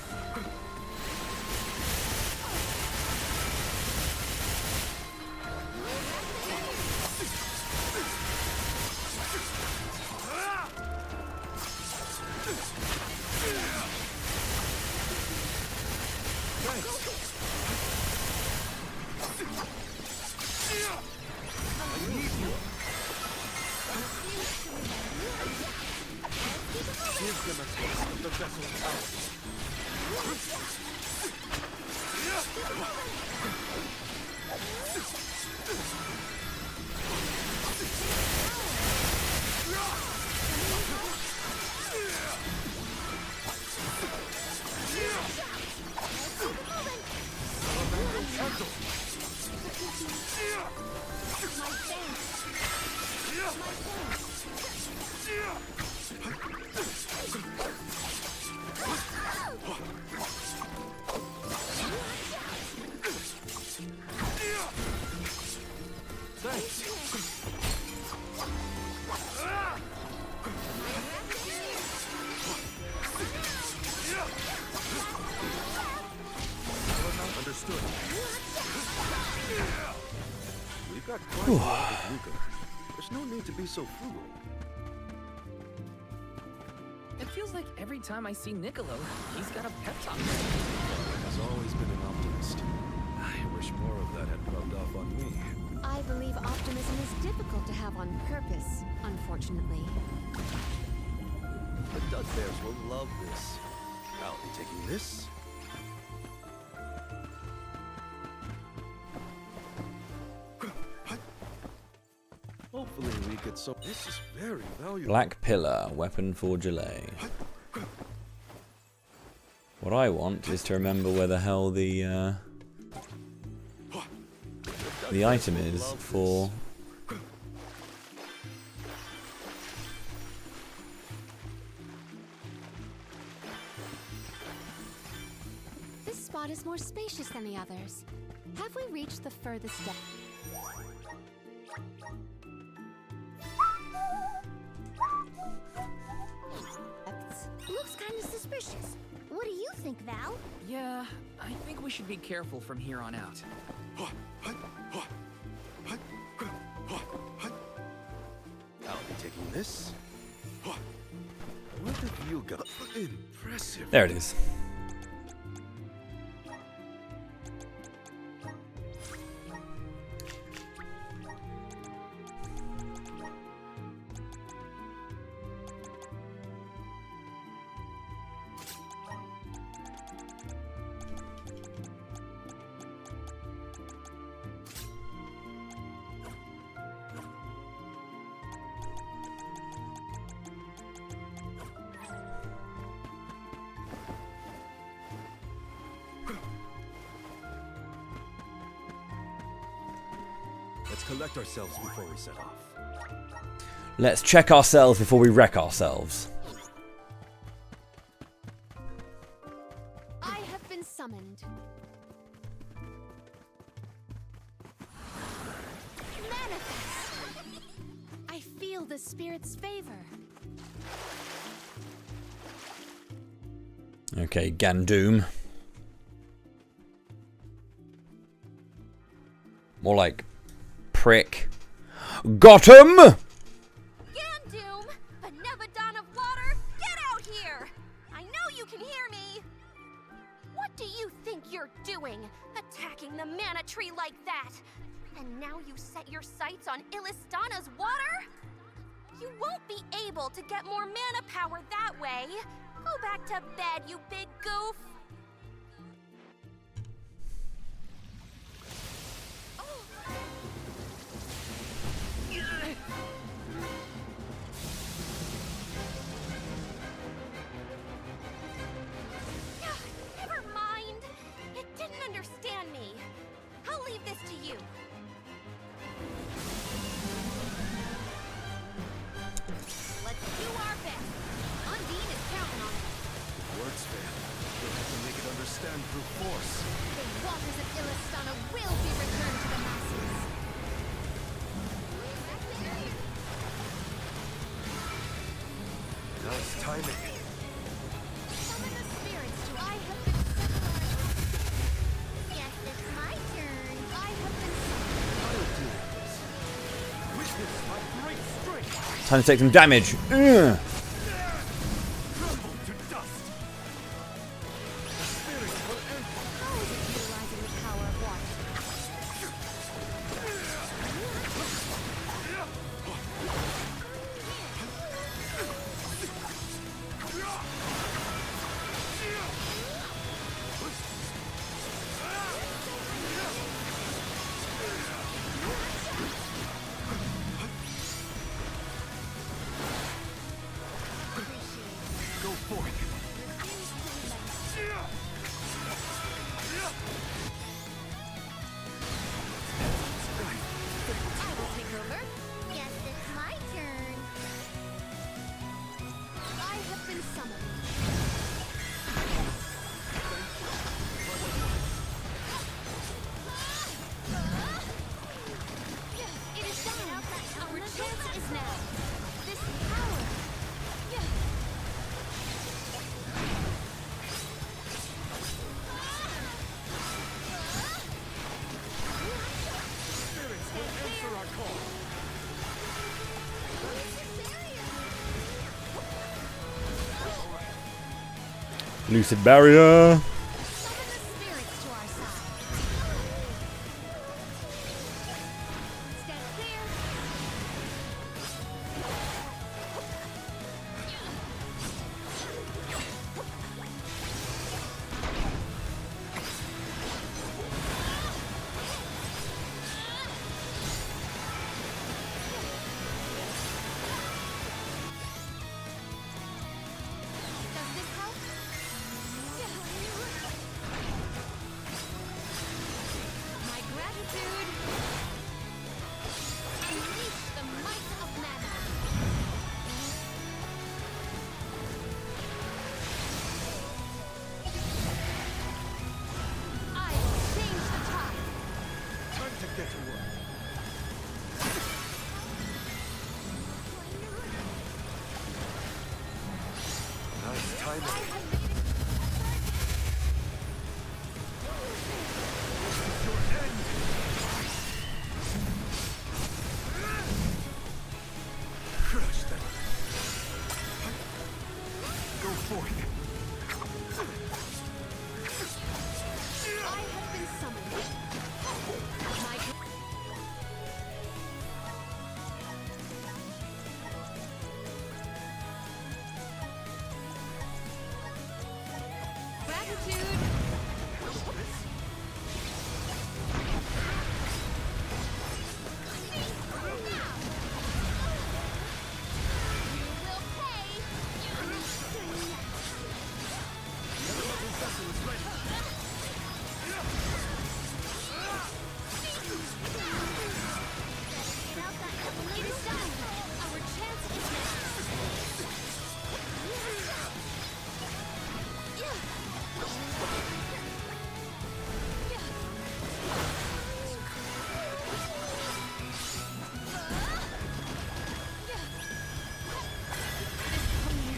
Give them a taste of the vessel's power. Understood. We've got quite a lot of Luca. There's no need to be so frugal. It feels like every time I see Niccolo, he's got a pep talk. He's always been an optimist. I wish more of that had rubbed off on me. I believe optimism is difficult to have on purpose, unfortunately. The Dugbears will love this. I'll be taking this. Hopefully we could so. This is very valuable. Black Pillar, weapon for Delay. What I want is to remember where the hell the item is for. This spot is more spacious than the others. Have we reached the furthest depth? Looks kind of suspicious. What do you think, Val? Yeah, I think we should be careful from here on out. I'll be taking this. What have you got? Impressive. There it is. Let's collect ourselves before we set off. Let's check ourselves before we wreck ourselves. I have been summoned. Manifest! I feel the spirit's favor. Okay, Gandoom. More like prick. Got him! Gandoom! Benevodon of water, get out here! I know you can hear me! What do you think you're doing, attacking the mana tree like that? And now you set your sights on Illistana's water? You won't be able to get more mana power that way. Go back to bed, you big goof! Never mind. It didn't understand me. I'll leave this to you. Let's do our best. Undine is counting on us. Words fail. We'll have to make it understand through force. The waters of Illistana will be returned to the masses. Nice timing. Summon the spirits to I have been summoned. Guess it's my turn. I have been I'll do this. Witness my great strength. Time to take some damage. Ugh. Crumble to dust. The spirit will end. How is it utilizing the power of water? Lucid barrier.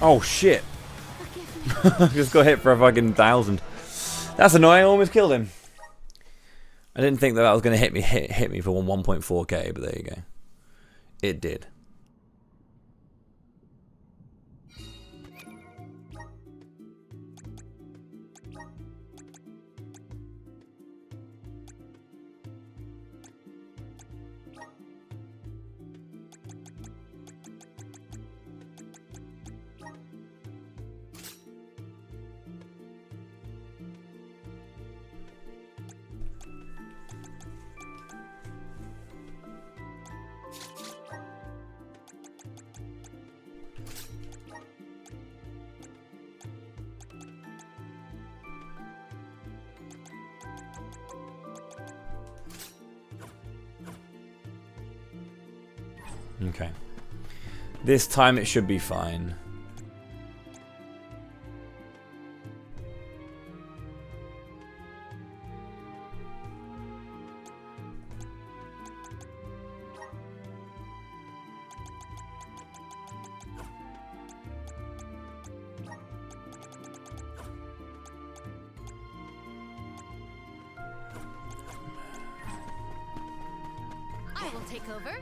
Oh shit. Just got hit for a fucking 1,000. That's annoying, I almost killed him. I didn't think that was going to hit me for 1.4k, but there you go. It did. Okay. This time it should be fine. I will take over.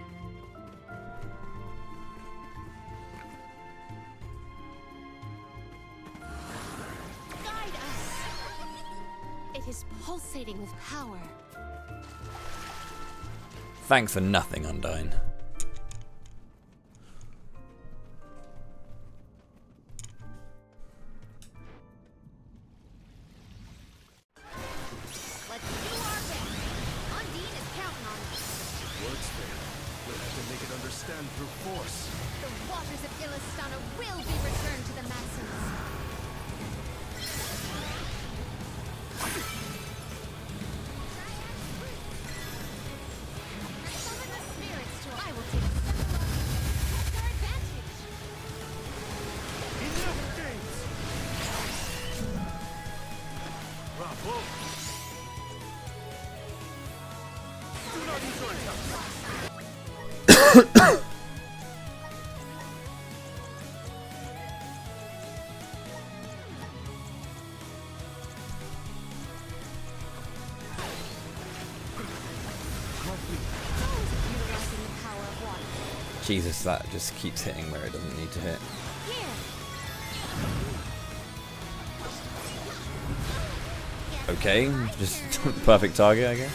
It is pulsating with power. Thanks for nothing, Undyne. Let's do our best. Undine is counting on us. Words fail. We'll have to make it understand through force. The waters of Illistana will be returned to the masses. Jesus, that just keeps hitting where it doesn't need to hit. Okay, just perfect target, I guess.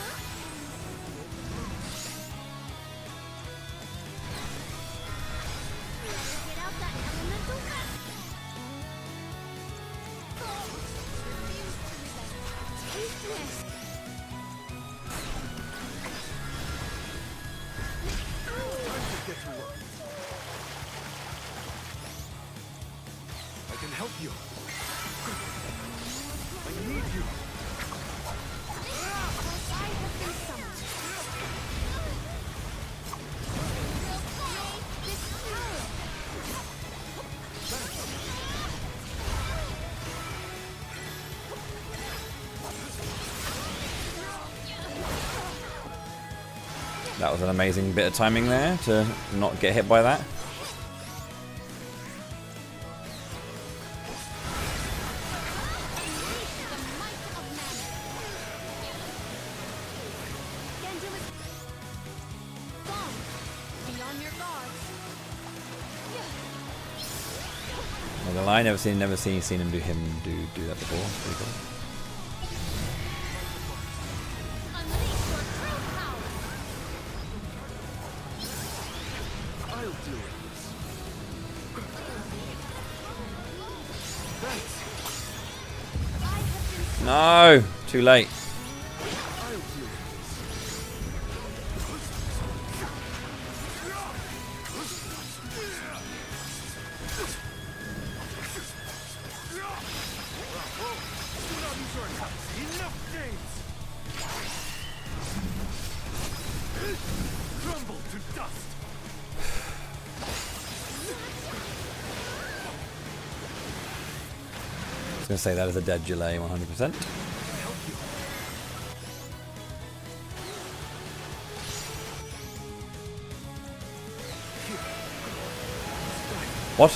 I can help you. I need you. That was an amazing bit of timing there to not get hit by that. Not gonna lie, never seen him do that before. It's pretty cool. No, too late. Crumble to dust. I was gonna say that is a dead delay, 100%. What?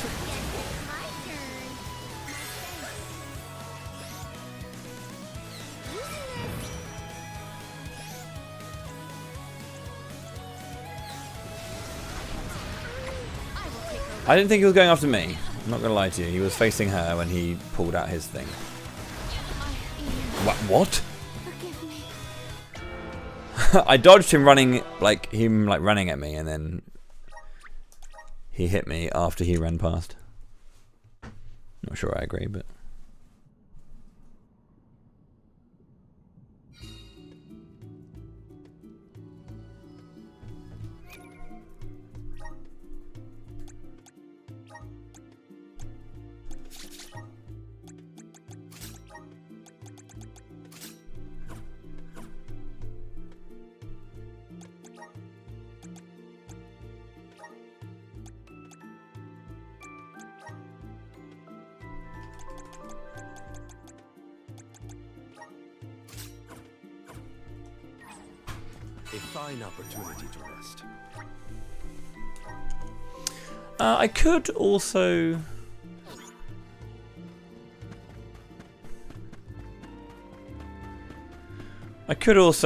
I didn't think he was going after me. I'm not gonna lie to you. He was facing her when he pulled out his thing. What? I dodged him running, like running at me, and then he hit me after he ran past. Not sure I agree, but. A fine opportunity to rest. I could also.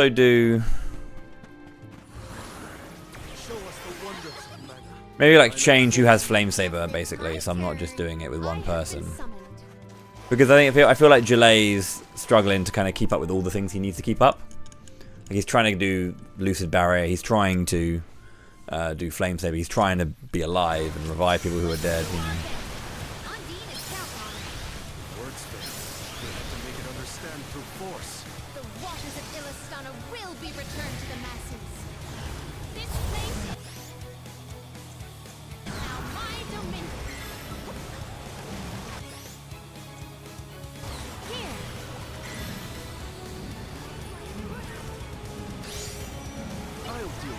Do. Maybe like change who has Flame Saber, basically, so I'm not just doing it with one person. Because I feel like Jalay's struggling to kind of keep up with all the things he needs to keep up. Like he's trying to do Lucid Barrier, he's trying to do Flame Saber, he's trying to be alive and revive people who are dead. You know. Words fail. You'll have to make it understand through force. The waters of Illistana will be returned to the masses. This place is now my dominion. Here. I'll do it.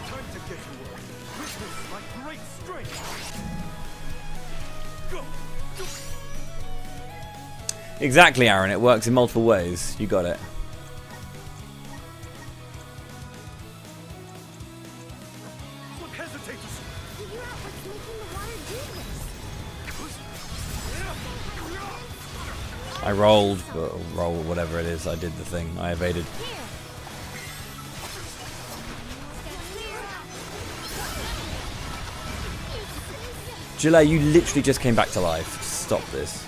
Time to get to work. Witness my great strength. Go. Exactly, Aaron. It works in multiple ways. You got it. Don't hesitate to Figure out what's making the water do this. I rolled, roll whatever it is. I did the thing. I evaded. Gillet, you literally just came back to life. Stop this.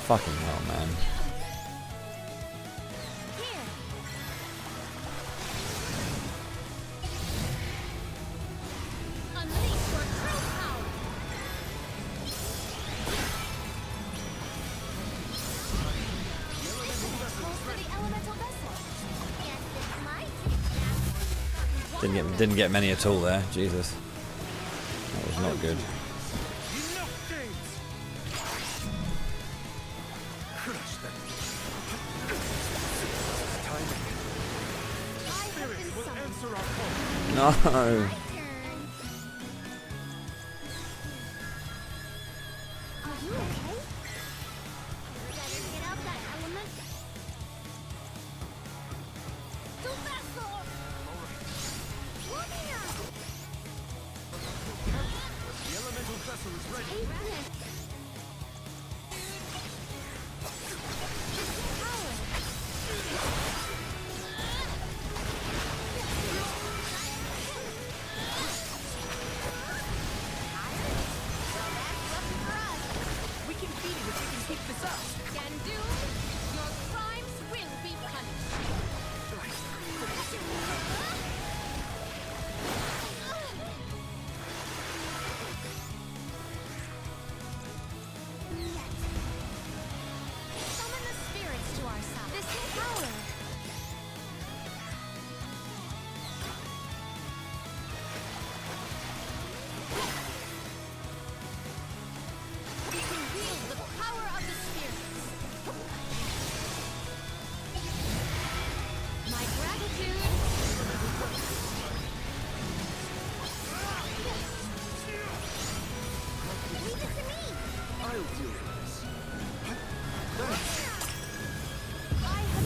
Fucking hell, man. Didn't get many at all there. Jesus. That was not good. No.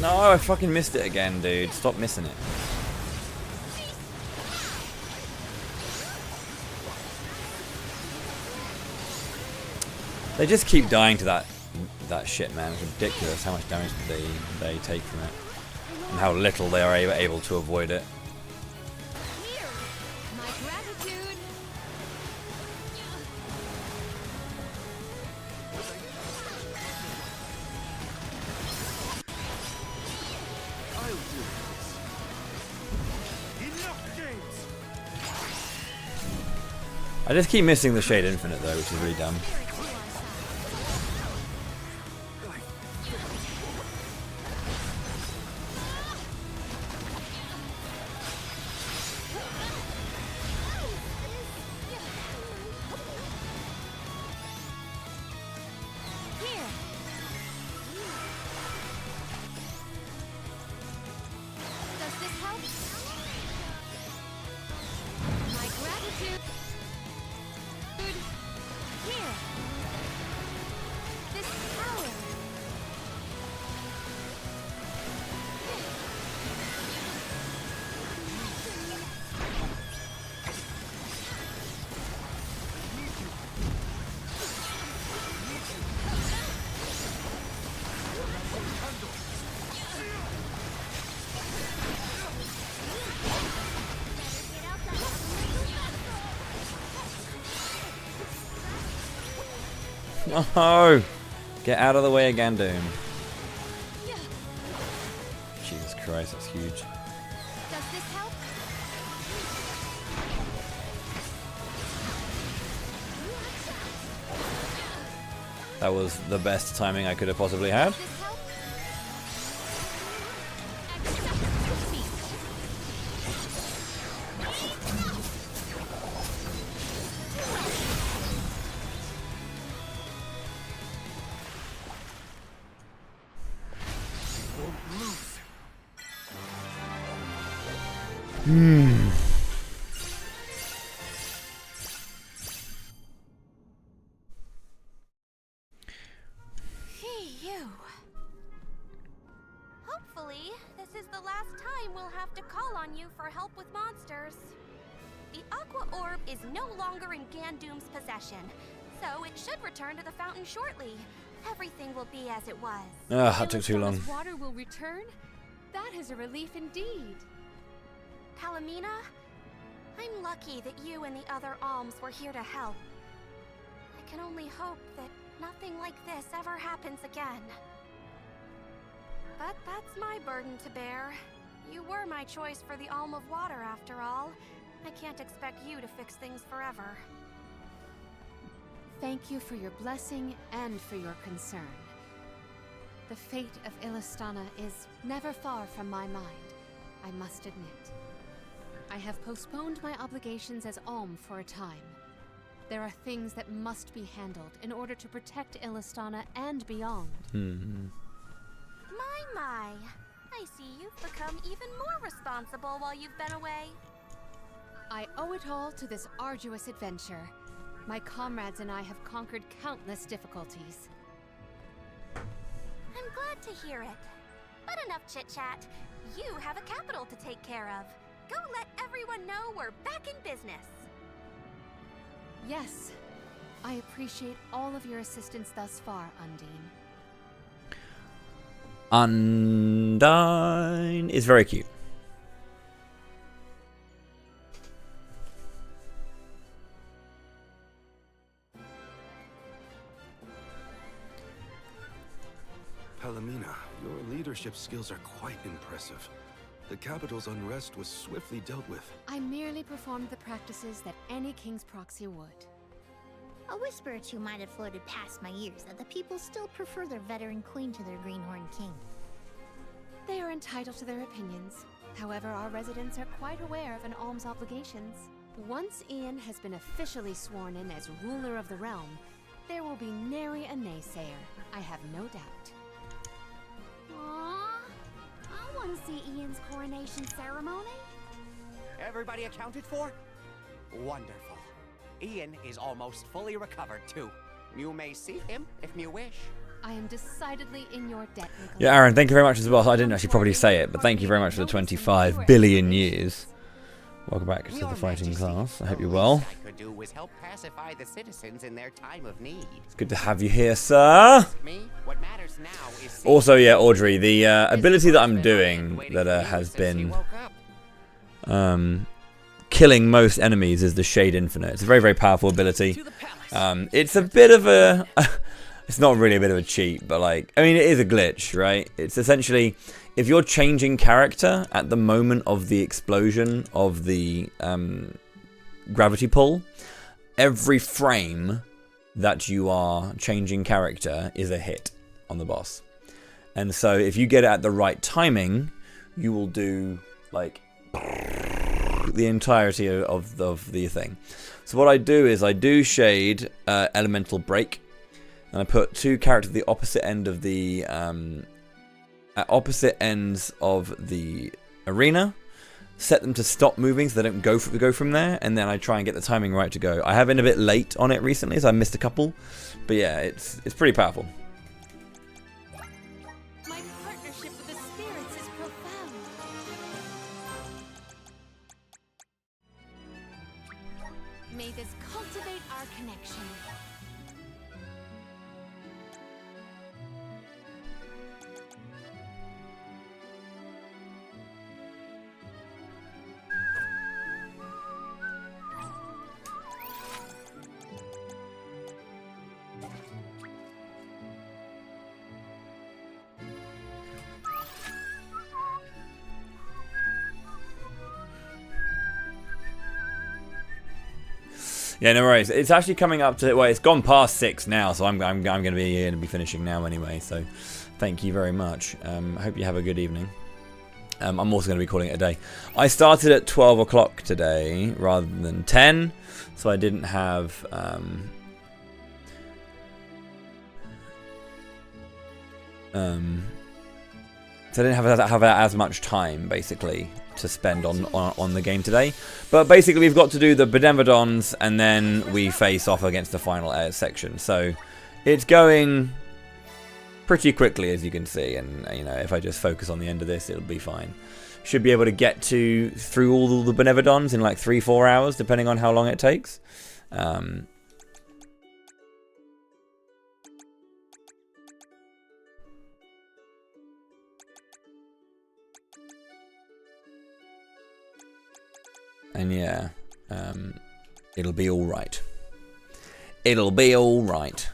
No, I fucking missed it again, dude. Stop missing it. They just keep dying to that shit, man. It's ridiculous how much damage they take from it. And how little they are able to avoid it. I just keep missing the Shade Infinite though, which is really dumb. No! Get out of the way again, Doom. Jesus Christ, that's huge. Does this help? That was the best timing I could have possibly had. Hopefully, this is the last time we'll have to call on you for help with monsters. The Aqua Orb is no longer in Gandoom's possession, so it should return to the fountain shortly. Everything will be as it was. Ah, that took too long. Water will return? That is a relief indeed. Palomina, I'm lucky that you and the other alms were here to help. I can only hope that nothing like this ever happens again. But that's my burden to bear. You were my choice for the Alm of Water, after all. I can't expect you to fix things forever. Thank you for your blessing and for your concern. The fate of Illistana is never far from my mind, I must admit. I have postponed my obligations as Alm for a time. There are things that must be handled in order to protect Illistana and beyond. My. I see you've become even more responsible while you've been away. I owe it all to this arduous adventure. My comrades and I have conquered countless difficulties. I'm glad to hear it. But enough chit-chat. You have a capital to take care of. Go let everyone know we're back in business. Yes. I appreciate all of your assistance thus far, Undine. Undine is very cute. Palomina, your leadership skills are quite impressive. The capital's unrest was swiftly dealt with. I merely performed the practices that any king's proxy would. A whisper or two might have floated past my ears that the people still prefer their veteran queen to their greenhorn king. They are entitled to their opinions. However, our residents are quite aware of an alm's obligations. Once Ian has been officially sworn in as ruler of the realm, there will be nary a naysayer. I have no doubt. Aww, I want to see Ian's coronation ceremony. Everybody accounted for? Wonderful. Ian is almost fully recovered, too. You may see him if you wish. I am decidedly in your debt, Nicholas. Yeah, Aaron, thank you very much as well. I didn't actually probably say it, but thank you very much for the 25 billion years. Welcome back to the fighting class. I hope you're well. I could do was help pacify the citizens in their time of need. It's good to have you here, sir. What matters now is Also, yeah, Audrey, the ability that I'm doing that has been killing most enemies is the Shade Infinite. It's a very, very powerful ability. It's a bit of a... It's not really a bit of a cheat, but like, I mean, it is a glitch, right? It's essentially, if you're changing character at the moment of the explosion of the gravity pull, every frame that you are changing character is a hit on the boss. And so if you get it at the right timing, you will do like the entirety of the thing. So what I do is I do Shade Elemental Break. And I put two characters at the opposite end of the at opposite ends of the arena, set them to stop moving so they don't go from there, and then I try and get the timing right to go. I have been a bit late on it recently, so I missed a couple, but yeah, it's pretty powerful. My partnership with the spirits is profound. May this cultivate our connection. Yeah, no worries. It's actually coming up to, well, it's gone past 6 now, so I'm going to be here and be finishing now anyway. So, thank you very much. I hope you have a good evening. I'm also going to be calling it a day. I started at 12 o'clock today rather than 10, so I didn't have so I didn't have as much time basically to spend on the game today. But basically, we've got to do the Benevodons, and then we face off against the final section. So it's going pretty quickly, as you can see. And you know, if I just focus on the end of this, it'll be fine. Should be able to get through all the Benevodons in like 3-4 hours, depending on how long it takes. And yeah, it'll be all right. It'll be all right.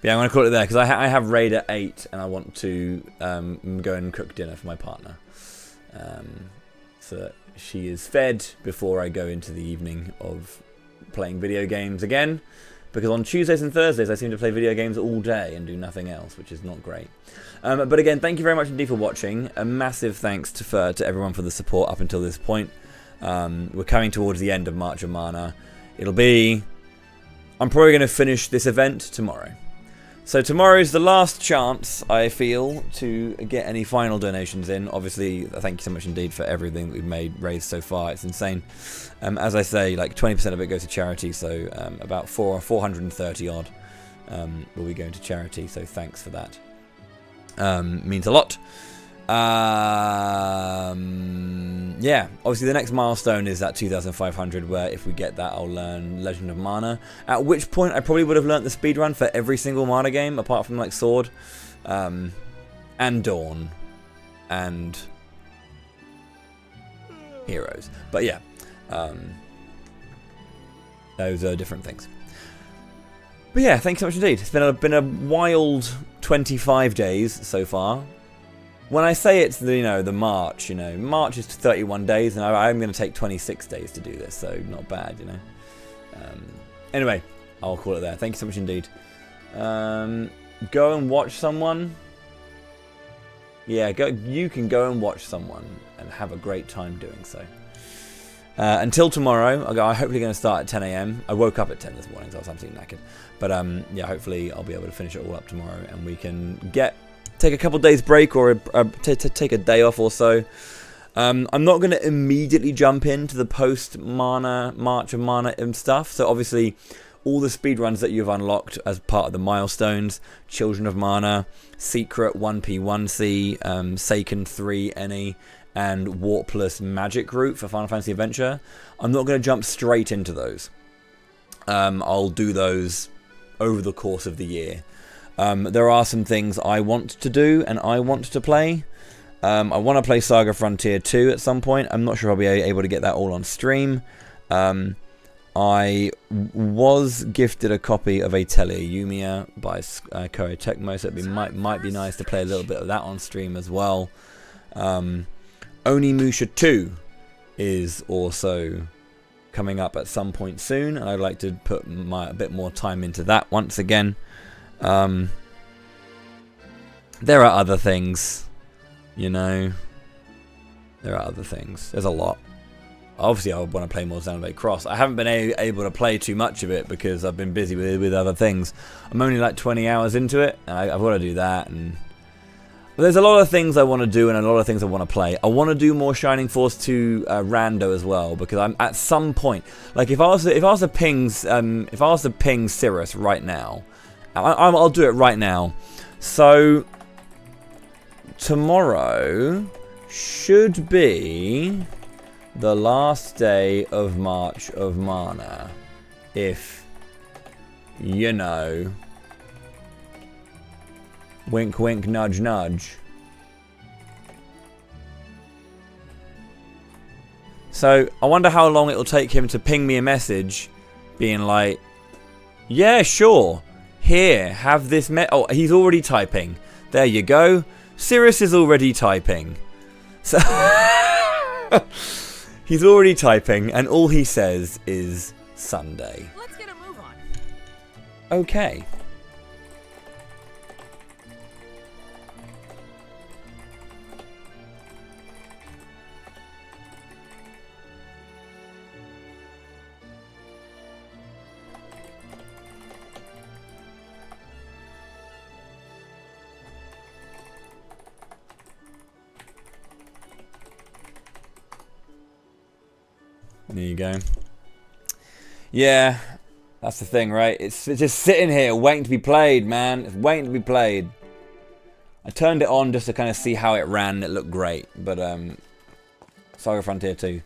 Yeah, I'm going to call it there because I have raid at 8 and I want to go and cook dinner for my partner. So that she is fed before I go into the evening of playing video games again. Because on Tuesdays and Thursdays I seem to play video games all day and do nothing else, which is not great. But again, thank you very much indeed for watching. A massive thanks to everyone for the support up until this point. We're coming towards the end of March of Mana. I'm probably going to finish this event tomorrow. So tomorrow's the last chance, I feel, to get any final donations in. Obviously, thank you so much indeed for everything that we've raised so far. It's insane. As I say, like 20% of it goes to charity, so about 430 odd will be going to charity. So thanks for that. Means a lot. Yeah, obviously the next milestone is that 2,500, where if we get that, I'll learn Legend of Mana. At which point, I probably would have learnt the speedrun for every single Mana game, apart from like Sword, and Dawn, and Heroes. But yeah, those are different things. But yeah, thanks so much indeed. It's been a wild 25 days so far. When I say it's the March, March is 31 days, and I'm going to take 26 days to do this, so not bad, Anyway, I'll call it there. Thank you so much indeed. Go and watch someone. Yeah, you can go and watch someone and have a great time doing so. Until tomorrow, I'm hopefully going to start at 10 AM. I woke up at 10 this morning, so I was absolutely knackered. But yeah, hopefully I'll be able to finish it all up tomorrow, and we can take a couple days break or take a day off or so. I'm not going to immediately jump into the post-Mana, March of Mana stuff. So obviously, all the speedruns that you've unlocked as part of the milestones, Children of Mana, Secret 1P 1C, Seiken 3 NE, and Warpless Magic route for Final Fantasy Adventure, I'm not going to jump straight into those. I'll do those over the course of the year. There are some things I want to do and I want to play. I want to play Saga Frontier 2 at some point. I'm not sure I'll be able to get that all on stream. I was gifted a copy of Atelier Yumiya by Koei Tecmo, so it might be nice to play a little bit of that on stream as well. Onimusha 2 is also coming up at some point soon, and I'd like to put a bit more time into that once again. There are other things, There are other things. There's a lot. Obviously, I want to play more Xenoblade Cross. I haven't been able to play too much of it because I've been busy with other things. I'm only like 20 hours into it, and I've got to do that. But there's a lot of things I want to do and a lot of things I want to play. I want to do more Shining Force 2 Rando as well, because I'm at some point, like if I was to ping Cirrus right now, I'll do it right now. So tomorrow should be the last day of March of Mana, if wink wink nudge nudge. So I wonder how long it'll take him to ping me a message being like, yeah, sure, here, have this oh, he's already typing. There you go. Cirrus is already typing. So he's already typing, and all he says is Sunday. Let's get a move on. Okay. There you go. Yeah, that's the thing, right? It's just sitting here waiting to be played, man. It's waiting to be played. I turned it on just to kind of see how it ran, and it looked great. But Saga Frontier 2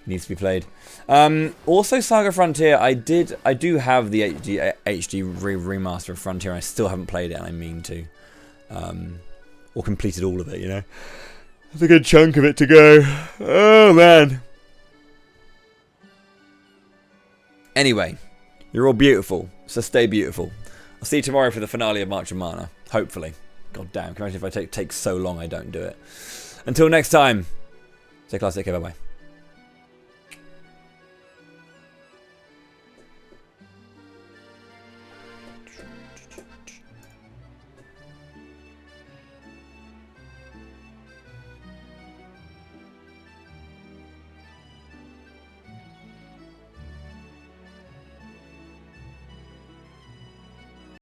needs to be played. Also, Saga Frontier, I do have the HD remaster of Frontier, and I still haven't played it, and I mean to. Or completed all of it, you know. There's a good chunk of it to go. Oh, man. Anyway, you're all beautiful, so stay beautiful. I'll see you tomorrow for the finale of March of Mana. Hopefully. God damn, can you imagine if I take so long I don't do it. Until next time, stay classy, okay, bye-bye.